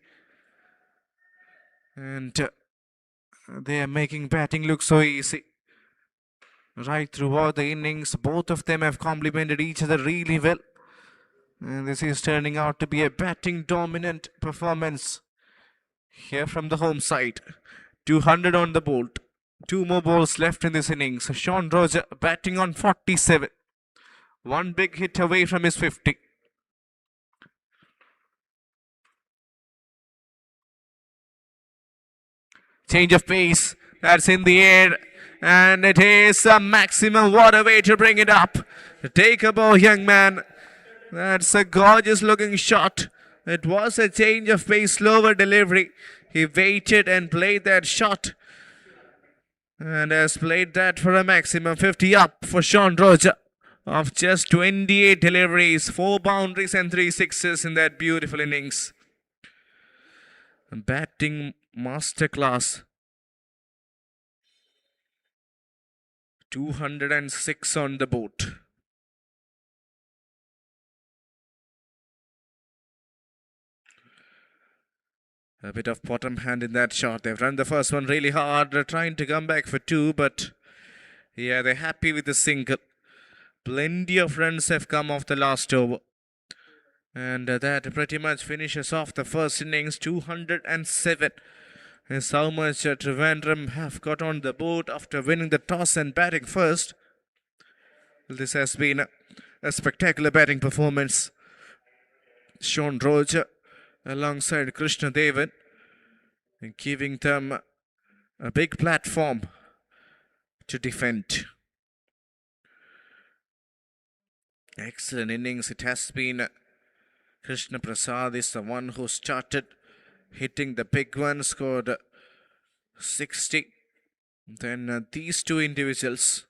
S2: And they are making batting look so easy. Right throughout the innings, both of them have complemented each other really well. And this is turning out to be a batting dominant performance here from the home side. 200 on the board. 2 more balls left in this innings. Sean Roger batting on 47. 1 big hit away from his 50. Change of pace. That's in the air. And it is a maximum. What a way to bring it up. Take a bow, young man. That's a gorgeous looking shot. It was a change of pace, slower delivery. He waited and played that shot. And has played that for a maximum. 50 up for Sean Roger of just 28 deliveries, 4 boundaries and 3 sixes in that beautiful innings. Batting masterclass. 206 on the board. A bit of bottom hand in that shot. They've run the first one really hard, trying to come back for 2, but Yeah, they're happy with the single. Plenty of runs have come off the last over. And that pretty much finishes off the first innings. 207 is how much Trivandrum have got on the board after winning the toss and batting first. This has been a spectacular batting performance. Sean Roger alongside Krishna Devan, giving them a big platform to defend. Excellent innings it has been. Krishna Prasad is the one who started hitting the big one, scored 60. Then these two individuals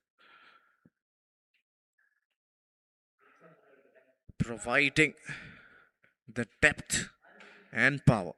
S2: providing the depth and power.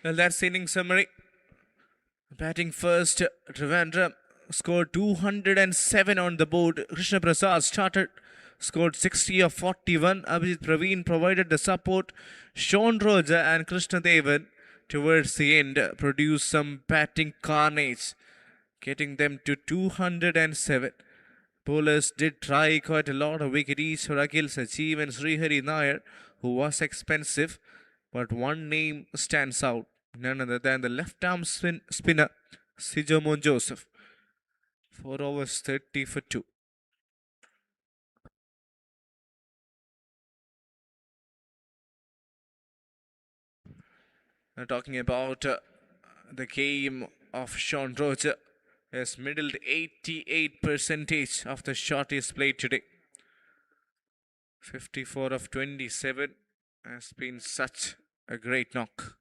S2: Well, that's the inning summary. Batting first, Trivandrum scored 207 on the board. Krishna Prasad started, scored 60 of 41. Abhijit Praveen provided the support. Sean Roja and Krishna Devan towards the end produced some batting carnage, getting them to 207. Bowlers did try quite a lot of wicket each for Akhil Sajeev and Srihari Nair, who was expensive, but one name stands out, none other than the left-arm spinner Sijomon Joseph. 4 overs 30 for 2. Now talking about the game of Sean Roger, has middled 88% of the shot is played today. 54 of 27 has been such a great knock.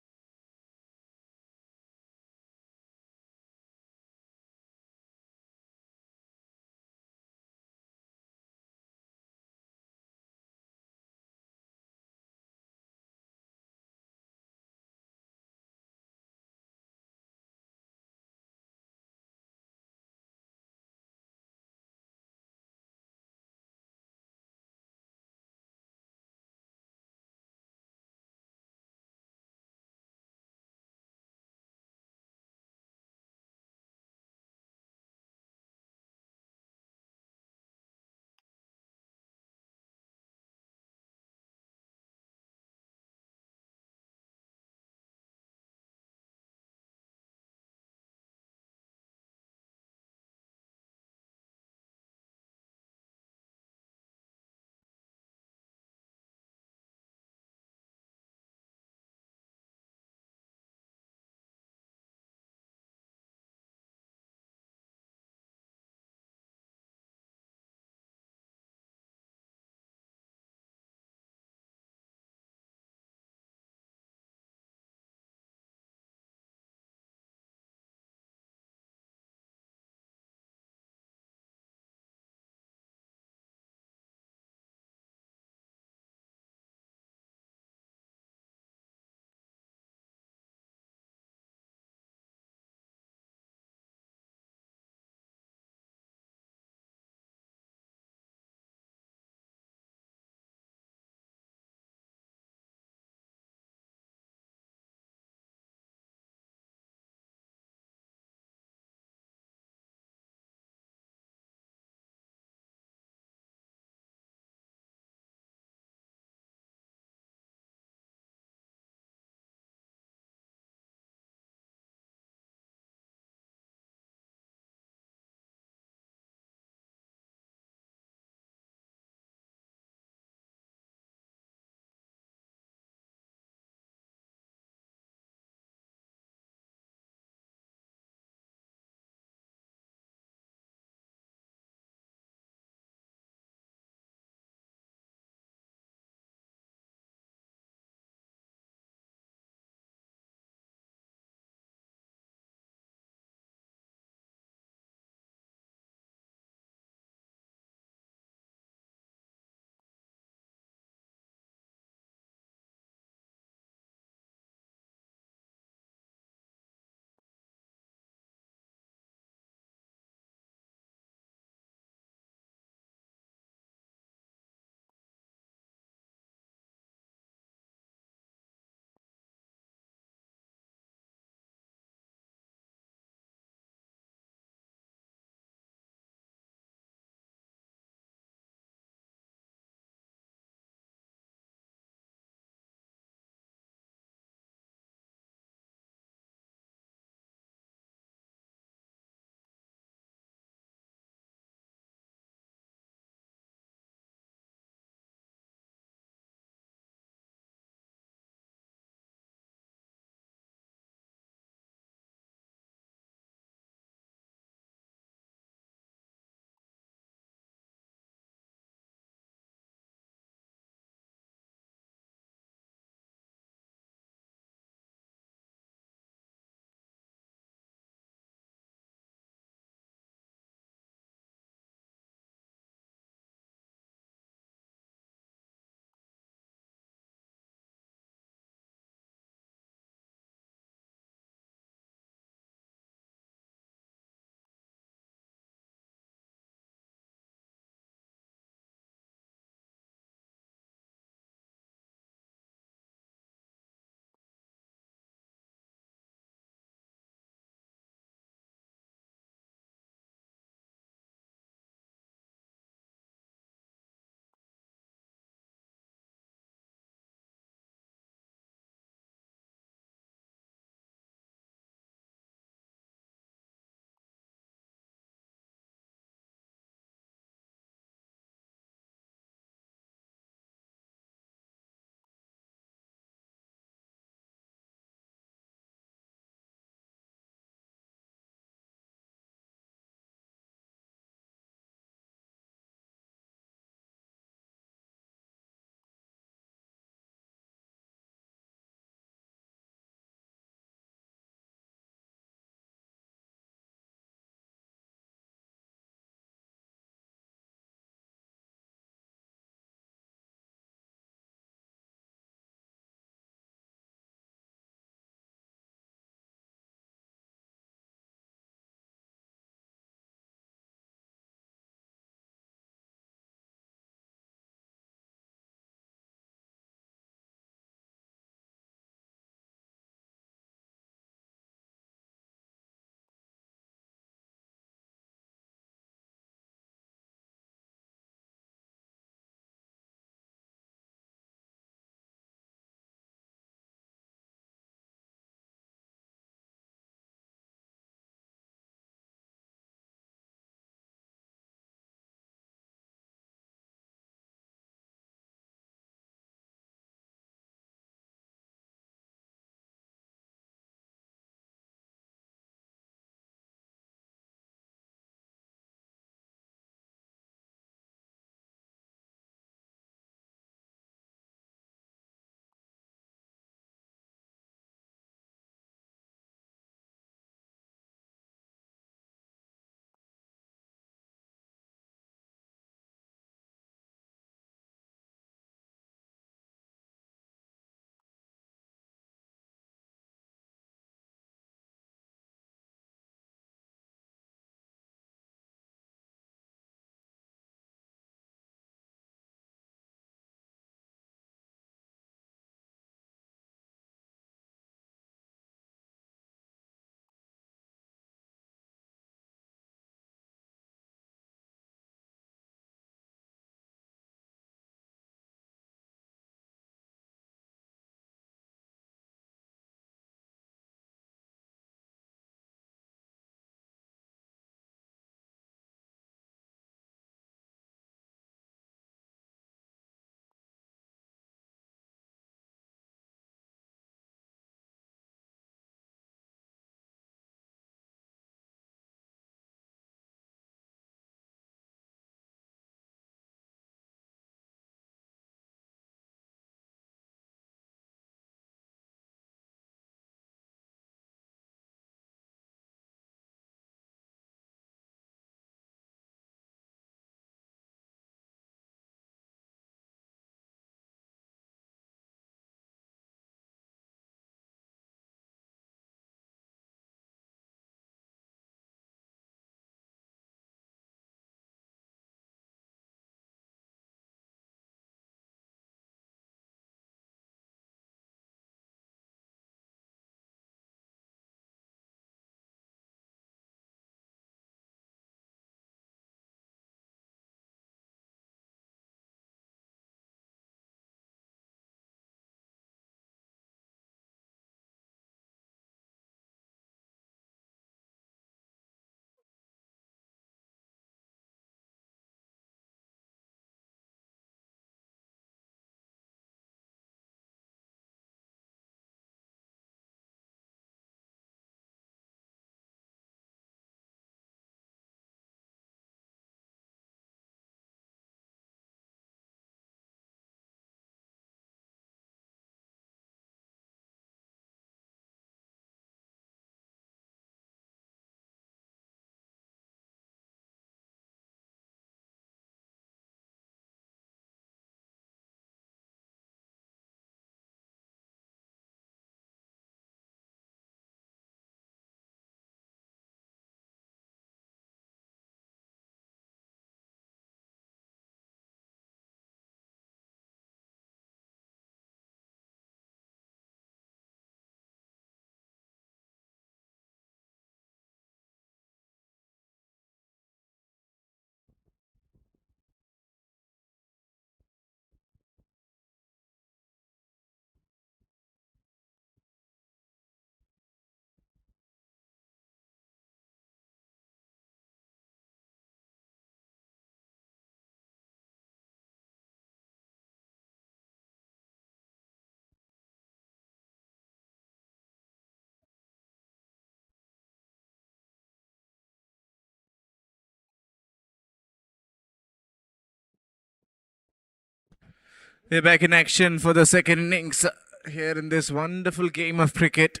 S2: We're back in action for the second innings here in this wonderful game of cricket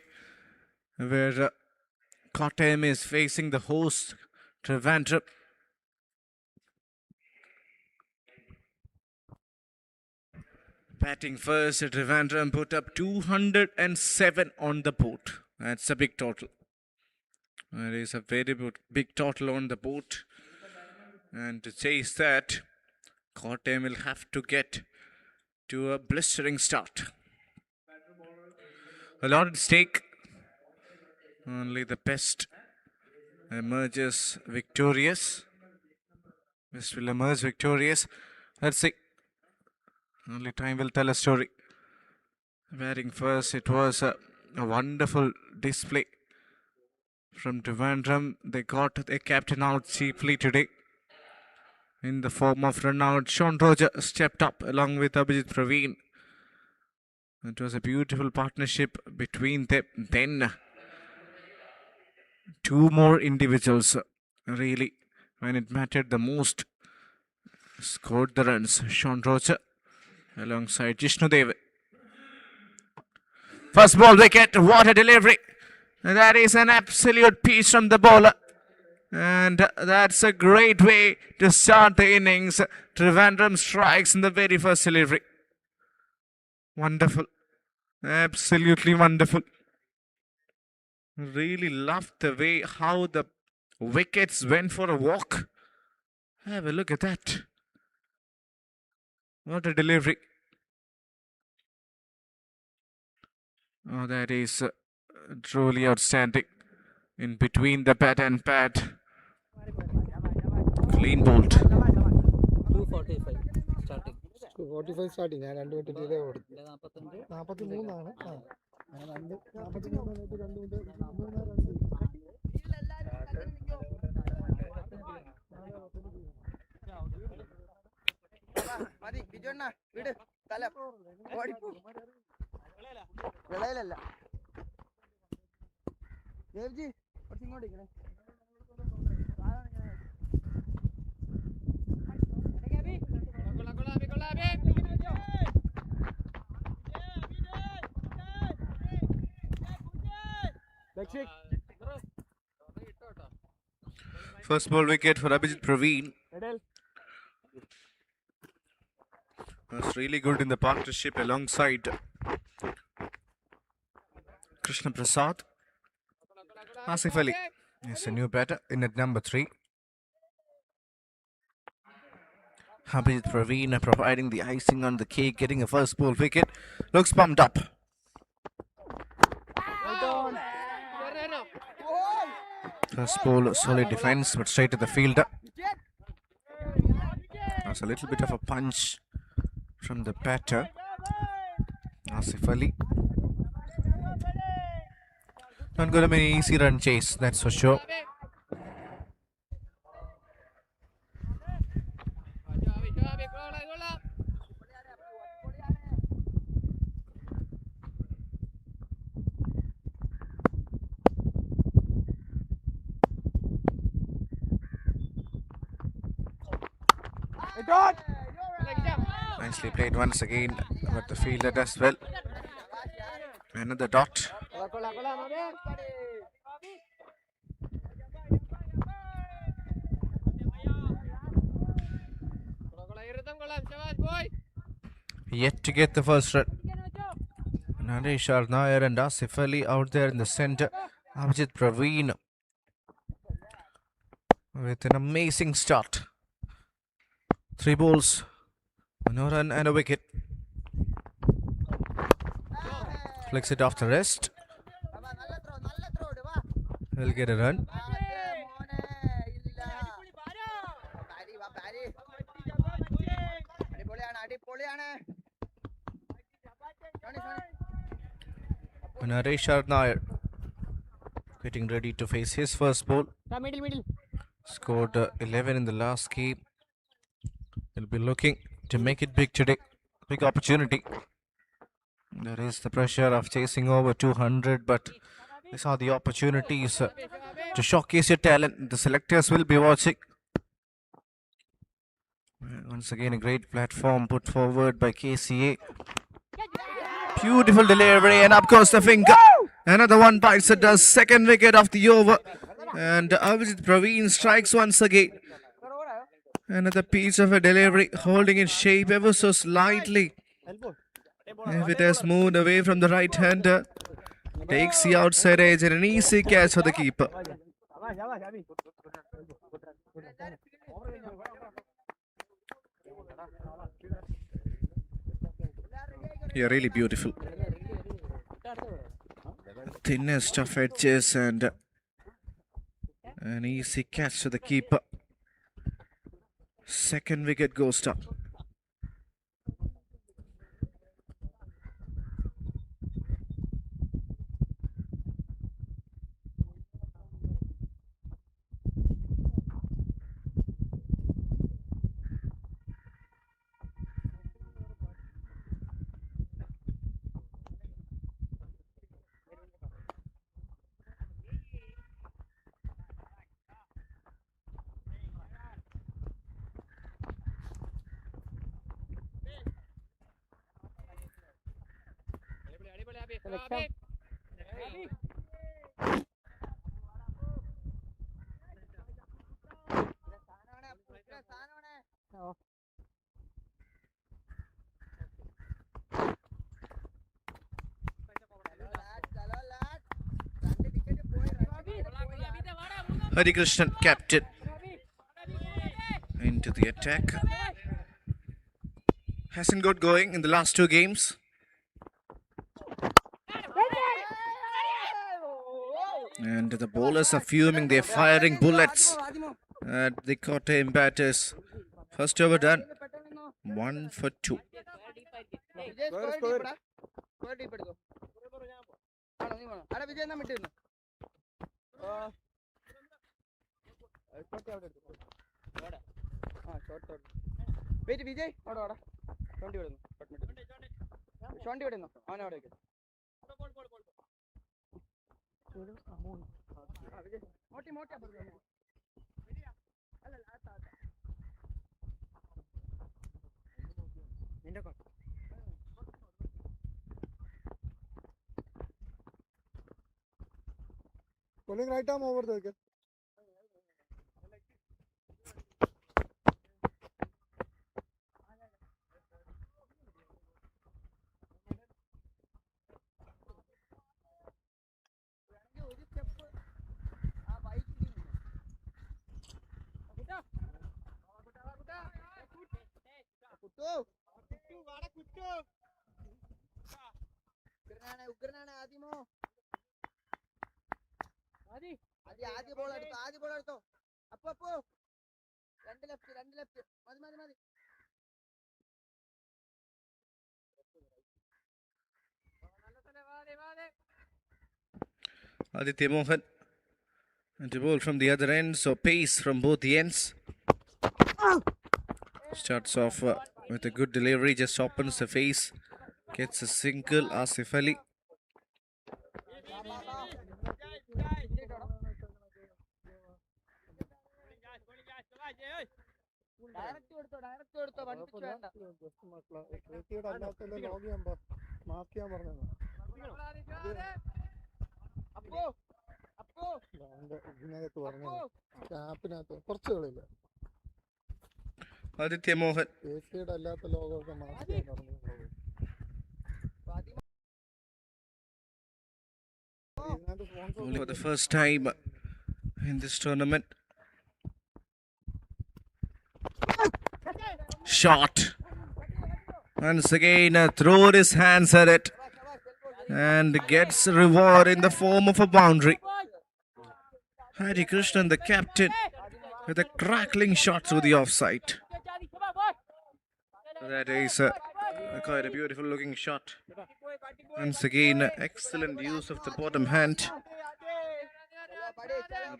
S2: where Kottayam is facing the host Trivandrum. Batting first, Trivandrum put up 207 on the board. That's a big total. That is a very big total on the board. And to chase that, Kottayam will have to get to a blistering start. A lot at stake. Only the best emerges victorious. Best will emerge victorious. Let's see. Only time will tell a story. Batting first, it was a wonderful display from Trivandrum. They got their captain out cheaply today in the form of run out. Sean Roger stepped up along with Abhijit Praveen. It was a beautiful partnership between them. Then two more individuals really, when it mattered the most, scored the runs. Sean Roger alongside Jishnu Dev. First ball wicket, what a delivery. That is an absolute piece from the bowler. And that's a great way to start the innings. Trivandrum strikes in the very first delivery. Wonderful. Absolutely wonderful. Really loved the way how the wickets went for a walk. Have a look at that. What a delivery. Oh, that is truly outstanding. In between the bat and pad. Clean bowled.
S5: 245 starting.
S3: 45 starting ഞാൻ 2 minute delay കൊടുത്തു
S5: 45
S3: 43 വിളയിലല്ല Devji കുറച്ചിങ്ങോട്ടേക്കണേ
S2: First ball wicket for Abhijit Praveen. Was really good in the partnership alongside Krishna Prasad. Asif Ali is a new batter in at number 3. Abhijit Praveen providing the icing on the cake, getting a first ball wicket. Looks pumped up. First ball, solid defense, but straight to the fielder. That's a little bit of a punch from the batter, Asif Ali. Not going to be an easy run chase, that's for sure. Nicely played once again, but the fielder does well. Another dot. Yet to get the first run. Naresh Nair and Asif Ali out there in the centre. Abhijit Praveen with an amazing start. 3 balls, no run and a wicket. Flicks it off the wrist. He'll get a run. Naresh Nair getting ready to face his first ball. Scored 11 in the last game. He'll be looking to make it big today. Big opportunity. There is the pressure of chasing over 200, but these are the opportunities to showcase your talent. The selectors will be watching. Once again, a great platform put forward by KCA. Beautiful delivery, and up goes the finger. Another one bites it, does second wicket of the over. And Avijit Praveen strikes once again. Another piece of a delivery, holding in shape ever so slightly. If it has moved away from the right hander, takes the outside edge and an easy catch for the keeper. Yeah, really beautiful. Thinnest of edges and an easy catch to the keeper. Second wicket goes down. Harikrishnan, captain, into the attack. Hasn't got going in the last two games. And the bowlers are fuming. They're firing bullets at the Kottayam batters. First over done. 1 for 2.
S6: Wait, Vijay, what order? 20 വിടുന്നു 20 വിടുന്നു അവനെ അവിടെ വെക്ക് മോട്ടി മോട്ടി അല്ല നിന്റെ
S3: Pulling right arm over the wicket.
S6: ഉഗ്രനാണ് ആദ്യമോ ആദ്യ ball എടുത്തോ അപ്പോ രണ്ട് ലെഫ്റ്റ് മതി
S2: Aditya Mohan and the ball from the other end, so pace from both the ends. Starts off with a good delivery, just opens the face, gets a single. Asif Ali. Aditya Mohan. For the first time in this tournament. Shot. Once again, throws his hands at it and gets a reward in the form of a boundary. Harikrishnan, the captain, with a crackling shot through the offside. That is quite a beautiful looking shot. Once again, excellent use of the bottom hand.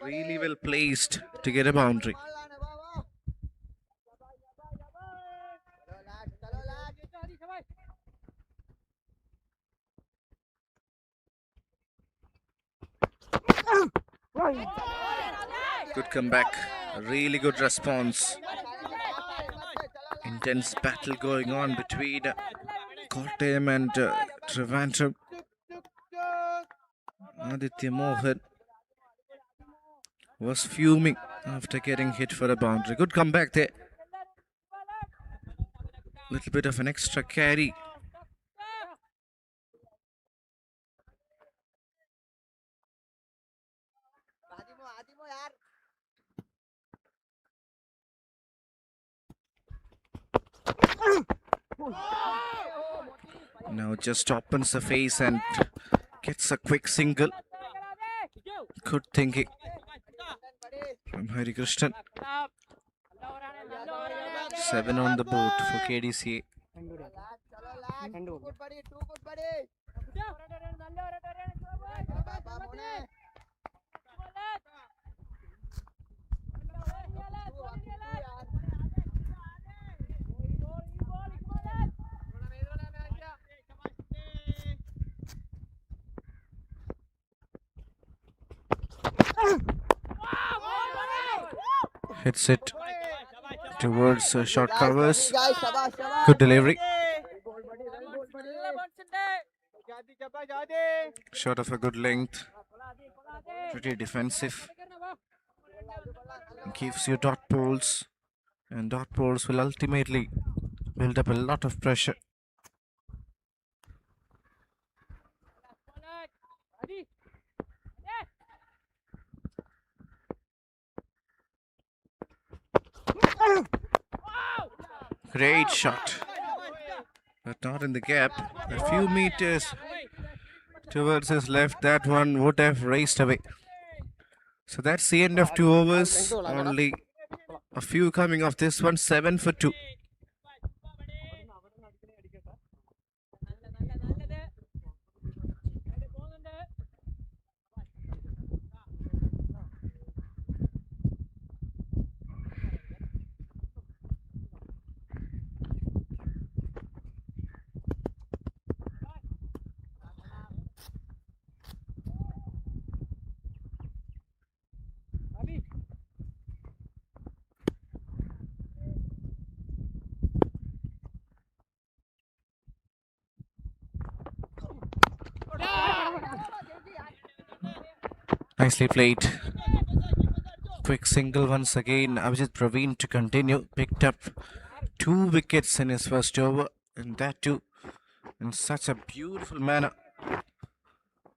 S2: Really well placed to get a boundary. Good comeback, really good response. Intense battle going on between Kottayam and Trivandrum. Aditya Mohan was fuming after getting hit for a boundary. Good comeback there. Little bit of an extra carry. Now just opens the face and gets a quick single. Good thinking from Hari Krishnan. 7 on the board for KDCA. Hits it towards short covers. Good delivery. Short of a good length. Pretty defensive. Gives you dot balls. And dot balls will ultimately build up a lot of pressure. Great shot, but not in the gap. A few meters towards his left, that one would have raced away. So that's the end of 2 overs. Only a few coming off this one. 7 for 2. Nicely played. Quick single once again. Abhijit Praveen to continue. Picked up 2 wickets in his first over, and that too in such a beautiful manner.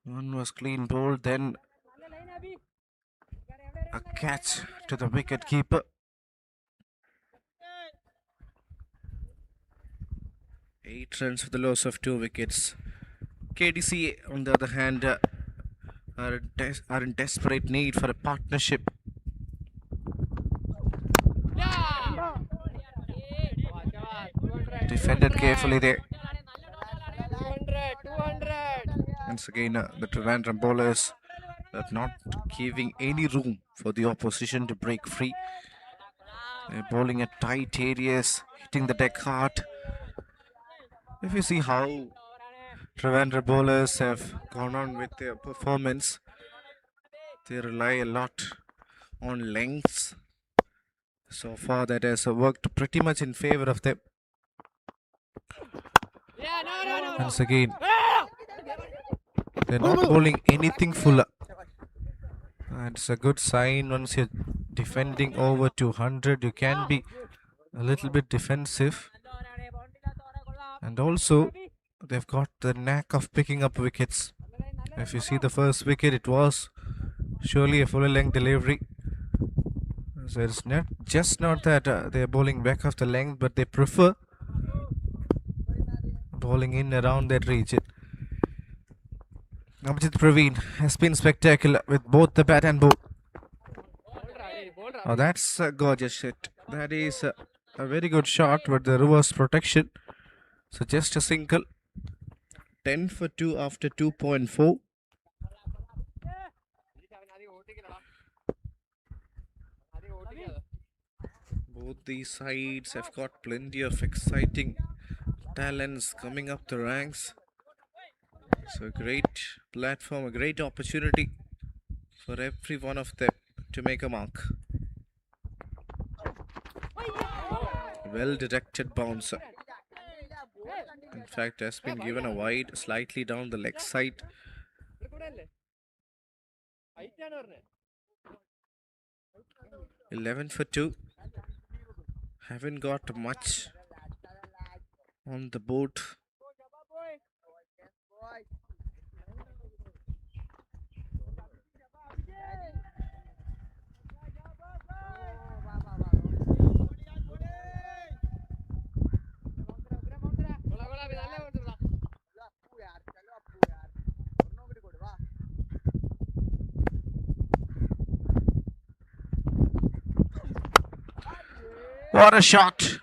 S2: One was clean bowled, then a catch to the wicket keeper. 8 runs for the loss of 2 wickets. KDCA, on the other hand, are in desperate need for a partnership. Defended carefully there. Once again, the Trivandrum bowlers are not giving any room for the opposition to break free. They're bowling at tight areas, hitting the deck hard. If you see how Trivandrum bowlers have gone on with their performance, they rely a lot on lengths. So far that has worked pretty much in favor of them. Once again, they're not bowling anything fuller. It's a good sign. Once you're defending over 200, you can be a little bit defensive. And also, they've got the knack of picking up wickets. If you see the first wicket, it was surely a full length delivery. So it's not that they're bowling back of the length, but they prefer bowling in around that region. Abhijit Praveen has been spectacular with both the bat and ball. Oh, that's a gorgeous hit. That is a very good shot with the reverse protection. So just a single. 10 for 2 after 2.4. Both these sides have got plenty of exciting talents coming up the ranks. So a great platform, a great opportunity for every one of them to make a mark. Well directed bouncer. In fact, has been given a wide slightly down the leg side. 11 for 2. Haven't got much on the board. What a shot!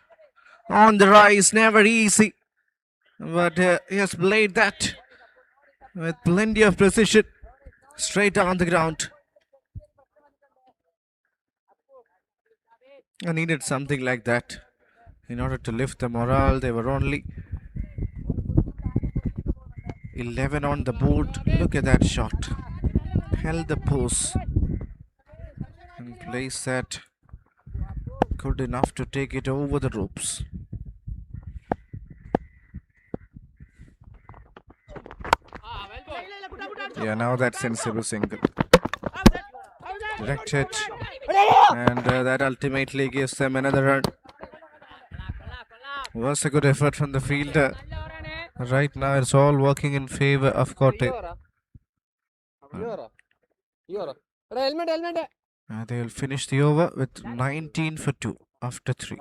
S2: On the rise, never easy. But he has played that with plenty of precision. Straight on the ground. I needed something like that in order to lift the morale. They were only 11 on the board. Look at that shot. Held the pose and placed that good enough to take it over the ropes. Yeah, now that sensible single. Direct hit. And that ultimately gives them another run. Was a good effort from the fielder. Right now it's all working in favor of Kotte. They will finish the over with 19 for 2 after 3.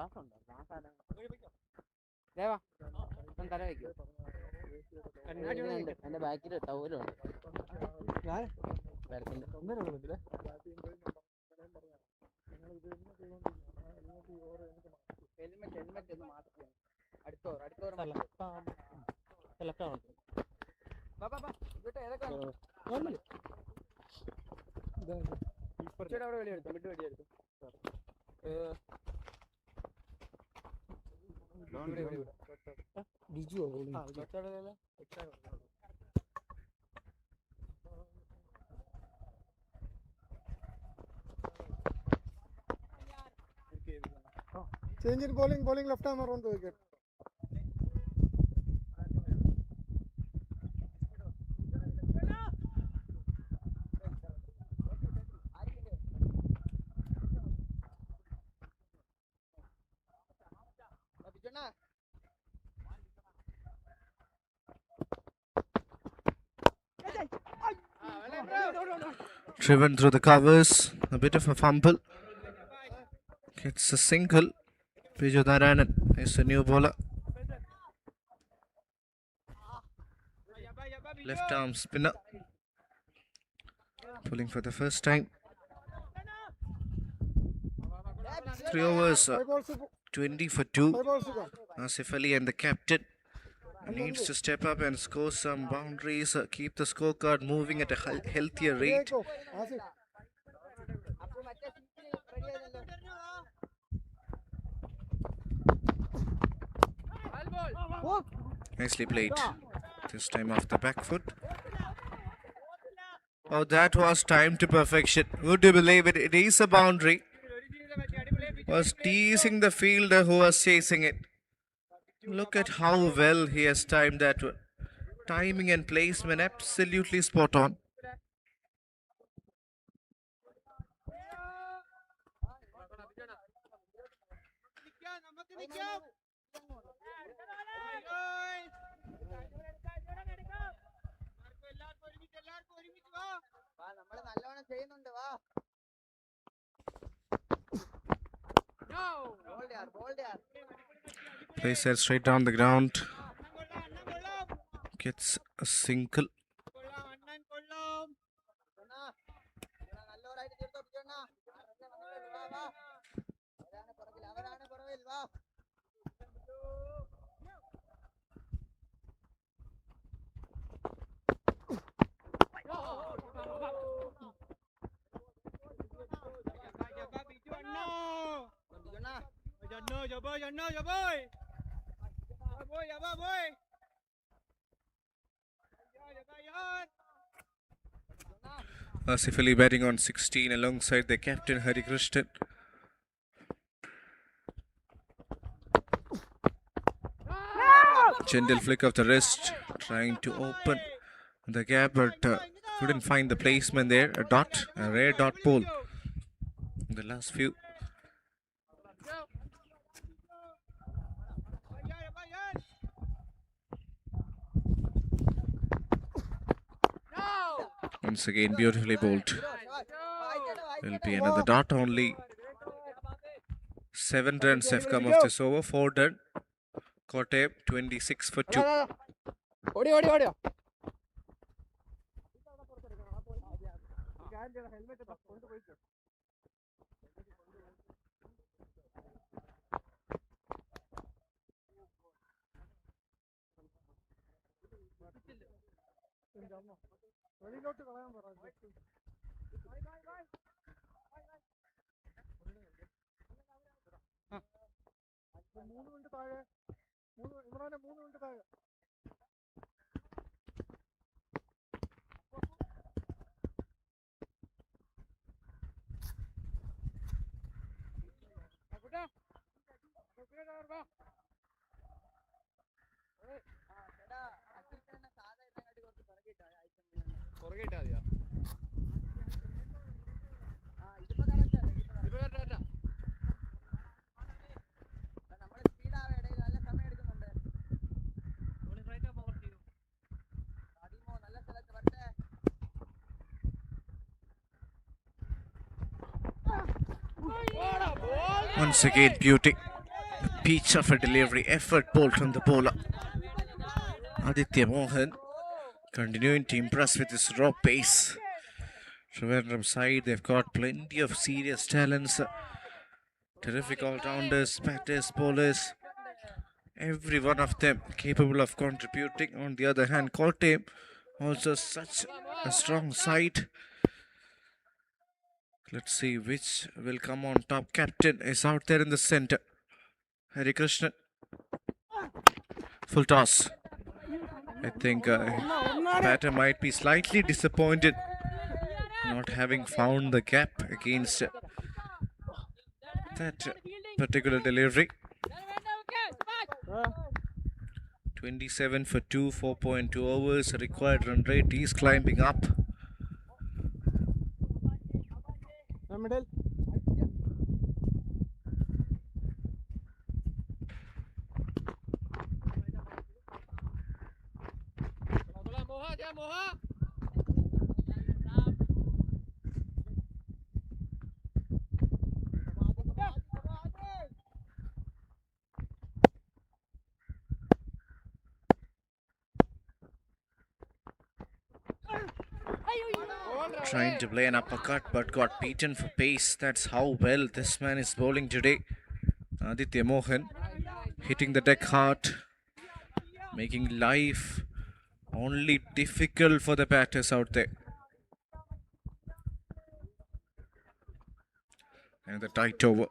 S3: Change in bowling left arm around the wicket.
S2: Driven through the covers, a bit of a fumble. Gets a single. Biju Narayanan is a new bowler. Left arm spinner. Pulling for the first time. 3 overs, 20 for 2. Asif Ali and the captain needs to step up and score some boundaries, keep the scorecard moving at a healthier rate. Nicely played. This time off the back foot. Oh, that was timed to perfection. Would you believe it? It is a boundary. Was teasing the fielder who was chasing it. Look at how well he has timed that one. Timing and placement absolutely spot on. Plays that straight down the ground. Gets a single. Asif Ali batting on 16 alongside the captain Hari Krishnan. Gentle flick of the wrist, trying to open the gap, but couldn't find the placement there. A dot, a rare dot ball. The last few. Once again, beautifully bowled. Will be another dot only. 7 runs have come off this over. 4 done. Kottayam 26 for 2.
S6: ഓടി ഓടി ഓടിയോ
S3: വെളിയിലോട്ട് കളയാൻ പറ. 3 minute താഴെ, ഇമ്രാനെ 3 minute താഴെ.
S6: പുറകെയിട്ടാ മതിയോ
S2: Once again, beauty. Peach of a delivery. Effort ball from the bowler. Aditya Mohan continuing to impress with his raw pace. Trivandrum side, they've got plenty of serious talents. Terrific all-rounders, batters, bowlers. Every one of them capable of contributing. On the other hand, Kottayam also such a strong side. Let's see which will come on top. Captain is out there in the center. Hari Krishnan. Full toss. I think batter might be slightly disappointed not having found the gap against that particular delivery. 27 for 2, 4.2 overs. Required run rate is climbing up.
S3: Middle
S2: Trying to play an uppercut but got beaten for pace. That's how well this man is bowling today. Aditya Mohan hitting the deck hard, making life only difficult for the batters out there. And the tight over,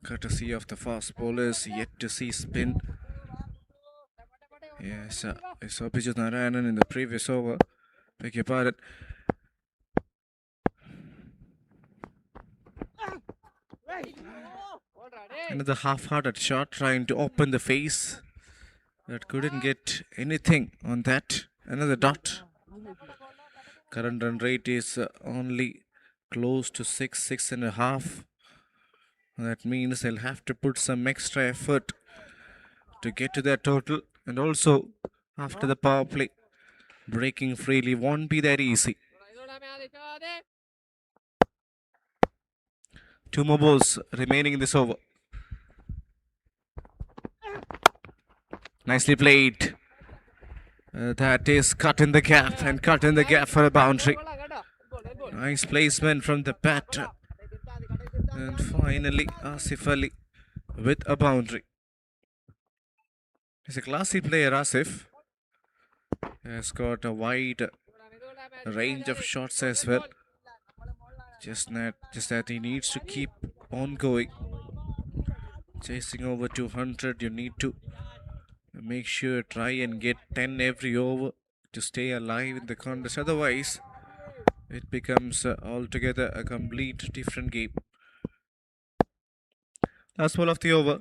S2: courtesy of the fast bowlers, yet to see spin. Yes, I saw Bijut Narayanan in the previous over. Beg your pardon. Another half-hearted shot trying to open the face, but couldn't get anything on that. Another dot. Current run rate is only close to 6.5. That means they'll have to put some extra effort to get to their total. And also, after the power play, breaking freely won't be that easy. 2 more balls remaining in this over. Nicely played. That is cut in the gap and cut in the gap for a boundary. Nice placement from the batter. And finally, Asif Ali with a boundary. He's a classy player, Asif. Has got a wide range of shots as well. Just that he needs to keep on going. Chasing over 200, you need to make sure try and get 10 every over to stay alive in the contest. Otherwise, it becomes altogether a complete different game. Last ball of the over.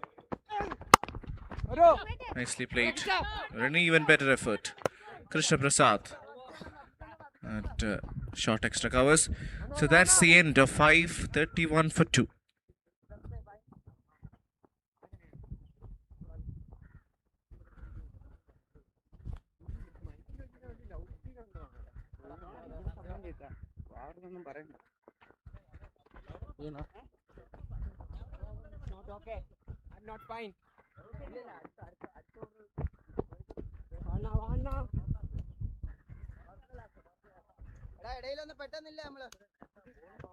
S2: Nicely played. An even better effort. Krishna Prasad. And short extra covers. So that's the end of 5:31 for 2.
S6: ഇടയിലൊന്നും പെട്ടെന്നില്ല നമ്മള്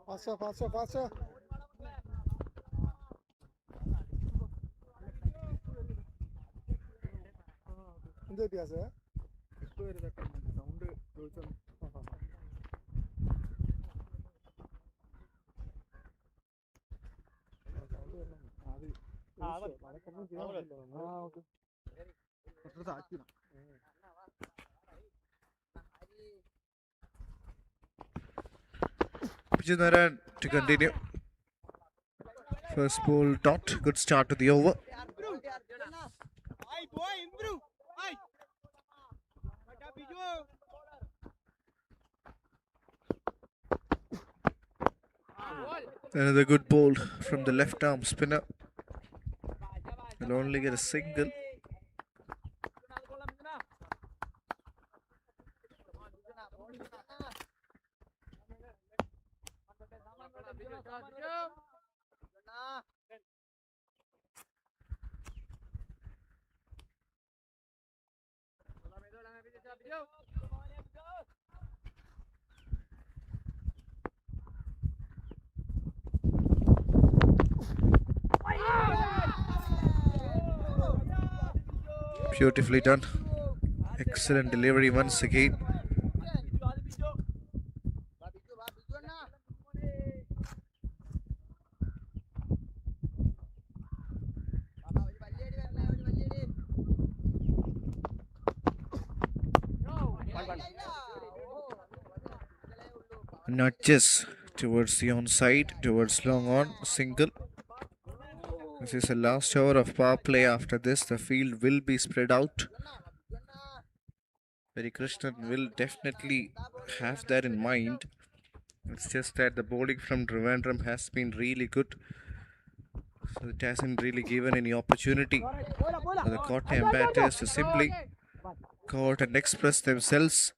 S3: fast എന്ത് വ്യത്യാസം
S4: ഇപ്പൊ ഒരു sound ചോദിച്ചു
S2: Vijayanaran to continue. First ball dot. Good start to the over. Another good ball from the left arm spinner. He'll only get a single. Beautifully done. Excellent delivery once again. Nudges towards the onside, towards long on, single. This is the last over of power play. After this, the field will be spread out. Very Krishnan will definitely have that in mind. It's just that the bowling from Trivandrum has been really good. So it hasn't really given any opportunity for the Kottayam batters to simply go out and express themselves.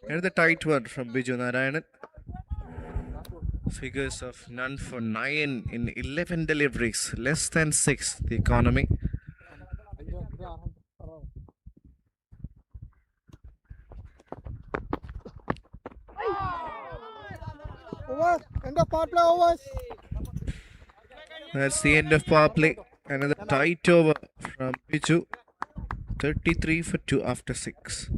S2: And the tight one from Biju Narayanan. Figures of none for 9 in 11 deliveries, less than 6 the economy.
S3: Over. End of power play overs.
S2: That's the end of power play. Another tight over from Biju. 33 for 2 after 6.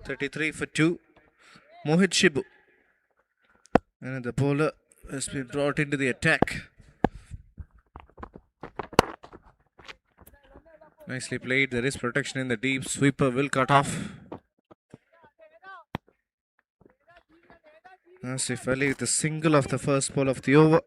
S2: "33 for 2. Mohit Shibu. And the bowler has been brought into the attack. Nicely played. There is protection in the deep. Sweeper will cut off. Asif Ali with the single of the first ball of the over.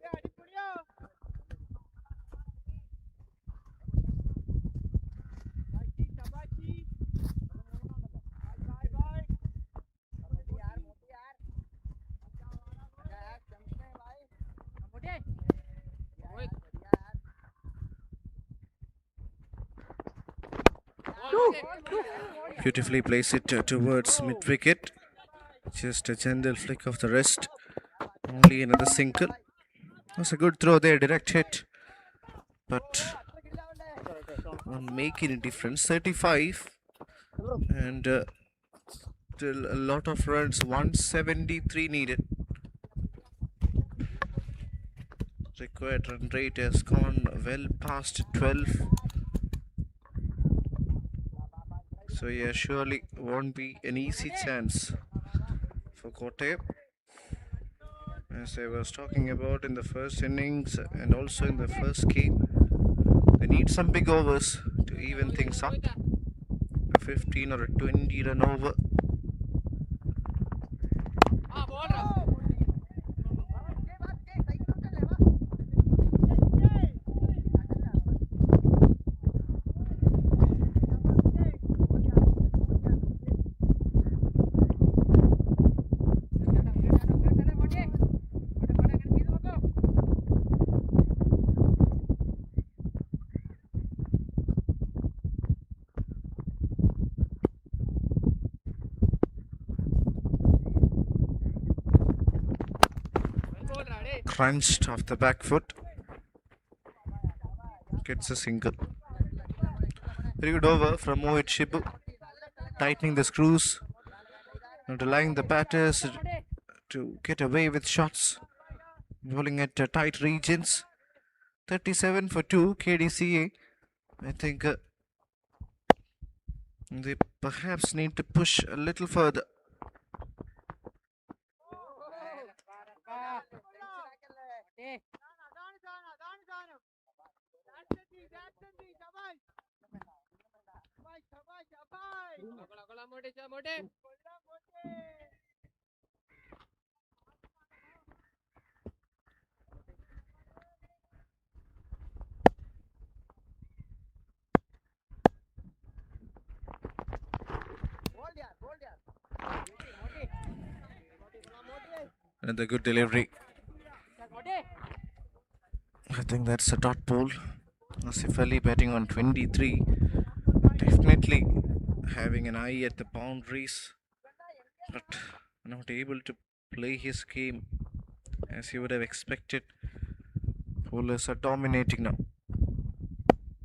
S2: Beautifully place it towards mid-wicket. Just a gentle flick of the wrist. Only another single. That's a good throw there, direct hit. But won't make any difference. 35. And still a lot of runs. 173 needed. Required run rate has gone well past 12. So yeah, surely won't be an easy chance for Kottayam. As I was talking about in the first innings and also in the first game, they need some big overs to even things up. A 15 or a 20 run over. Crunched off the back foot. Gets a single. Very good over from Mohit Shibu. Tightening the screws. Not allowing the batters to get away with shots. Bowling at tight regions. 37 for 2 KDCA. I think they perhaps need to push a little further. Another good delivery. I think that's a dot ball. Asif Ali batting on 23. Definitely having an eye at the boundaries, but not able to play his game as you would have expected. Bowlers are dominating now.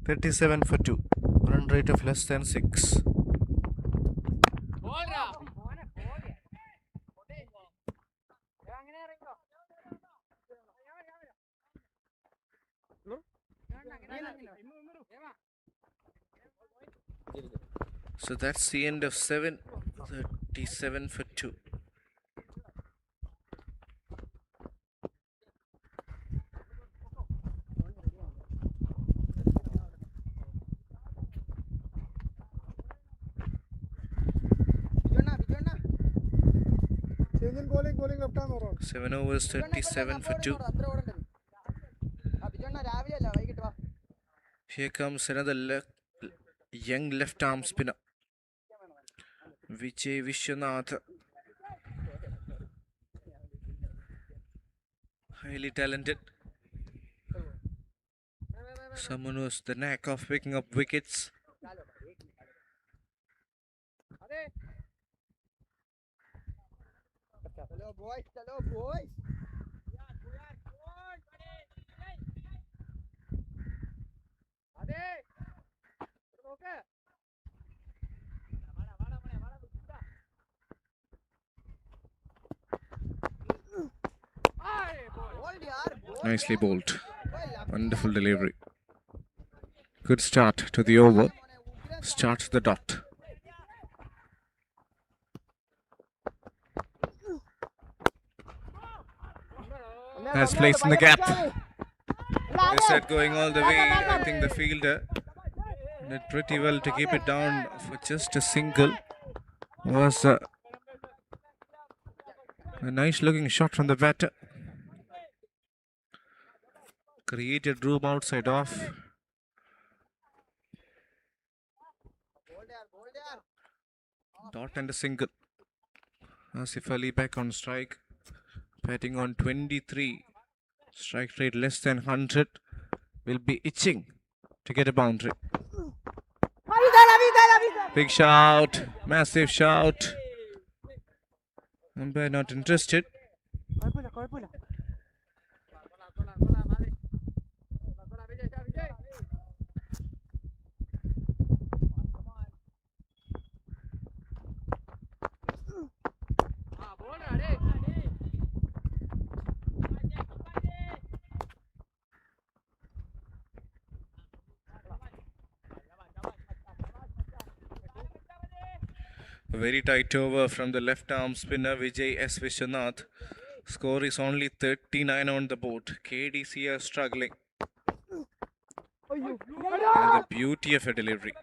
S2: 37 for 2. Run rate of less than 6. So that's the end of 7. 37 for 2.
S3: Change in bowling left arm or on.
S2: 7 overs, 37 for 2. Here comes another young left arm spinner. Vijay Vishwanath. Highly talented. Someone who has the knack of picking up wickets.
S6: Hello boys.
S2: Nicely bowled. Wonderful delivery. Good start to the over. Starts the dot. Has placed in the gap. They said going all the way. I think the fielder did pretty well to keep it down for just a single. Was a nice looking shot from the batter. Created room outside off. Dot and a single. Asif Ali back on strike. Batting on 23. Strike rate less than 100. Will be itching to get a boundary. Big shout. Massive shout. Umpire not interested. A very tight over from the left arm spinner Vijay S. Vishwanath. Score is only 39 on the board. KDC are struggling. And the beauty of a delivery.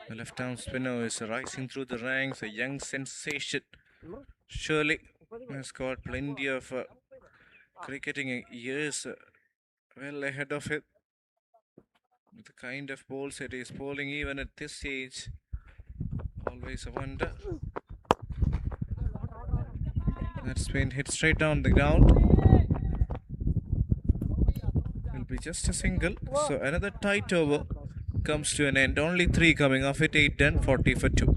S2: The left arm spinner is rising through the ranks, a young sensation. Surely has got plenty of cricketing years well ahead of it. With the kind of balls it is bowling even at this age. Always a wonder. That spin hit straight down the ground. Will be just a single. So another tight over comes to an end. Only 3 coming off it. 8 done. 40 for 2.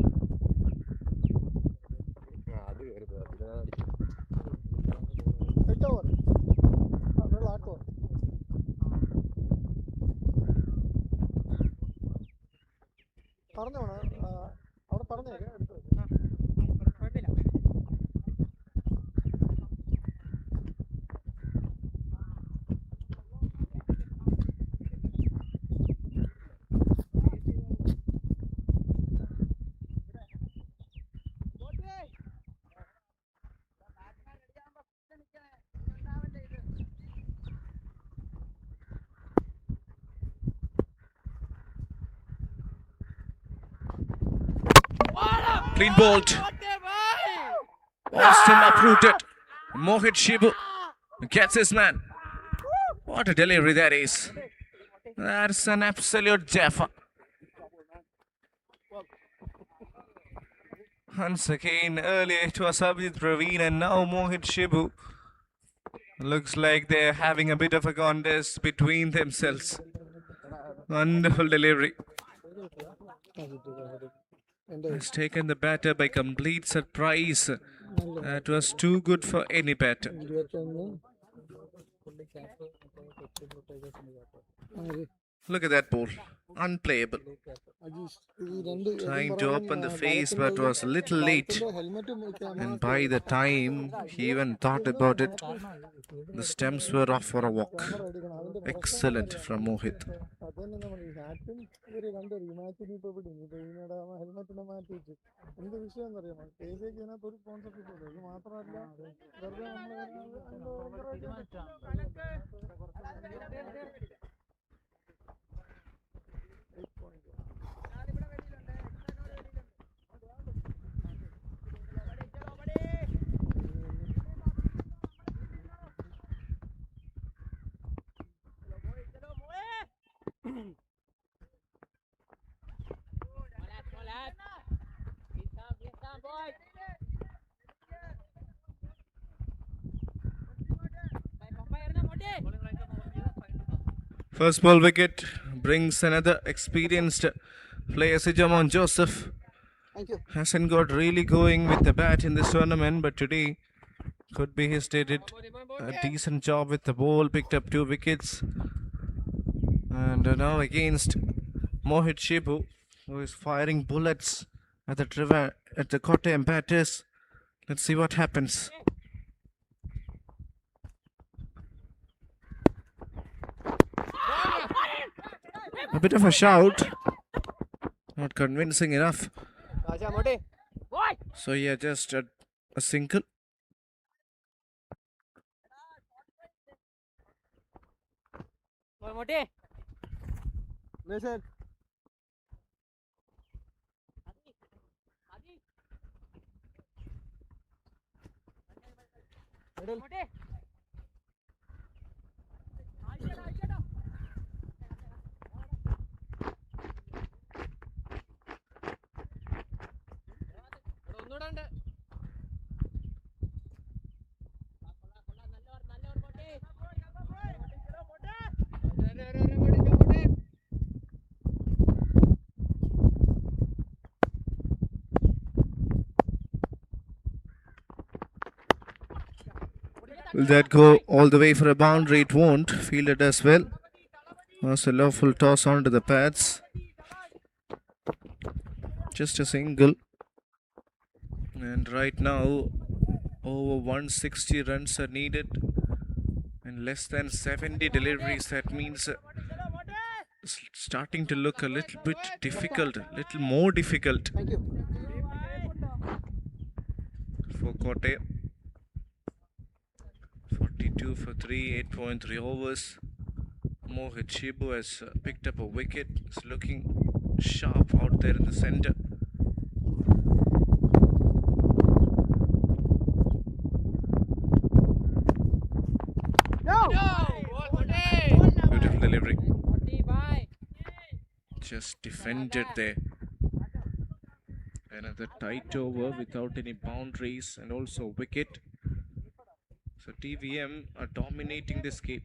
S2: Clean bowled. Austin uprooted. Mohit Shibu gets his man. What a delivery that is. That's an absolute jaffa. Once again, earlier it was Abhijit Praveen and now Mohit Shibu. Looks like they're having a bit of a contest between themselves. Wonderful delivery. Has taken the batter by complete surprise. That was too good for any batter. Look at that ball. Unplayable. Trying to open the face but was a little late. And by the time he even thought about it, the stumps were off for a walk. Excellent from Mohit. First ball wicket brings another experienced player, Sijamon Joseph. Hasn't got really going with the bat in this tournament, but today could be he did a decent job with the ball, picked up 2 wickets. And now against Mohit Shibu, who is firing bullets at the Kottayam batters. Let's see what happens. A bit of a shout. Not convincing enough. So yeah, just a single.
S3: Listen. Middle.
S2: Will that go all the way for a boundary? It won't. Fielded as well. Was a lawful toss onto the pads. Just a single. And right now, over 160 runs are needed. And less than 70 deliveries. That means it's starting to look a little bit difficult. A little more difficult for Kotte. 42 for 3, 8.3 overs. Mohit Shibu has picked up a wicket. It's looking sharp out there in the centre. Beautiful delivery. Just defended there. Another tight over without any boundaries and also wicket. So TVM are dominating this game.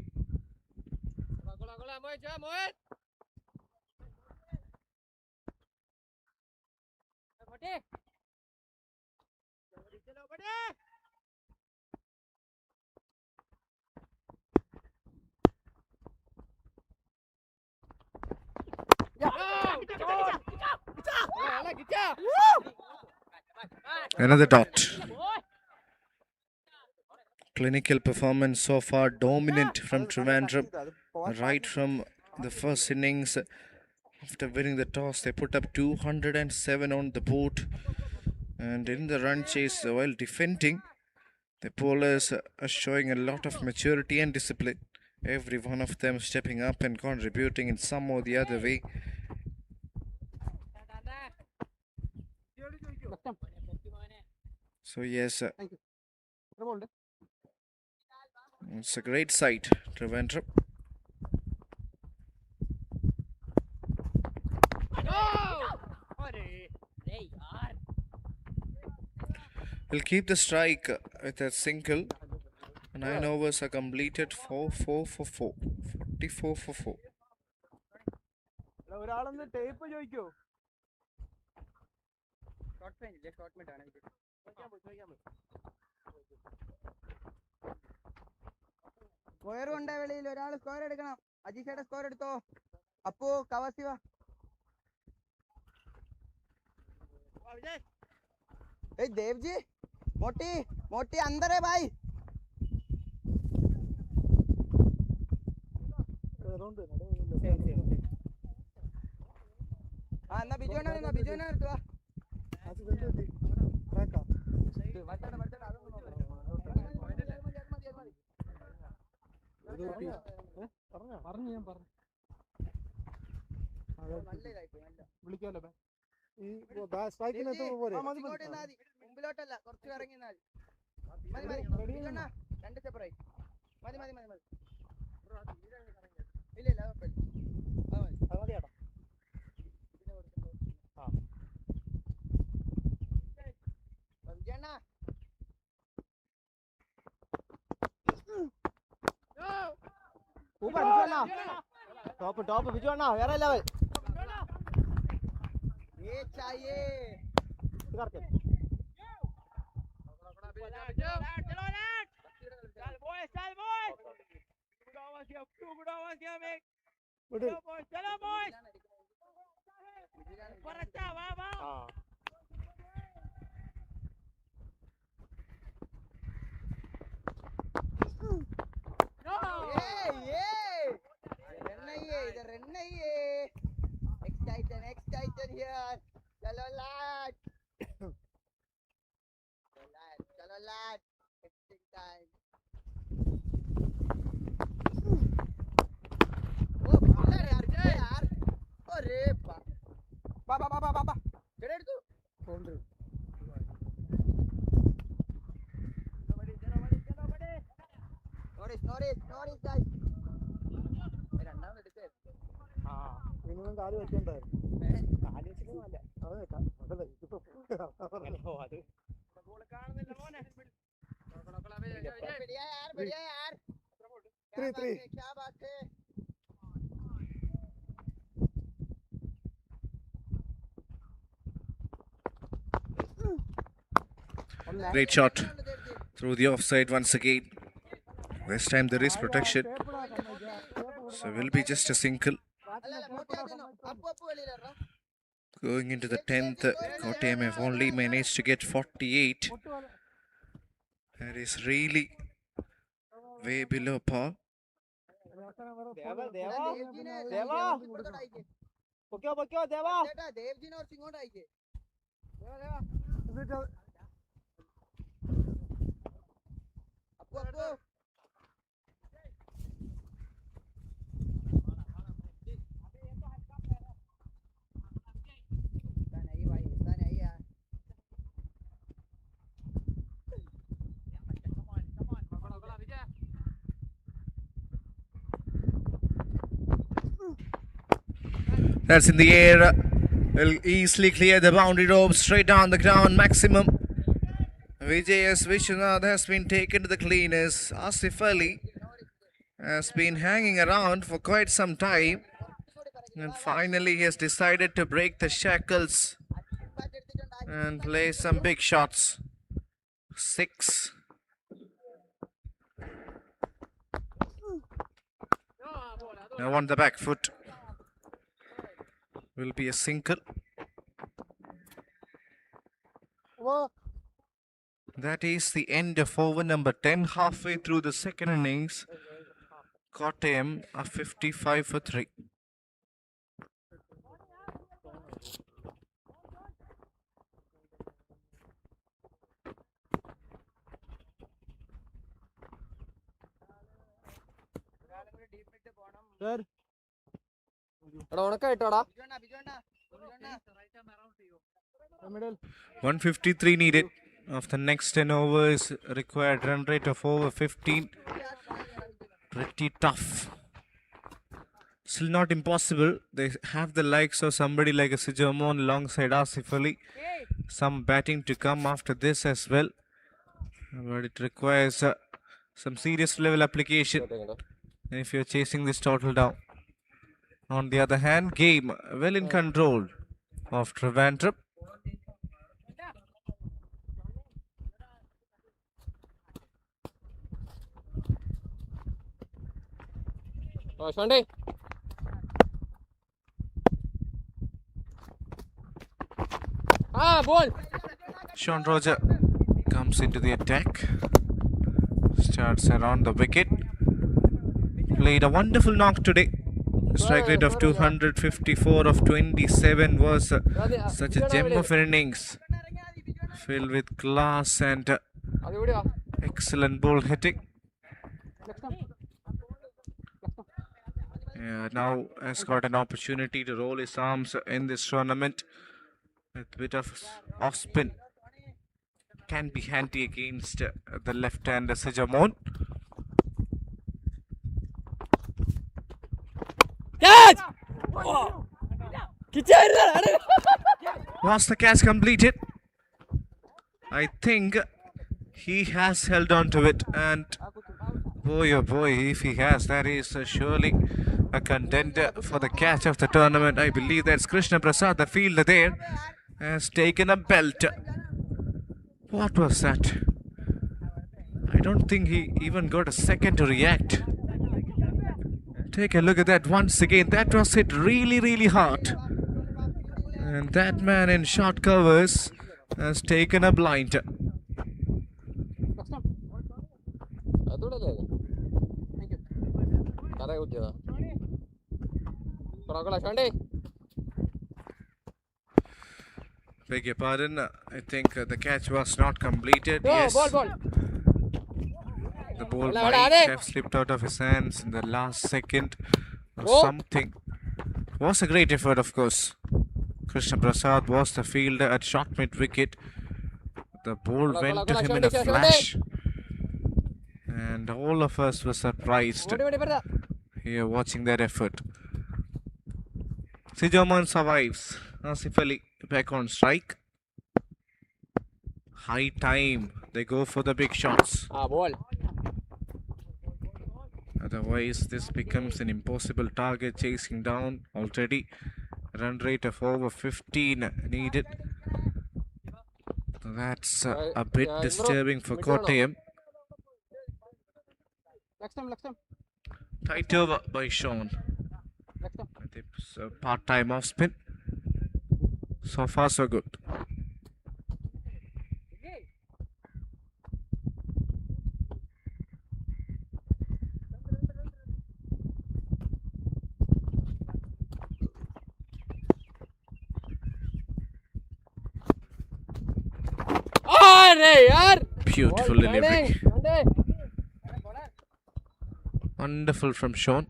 S2: Another dot. Clinical performance so far, dominant from Trivandrum. Right from the first innings, after winning the toss, they put up 207 on the board. And in the run chase, while defending, the bowlers are showing a lot of maturity and discipline. Every one of them stepping up and contributing in some or the other way. So yes, it's a great sight, Trivandrum. We'll keep the strike with a single. 9 overs are completed. 4 for 4. 44 for 4.
S6: ഒരാളൊന്ന് tape ചോദിക്കോ? Short ഫൈനല്ലേ? Short mid ആണ്. Square കൊണ്ടേ വെളിയിൽ ഒരാൾ square എടുക്കണം. അജീഷയുടെ square എടുത്തോ. അപ്പോ കവാസിവ. देवजी मोटी मोटी अंदर है भाई. हाँ ना बिजोना എടുത്തുവാ.
S3: വിളിക്കാമല്ലോ ഈ സ്ട്രൈക്കിന്
S6: മുമ്പിലോട്ടല്ല, കുറച്ച് ഇറങ്ങി. രണ്ട് സെപ്പറേറ്റ് മതി. ഇല്ല കുഴപ്പമില്ല. ടോപ്പ് ബിജു അണ്ണാ വേറെ ലെവൽ. ये चाहिए करके चल बॉय चलो बॉय पर अच्छा वाह वाह. रन नहीं है. Excited here. चलो lad. चलो lad. Fixing time. ओ यार. अरे बाबा. चढ़ तू. बाउंड्री. Notice guys. രണ്ടാമത് എടുത്തേ.
S3: മിനിമം കാല് വെക്കണ്ടായിരുന്നു.
S2: Great shot through the offside once again. This time there is protection. So will be just a single. Going into the 10th, Kottayam have only managed to get 48. That is really way below par. That's in the air. Will easily clear the boundary rope straight down the ground maximum. Vijay Vishwanath has been taken to the cleaners. Asif Ali has been hanging around for quite some time. And finally he has decided to break the shackles and play some big shots. 6. Now on the back foot. Will be a single. That is the end of over number 10. Halfway through the second innings, Kottayam are 55 for 3.
S3: Sir.
S2: 153 needed of the next 10 overs. Required run rate of over 15. Pretty tough. Still not impossible. They have the likes of somebody like a Sijamon alongside Asif Ali. Some batting to come after this as well. But it requires some serious level application if you're chasing this total down. On the other hand, game well in control of Trivandrum.
S5: Sunday. Ball.
S2: Sean Roger comes into the attack. Starts around the wicket. Played a wonderful knock today. Strike rate of 254 of 27 was such a gem of an innings. Filled with class and excellent ball hitting. Yeah, now has got an opportunity to roll his arms in this tournament with a bit of off spin. Can be handy against the left-hander Sijamon. Was the catch completed? I think he has held on to it, and boy oh boy, if he has, that is surely a contender for the catch of the tournament. I believe that's Krishna Prasad, the fielder there, has taken a belt. What was that? I don't think he even got a second to react. Take a look at that once again. That was hit really, really hard. And that man in short covers has taken a blind. Beg your pardon. I think the catch was not completed. Yes. The ball might have slipped out of his hands in the last second or something. It was a great effort, of course. Krishna Prasad was the fielder at short mid-wicket. The ball went to him in a flash. And all of us were surprised here watching that effort. Sijoman survives. Asif Ali back on strike. High time. They go for the big shots.
S5: Ball.
S2: Otherwise, this becomes an impossible target chasing down already. Run rate of over 15 needed. That's a bit disturbing for Kottayam.
S6: Next time.
S2: Tight over by Sean.
S6: Next time.
S2: I think it's a part-time off spin. So far, so good.
S5: अरे यार
S2: Beautiful
S5: Ball
S2: delivery.
S5: standing.
S2: Wonderful from Sean.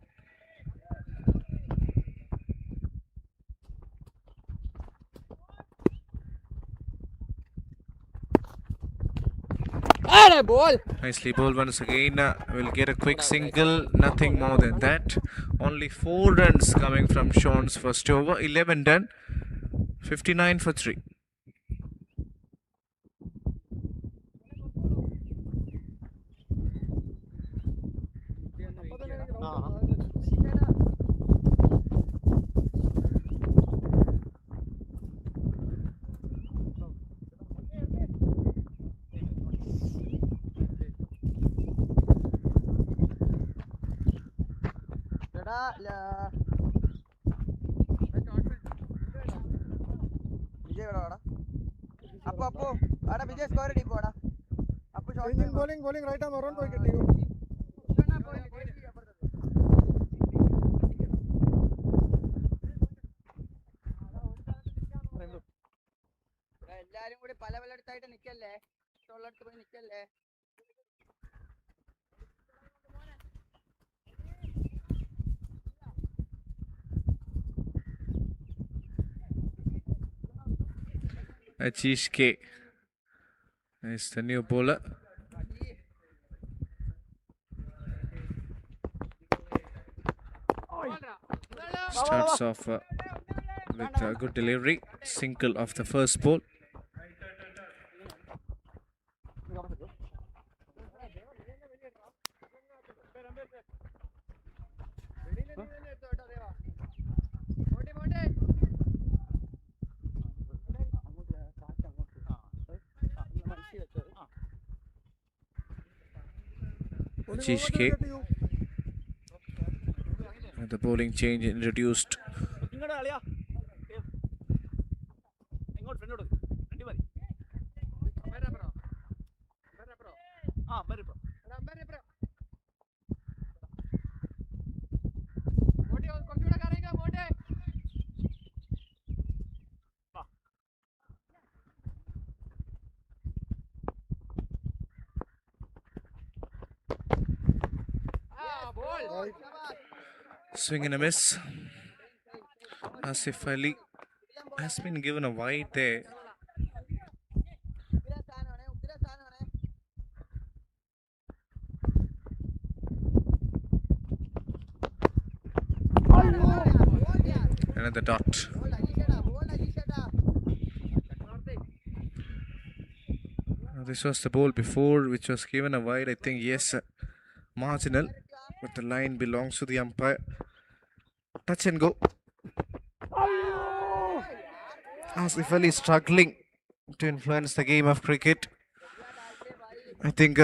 S5: अरे ball
S2: Nicely bowled once again. Will get a quick single. Nothing more than that. Only 4 runs coming from Sean's first over. 11 done. 59 for 3.
S6: Vijay vada. Appu. Ada Vijay score deep vada. Appu shot.
S3: Bowling right arm around പോയി കിട്ടിയോ
S6: എല്ലാരും കൂടി പല അടുത്തായിട്ട് നിക്കല്ലേ തൊള്ളടുത്ത് പോയി നിക്കല്ലേ
S2: Ajish K is the new bowler. Starts off with a good delivery. Single of the first ball. Ajish K. The bowling change introduced. Swing and a miss. Asif Ali has been given a wide there. Another dot. This was the ball before, which was given a wide. I think yes, marginal, but the line belongs to the umpire. Touch and go. Asif Ali struggling to influence the game of cricket. I think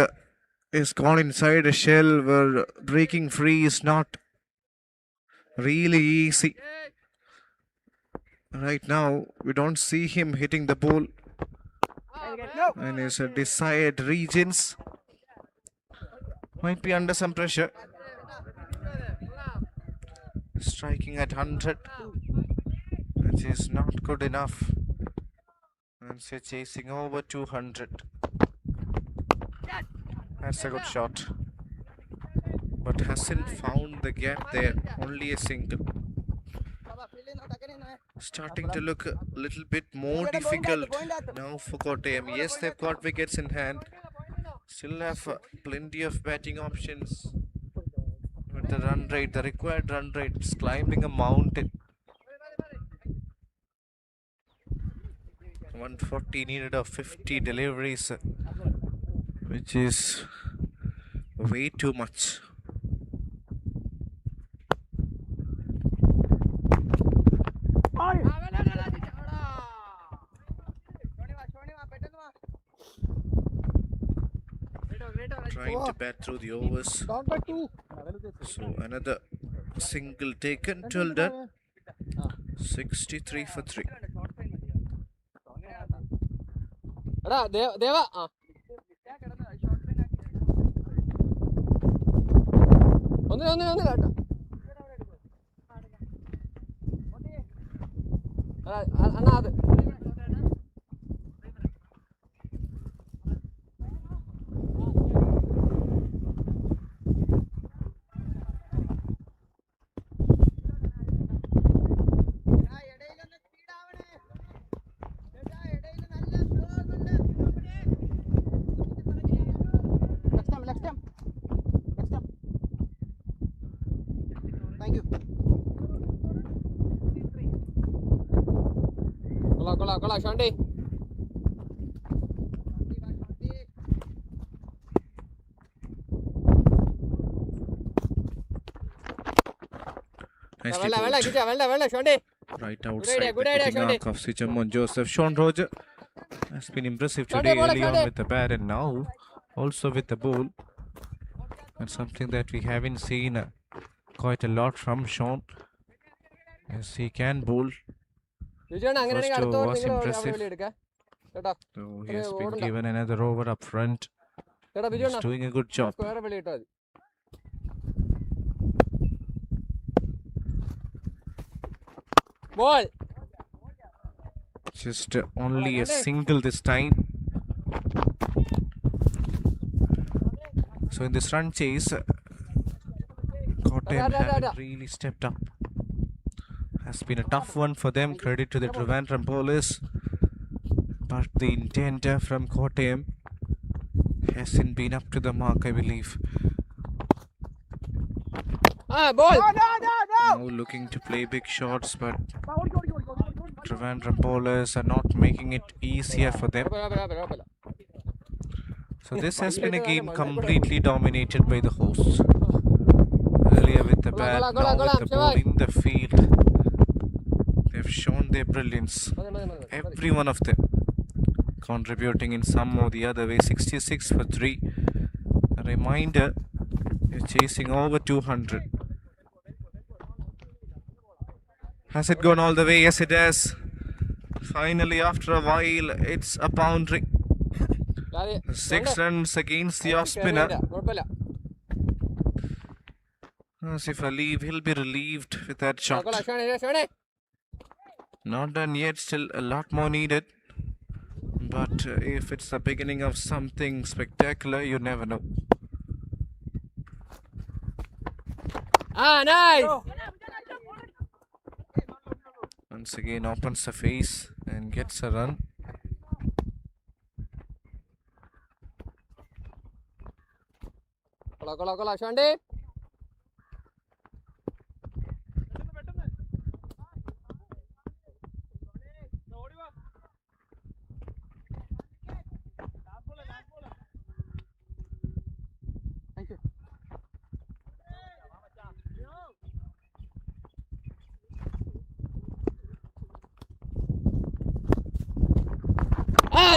S2: he's gone inside a shell where breaking free is not really easy. Right now, we don't see him hitting the ball in his desired regions. Might be under some pressure. Striking at 100, which is not good enough. And so chasing over 200. That's a good shot. But hasn't found the gap there. Only a single. Starting to look a little bit more difficult now for Kottayam. Yes, they've got wickets in hand. Still have plenty of batting options. With the run rate, the required run rate, it's climbing a mountain. 140 needed of 50 deliveries, which is way too much. trying to bat through the overs.
S3: Don't get two.
S2: So another single taken, 12 done. 63 for 3.
S5: എടാ ദേവ ആ ഒന്നില്ല കേട്ടോ അണ്ണാ അത് കൊള്ളാം ഷോണ്ടി
S2: Nicely
S5: വെള്ള
S2: bowled.
S5: ഷോണ്ടി
S2: Right outside
S5: good
S2: the
S5: idea,
S2: hitting
S5: Shondy.
S2: arc of Sijamon Joseph. Sean Roger has been impressive
S5: Shondy,
S2: today,
S5: ball,
S2: early on
S5: Shondy.
S2: with the bat and now also with the ball. And something that we haven't seen quite a lot from Sean. Yes, he can bowl.
S5: വിജയണ്ണ അങ്ങനെയാണെങ്കിൽ
S2: First
S5: അടുത്ത
S2: over
S5: over
S2: was
S5: നിങ്ങൾ
S2: impressive.
S5: വെളി എടുക്കാം കേട്ടോ
S2: So he has been
S5: ഓടണ്ട.
S2: given another over up front.
S5: കേട്ടോ
S2: He's
S5: വിജയണ്ണ
S2: doing a good job.
S5: Square വെളി ഇട്ടാൽ മതി ball
S2: Just only a single this time. So in this run chase, Kottayam haven't really stepped up. Has been a tough one for them. Credit to the Trivandrum bowlers. But the intent from Kottayam hasn't been up to the mark, I believe.
S5: Ball
S2: Now looking to play big shots, but Trivandrum bowlers are not making it easier for them. So this has been a game completely dominated by the hosts. Earlier with the bat, now with the ball in the field. They've shown their brilliance. Every one of them contributing in some or the other way. 66 for 3. A reminder, you're chasing over 200. Has it gone all the way? Yes, it has. Finally, after a while, it's a boundary. 6 runs against the off spinner.
S5: കുഴപ്പമില്ല
S2: As if he'll be relieved with that shot.
S5: ഷോണേ
S2: Not done yet, still a lot more needed. But if it's the beginning of something spectacular, you never know.
S5: Nice
S2: Once again opens the face and gets a run.
S5: കൊള്ളാം ഷോണ്ടി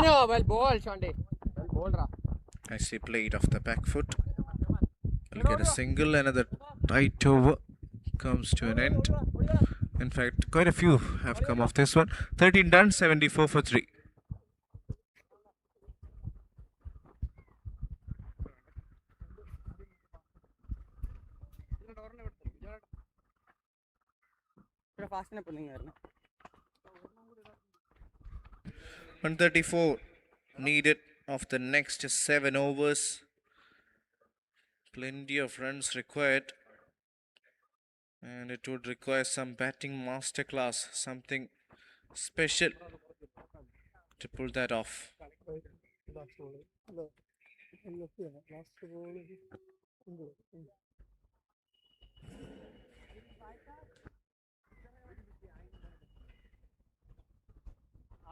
S5: no, well ball, Shondy. Well ball, ra.
S2: Nicely played off the back foot. Will get a single. Another tight over comes to an end. In fact, quite a few have come off this one. 13 done, 74 for 3.
S6: ഫാസ്റ്റിനെ പൊന്നിങ്ങായിരുന്നു
S2: 134 needed of the next 7 overs. Plenty of runs required, and it would require some batting masterclass, something special to pull that off.
S3: Last ball അല്ല last ball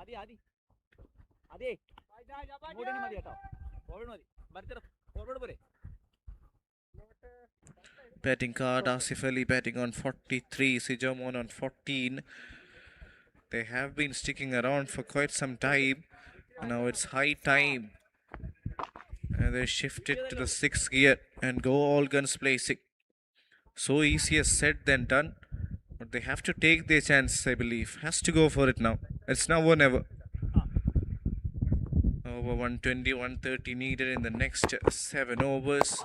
S6: അതെ മതി കേട്ടോ forward മതി ഭരത്തര forward പോരെ
S2: Batting card, Asif Ali batting on 43, Sijamon on 14. They have been sticking around for quite some time. Now it's high time And they shift it to the 6th gear and go all guns blazing. So easier said than done. But they have to take their chance, I believe. Has to go for it now. It's now or never. Over 120, 130 needed in the next 7 overs.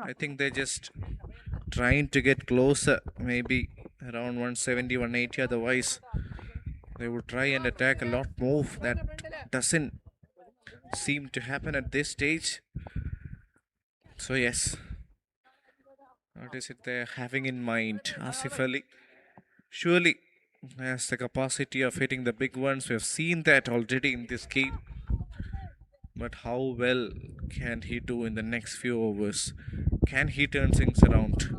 S2: I think they're just trying to get closer. Maybe around 170, 180. Otherwise, they would try and attack a lot more. That doesn't seem to happen at this stage. So yes, what is it they're having in mind? Asif Ali surely has the capacity of hitting the big ones. We have seen that already in this game. But how well can he do in the next few overs? Can he turn things around?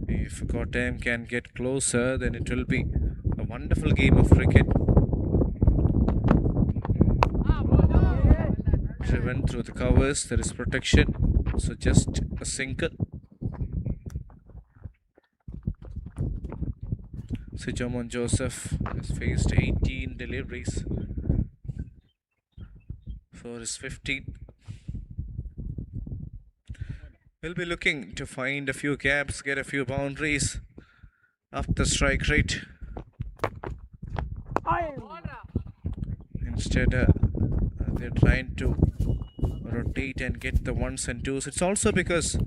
S2: If Kottayam can get closer, then it will be a wonderful game of cricket. Driven through the covers, there is protection, so just a single. Sijamon Joseph has faced 18 deliveries for his 15. We'll be looking to find a few gaps, get a few boundaries up the strike rate. Instead, they're trying to rotate and get the ones and twos. It's also because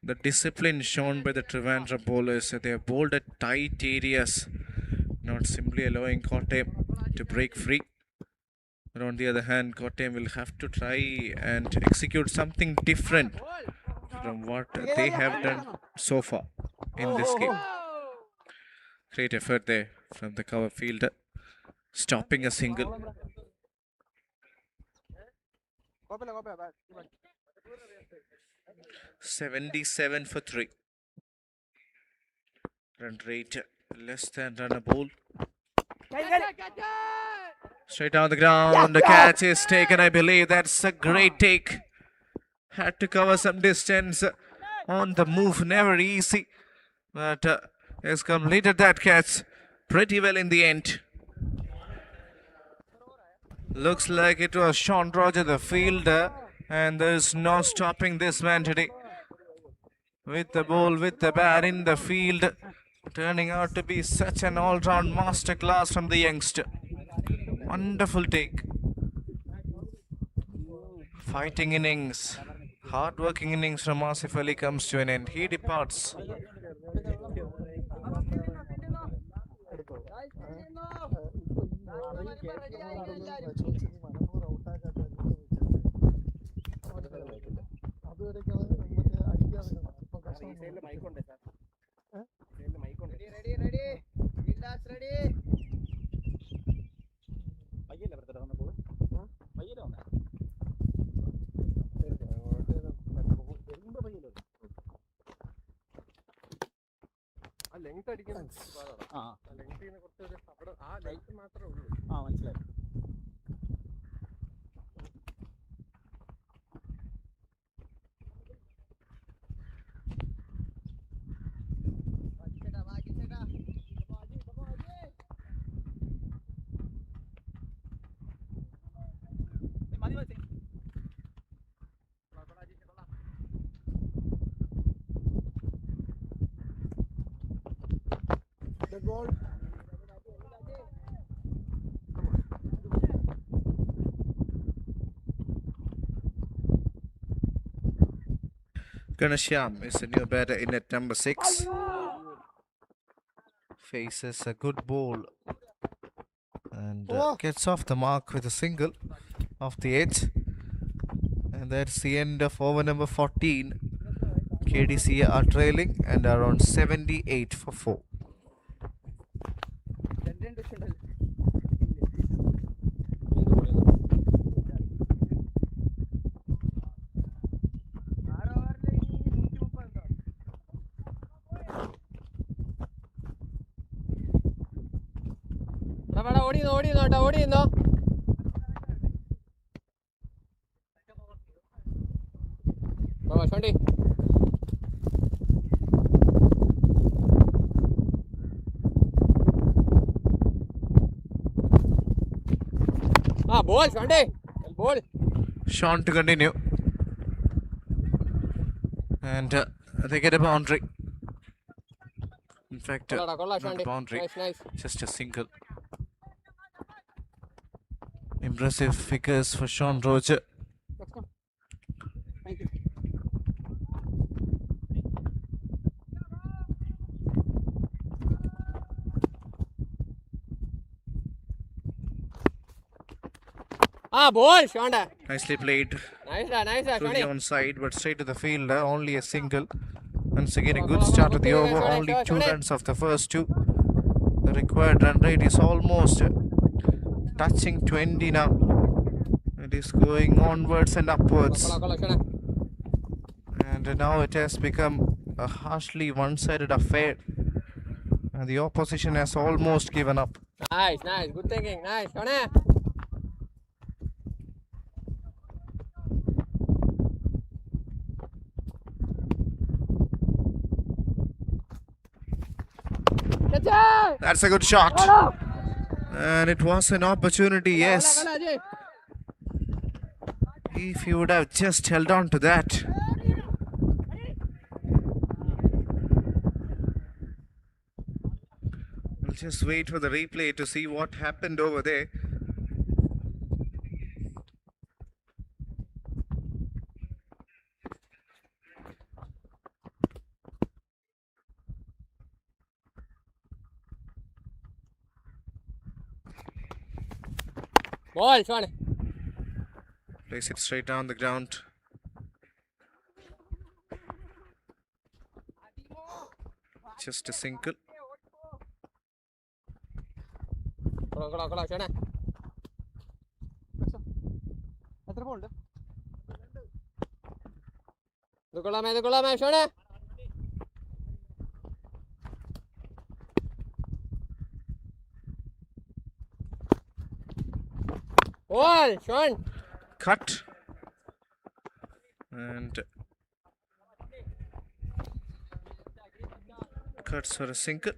S2: the discipline shown by the Trivandrum bowlers, they have bowled at tight areas, not simply allowing Kottayam to break free. But on the other hand, Kottayam will have to try and execute something different from what they have done so far in this game. Great effort there from the cover fielder, stopping a single. 77 for 3. Run rate less than run a ball. Straight down the ground, the catch is taken. I believe that's a great take. Had to cover some distance on the move, never easy. But has completed that catch pretty well in the end. Looks like it was Sean Roger, the fielder, and there's no stopping this man today. With the ball, with the bat in the field, turning out to be such an all-round masterclass from the youngster. Wonderful take. Fighting innings, hard-working innings from Asif Ali comes to an end. He departs. Ganashyam is the new batter in at number 6. Faces a good ball and gets off the mark with a single off the edge. And that's the end of over number 14. KDC are trailing and are on 78 for 4.
S5: ഓടിയുന്നോ ഷോണ്ടി ball ഷോണ്ടി Ball.
S2: Sean to continue. And they get a boundary. In fact,
S5: Kolla,
S2: not a
S5: Shanti.
S2: boundary,
S5: Nice.
S2: just a single. Impressive figures for Sean Roger.
S6: Let's go. Thank you.
S5: Ball, Shonda.
S2: Nicely played
S5: Nice,
S2: through the
S5: Shonda.
S2: onside, but straight to the fielder. Only a single. Once again, a good start to the over. Only 2 runs of the first 2. The required run rate is almost touching 20 now. It is going onwards and upwards.
S5: Kolla, Shonda.
S2: And now it has become a harshly one-sided affair. And the opposition has almost given up.
S5: Nice. Good thinking. Nice, Shonda.
S2: That's a good shot. And it was an opportunity, yes. If he would have just held on to that. We'll just wait for the replay to see what happened over there.
S5: Ball, Shonda.
S2: Place it straight down the ground. Just a single.
S5: Kolla, Shonda.
S6: എത്ര ball ഉണ്ട്?
S5: ഇത് കൊള്ളാമേ, Shonda. Ball, Shonda.
S2: Cut. And cuts for a single.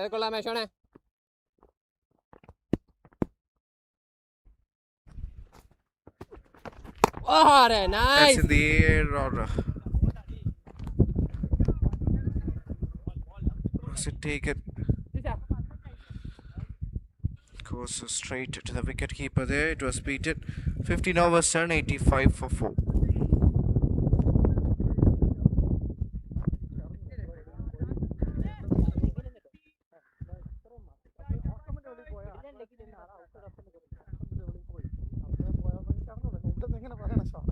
S5: ഇത് കൊള്ളാമേ, Shonda.
S2: That's
S5: Nice.
S2: in the air, or was it taken? Goes straight to the wicket keeper there. It was beaten. 15 overs, turn 85 for 4.
S3: എങ്ങനെ പറയണ Shona?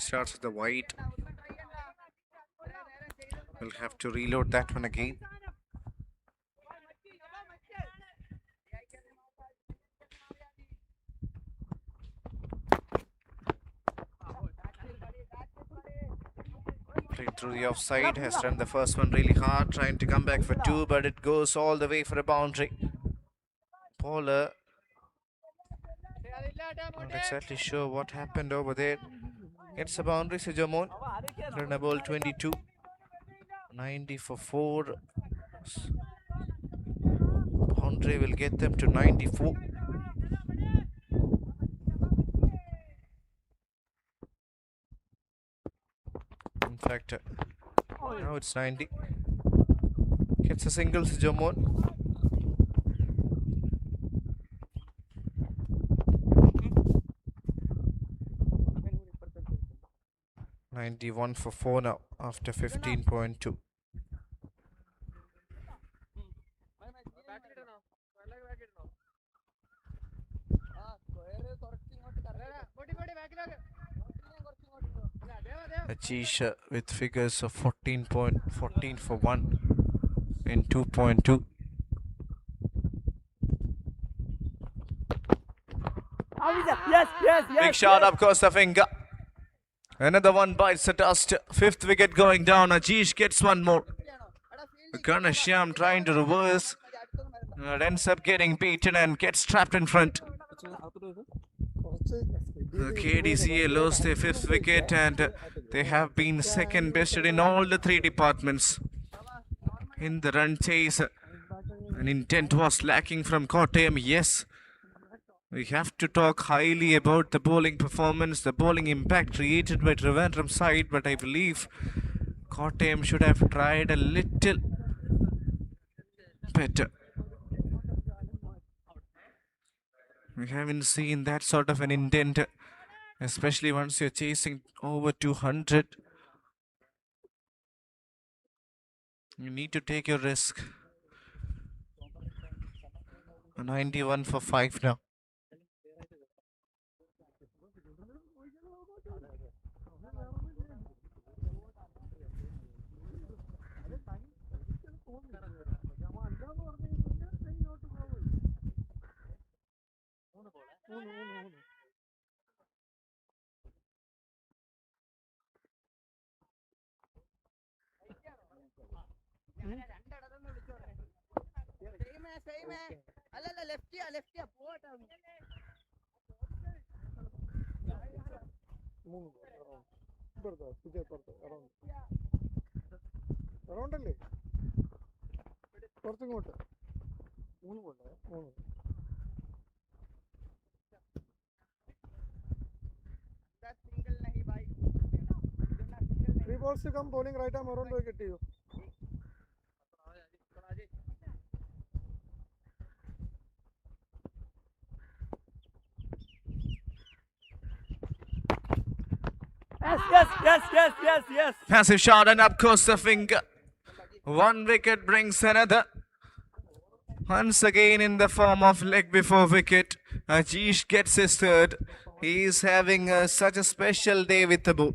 S2: Starts with the wide. We'll have to reload that one again. Played through the offside, has done the first one really hard, trying to come back for 2, but it goes all the way for a boundary. Bowler not exactly sure what happened over there. It's a boundary, Sujamon. Runnable 22. 90 for 4. Boundary will get them to 94. In fact, now it's 90. Gets a single, Sujamon. 91 for 4 now after 15.2. Ajish with figures of 14 for 1 in 2.2. Big shot up course the finger. Another one bites the dust. 5th wicket going down. Ajish gets one more. Karnashyam trying to reverse. Ends up getting beaten and gets trapped in front. KDCA lost their 5th wicket and they have been second best in all the 3 departments. In the run chase, an intent was lacking from Kottayam. Yes, we have to talk highly about the bowling performance, the bowling impact created by Trivandrum side, but I believe Kottayam should have tried a little better. We haven't seen that sort of an intent, especially once you're chasing over 200. You need to take your risk. 91 for 5 now.
S3: Around അല്ലേ കുറച്ചിങ്ങോട്ട് 3 ball 3 balls to come bowling right arm around wicket to you.
S6: Yes.
S2: Massive shot and up goes the finger. 1 wicket brings another. Once again in the form of leg before wicket. Ajish gets his 3rd. He is having such a special day with the ball.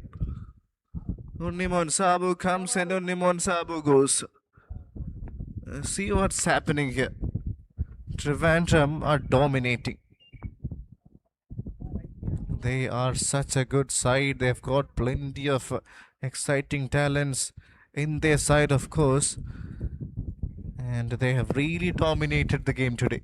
S2: Unnimon Sabu comes and Unnimon Sabu goes. See what's happening here. Trivandrum are dominating. They are such a good side. They've got plenty of exciting talents in their side, of course. And they have really dominated the game today.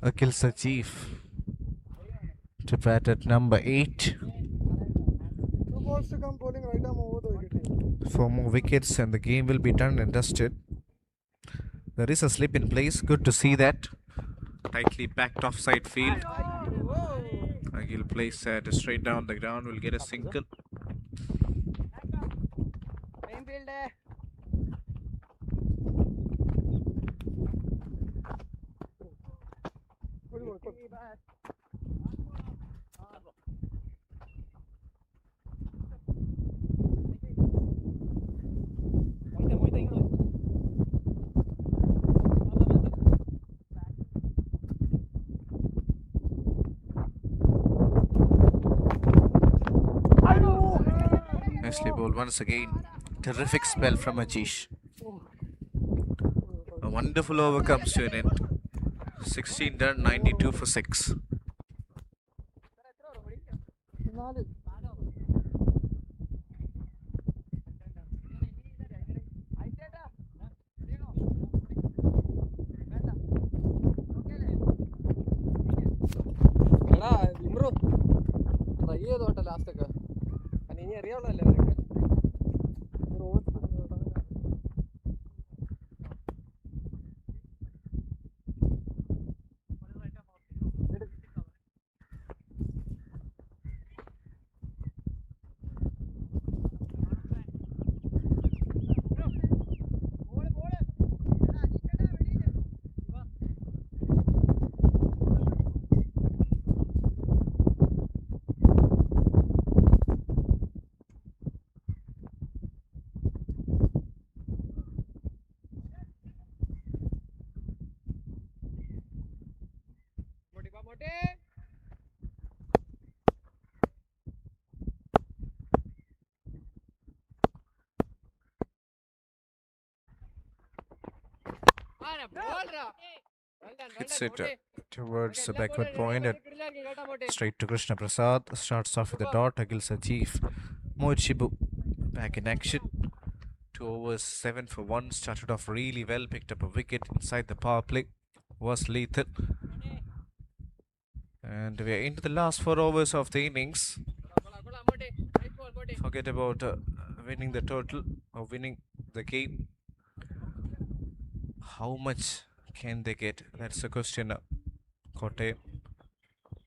S2: Akil Sajeev to bat at number 8.
S3: 2 balls to come bowling right arm over the wicket.
S2: 4 more wickets and the game will be done and dusted. There is a slip in place. Good to see that. Tightly packed offside field. Akil plays that straight down the ground. Will get a single. Nicely bowled once again. Terrific spell from Ajish. A wonderful over comes to an end. 16 done, 92 for 6. Hits it towards the backward point and straight to Krishna Prasad. Starts off with a dot. Agil Sajeev. Mohit Shibu back in action. 2 overs, 7 for 1. Started off really well. Picked up a wicket inside the power play. Was lethal. And we are into the last 4 overs of the innings. Forget about winning the total or winning the game. How much can they get? That's the question. Kotte,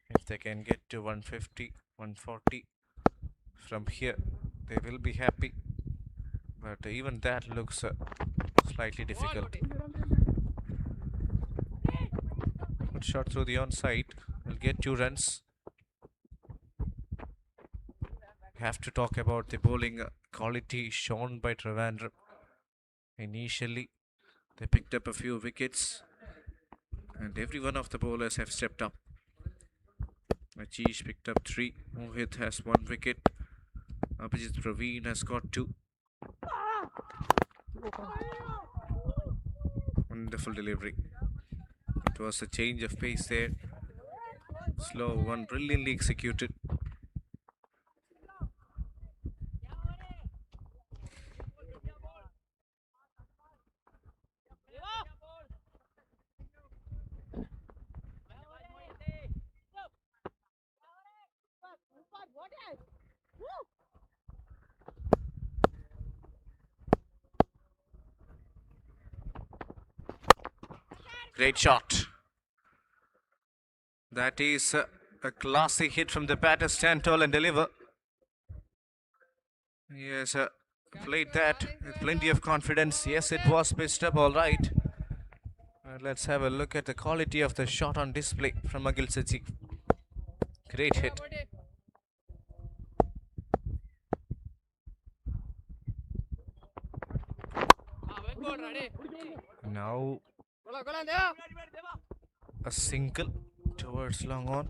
S2: if they can get to 150, 140 from here, they will be happy. But even that looks slightly difficult. Good shot through the onside. Will get 2 runs. Have to talk about the bowling quality shown by Trivandrum. Initially, they picked up a few wickets, and every one of the bowlers have stepped up. Ajish picked up 3. Mohit has 1 wicket. Abhijit Praveen has got 2. Wonderful delivery. It was a change of pace there. Slow one, brilliantly executed. Great shot. That is a classy hit from the batter. Stand tall and deliver. Yes, played that with plenty of confidence. Yes, it was pitched up all right. Let's have a look at the quality of the shot on display from Agil Sajeev. Great hit. Now a single towards long on.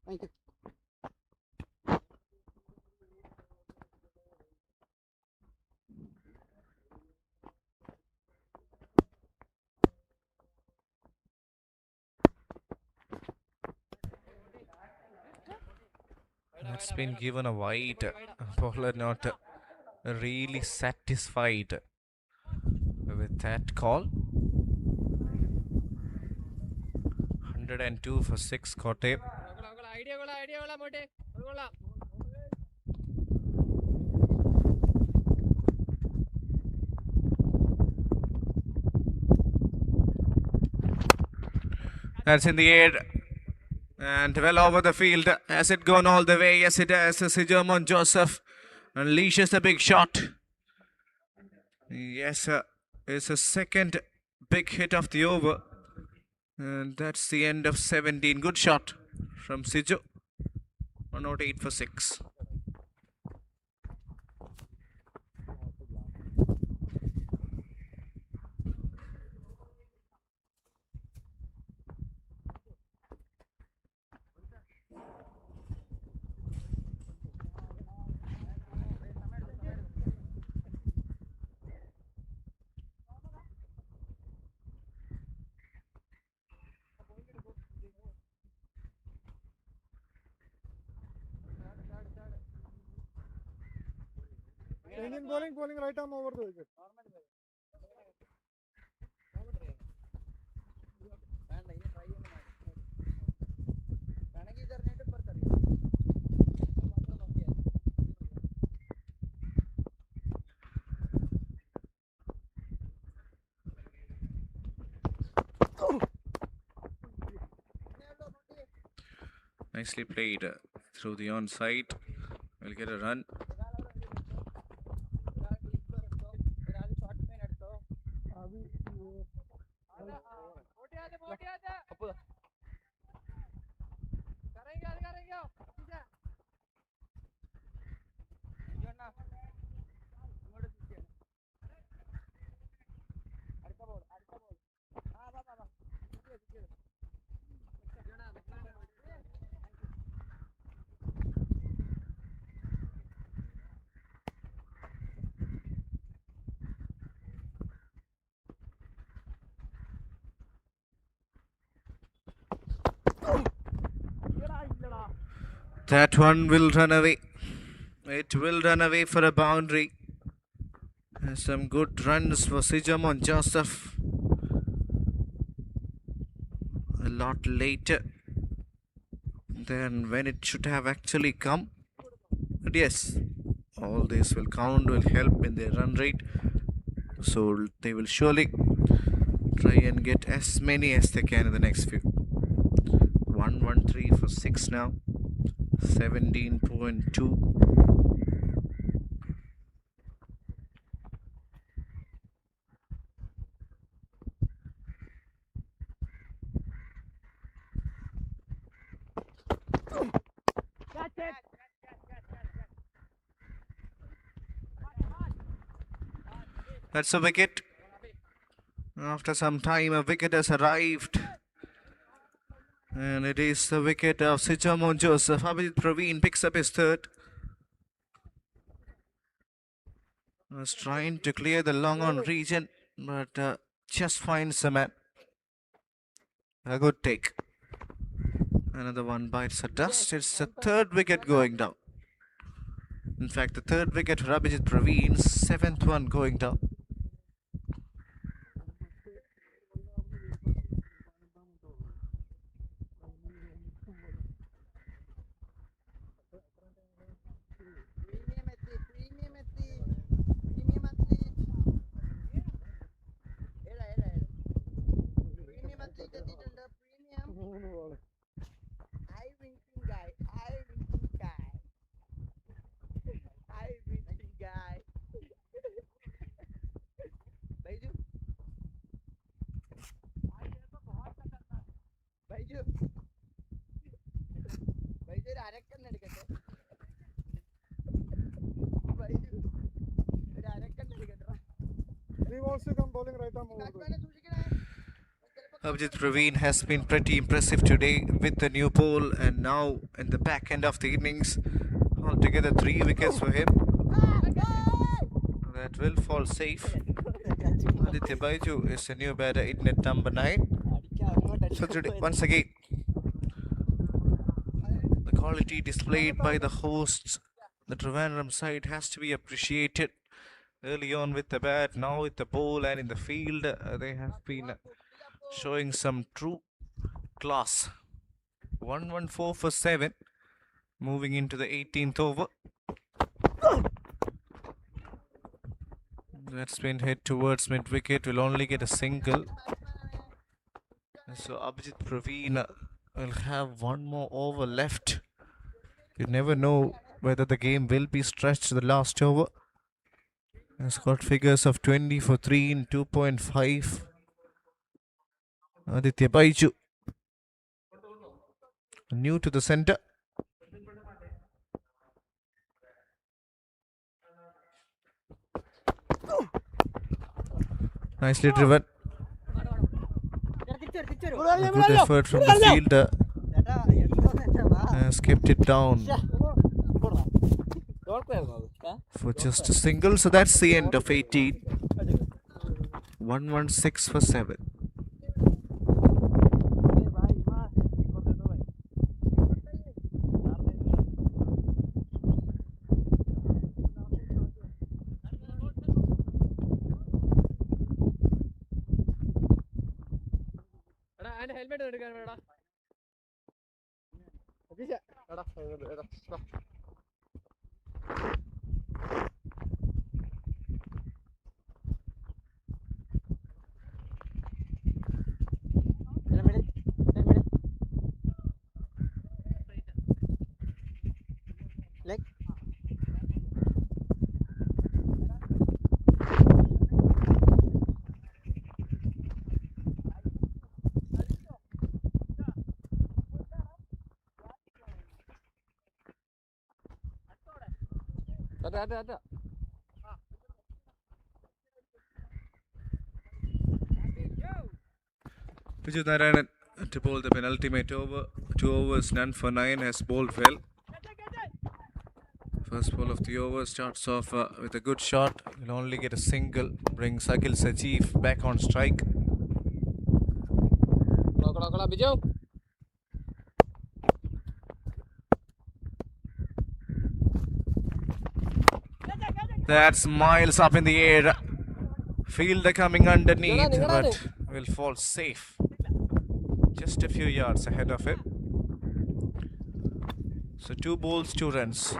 S6: Thank you.
S2: That's been given a wide. Bowler not really satisfied with that call. 102 for 6 Kotte. That's in the air and well over the field. Has it gone all the way? Yes, it has. Sijermon Joseph unleashes the big shot. Yes, it's a second big hit of the over. And that's the end of 17. Good shot from Sijo. 108 for 6.
S3: Indian bowling right arm over the wicket.
S2: Nicely played through the onside. We'll get a run. That one will run away. It will run away for a boundary. And some good runs for Sijamon Joseph. A lot later than when it should have actually come. But yes, all this will count, will help in their run rate. So they will surely try and get as many as they can in the next few. 113 for 6 now. 17.2. That's a wicket. After some time, a wicket has arrived. And it is the wicket of Sijamon Joseph. Abhijit Praveen picks up his third. Was trying to clear the long on region, but just finds the man. A good take. Another one bites the dust. It's the third wicket going down. In fact, the third wicket for Abhijit Praveen, 7th one going down. Abhijit Praveen has been pretty impressive today with the new pole, and now in the back end of the innings, altogether 3 wickets for him. That will fall safe. Aditya Baiju is a new batter in at number 9. So today, once again, the quality displayed by the hosts, the Trivandrum side, has to be appreciated. Early on with the bat, now with the ball, and in the field, they have been showing some true class. 114 for 7, moving into the 18th over. That's been hit towards mid-wicket, will only get a single. So Abhijit Praveen will have one more over left. You never know whether the game will be stretched to the last over. Has got figures of 20 for 3 in 2.5. Aditya Baiju, new to the centre. Nicely driven. A good effort from the fielder. Has kept it down for just a single. So that's the end of 18. 116 for 7.
S5: Helmet എടുക്കാൻ വേടാ അതെ
S2: Vijay Narayanan to bowl the penultimate over. 2 overs, none for 9, has bowled well. First ball of the over starts off with a good shot. Will only get a single. Brings Akhil Sajeev back on strike.
S5: Biju
S2: That's miles up in the air. Fielder coming underneath, but will fall safe. Just a few yards ahead of it. So 2 balls, 2 runs.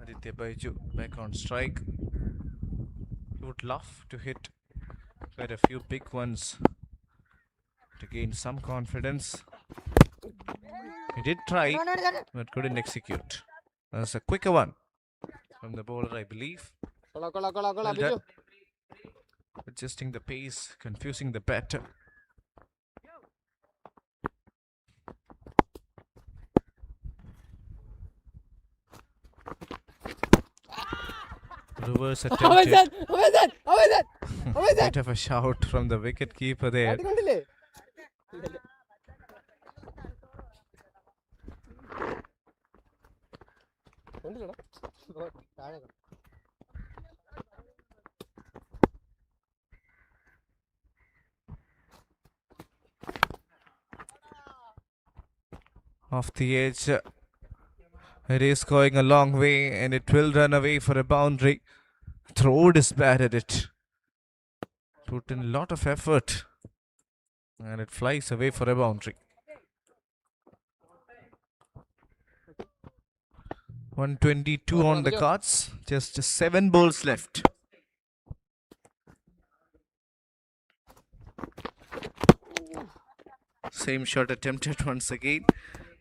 S2: Aditya Baiju back on strike. He would love to hit quite a few big ones to gain some confidence. He did try, but couldn't execute. That's a quicker one from the bowler, I believe. Well, adjusting the pace, confusing the batter. Reverse attempted. Bit of a shout from the wicket keeper there. Off the edge. It is going a long way and it will run away for a boundary. Throwed is bad at it. Put in a lot of effort. And it flies away for a boundary. 122 on the cards. Just 7 balls left. Same shot attempted once again,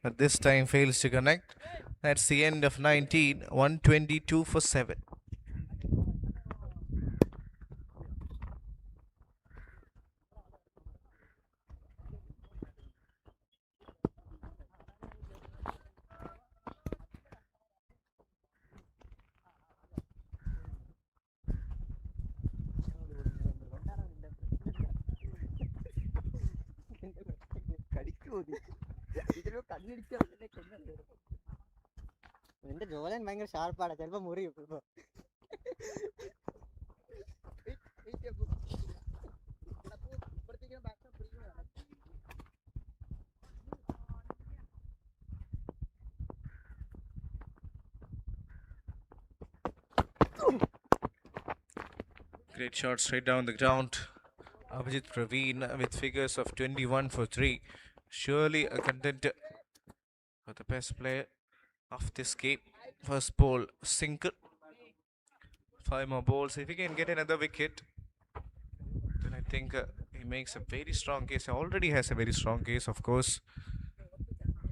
S2: but this time fails to connect. That's the end of 19. 122 for 7.
S6: എന്റെ ജോലൻ ഭയങ്കര ഷാർപ്പാണ്, ചിലപ്പോ മുറിയും.
S2: Great shot straight down the ground. Abhijit Praveen with figures of 21 for 3. Surely a contender for the best player of this game. First ball single. 5 more balls. If he can get another wicket, then I think he makes a very strong case. He already has a very strong case, of course.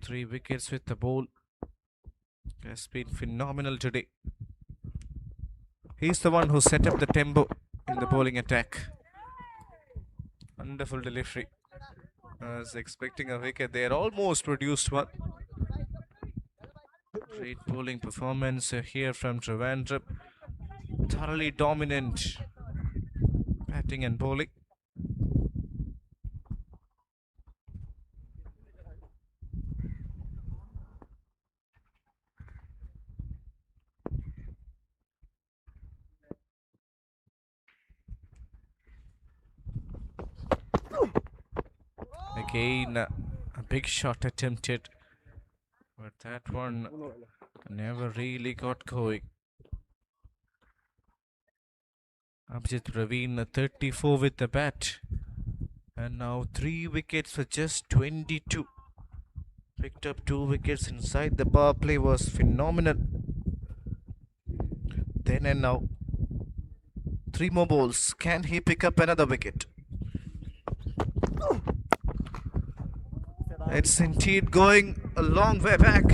S2: 3 wickets with the ball. Has been phenomenal today. He's the one who set up the tempo in the bowling attack. Wonderful delivery. I was expecting a wicket there. Almost produced one. Great bowling performance here from Trivandrum. Thoroughly dominant batting and bowling. Again, a big shot attempted, but that one never really got going. Abhijit Praveen 34 with the bat, and now 3 wickets for just 22. Picked up 2 wickets inside the power play, was phenomenal. Then and now 3 more balls. Can he pick up another wicket? It's indeed going a long way back.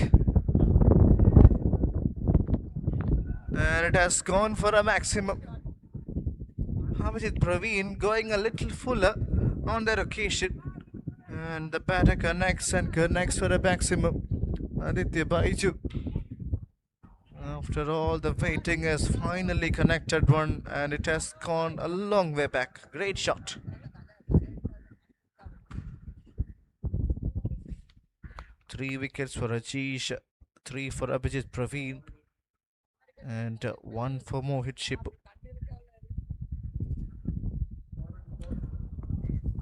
S2: And it has gone for a maximum. Abhijit Praveen going a little fuller on that occasion. And the batter connects and connects for a maximum. Aditya Baiju, after all the waiting, has finally connected one, and it has gone a long way back. Great shot. 3 wickets for Rajesh, 3 for Abhijit Praveen, and 1 for Mohit Shibu.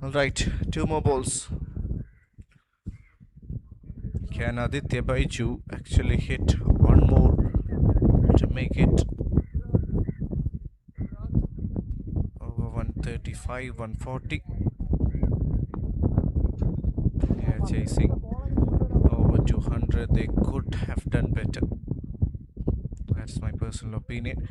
S2: Alright, 2 more balls. Can Aditya Baiju actually hit one more to make it over 135, 140. They are chasing over 200. They could have done better. That's my personal opinion.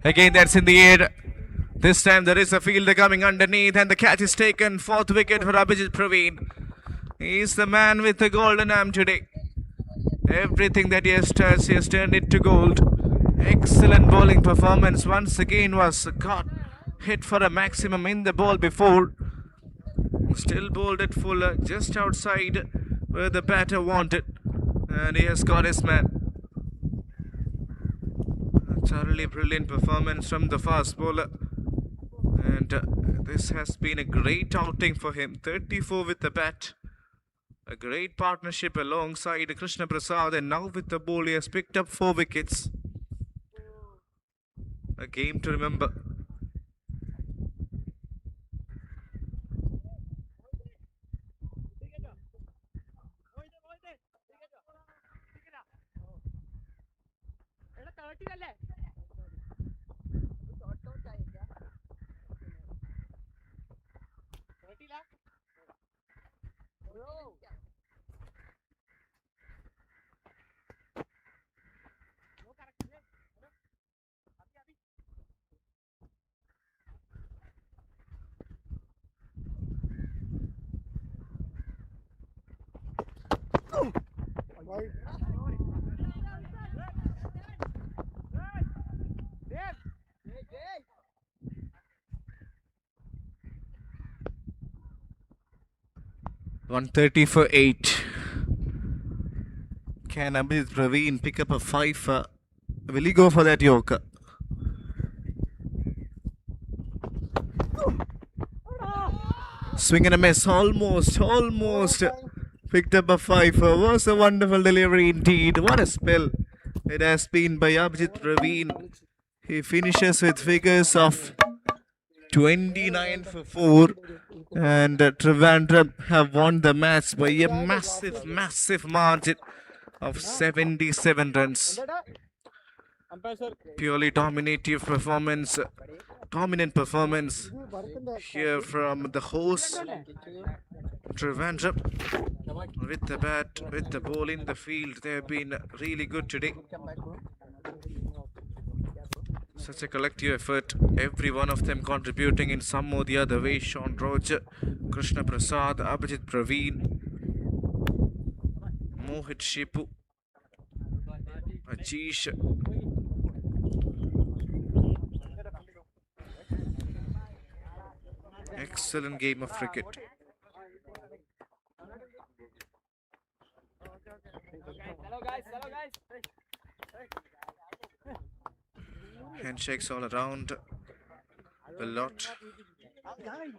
S2: Again, that's in the air. This time there is a fielder coming underneath and the catch is taken. 4th wicket for Abhijit Praveen. He's the man with the golden arm today. Everything that he has touched, he has turned it to gold. Excellent bowling performance. Once again was got hit for a maximum in the ball before. Still bowled it fuller, just outside where the batter wanted. And he has got his man. A thoroughly brilliant performance from the fast bowler. And this has been a great outing for him. 34 with the bat. A great partnership alongside Krishna Prasad, and now with the ball he has picked up 4 wickets. A game to remember.
S3: Wide.
S2: 130 for 8. Can Abhijit Praveen pick up a 5? Will he go for that Yorker? Swing and a miss. Almost picked up a 5. Was a wonderful delivery indeed. What a spell it has been by Abhijit Praveen. He finishes with figures of 29 for 4. And Trivandrum have won the match by a massive margin of 77 runs. Purely dominant performance here from the host Trivandrum. With the bat, with the ball in the field, they have been really good today. Such a collective effort, every one of them contributing in some or the other way. Sean Roger, Krishna Prasad, Abhijit Praveen, Mohit Shipu, Ajish. Excellent game of cricket. Handshakes all around. A lot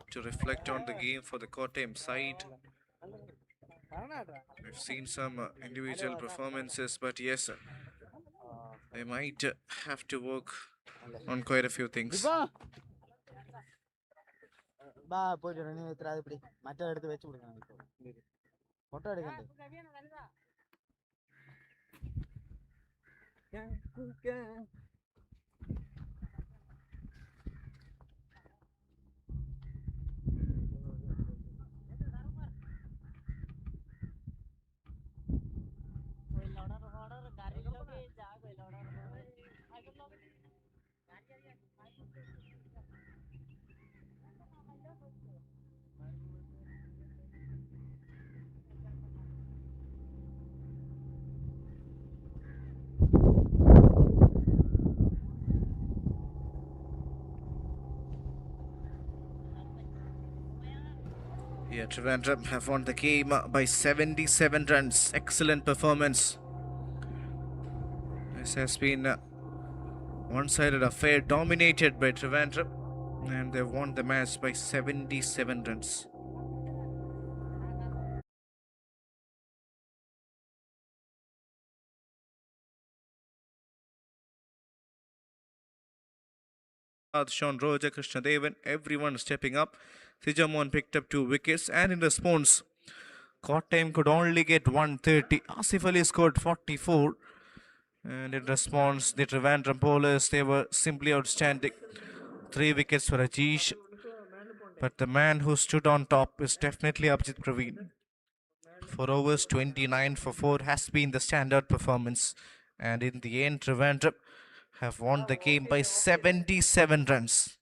S2: to reflect on the game for the Kottayam side. We've seen some individual performances, but yes, they might have to work on quite a few things. Yeah, Trivandrum have won the game by 77 runs. Excellent performance. This has been a one-sided affair dominated by Trivandrum, and they won the match by 77 runs. Sean Roger, Krishna Devan, everyone stepping up. Sijamon picked up 2 wickets, and in response, Kottayam could only get 130. Asif Ali scored 44. And in response, the Trivandrum bowlers, they were simply outstanding. 3 wickets for Ajish. But the man who stood on top is definitely Abhijit Praveen. 4 overs, 29 for 4 has been the standard performance. And in the end, Trivandrum have won the game by 77 runs.